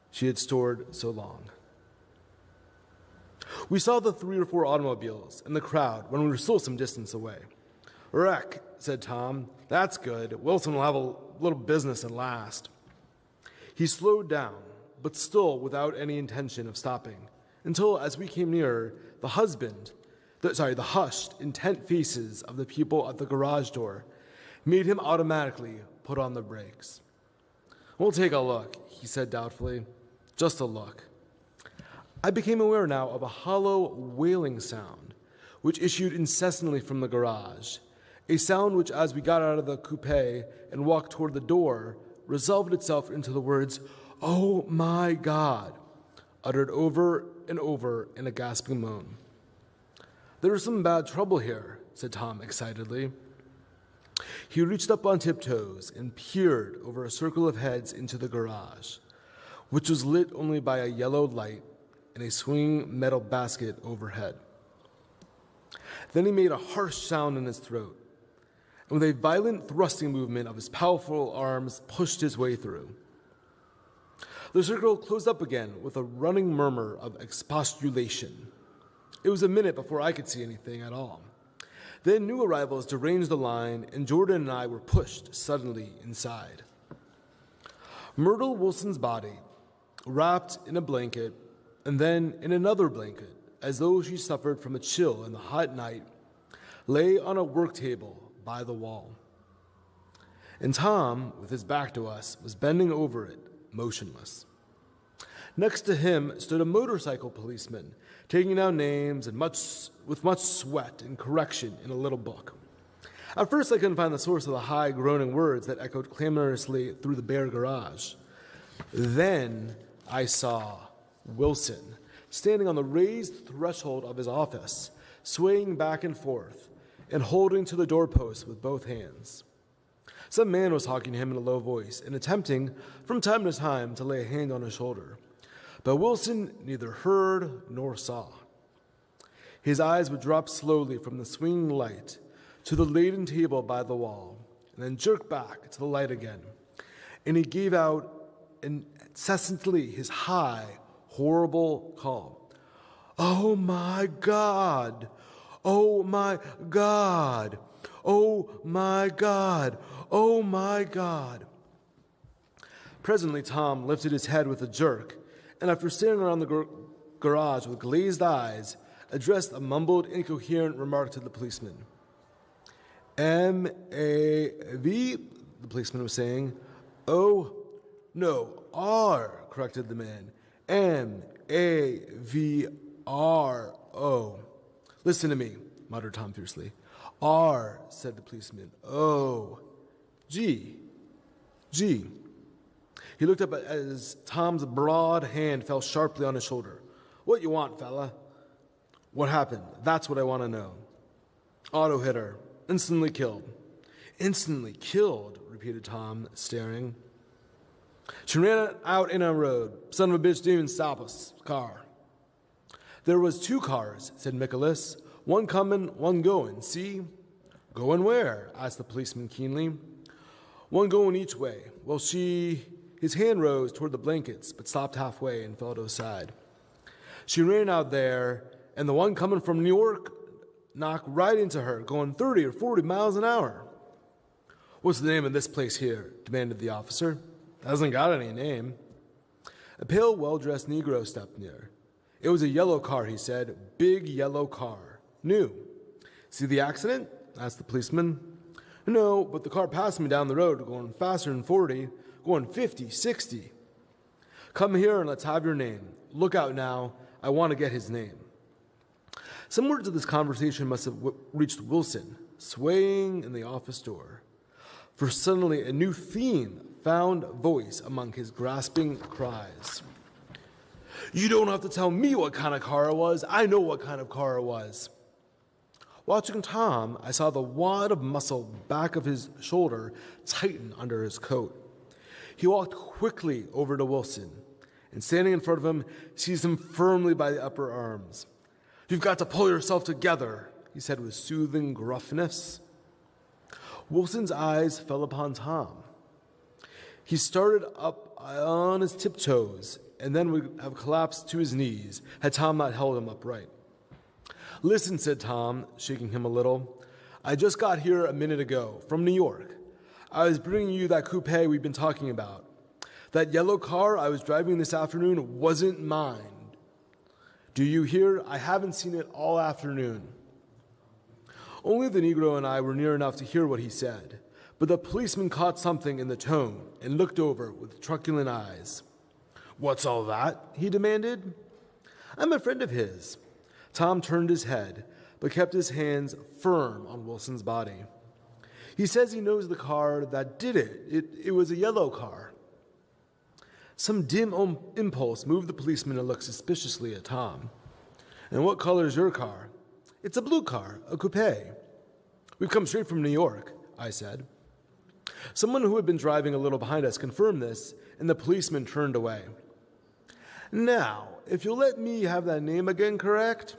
she had stored so long. We saw the 3 or 4 automobiles and the crowd when we were still some distance away. "Wreck," said Tom. "That's good. Wilson will have a little business at last." He slowed down, but still without any intention of stopping, until, as we came nearer, the hushed, intent faces of the people at the garage door made him automatically put on the brakes. "We'll take a look," he said doubtfully. "Just a look." I became aware now of a hollow, wailing sound, which issued incessantly from the garage, a sound which, as we got out of the coupe and walked toward the door, resolved itself into the words, "Oh my God," uttered over and over in a gasping moan. "There is some bad trouble here," said Tom excitedly. He reached up on tiptoes and peered over a circle of heads into the garage, which was lit only by a yellow light and a swinging metal basket overhead. Then he made a harsh sound in his throat, and with a violent thrusting movement of his powerful arms, pushed his way through. The circle closed up again with a running murmur of expostulation. It was a minute before I could see anything at all. Then new arrivals deranged the line, and Jordan and I were pushed suddenly inside. Myrtle Wilson's body, wrapped in a blanket, and then in another blanket, as though she suffered from a chill in the hot night, lay on a work table by the wall. And Tom, with his back to us, was bending over it, motionless. Next to him stood a motorcycle policeman, taking down names and with much sweat and correction in a little book. At first, I couldn't find the source of the high, groaning words that echoed clamorously through the bare garage. Then I saw Wilson, standing on the raised threshold of his office, swaying back and forth and holding to the doorpost with both hands. Some man was talking to him in a low voice and attempting, from time to time, to lay a hand on his shoulder. But Wilson neither heard nor saw. His eyes would drop slowly from the swinging light to the laden table by the wall, and then jerk back to the light again. And he gave out incessantly his high, horrible call. "Oh my God! Oh my God! Oh my God! Oh my God!" Presently, Tom lifted his head with a jerk, and after staring around the garage with glazed eyes, addressed a mumbled, incoherent remark to the policeman. M-A-V, the policeman was saying. Oh, no, R, corrected the man. M-A-V-R-O. Listen to me, muttered Tom fiercely. R, said the policeman. O. G. G. He looked up as Tom's broad hand fell sharply on his shoulder. What you want, fella? What happened? That's what I want to know. Auto hit her. Instantly killed. Instantly killed, repeated Tom, staring. She ran out in a road. Son of a bitch didn't even stop us. Car. There was 2 cars, said Nicholas. One coming, one going. See? Going where? Asked the policeman keenly. One going each way. Well, his hand rose toward the blankets, but stopped halfway and fell to his side. She ran out there, and the one coming from New York knocked right into her, going 30 or 40 miles an hour. What's the name of this place here? Demanded the officer. Hasn't got any name. A pale, well-dressed Negro stepped near. It was a yellow car, he said. Big yellow car. New. See the accident? Asked the policeman. No, but the car passed me down the road, going faster than 40, going 50, 60. Come here and let's have your name. Look out now. I want to get his name. Some words of this conversation must have reached Wilson, swaying in the office door. For suddenly a new theme found voice among his grasping cries. You don't have to tell me what kind of car it was. I know what kind of car it was. Watching Tom, I saw the wad of muscle back of his shoulder tighten under his coat. He walked quickly over to Wilson, and standing in front of him, seized him firmly by the upper arms. You've got to pull yourself together, he said with soothing gruffness. Wilson's eyes fell upon Tom. He started up on his tiptoes, and then would have collapsed to his knees had Tom not held him upright. Listen, said Tom, shaking him a little. I just got here a minute ago from New York. I was bringing you that coupe we've been talking about. That yellow car I was driving this afternoon wasn't mine. Do you hear? I haven't seen it all afternoon. Only the Negro and I were near enough to hear what he said, but the policeman caught something in the tone and looked over with truculent eyes. What's all that? He demanded. I'm a friend of his. Tom turned his head, but kept his hands firm on Wilson's body. He says he knows the car that did it. It was a yellow car. Some dim impulse moved the policeman to look suspiciously at Tom. And what color is your car? It's a blue car, a coupe. We've come straight from New York, I said. Someone who had been driving a little behind us confirmed this, and the policeman turned away. Now, if you'll let me have that name again correct.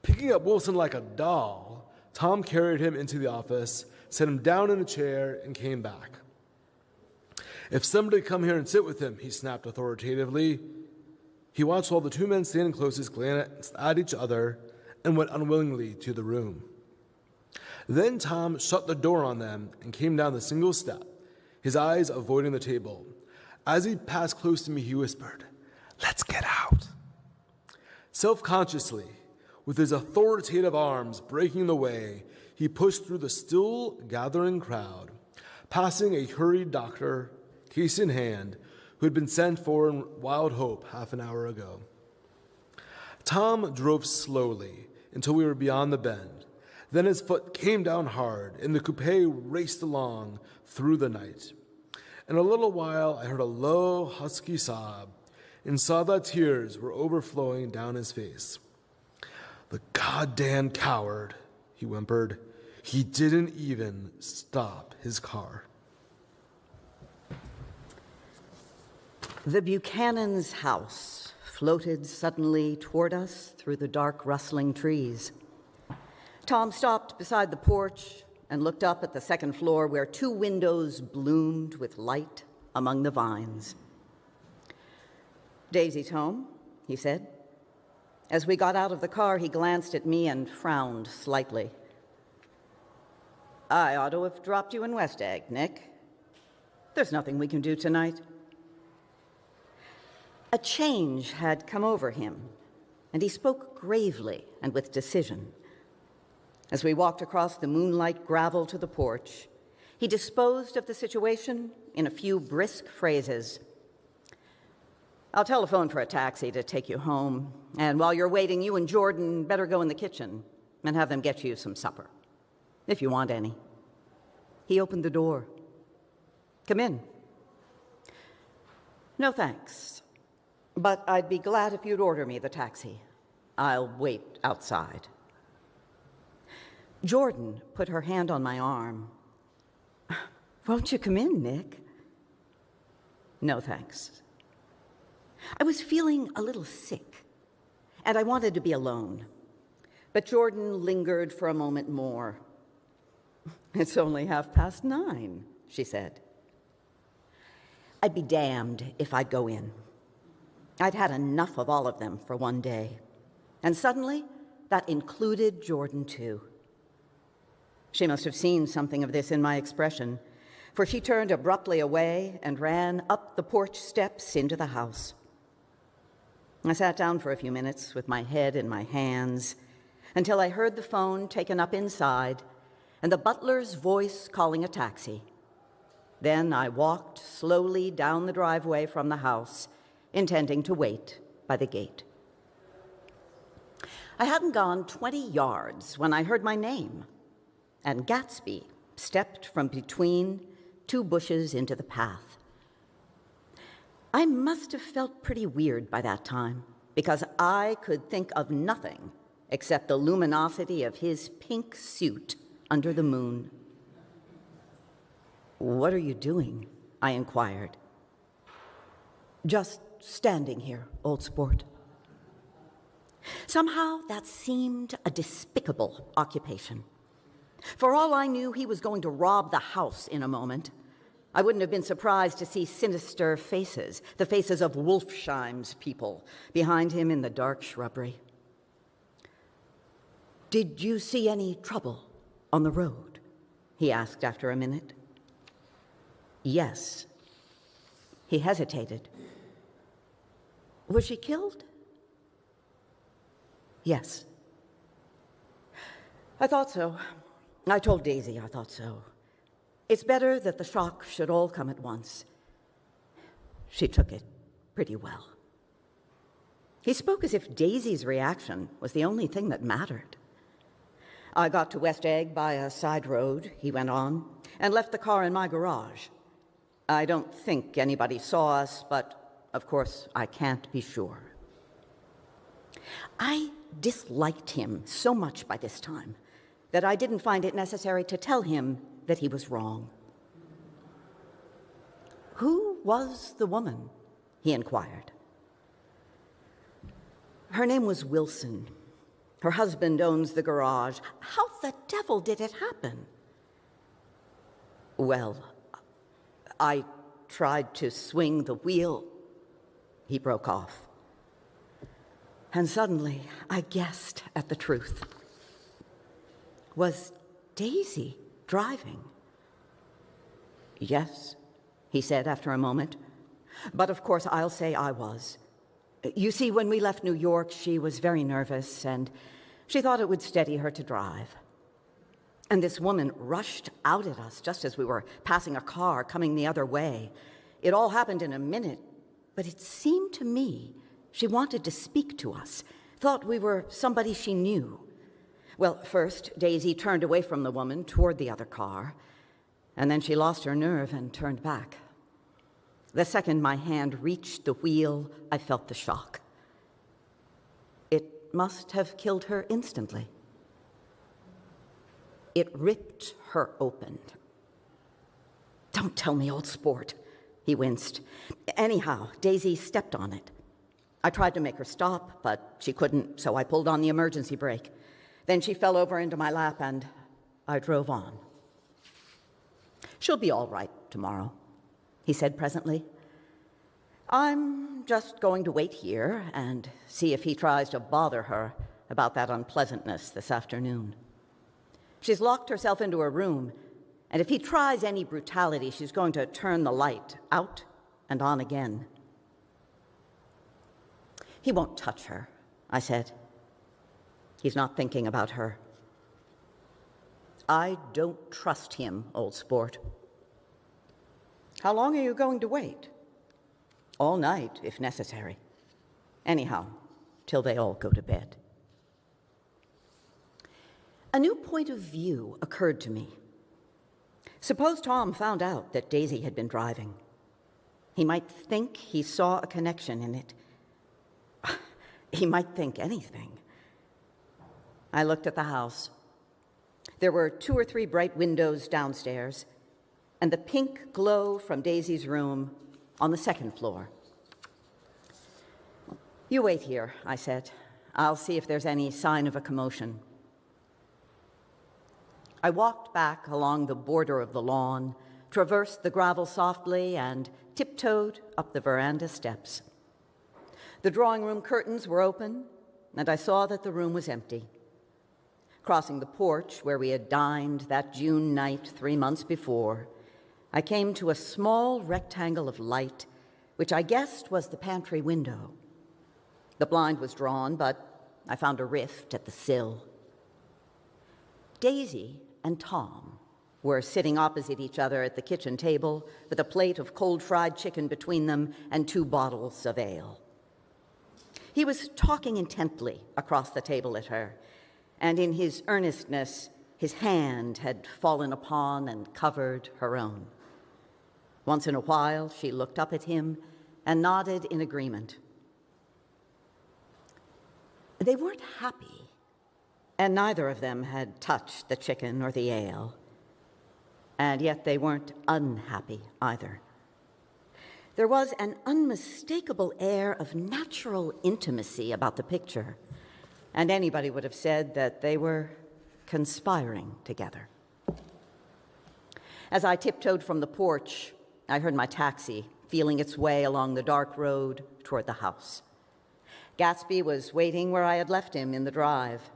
Picking up Wilson like a doll, Tom carried him into the office, set him down in a chair, and came back. If somebody come here and sit with him, he snapped authoritatively. He watched while the 2 men standing closest glanced at each other and went unwillingly to the room. Then Tom shut the door on them and came down the single step, his eyes avoiding the table. As he passed close to me, he whispered, "Let's get out." Self-consciously, with his authoritative arms breaking the way, he pushed through the still gathering crowd, passing a hurried doctor, case in hand, who had been sent for in wild hope half an hour ago. Tom drove slowly until we were beyond the bend. Then his foot came down hard, and the coupe raced along through the night. In a little while, I heard a low, husky sob, and saw that tears were overflowing down his face. The goddamn coward, he whimpered. He didn't even stop his car. The Buchanan's house floated suddenly toward us through the dark, rustling trees. Tom stopped beside the porch and looked up at the second floor where 2 windows bloomed with light among the vines. Daisy's home, he said. As we got out of the car, he glanced at me and frowned slightly. I ought to have dropped you in West Egg, Nick. There's nothing we can do tonight. A change had come over him, and he spoke gravely and with decision. As we walked across the moonlight gravel to the porch, he disposed of the situation in a few brisk phrases. I'll telephone for a taxi to take you home, and while you're waiting, you and Jordan better go in the kitchen and have them get you some supper, if you want any. He opened the door. Come in. No, thanks. But I'd be glad if you'd order me the taxi. I'll wait outside. Jordan put her hand on my arm. Won't you come in, Nick? No, thanks. I was feeling a little sick, and I wanted to be alone. But Jordan lingered for a moment more. It's only 9:30, she said. I'd be damned if I'd go in. I'd had enough of all of them for one day. And suddenly, that included Jordan, too. She must have seen something of this in my expression, for she turned abruptly away and ran up the porch steps into the house. I sat down for a few minutes with my head in my hands until I heard the phone taken up inside and the butler's voice calling a taxi. Then I walked slowly down the driveway from the house, intending to wait by the gate. I hadn't gone 20 yards when I heard my name, and Gatsby stepped from between two bushes into the path. I must have felt pretty weird by that time, because I could think of nothing except the luminosity of his pink suit under the moon. What are you doing? I inquired. Just standing here, old sport. Somehow that seemed a despicable occupation. For all I knew, he was going to rob the house in a moment. I wouldn't have been surprised to see sinister faces, the faces of Wolfsheim's people, behind him in the dark shrubbery. Did you see any trouble on the road? He asked after a minute. Yes. He hesitated. Was she killed? Yes. I thought so. I told Daisy I thought so. It's better that the shock should all come at once. She took it pretty well. He spoke as if Daisy's reaction was the only thing that mattered. I got to West Egg by a side road, he went on, and left the car in my garage. I don't think anybody saw us, but of course I can't be sure. I disliked him so much by this time that I didn't find it necessary to tell him that he was wrong. Who was the woman? He inquired. Her name was Wilson. Her husband owns the garage. How the devil did it happen? Well, I tried to swing the wheel. He broke off. And suddenly, I guessed at the truth. Was Daisy driving? Yes, he said after a moment. But of course, I'll say I was. You see, when we left New York, she was very nervous, and she thought it would steady her to drive. And this woman rushed out at us just as we were passing a car coming the other way. It all happened in a minute, but it seemed to me she wanted to speak to us, thought we were somebody she knew. Well, first, Daisy turned away from the woman toward the other car, and then she lost her nerve and turned back. The second my hand reached the wheel, I felt the shock. It must have killed her instantly. It ripped her open. Don't tell me, old sport, he winced. Anyhow, Daisy stepped on it. I tried to make her stop, but she couldn't, so I pulled on the emergency brake. Then she fell over into my lap, and I drove on. She'll be all right tomorrow, he said presently. I'm just going to wait here and see if he tries to bother her about that unpleasantness this afternoon. She's locked herself into her room, And if he tries any brutality, she's going to turn the light out and on again. He won't touch her, I said. He's not thinking about her. I don't trust him, old sport. How long are you going to wait? All night, if necessary. Anyhow, till they all go to bed. A new point of view occurred to me. Suppose Tom found out that Daisy had been driving. He might think he saw a connection in it. He might think anything. I looked at the house. There were 2 or 3 bright windows downstairs, and the pink glow from Daisy's room on the 2nd floor. You wait here, I said. I'll see if there's any sign of a commotion. I walked back along the border of the lawn, traversed the gravel softly, and tiptoed up the veranda steps. The drawing room curtains were open, and I saw that the room was empty. Crossing the porch where we had dined that June night 3 months before, I came to a small rectangle of light, which I guessed was the pantry window. The blind was drawn, but I found a rift at the sill. Daisy and Tom were sitting opposite each other at the kitchen table with a plate of cold fried chicken between them and 2 bottles of ale. He was talking intently across the table at her, and in his earnestness, his hand had fallen upon and covered her own. Once in a while, she looked up at him and nodded in agreement. They weren't happy, and neither of them had touched the chicken or the ale. And yet they weren't unhappy either. There was an unmistakable air of natural intimacy about the picture, and anybody would have said that they were conspiring together. As I tiptoed from the porch, I heard my taxi feeling its way along the dark road toward the house. Gatsby was waiting where I had left him in the drive.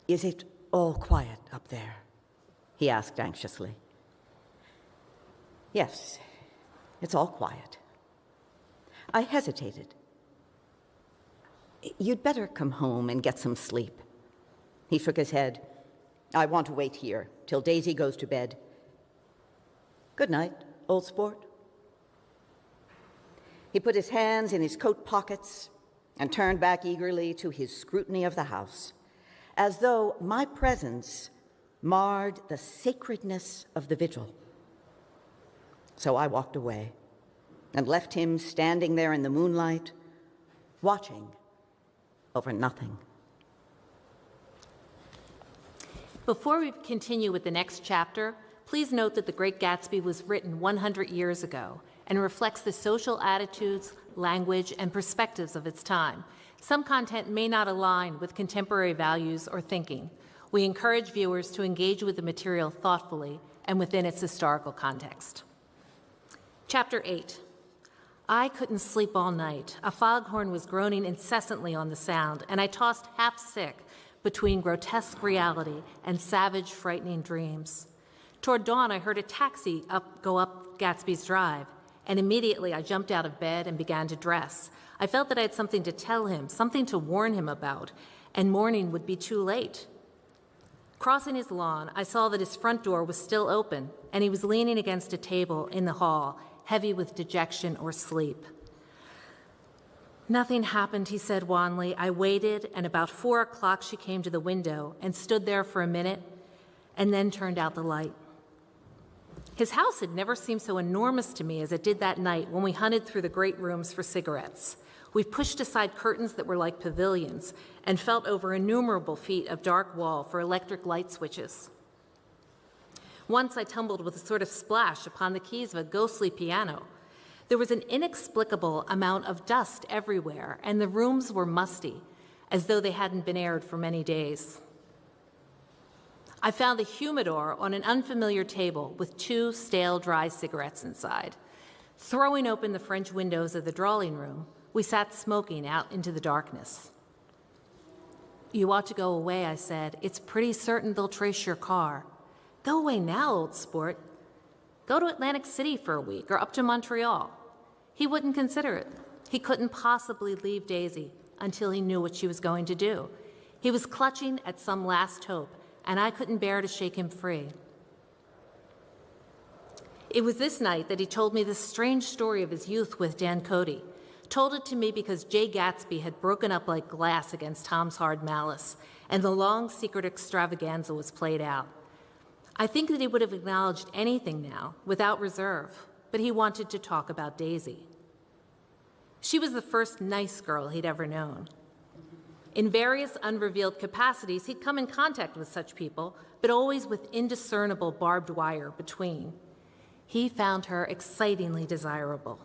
"Is it all quiet up there?" he asked anxiously. "Yes, it's all quiet." I hesitated. "You'd better come home and get some sleep." He shook his head. "I want to wait here till Daisy goes to bed." "Good night, old sport." He put his hands in his coat pockets and turned back eagerly to his scrutiny of the house, as though my presence marred the sacredness of the vigil. So I walked away and left him standing there in the moonlight, watching over nothing. Before we continue with the next chapter, please note that The Great Gatsby was written 100 years ago and reflects the social attitudes, language, and perspectives of its time. Some content may not align with contemporary values or thinking. We encourage viewers to engage with the material thoughtfully and within its historical context. Chapter 8. I couldn't sleep all night. A foghorn was groaning incessantly on the sound, and I tossed half sick between grotesque reality and savage, frightening dreams. Toward dawn, I heard a taxi go up Gatsby's Drive, and immediately I jumped out of bed and began to dress. I felt that I had something to tell him, something to warn him about, and morning would be too late. Crossing his lawn, I saw that his front door was still open, and he was leaning against a table in the hall, heavy with dejection or sleep. "Nothing happened," he said wanly. I waited, and about 4 o'clock she came to the window and stood there for a minute, and then turned out the light. His house had never seemed so enormous to me as it did that night when we hunted through the great rooms for cigarettes. We pushed aside curtains that were like pavilions and felt over innumerable feet of dark wall for electric light switches. Once I tumbled with a sort of splash upon the keys of a ghostly piano. There was an inexplicable amount of dust everywhere, and the rooms were musty, as though they hadn't been aired for many days. I found the humidor on an unfamiliar table with 2 stale, dry cigarettes inside. Throwing open the French windows of the drawing room, we sat smoking out into the darkness. "You ought to go away," I said. "It's pretty certain they'll trace your car." Go away now, old sport. Go to Atlantic City for a week or up to Montreal. He wouldn't consider it. He couldn't possibly leave Daisy until he knew what she was going to do. He was clutching at some last hope, and I couldn't bear to shake him free. It was this night that he told me this strange story of his youth with Dan Cody. Told it to me because Jay Gatsby had broken up like glass against Tom's hard malice, and the long secret extravaganza was played out. I think that he would have acknowledged anything now, without reserve, but he wanted to talk about Daisy. She was the first nice girl he'd ever known. In various unrevealed capacities, he'd come in contact with such people, but always with indiscernible barbed wire between. He found her excitingly desirable.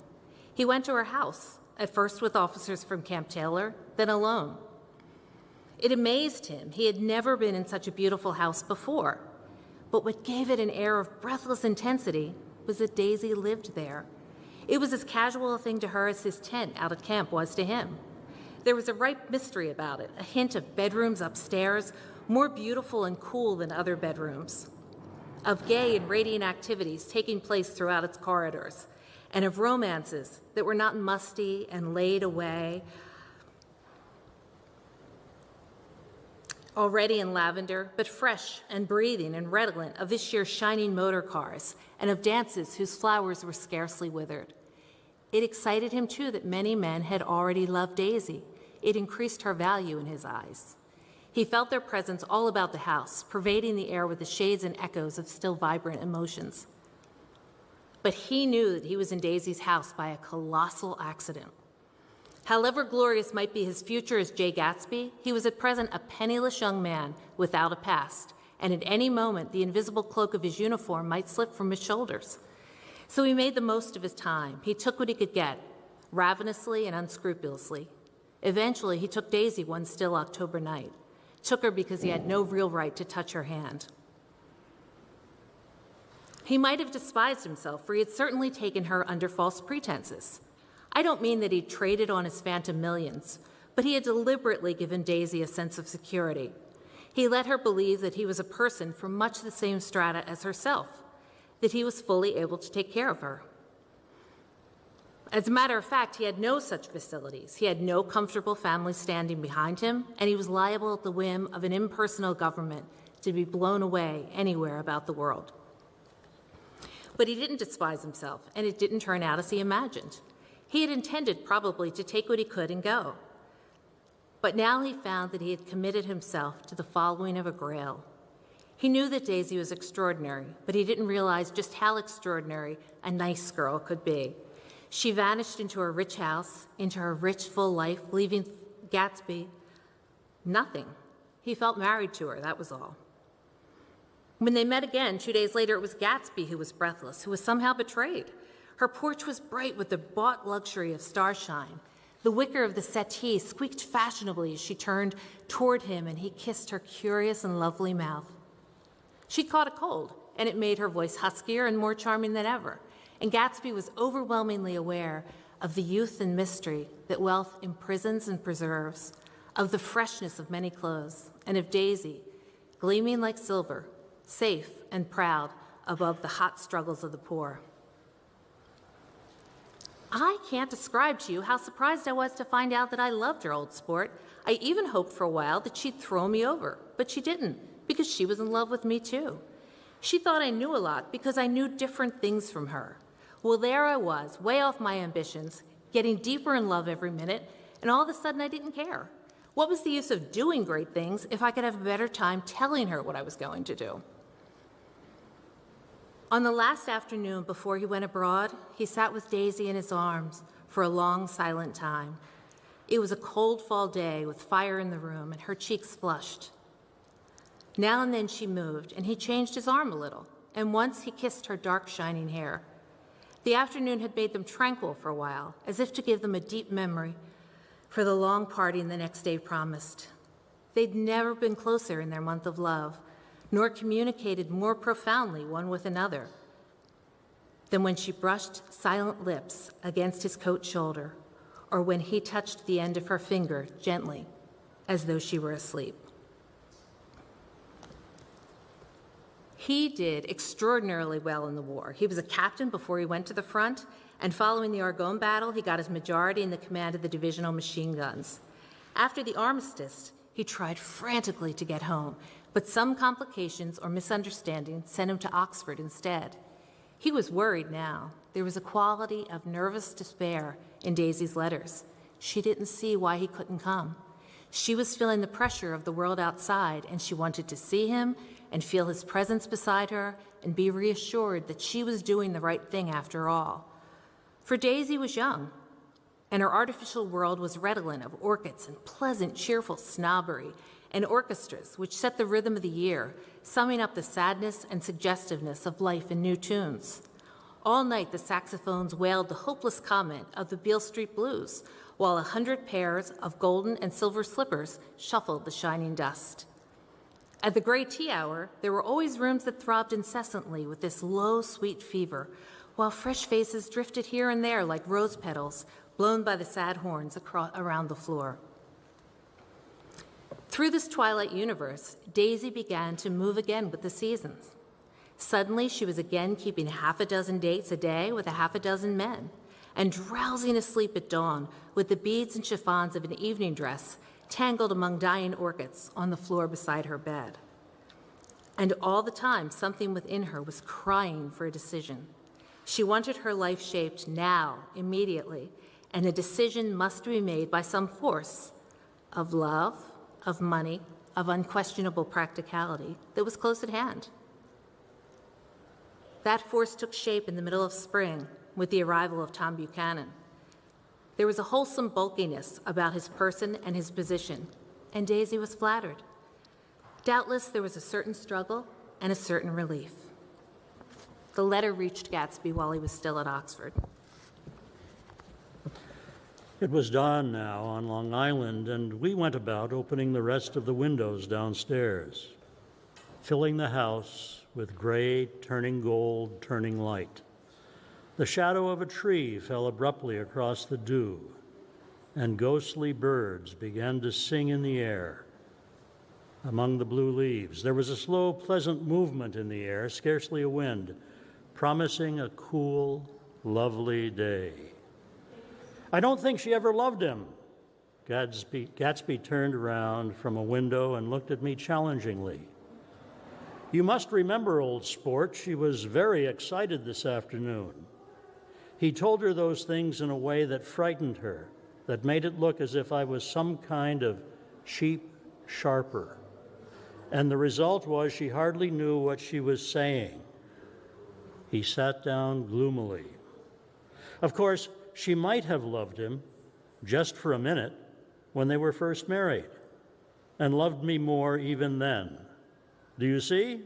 He went to her house, at first with officers from Camp Taylor, then alone. It amazed him. He had never been in such a beautiful house before. But what gave it an air of breathless intensity was that Daisy lived there. It was as casual a thing to her as his tent out at camp was to him. There was a ripe mystery about it, a hint of bedrooms upstairs, more beautiful and cool than other bedrooms, of gay and radiant activities taking place throughout its corridors, and of romances that were not musty and laid away, already in lavender, but fresh and breathing and redolent of this year's shining motor cars, and of dances whose flowers were scarcely withered. It excited him, too, that many men had already loved Daisy. It increased her value in his eyes. He felt their presence all about the house, pervading the air with the shades and echoes of still vibrant emotions. But he knew that he was in Daisy's house by a colossal accident. However glorious might be his future as Jay Gatsby, he was at present a penniless young man without a past, and at any moment the invisible cloak of his uniform might slip from his shoulders. So he made the most of his time. He took what he could get, ravenously and unscrupulously. Eventually, he took Daisy one still October night. Took her because he had no real right to touch her hand. He might have despised himself, for he had certainly taken her under false pretenses. I don't mean that he traded on his phantom millions, but he had deliberately given Daisy a sense of security. He let her believe that he was a person from much the same strata as herself, that he was fully able to take care of her. As a matter of fact, he had no such facilities. He had no comfortable family standing behind him, and he was liable at the whim of an impersonal government to be blown away anywhere about the world. But he didn't despise himself, and it didn't turn out as he imagined. He had intended probably to take what he could and go. But now he found that he had committed himself to the following of a grail. He knew that Daisy was extraordinary, but he didn't realize just how extraordinary a nice girl could be. She vanished into her rich house, into her rich, full life, leaving Gatsby nothing. He felt married to her, that was all. When they met again, 2 days later, it was Gatsby who was breathless, who was somehow betrayed. Her porch was bright with the bought luxury of starshine. The wicker of the settee squeaked fashionably as she turned toward him, and he kissed her curious and lovely mouth. She caught a cold, and it made her voice huskier and more charming than ever. And Gatsby was overwhelmingly aware of the youth and mystery that wealth imprisons and preserves, of the freshness of many clothes, and of Daisy, gleaming like silver, safe and proud above the hot struggles of the poor. I can't describe to you how surprised I was to find out that I loved her, old sport. I even hoped for a while that she'd throw me over, but she didn't, because she was in love with me too. She thought I knew a lot because I knew different things from her. Well, there I was, way off my ambitions, getting deeper in love every minute, and all of a sudden I didn't care. What was the use of doing great things if I could have a better time telling her what I was going to do? On the last afternoon before he went abroad, he sat with Daisy in his arms for a long, silent time. It was a cold fall day with fire in the room, and her cheeks flushed. Now and then she moved, and he changed his arm a little, and once he kissed her dark, shining hair. The afternoon had made them tranquil for a while, as if to give them a deep memory for the long parting the next day promised. They'd never been closer in their month of love, nor communicated more profoundly one with another than when she brushed silent lips against his coat shoulder, or when he touched the end of her finger gently, as though she were asleep. He did extraordinarily well in the war. He was a captain before he went to the front, and following the Argonne battle, he got his majority in the command of the divisional machine guns. After the armistice, he tried frantically to get home, but some complications or misunderstandings sent him to Oxford instead. He was worried now. There was a quality of nervous despair in Daisy's letters. She didn't see why he couldn't come. She was feeling the pressure of the world outside, and she wanted to see him and feel his presence beside her and be reassured that she was doing the right thing after all. For Daisy was young, and her artificial world was redolent of orchids and pleasant, cheerful snobbery and orchestras which set the rhythm of the year, summing up the sadness and suggestiveness of life in new tunes. All night, the saxophones wailed the hopeless comment of the Beale Street Blues, while 100 pairs of golden and silver slippers shuffled the shining dust. At the gray tea hour, there were always rooms that throbbed incessantly with this low, sweet fever, while fresh faces drifted here and there like rose petals blown by the sad horns around the floor. Through this twilight universe, Daisy began to move again with the seasons. Suddenly, she was again keeping half a dozen dates a day with a half a dozen men, and drowsing asleep at dawn with the beads and chiffons of an evening dress tangled among dying orchids on the floor beside her bed. And all the time, something within her was crying for a decision. She wanted her life shaped now, immediately, and a decision must be made by some force of love, of money, of unquestionable practicality that was close at hand. That force took shape in the middle of spring with the arrival of Tom Buchanan. There was a wholesome bulkiness about his person and his position, and Daisy was flattered. Doubtless there was a certain struggle and a certain relief. The letter reached Gatsby while he was still at Oxford. It was dawn now on Long Island, and we went about opening the rest of the windows downstairs, filling the house with gray, turning gold, turning light. The shadow of a tree fell abruptly across the dew, and ghostly birds began to sing in the air. Among the blue leaves, there was a slow, pleasant movement in the air, scarcely a wind, promising a cool, lovely day. I don't think she ever loved him. Gatsby turned around from a window and looked at me challengingly. You must remember, old sport, she was very excited this afternoon. He told her those things in a way that frightened her, that made it look as if I was some kind of cheap sharper. And the result was she hardly knew what she was saying. He sat down gloomily. Of course, she might have loved him, just for a minute, when they were first married, and loved me more even then. Do you see?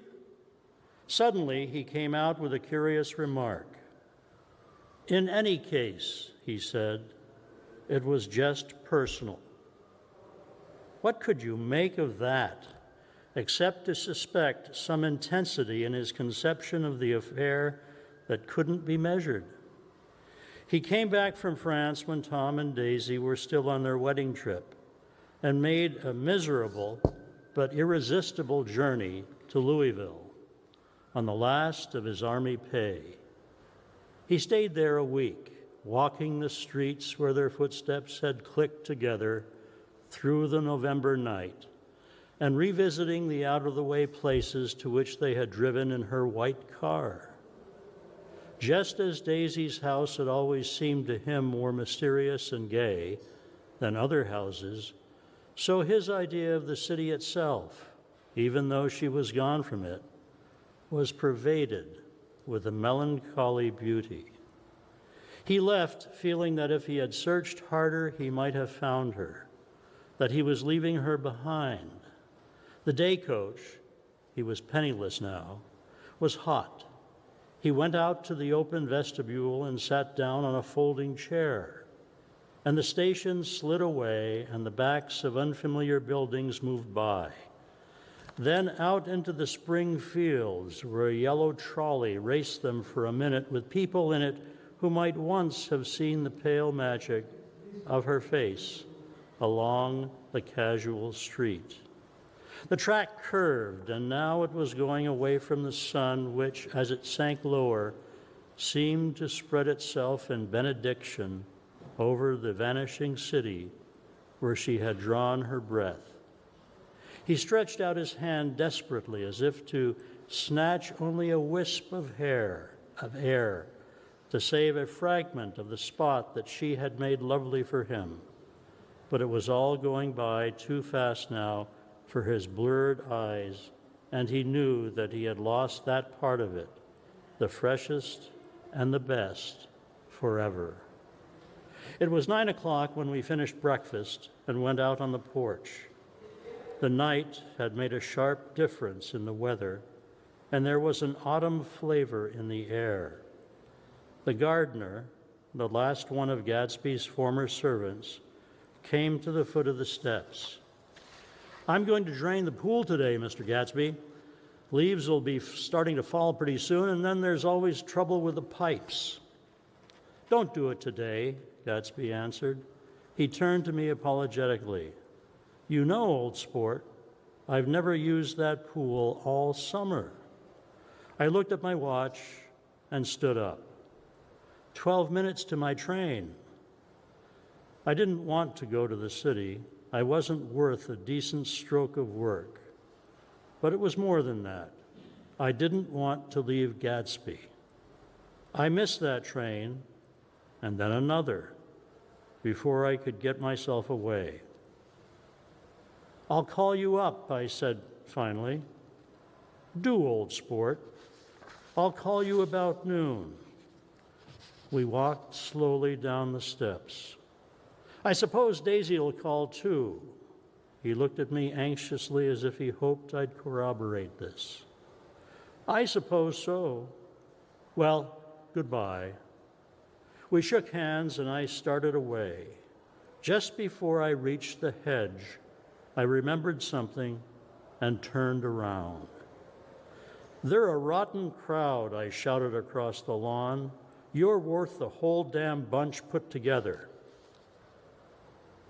Suddenly, he came out with a curious remark. In any case, he said, it was just personal. What could you make of that, except to suspect some intensity in his conception of the affair that couldn't be measured? He came back from France when Tom and Daisy were still on their wedding trip and made a miserable but irresistible journey to Louisville on the last of his Army pay. He stayed there a week, walking the streets where their footsteps had clicked together through the November night, and revisiting the out-of-the-way places to which they had driven in her white car. Just as Daisy's house had always seemed to him more mysterious and gay than other houses, so his idea of the city itself, even though she was gone from it, was pervaded with a melancholy beauty. He left feeling that if he had searched harder, he might have found her, that he was leaving her behind. The day coach, he was penniless now, was hot. He went out to the open vestibule and sat down on a folding chair, and the station slid away and the backs of unfamiliar buildings moved by. Then out into the spring fields where a yellow trolley raced them for a minute with people in it who might once have seen the pale magic of her face along the casual street. The track curved, and now it was going away from the sun, which, as it sank lower, seemed to spread itself in benediction over the vanishing city where she had drawn her breath. He stretched out his hand desperately, as if to snatch only a wisp of air, to save a fragment of the spot that she had made lovely for him. But it was all going by too fast now for his blurred eyes, and he knew that he had lost that part of it, the freshest and the best, forever. It was 9 o'clock when we finished breakfast and went out on the porch. The night had made a sharp difference in the weather, and there was an autumn flavor in the air. The gardener, the last one of Gadsby's former servants, came to the foot of the steps. "I'm going to drain the pool today, Mr. Gadsby. Leaves will be starting to fall pretty soon, and then there's always trouble with the pipes." "Don't do it today," Gadsby answered. He turned to me apologetically. "You know, old sport, I've never used that pool all summer." I looked at my watch and stood up. 12 minutes to my train. I didn't want to go to the city. I wasn't worth a decent stroke of work. But it was more than that. I didn't want to leave Gadsby. I missed that train, and then another, before I could get myself away. "I'll call you up," I said finally. "Do, old sport. I'll call you about noon." We walked slowly down the steps. "I suppose Daisy will call too." He looked at me anxiously as if he hoped I'd corroborate this. "I suppose so. Well, goodbye." We shook hands and I started away. Just before I reached the hedge, I remembered something and turned around. "They're a rotten crowd," I shouted across the lawn. "You're worth the whole damn bunch put together."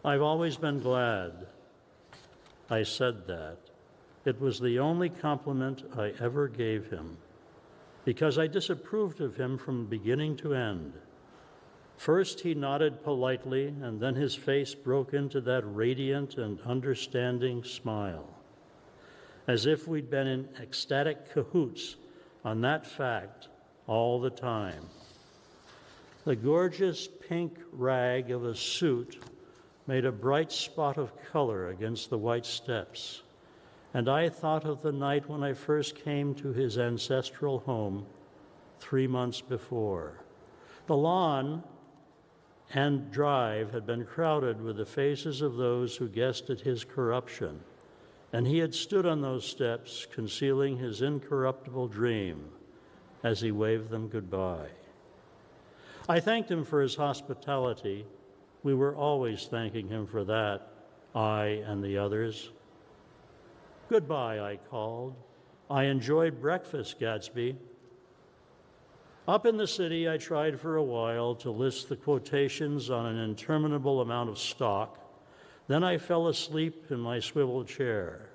I've always been glad I said that. It was the only compliment I ever gave him, because I disapproved of him from beginning to end. First he nodded politely, and then his face broke into that radiant and understanding smile, as if we'd been in ecstatic cahoots on that fact all the time. The gorgeous pink rag of a suit made a bright spot of color against the white steps, and I thought of the night when I first came to his ancestral home 3 months before. The lawn and drive had been crowded with the faces of those who guessed at his corruption, and he had stood on those steps concealing his incorruptible dream as he waved them goodbye. I thanked him for his hospitality. We were always thanking him for that, I and the others. "Goodbye," I called. "I enjoyed breakfast, Gadsby." Up in the city, I tried for a while to list the quotations on an interminable amount of stock. Then I fell asleep in my swivel chair.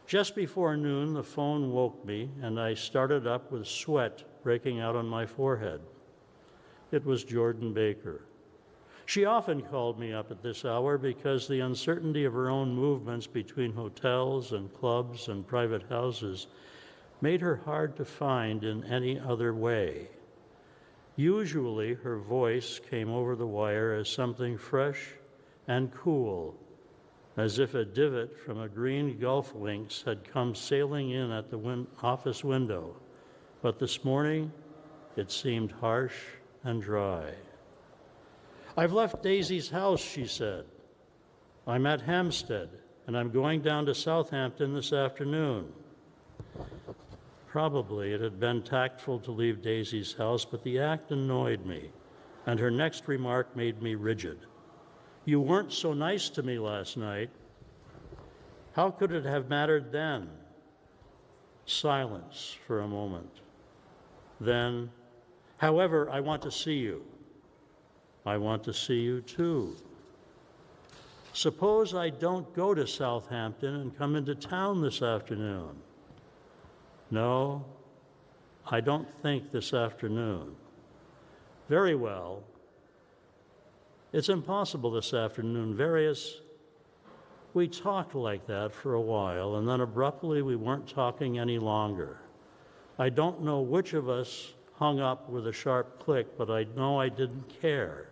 Just before noon, the phone woke me, and I started up with sweat breaking out on my forehead. It was Jordan Baker. She often called me up at this hour because the uncertainty of her own movements between hotels and clubs and private houses made her hard to find in any other way. Usually, her voice came over the wire as something fresh and cool, as if a divot from a green golf links had come sailing in at the office window. But this morning, it seemed harsh and dry. "I've left Daisy's house," she said. "I'm at Hampstead, and I'm going down to Southampton this afternoon." Probably it had been tactful to leave Daisy's house, but the act annoyed me, and her next remark made me rigid. "You weren't so nice to me last night." How could it have mattered then? Silence for a moment. Then, "However, I want to see you." "I want to see you too." Suppose I don't go to Southampton and come into town this afternoon. No, I don't think this afternoon. Very well. It's impossible this afternoon. We talked like that for a while, and then abruptly we weren't talking any longer. I don't know which of us hung up with a sharp click, but I know I didn't care.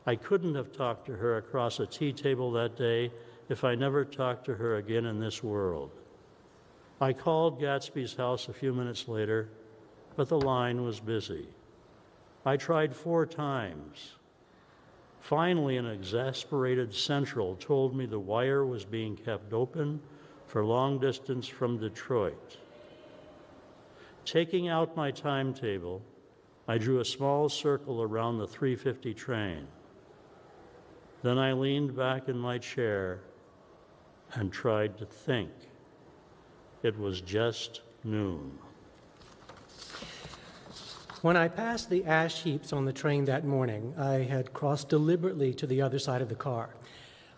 I couldn't have talked to her across a tea table that day if I never talked to her again in this world. I called Gatsby's house a few minutes later, but the line was busy. I tried 4 times. Finally, an exasperated central told me the wire was being kept open for long distance from Detroit. Taking out my timetable, I drew a small circle around the 3:50 train. Then I leaned back in my chair and tried to think. It was just noon. When I passed the ash heaps on the train that morning, I had crossed deliberately to the other side of the car.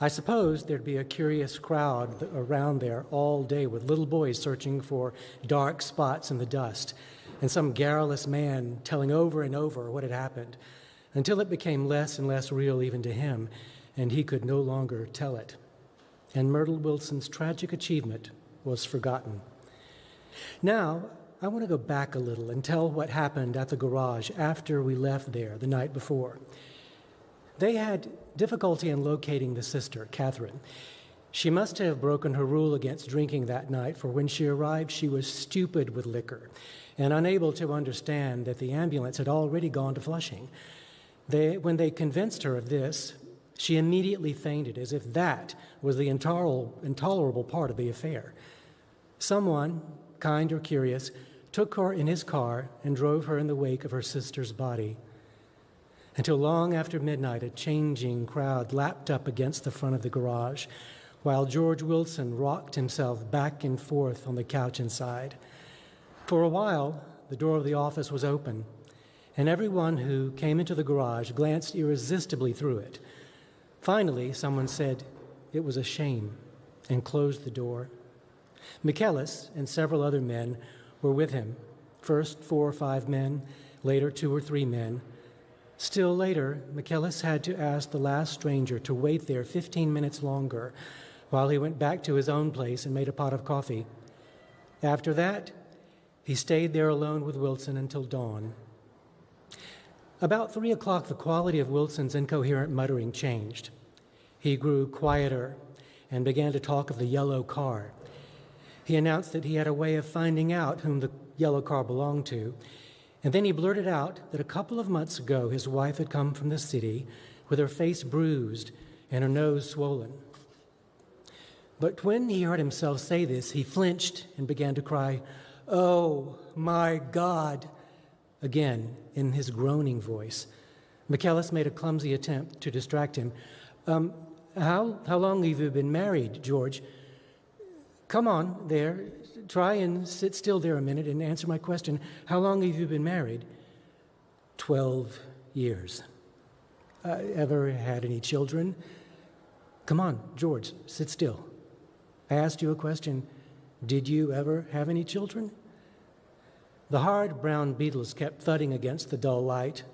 I supposed there'd be a curious crowd around there all day with little boys searching for dark spots in the dust, and some garrulous man telling over and over what had happened, until it became less and less real even to him, and he could no longer tell it. And Myrtle Wilson's tragic achievement was forgotten. Now, I want to go back a little and tell what happened at the garage after we left there the night before. They had difficulty in locating the sister, Catherine. She must have broken her rule against drinking that night, for when she arrived, she was stupid with liquor and unable to understand that the ambulance had already gone to Flushing. When they convinced her of this, she immediately fainted, as if that was the intolerable part of the affair. Someone, kind or curious, took her in his car and drove her in the wake of her sister's body. Until long after midnight, a changing crowd lapped up against the front of the garage, while George Wilson rocked himself back and forth on the couch inside. For a while, the door of the office was open, and everyone who came into the garage glanced irresistibly through it. Finally, someone said it was a shame and closed the door. McKellis and several other men were with him. First 4 or 5 men, later 2 or 3 men. Still later, McKellis had to ask the last stranger to wait there 15 minutes longer while he went back to his own place and made a pot of coffee. After that, he stayed there alone with Wilson until dawn. About 3 o'clock, the quality of Wilson's incoherent muttering changed. He grew quieter and began to talk of the yellow car. He announced that he had a way of finding out whom the yellow car belonged to, and then he blurted out that a couple of months ago his wife had come from the city with her face bruised and her nose swollen. But when he heard himself say this, he flinched and began to cry, "Oh, my God," again in his groaning voice. McKellis made a clumsy attempt to distract him. How long have you been married, George? Come on, there. Try and sit still there a minute and answer my question. How long have you been married? 12 years. Ever had any children? Come on, George, sit still. I asked you a question. Did you ever have any children? The hard brown beetles kept thudding against the dull light,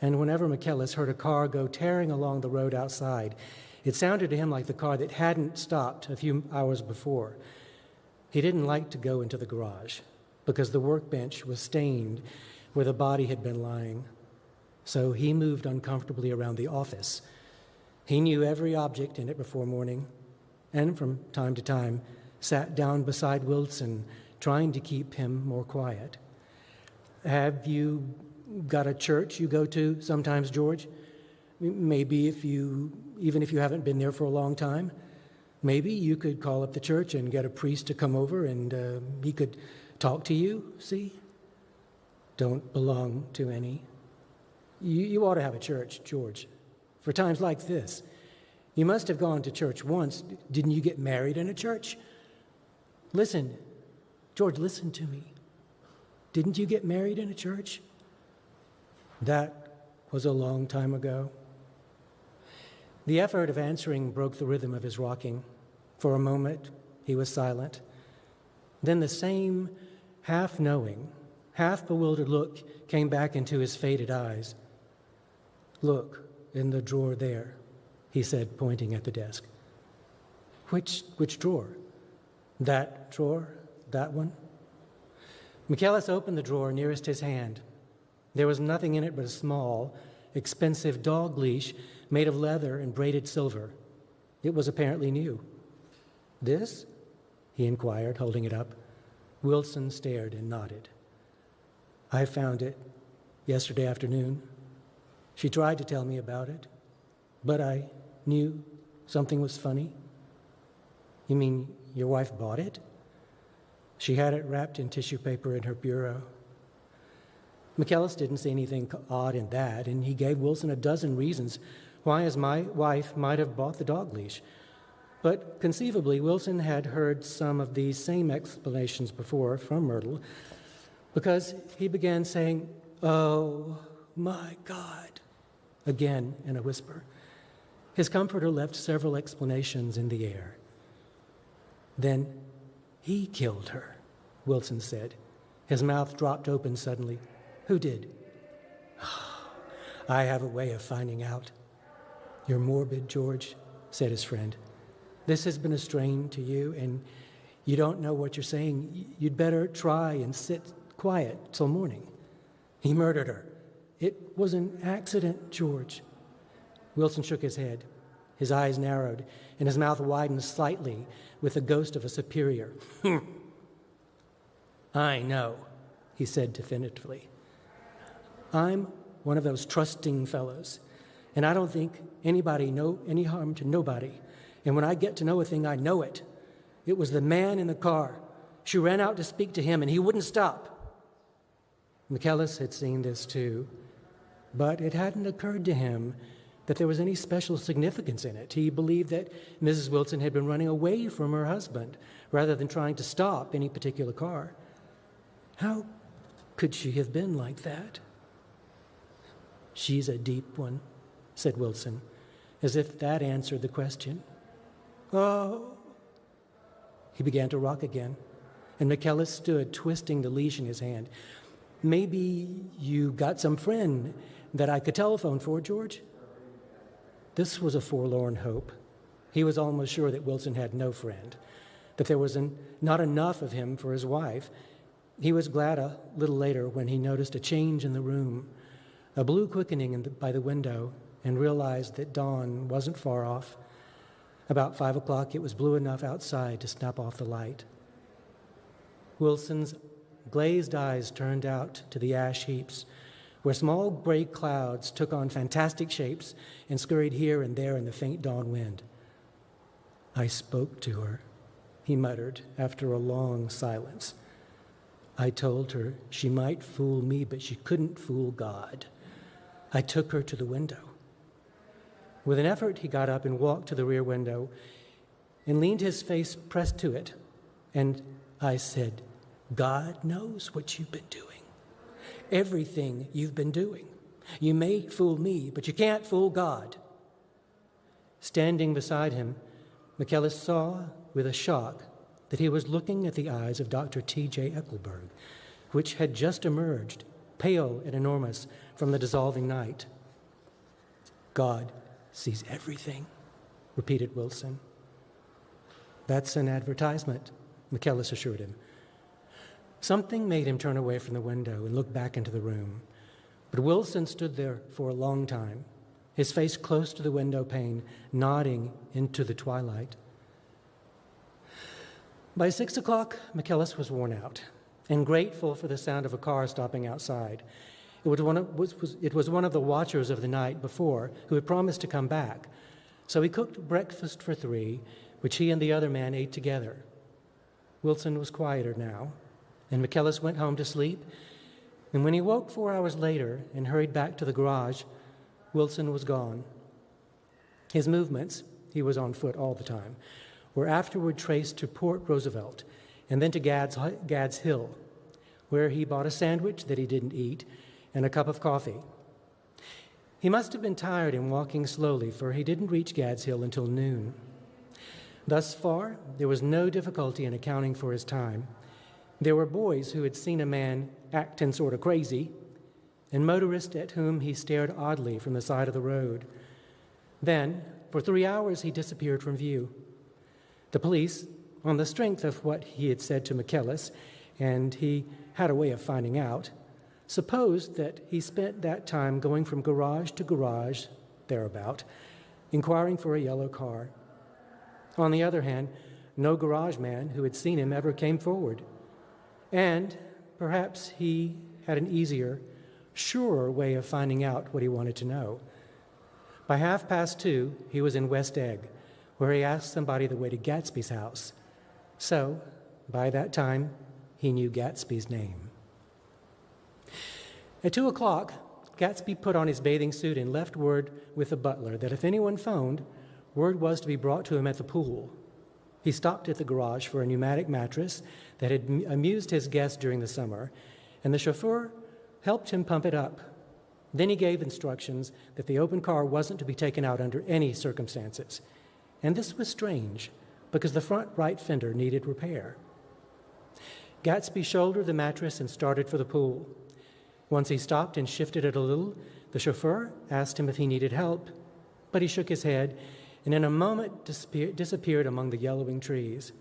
and whenever McKellis heard a car go tearing along the road outside, it sounded to him like the car that hadn't stopped a few hours before. He didn't like to go into the garage because the workbench was stained where the body had been lying. So he moved uncomfortably around the office. He knew every object in it before morning, and from time to time sat down beside Wilson, trying to keep him more quiet. Have you got a church you go to sometimes, George? Maybe even if you haven't been there for a long time? Maybe you could call up the church and get a priest to come over and he could talk to you, see? Don't belong to any. You ought to have a church, George, for times like this. You must have gone to church once. Didn't you get married in a church? Listen, George, listen to me. Didn't you get married in a church? That was a long time ago. The effort of answering broke the rhythm of his rocking. For a moment, he was silent. Then the same half-knowing, half-bewildered look came back into his faded eyes. "Look, in the drawer there," he said, pointing at the desk. Which drawer? That drawer? That one? McKellis opened the drawer nearest his hand. There was nothing in it but a small, expensive dog leash made of leather and braided silver. It was apparently new. "This?" he inquired, holding it up. Wilson stared and nodded. "I found it yesterday afternoon. She tried to tell me about it, but I knew something was funny." "You mean your wife bought it?" "She had it wrapped in tissue paper in her bureau." McKellis didn't see anything odd in that, and he gave Wilson a dozen reasons why his wife might have bought the dog leash. But conceivably, Wilson had heard some of these same explanations before from Myrtle, because he began saying, "Oh, my God," again in a whisper. His comforter left several explanations in the air. "Then he killed her," Wilson said. His mouth dropped open suddenly. "Who did?" "I have a way of finding out." "You're morbid, George," said his friend. "This has been a strain to you, and you don't know what you're saying. You'd better try and sit quiet till morning." "He murdered her." "It was an accident, George." Wilson shook his head. His eyes narrowed, and his mouth widened slightly with the ghost of a superior. "I know," he said definitively. "I'm one of those trusting fellows, and I don't think anybody know any harm to nobody. And when I get to know a thing, I know it. It was the man in the car. She ran out to speak to him, and he wouldn't stop." McKellis had seen this too, but it hadn't occurred to him that there was any special significance in it. He believed that Mrs. Wilson had been running away from her husband rather than trying to stop any particular car. How could she have been like that? "She's a deep one," said Wilson, as if that answered the question. "Oh." He began to rock again, and McKellis stood, twisting the leash in his hand. "Maybe you got some friend that I could telephone for, George?" This was a forlorn hope. He was almost sure that Wilson had no friend, that there was not enough of him for his wife. He was glad a little later when he noticed a change in the room, a blue quickening by the window, and realized that dawn wasn't far off. About 5 o'clock, it was blue enough outside to snap off the light. Wilson's glazed eyes turned out to the ash heaps, where small gray clouds took on fantastic shapes and scurried here and there in the faint dawn wind. "I spoke to her," he muttered after a long silence. "I told her she might fool me, but she couldn't fool God. I took her to the window." With an effort, he got up and walked to the rear window and leaned his face pressed to it. And I said, "God knows what you've been doing. Everything you've been doing. You may fool me, but you can't fool God." Standing beside him, McKellis saw with a shock that he was looking at the eyes of Dr. T.J. Eckelberg, which had just emerged, pale and enormous, from the dissolving night. "God sees everything," repeated Wilson. "That's an advertisement," McKellis assured him. Something made him turn away from the window and look back into the room. But Wilson stood there for a long time, his face close to the window pane, nodding into the twilight. By 6 o'clock, McKellis was worn out and grateful for the sound of a car stopping outside. It was one of the watchers of the night before who had promised to come back. So he cooked breakfast for 3, which he and the other man ate together. Wilson was quieter now, and McKellis went home to sleep. And when he woke 4 hours later and hurried back to the garage, Wilson was gone. His movements, he was on foot all the time, were afterward traced to Port Roosevelt and then to Gadd's Hill, where he bought a sandwich that he didn't eat and a cup of coffee. He must have been tired and walking slowly, for he didn't reach Gads Hill until noon. Thus far, there was no difficulty in accounting for his time. There were boys who had seen a man acting sort of crazy, and motorists at whom he stared oddly from the side of the road. Then, for 3 hours, he disappeared from view. The police, on the strength of what he had said to McKellis, and he had a way of finding out, supposed that he spent that time going from garage to garage, thereabout, inquiring for a yellow car. On the other hand, no garage man who had seen him ever came forward. And perhaps he had an easier, surer way of finding out what he wanted to know. By 2:30, he was in West Egg, where he asked somebody the way to Gatsby's house. So, by that time, he knew Gatsby's name. At 2 o'clock, Gatsby put on his bathing suit and left word with the butler that if anyone phoned, word was to be brought to him at the pool. He stopped at the garage for a pneumatic mattress that had amused his guests during the summer, and the chauffeur helped him pump it up. Then he gave instructions that the open car wasn't to be taken out under any circumstances. And this was strange, because the front right fender needed repair. Gatsby shouldered the mattress and started for the pool. Once he stopped and shifted it a little, the chauffeur asked him if he needed help, but he shook his head and in a moment disappeared among the yellowing trees.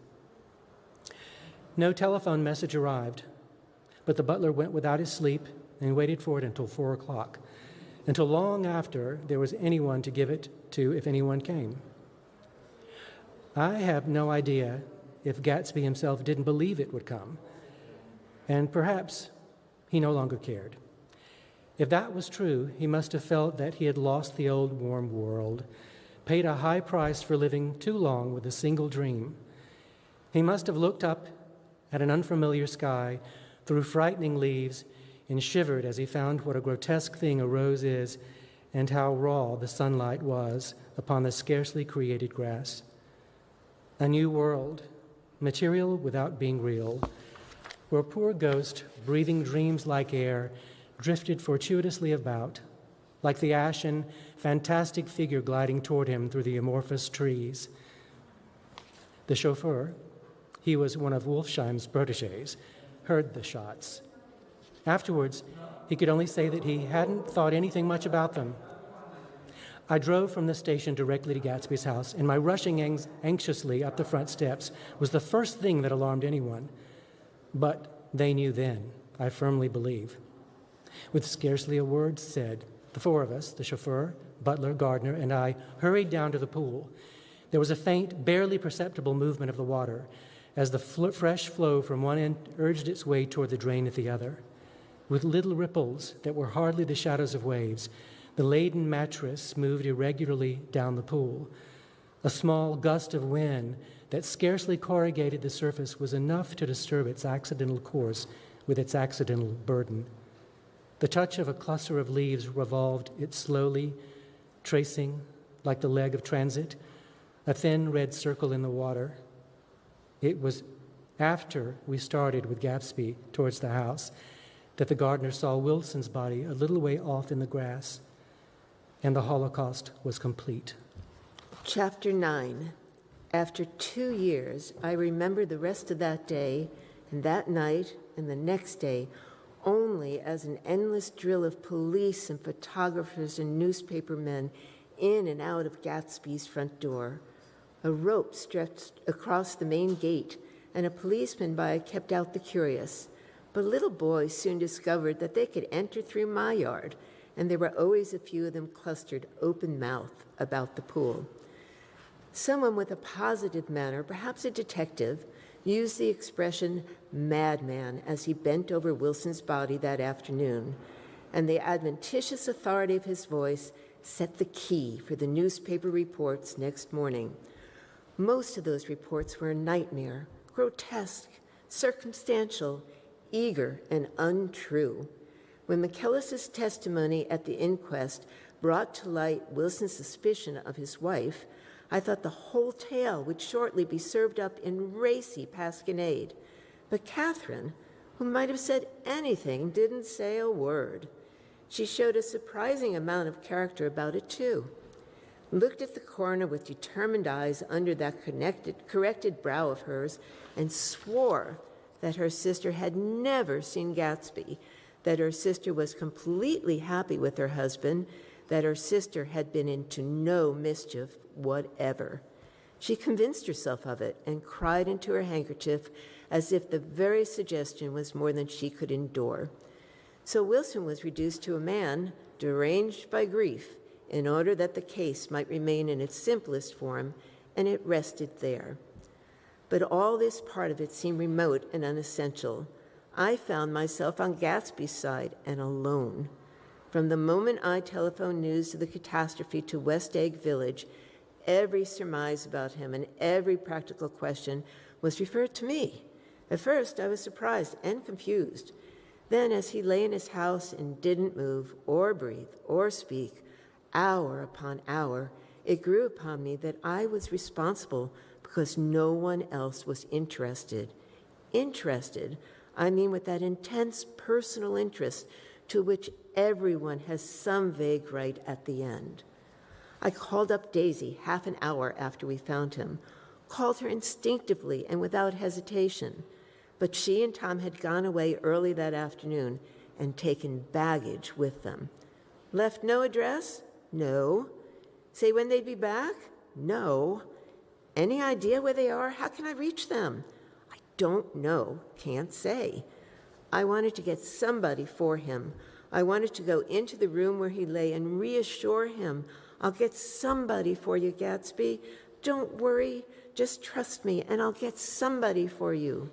No telephone message arrived, but the butler went without his sleep and waited for it until 4 o'clock, until long after there was anyone to give it to if anyone came. I have no idea if Gatsby himself didn't believe it would come, and perhaps he no longer cared. If that was true, he must have felt that he had lost the old warm world, paid a high price for living too long with a single dream. He must have looked up at an unfamiliar sky through frightening leaves and shivered as he found what a grotesque thing a rose is and how raw the sunlight was upon the scarcely created grass. A new world, material without being real, where a poor ghost, breathing dreams like air, drifted fortuitously about, like the ashen, fantastic figure gliding toward him through the amorphous trees. The chauffeur, he was one of Wolfsheim's protégés, heard the shots. Afterwards, he could only say that he hadn't thought anything much about them. I drove from the station directly to Gatsby's house, and my rushing anxiously up the front steps was the first thing that alarmed anyone. But they knew then, I firmly believe. With scarcely a word said, the four of us, the chauffeur, butler, gardener, and I, hurried down to the pool. There was a faint, barely perceptible movement of the water as the fresh flow from one end urged its way toward the drain at the other. With little ripples that were hardly the shadows of waves, the laden mattress moved irregularly down the pool. A small gust of wind that scarcely corrugated the surface was enough to disturb its accidental course with its accidental burden. The touch of a cluster of leaves revolved it slowly, tracing, like the leg of transit, a thin red circle in the water. It was after we started with Gatsby towards the house that the gardener saw Wilson's body a little way off in the grass, and the Holocaust was complete. Chapter 9. After 2 years, I remember the rest of that day and that night and the next day only as an endless drill of police and photographers and newspapermen in and out of Gatsby's front door. A rope stretched across the main gate, and a policeman by kept out the curious. But little boys soon discovered that they could enter through my yard, and there were always a few of them clustered open-mouthed about the pool. Someone with a positive manner, perhaps a detective, used the expression madman as he bent over Wilson's body that afternoon, and the adventitious authority of his voice set the key for the newspaper reports next morning. Most of those reports were a nightmare, grotesque, circumstantial, eager, and untrue. When McKellis's testimony at the inquest brought to light Wilson's suspicion of his wife, I thought the whole tale would shortly be served up in racy pasquinade. But Catherine, who might have said anything, didn't say a word. She showed a surprising amount of character about it, too. Looked at the coroner with determined eyes under that corrected brow of hers and swore that her sister had never seen Gatsby, that her sister was completely happy with her husband, that her sister had been into no mischief whatever. She convinced herself of it and cried into her handkerchief as if the very suggestion was more than she could endure. So Wilson was reduced to a man deranged by grief in order that the case might remain in its simplest form, and it rested there. But all this part of it seemed remote and unessential. I found myself on Gatsby's side and alone. From the moment I telephoned news of the catastrophe to West Egg Village, every surmise about him and every practical question was referred to me. At first, I was surprised and confused. Then, as he lay in his house and didn't move or breathe or speak, hour upon hour, it grew upon me that I was responsible because no one else was interested. Interested, I mean with that intense personal interest to which everyone has some vague right at the end. I called up Daisy half an hour after we found him, called her instinctively and without hesitation, but she and Tom had gone away early that afternoon and taken baggage with them. Left no address? No. Say when they'd be back? No. Any idea where they are? How can I reach them? I don't know. Can't say. I wanted to get somebody for him. I wanted to go into the room where he lay and reassure him, I'll get somebody for you, Gatsby. Don't worry. Just trust me, and I'll get somebody for you.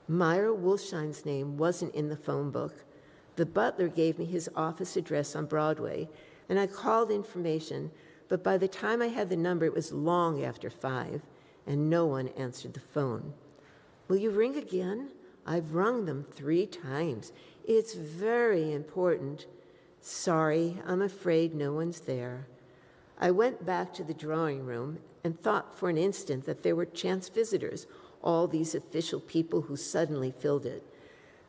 Myra Wolfshine's name wasn't in the phone book. The butler gave me his office address on Broadway, and I called information, but by the time I had the number, it was long after 5, and no one answered the phone. Will you ring again? I've rung them 3 times. It's very important. Sorry, I'm afraid no one's there. I went back to the drawing room and thought for an instant that there were chance visitors, all these official people who suddenly filled it.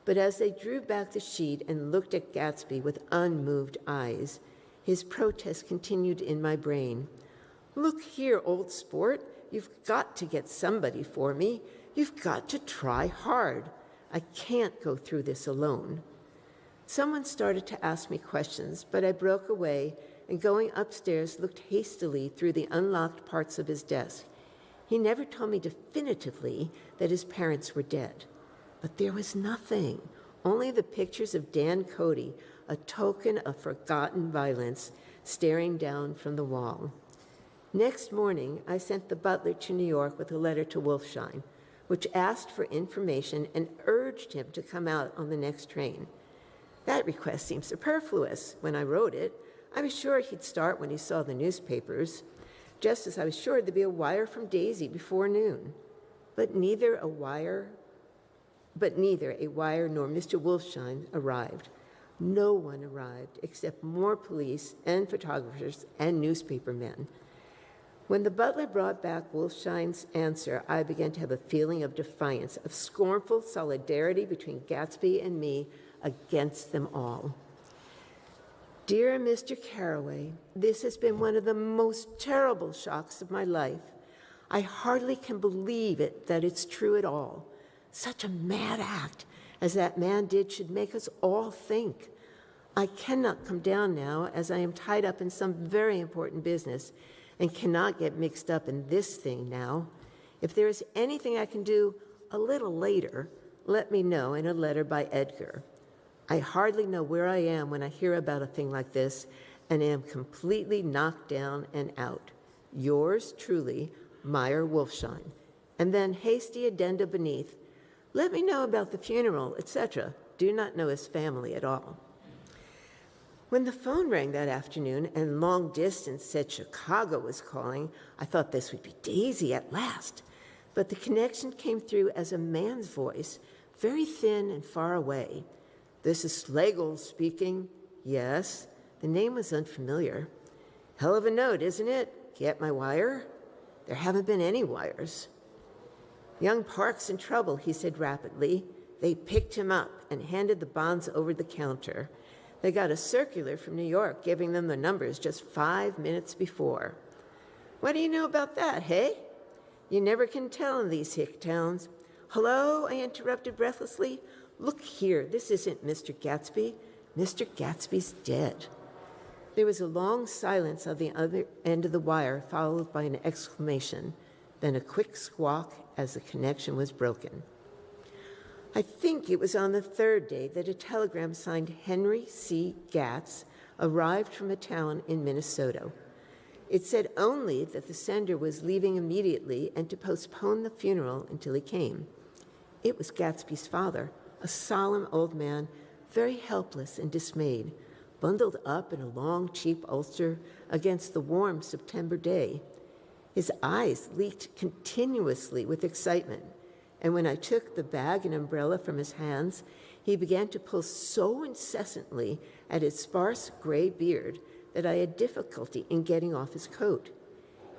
But as they drew back the sheet and looked at Gatsby with unmoved eyes, his protest continued in my brain. Look here, old sport, you've got to get somebody for me. You've got to try hard. I can't go through this alone. Someone started to ask me questions, but I broke away and going upstairs looked hastily through the unlocked parts of his desk. He never told me definitively that his parents were dead. But there was nothing, only the pictures of Dan Cody, a token of forgotten violence, staring down from the wall. Next morning, I sent the butler to New York with a letter to Wolfshine, which asked for information and urged him to come out on the next train. That request seemed superfluous when I wrote it. I was sure he'd start when he saw the newspapers, just as I was sure there'd be a wire from Daisy before noon. But neither a wire nor Mr. Wolfshine arrived. No one arrived except more police and photographers and newspaper men. When the butler brought back Wolfshine's answer, I began to have a feeling of defiance, of scornful solidarity between Gatsby and me against them all. Dear Mr. Carraway, this has been one of the most terrible shocks of my life. I hardly can believe it that it's true at all. Such a mad act as that man did should make us all think. I cannot come down now as I am tied up in some very important business and cannot get mixed up in this thing now. If there is anything I can do a little later, let me know in a letter by Edgar. I hardly know where I am when I hear about a thing like this and am completely knocked down and out. Yours truly, Meyer Wolfshine. And then hasty addenda beneath. Let me know about the funeral, etc. Do not know his family at all. When the phone rang that afternoon and long distance said Chicago was calling, I thought this would be Daisy at last. But the connection came through as a man's voice, very thin and far away. This is Slagle speaking. Yes, the name was unfamiliar. Hell of a note, isn't it? Get my wire? There haven't been any wires. Young Park's in trouble, he said rapidly. They picked him up and handed the bonds over the counter. They got a circular from New York giving them the numbers just 5 minutes before. What do you know about that, hey? You never can tell in these hick towns. Hello, I interrupted breathlessly. Look here, this isn't Mr. Gatsby. Mr. Gatsby's dead. There was a long silence on the other end of the wire, followed by an exclamation, then a quick squawk as the connection was broken. I think it was on the third day that a telegram signed Henry C. Gatz arrived from a town in Minnesota. It said only that the sender was leaving immediately and to postpone the funeral until he came. It was Gatsby's father, a solemn old man, very helpless and dismayed, bundled up in a long, cheap ulster against the warm September day. His eyes leaked continuously with excitement, and when I took the bag and umbrella from his hands, he began to pull so incessantly at his sparse gray beard that I had difficulty in getting off his coat.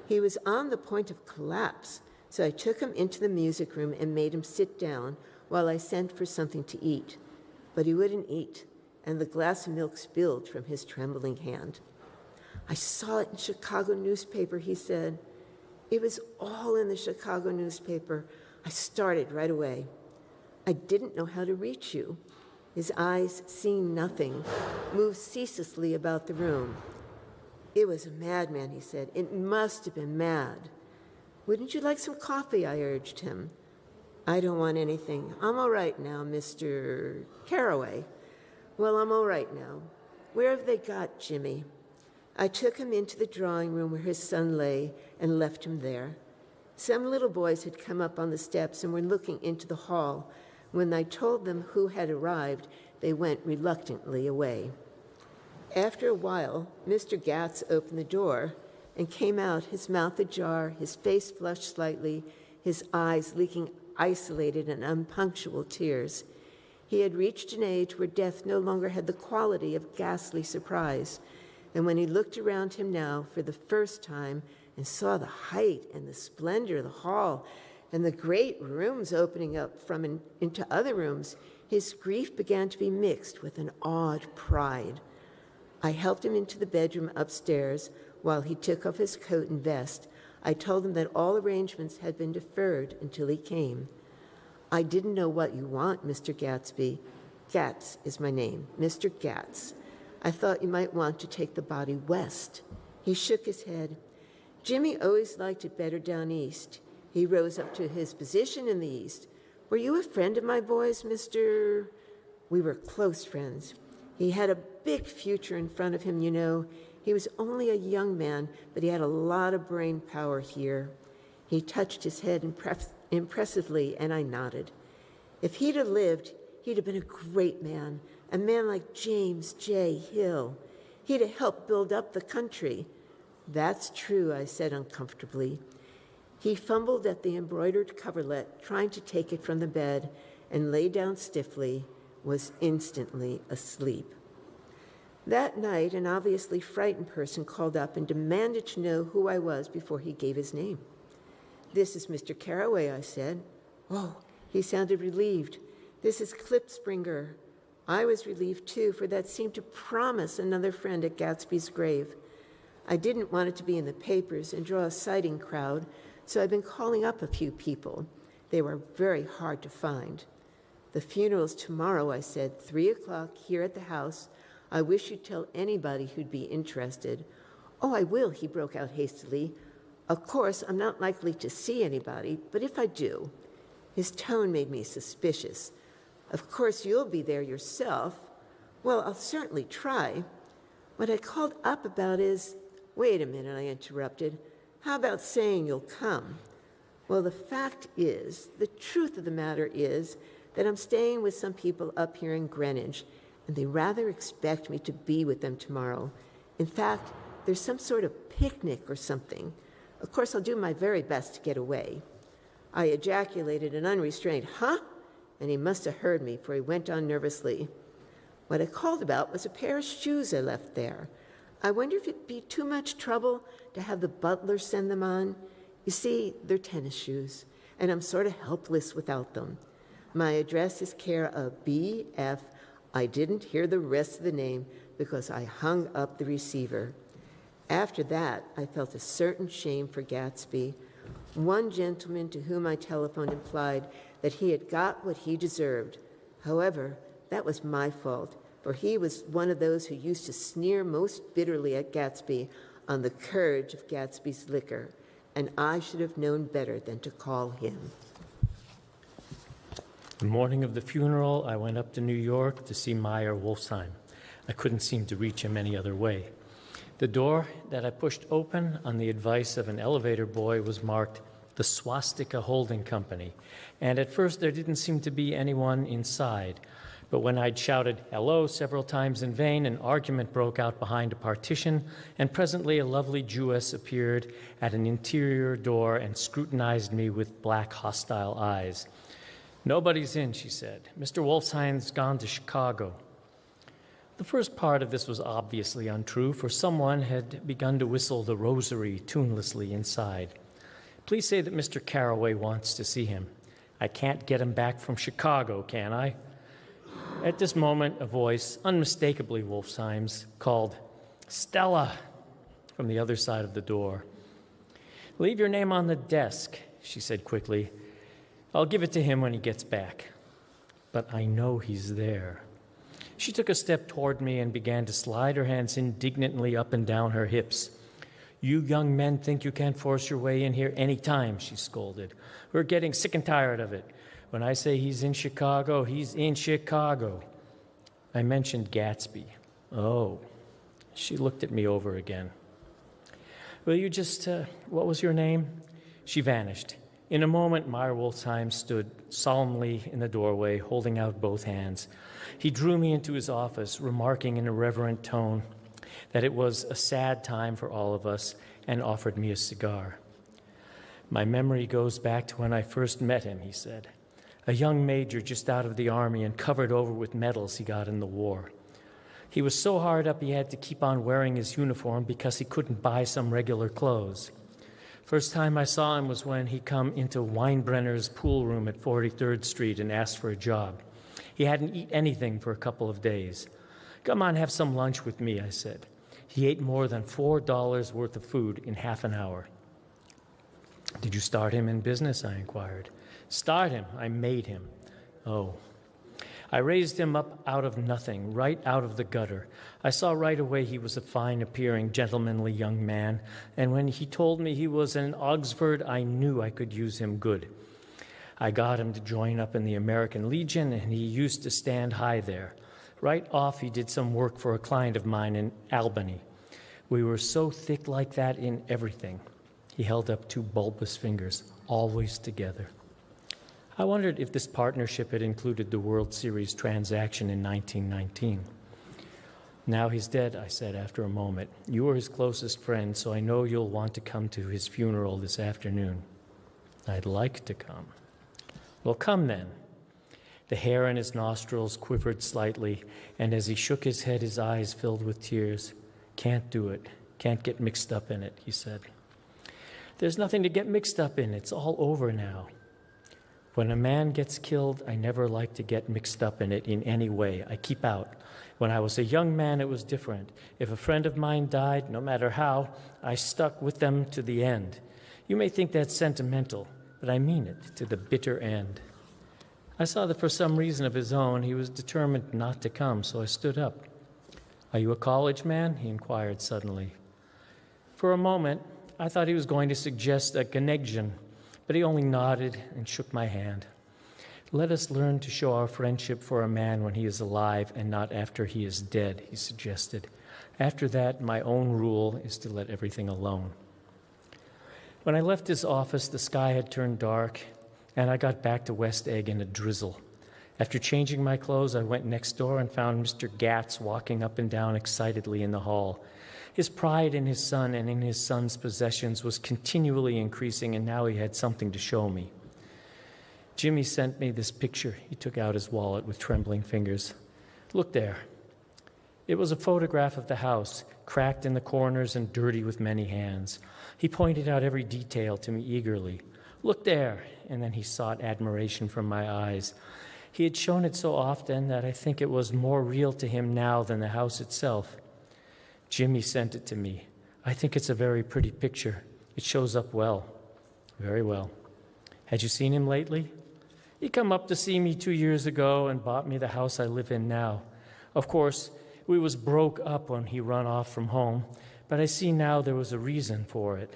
He was on the point of collapse, so I took him into the music room and made him sit down while I sent for something to eat. But he wouldn't eat, and the glass of milk spilled from his trembling hand. I saw it in Chicago newspaper, he said. It was all in the Chicago newspaper. I started right away. I didn't know how to reach you. His eyes, seeing nothing, moved ceaselessly about the room. It was a madman, he said. It must have been mad. Wouldn't you like some coffee? I urged him. I don't want anything. I'm all right now, Mr. Carraway. Well, I'm all right now. Where have they got Jimmy? I took him into the drawing room where his son lay and left him there. Some little boys had come up on the steps and were looking into the hall. When I told them who had arrived, they went reluctantly away. After a while, Mr. Gatz opened the door and came out, his mouth ajar, his face flushed slightly, his eyes leaking isolated and unpunctual tears. He had reached an age where death no longer had the quality of ghastly surprise, and when he looked around him now for the first time and saw the height and the splendor of the hall and the great rooms opening up from into other rooms, his grief began to be mixed with an awed pride. I helped him into the bedroom upstairs while he took off his coat and vest. I told him that all arrangements had been deferred until he came. I didn't know what you want, Mr. Gatsby. Gatz is my name, Mr. Gatz. I thought you might want to take the body west. He shook his head. Jimmy always liked it better down east. He rose up to his position in the east. Were you a friend of my boy's, Mr.? We were close friends. He had a big future in front of him, you know. He was only a young man, but he had a lot of brain power here. He touched his head impressively, and I nodded. If he'd have lived, he'd have been a great man, a man like James J. Hill. He'd have helped build up the country. That's true, I said uncomfortably. He fumbled at the embroidered coverlet, trying to take it from the bed, and lay down stiffly, was instantly asleep. That night, an obviously frightened person called up and demanded to know who I was before he gave his name. This is Mr. Carraway, I said. Oh, he sounded relieved. This is Klipspringer. I was relieved, too, for that seemed to promise another friend at Gatsby's grave. I didn't want it to be in the papers and draw a sighting crowd, so I've been calling up a few people. They were very hard to find. The funeral's tomorrow, I said, 3 o'clock here at the house. I wish you'd tell anybody who'd be interested. Oh, I will, he broke out hastily. Of course, I'm not likely to see anybody, but if I do. His tone made me suspicious. Of course, you'll be there yourself. Well, I'll certainly try. What I called up about is, wait a minute, I interrupted. How about saying you'll come? Well, the fact is, the truth of the matter is that I'm staying with some people up here in Greenwich, and they rather expect me to be with them tomorrow. In fact, there's some sort of picnic or something. Of course, I'll do my very best to get away. I ejaculated an unrestrained, huh? And he must have heard me, for he went on nervously. What I called about was a pair of shoes I left there. I wonder if it'd be too much trouble to have the butler send them on. You see, they're tennis shoes, and I'm sort of helpless without them. My address is care of B.F. I didn't hear the rest of the name because I hung up the receiver. After that, I felt a certain shame for Gatsby. One gentleman to whom I telephoned implied that he had got what he deserved. However, that was my fault, for he was one of those who used to sneer most bitterly at Gatsby on the courage of Gatsby's liquor, and I should have known better than to call him. The morning of the funeral, I went up to New York to see Meyer Wolfsheim. I couldn't seem to reach him any other way. The door that I pushed open on the advice of an elevator boy was marked the Swastika Holding Company, and at first there didn't seem to be anyone inside. But when I'd shouted hello several times in vain, an argument broke out behind a partition, and presently a lovely Jewess appeared at an interior door and scrutinized me with black, hostile eyes. "Nobody's in," she said. "Mr. Wolfsheim's gone to Chicago." The first part of this was obviously untrue, for someone had begun to whistle the rosary tunelessly inside. "Please say that Mr. Carraway wants to see him. I can't get him back from Chicago, can I?" At this moment, a voice, unmistakably Wolfsheim's, called, "Stella," from the other side of the door. "Leave your name on the desk," she said quickly. "I'll give it to him when he gets back. But I know he's there." She took a step toward me and began to slide her hands indignantly up and down her hips. "You young men think you can force your way in here any time," she scolded. "We're getting sick and tired of it. When I say he's in Chicago, he's in Chicago." I mentioned Gatsby. "Oh." She looked at me over again. "Will you just, what was your name?" She vanished. In a moment, Meyer Wolfsheim stood solemnly in the doorway, holding out both hands. He drew me into his office, remarking in a reverent tone that it was a sad time for all of us, and offered me a cigar. "My memory goes back to when I first met him," he said. "A young major just out of the Army and covered over with medals he got in the war. He was so hard up he had to keep on wearing his uniform because he couldn't buy some regular clothes. First time I saw him was when he come into Weinbrenner's pool room at 43rd Street and asked for a job. He hadn't eaten anything for a couple of days. 'Come on, have some lunch with me,' I said. He ate more than $4 worth of food in half an hour. 'Did you start him in business?' I inquired. 'Start him? I made him.' 'Oh.' I raised him up out of nothing, right out of the gutter. I saw right away he was a fine-appearing, gentlemanly young man, and when he told me he was in Oxford, I knew I could use him good. I got him to join up in the American Legion, and he used to stand high there. Right off, he did some work for a client of mine in Albany. We were so thick like that in everything." He held up two bulbous fingers, "always together." I wondered if this partnership had included the World Series transaction in 1919. "Now he's dead," I said after a moment. "You were his closest friend, so I know you'll want to come to his funeral this afternoon." "I'd like to come." "Well, come then." The hair in his nostrils quivered slightly, and as he shook his head, his eyes filled with tears. "Can't do it. Can't get mixed up in it," he said. "There's nothing to get mixed up in. It's all over now." "When a man gets killed, I never like to get mixed up in it in any way. I keep out. When I was a young man, it was different. If a friend of mine died, no matter how, I stuck with them to the end. You may think that's sentimental, but I mean it, to the bitter end." I saw that for some reason of his own, he was determined not to come, so I stood up. "Are you a college man?" he inquired suddenly. For a moment, I thought he was going to suggest a connection, but he only nodded and shook my hand. "Let us learn to show our friendship for a man when he is alive and not after he is dead," he suggested. "After that, my own rule is to let everything alone." When I left his office, the sky had turned dark, and I got back to West Egg in a drizzle. After changing my clothes, I went next door and found Mr. Gatz walking up and down excitedly in the hall. His pride in his son and in his son's possessions was continually increasing, and now he had something to show me. "Jimmy sent me this picture." He took out his wallet with trembling fingers. "Look there." It was a photograph of the house, cracked in the corners and dirty with many hands. He pointed out every detail to me eagerly. "Look there," and then he sought admiration from my eyes. He had shown it so often that I think it was more real to him now than the house itself. Jimmy sent it to me. I think it's a very pretty picture. It shows up well, very well. Had you seen him lately? He come up to see me 2 years ago and bought me the house I live in now. Of course, we was broke up when he run off from home, but I see now there was a reason for it.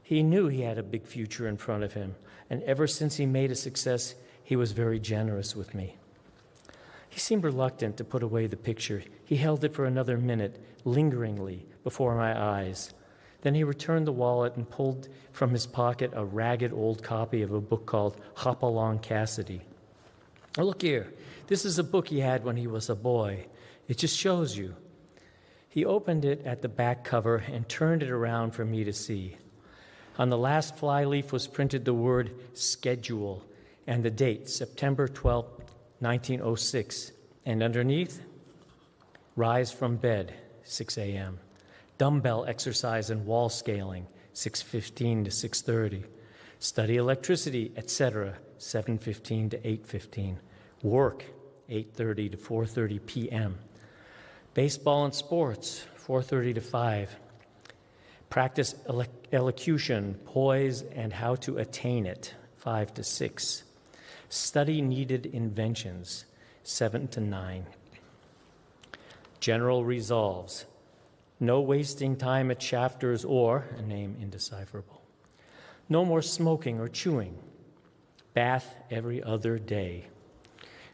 He knew he had a big future in front of him, and ever since he made a success, he was very generous with me. He seemed reluctant to put away the picture. He held it for another minute, lingeringly, before my eyes. Then he returned the wallet and pulled from his pocket a ragged old copy of a book called Hop Along Cassidy. Oh, look here. This is a book he had when he was a boy. It just shows you. He opened it at the back cover and turned it around for me to see. On the last flyleaf was printed the word schedule and the date, September 12, 1906. And underneath, rise from bed, 6 a.m. Dumbbell exercise and wall scaling, 6:15 to 6:30. Study electricity, etc., 7:15 to 8:15. Work, 8:30 to 4:30 p.m. Baseball and sports, 4:30 to 5. Practice elocution, poise, and how to attain it, 5 to 6. Study needed inventions, 7 to 9. General resolves. No wasting time at Shafters or, a name indecipherable. No more smoking or chewing. Bath every other day.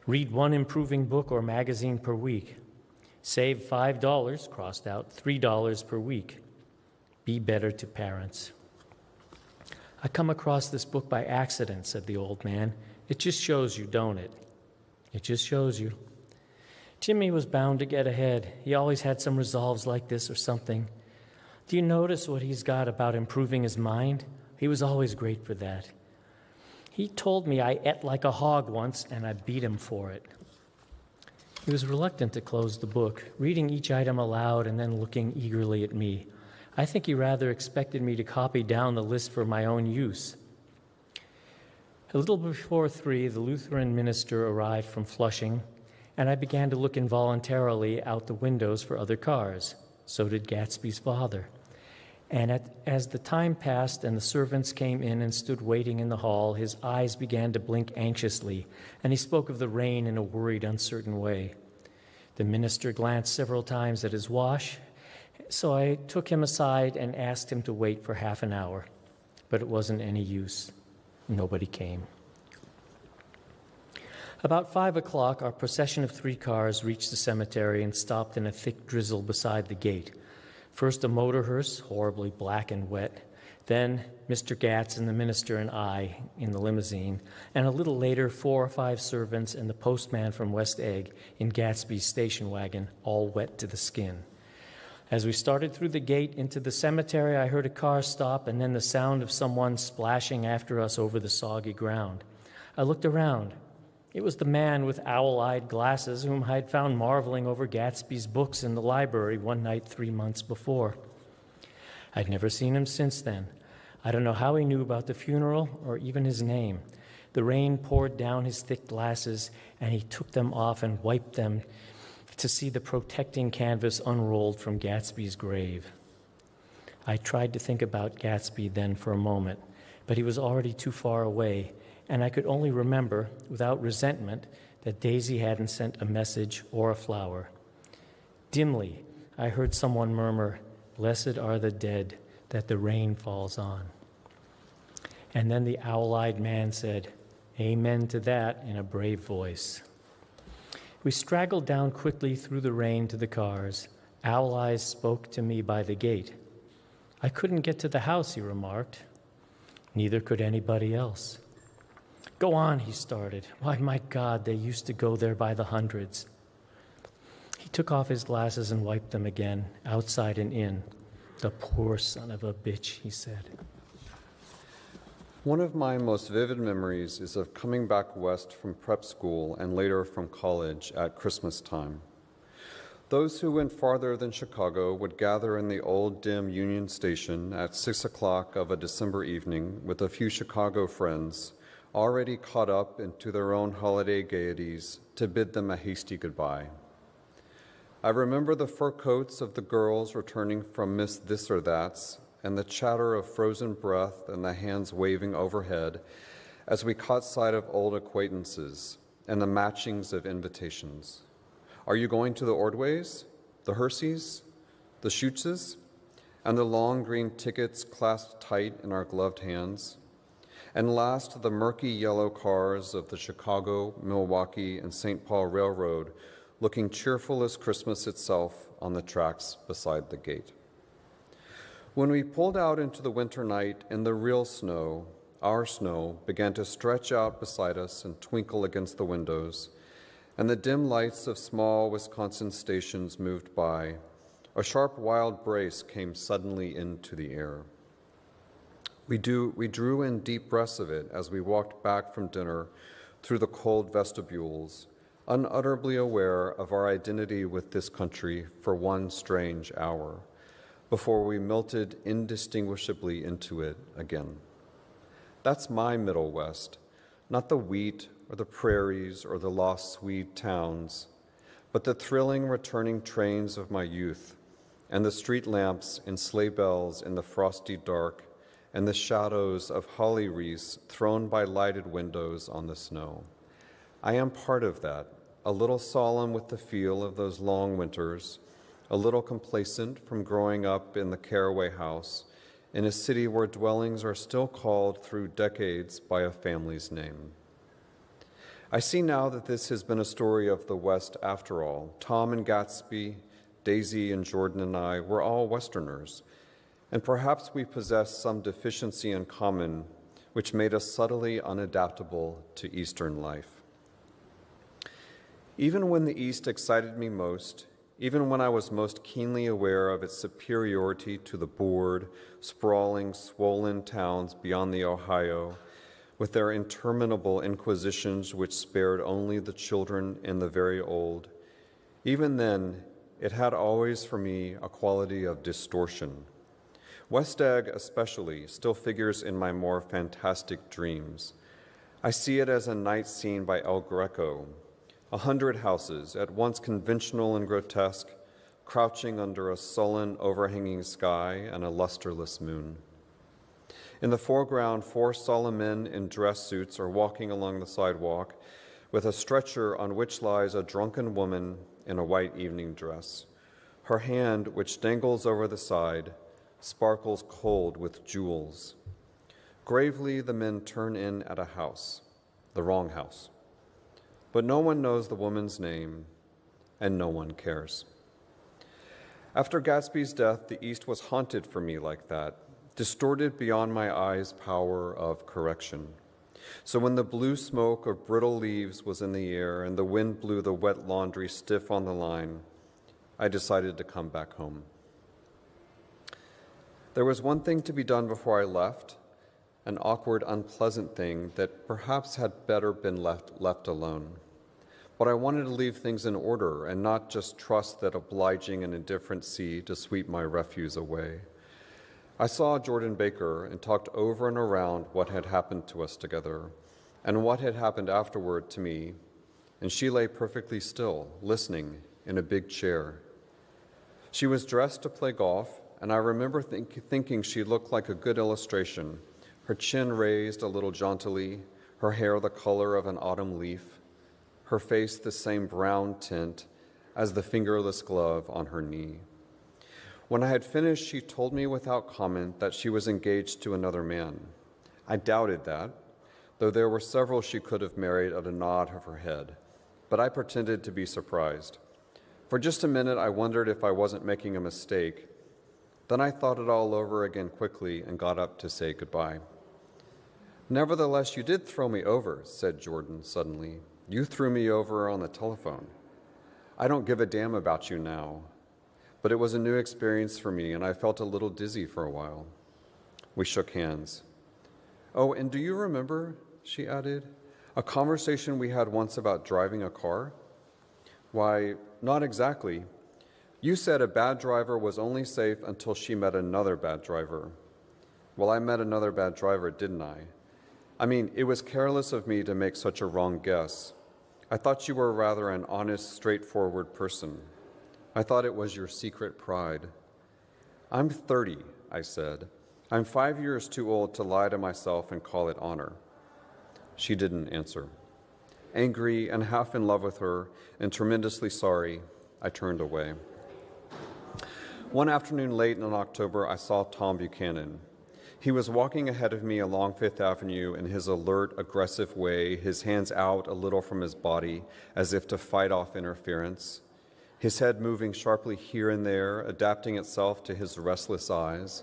Read one improving book or magazine per week. Save $5, crossed out, $3 per week. Be better to parents. I come across this book by accident, said the old man. It just shows you, don't it? It just shows you. Jimmy was bound to get ahead. He always had some resolves like this or something. Do you notice what he's got about improving his mind? He was always great for that. He told me I ate like a hog once, and I beat him for it. He was reluctant to close the book, reading each item aloud and then looking eagerly at me. I think he rather expected me to copy down the list for my own use. A little before 3, the Lutheran minister arrived from Flushing, and I began to look involuntarily out the windows for other cars. So did Gatsby's father. And as the time passed and the servants came in and stood waiting in the hall, his eyes began to blink anxiously, and he spoke of the rain in a worried, uncertain way. The minister glanced several times at his watch, so I took him aside and asked him to wait for half an hour. But it wasn't any use. Nobody came. About 5 o'clock, our procession of 3 cars reached the cemetery and stopped in a thick drizzle beside the gate. First a motor hearse, horribly black and wet, then Mr. Gatz and the minister and I in the limousine, and a little later 4 or 5 servants and the postman from West Egg in Gatsby's station wagon, all wet to the skin. As we started through the gate into the cemetery, I heard a car stop and then the sound of someone splashing after us over the soggy ground. I looked around. It was the man with owl-eyed glasses whom I had found marveling over Gatsby's books in the library one night 3 months before. I'd never seen him since then. I don't know how he knew about the funeral or even his name. The rain poured down his thick glasses, and he took them off and wiped them to see the protecting canvas unrolled from Gatsby's grave. I tried to think about Gatsby then for a moment, but he was already too far away, and I could only remember, without resentment, that Daisy hadn't sent a message or a flower. Dimly, I heard someone murmur, "Blessed are the dead that the rain falls on." And then the owl-eyed man said, "Amen to that," in a brave voice. We straggled down quickly through the rain to the cars. Owl Eyes spoke to me by the gate. "I couldn't get to the house," he remarked. Neither could anybody else. "Go on," he started. "Why, my God, they used to go there by the hundreds." He took off his glasses and wiped them again, outside and in. "The poor son of a bitch," he said. One of my most vivid memories is of coming back west from prep school and later from college at Christmas time. Those who went farther than Chicago would gather in the old dim Union Station at 6 o'clock of a December evening with a few Chicago friends, already caught up into their own holiday gaieties, to bid them a hasty goodbye. I remember the fur coats of the girls returning from Miss This or That's, and the chatter of frozen breath and the hands waving overhead as we caught sight of old acquaintances and the matchings of invitations. Are you going to the Ordways, the Herseys, the Schutzes, and the long green tickets clasped tight in our gloved hands? And last, the murky yellow cars of the Chicago, Milwaukee, and St. Paul Railroad, looking cheerful as Christmas itself on the tracks beside the gate. When we pulled out into the winter night and the real snow, our snow, began to stretch out beside us and twinkle against the windows, and the dim lights of small Wisconsin stations moved by, a sharp wild brace came suddenly into the air. We drew in deep breaths of it as we walked back from dinner through the cold vestibules, unutterably aware of our identity with this country for one strange hour, before we melted indistinguishably into it again. That's my Middle West, not the wheat or the prairies or the lost Swede towns, but the thrilling returning trains of my youth, and the street lamps and sleigh bells in the frosty dark, and the shadows of holly wreaths thrown by lighted windows on the snow. I am part of that, a little solemn with the feel of those long winters, a little complacent from growing up in the Caraway House, in a city where dwellings are still called through decades by a family's name. I see now that this has been a story of the West after all. Tom and Gatsby, Daisy and Jordan and I were all Westerners, and perhaps we possessed some deficiency in common which made us subtly unadaptable to Eastern life. Even when the East excited me most, even when I was most keenly aware of its superiority to the bored, sprawling, swollen towns beyond the Ohio, with their interminable inquisitions which spared only the children and the very old, even then, it had always for me a quality of distortion. West Egg, especially, still figures in my more fantastic dreams. I see it as a night scene by El Greco, 100 houses, at once conventional and grotesque, crouching under a sullen, overhanging sky and a lusterless moon. In the foreground, 4 solemn men in dress suits are walking along the sidewalk with a stretcher on which lies a drunken woman in a white evening dress. Her hand, which dangles over the side, sparkles cold with jewels. Gravely, the men turn in at a house, the wrong house. But no one knows the woman's name, and no one cares. After Gatsby's death, the East was haunted for me like that, distorted beyond my eyes' power of correction. So when the blue smoke of brittle leaves was in the air and the wind blew the wet laundry stiff on the line, I decided to come back home. There was one thing to be done before I left, an awkward, unpleasant thing that perhaps had better been left alone. But I wanted to leave things in order and not just trust that obliging and indifferent sea to sweep my refuse away. I saw Jordan Baker and talked over and around what had happened to us together and what had happened afterward to me, and she lay perfectly still, listening in a big chair. She was dressed to play golf, and I remember thinking she looked like a good illustration, her chin raised a little jauntily, her hair the color of an autumn leaf, her face the same brown tint as the fingerless glove on her knee. When I had finished, she told me without comment that she was engaged to another man. I doubted that, though there were several she could have married at a nod of her head, but I pretended to be surprised. For just a minute, I wondered if I wasn't making a mistake. Then I thought it all over again quickly and got up to say goodbye. "Nevertheless, you did throw me over," said Jordan suddenly. "You threw me over on the telephone. I don't give a damn about you now." But it was a new experience for me, and I felt a little dizzy for a while. We shook hands. "Oh, and do you remember," she added, "a conversation we had once about driving a car?" "Why, not exactly. You said a bad driver was only safe until she met another bad driver. Well, I met another bad driver, didn't I? I mean, it was careless of me to make such a wrong guess. I thought you were rather an honest, straightforward person. I thought it was your secret pride. I'm 30, I said. I'm 5 years too old to lie to myself and call it honor. She didn't answer. Angry and half in love with her and tremendously sorry, I turned away. One afternoon late in October, I saw Tom Buchanan. He was walking ahead of me along Fifth Avenue in his alert, aggressive way, his hands out a little from his body as if to fight off interference, his head moving sharply here and there, adapting itself to his restless eyes.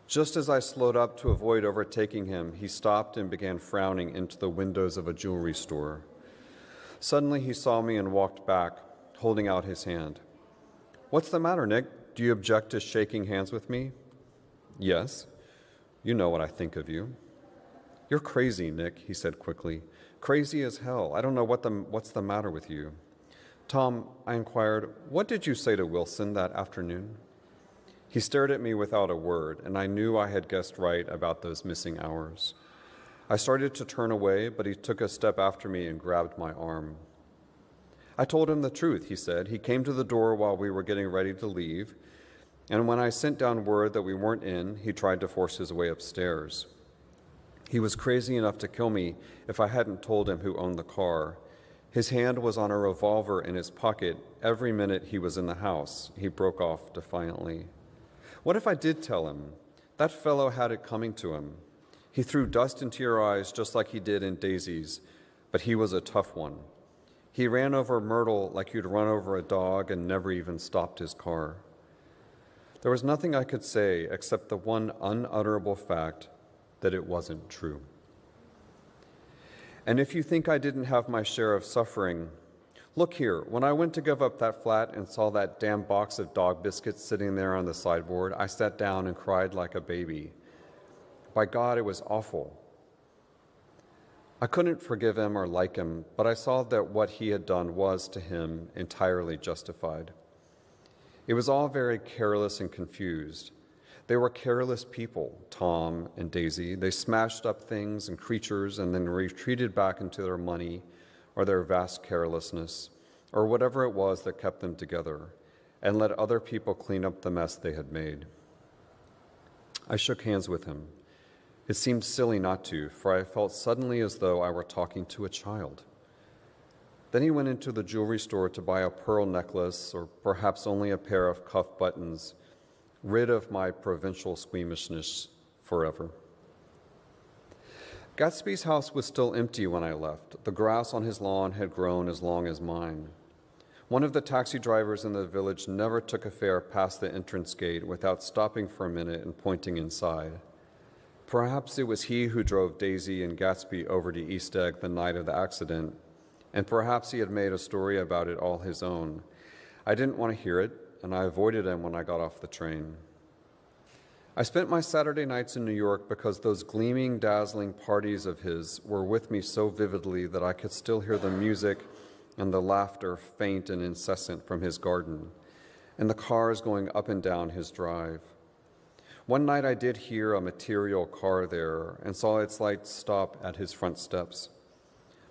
Just as I slowed up to avoid overtaking him, he stopped and began frowning into the windows of a jewelry store. Suddenly he saw me and walked back, holding out his hand. "What's the matter, Nick? Do you object to shaking hands with me?" "Yes. You know what I think of you." "You're crazy, Nick," he said quickly. "Crazy as hell. I don't know what's the matter with you." "Tom," I inquired, "what did you say to Wilson that afternoon?" He stared at me without a word, and I knew I had guessed right about those missing hours. I started to turn away, but he took a step after me and grabbed my arm. "I told him the truth," he said. "He came to the door while we were getting ready to leave, and when I sent down word that we weren't in, he tried to force his way upstairs. He was crazy enough to kill me if I hadn't told him who owned the car. His hand was on a revolver in his pocket every minute he was in the house," he broke off defiantly. "What if I did tell him? That fellow had it coming to him. He threw dust into your eyes just like he did in Daisy's, but he was a tough one. He ran over Myrtle like you'd run over a dog and never even stopped his car." There was nothing I could say except the one unutterable fact that it wasn't true. And if you think I didn't have my share of suffering, look here. When I went to give up that flat and saw that damn box of dog biscuits sitting there on the sideboard, I sat down and cried like a baby. By God, it was awful. I couldn't forgive him or like him, but I saw that what he had done was, to him, entirely justified. It was all very careless and confused. They were careless people, Tom and Daisy. They smashed up things and creatures and then retreated back into their money or their vast carelessness or whatever it was that kept them together and let other people clean up the mess they had made. I shook hands with him. It seemed silly not to, for I felt suddenly as though I were talking to a child. Then he went into the jewelry store to buy a pearl necklace or perhaps only a pair of cuff buttons, rid of my provincial squeamishness forever. Gatsby's house was still empty when I left. The grass on his lawn had grown as long as mine. One of the taxi drivers in the village never took a fare past the entrance gate without stopping for a minute and pointing inside. Perhaps it was he who drove Daisy and Gatsby over to East Egg the night of the accident, and perhaps he had made a story about it all his own. I didn't want to hear it, and I avoided him when I got off the train. I spent my Saturday nights in New York because those gleaming, dazzling parties of his were with me so vividly that I could still hear the music and the laughter faint and incessant from his garden, and the cars going up and down his drive. One night I did hear a material car there and saw its lights stop at his front steps.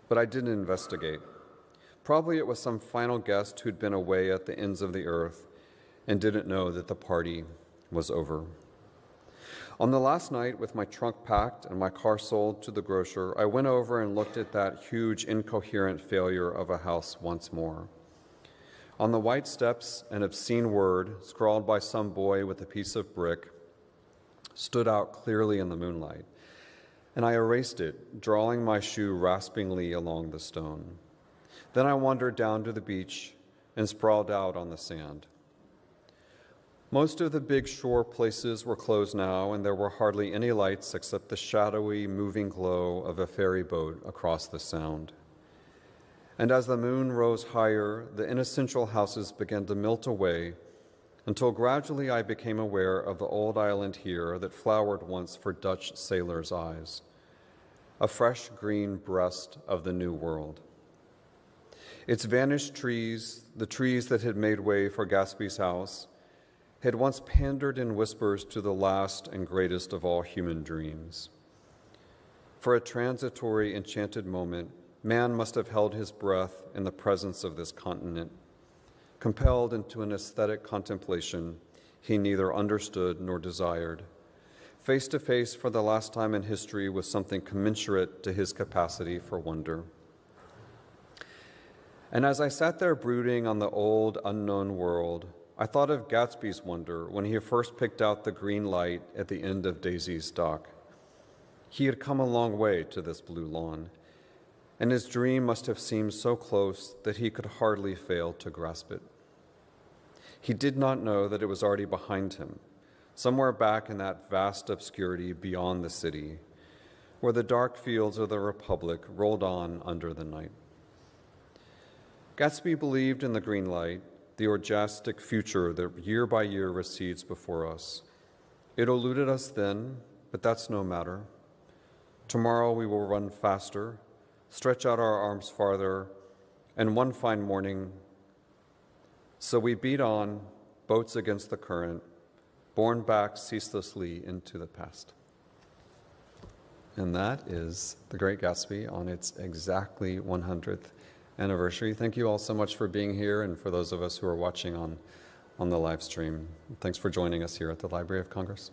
But I didn't investigate. Probably it was some final guest who'd been away at the ends of the earth and didn't know that the party was over. On the last night, with my trunk packed and my car sold to the grocer, I went over and looked at that huge, incoherent failure of a house once more. On the white steps, an obscene word, scrawled by some boy with a piece of brick, stood out clearly in the moonlight, and I erased it, drawing my shoe raspingly along the stone. Then I wandered down to the beach and sprawled out on the sand. Most of the big shore places were closed now, and there were hardly any lights except the shadowy, moving glow of a ferry boat across the Sound. And as the moon rose higher, the inessential houses began to melt away, until gradually I became aware of the old island here that flowered once for Dutch sailors' eyes, a fresh green breast of the New World. Its vanished trees, the trees that had made way for Gatsby's house, had once pandered in whispers to the last and greatest of all human dreams. for a transitory, enchanted moment, man must have held his breath in the presence of this continent, compelled into an aesthetic contemplation he neither understood nor desired, face to face for the last time in history with something commensurate to his capacity for wonder. And as I sat there brooding on the old, unknown world, I thought of Gatsby's wonder when he first picked out the green light at the end of Daisy's dock. He had come a long way to this blue lawn, and his dream must have seemed so close that he could hardly fail to grasp it. He did not know that it was already behind him, somewhere back in that vast obscurity beyond the city, where the dark fields of the Republic rolled on under the night. Gatsby believed in the green light, the orgiastic future that year by year recedes before us. It eluded us then, but that's no matter. Tomorrow we will run faster, stretch out our arms farther, and one fine morning, so we beat on, boats against the current, borne back ceaselessly into the past. And that is The Great Gatsby on its exactly 100th anniversary. Thank you all so much for being here, and for those of us who are watching on the live stream. Thanks for joining us here at the Library of Congress.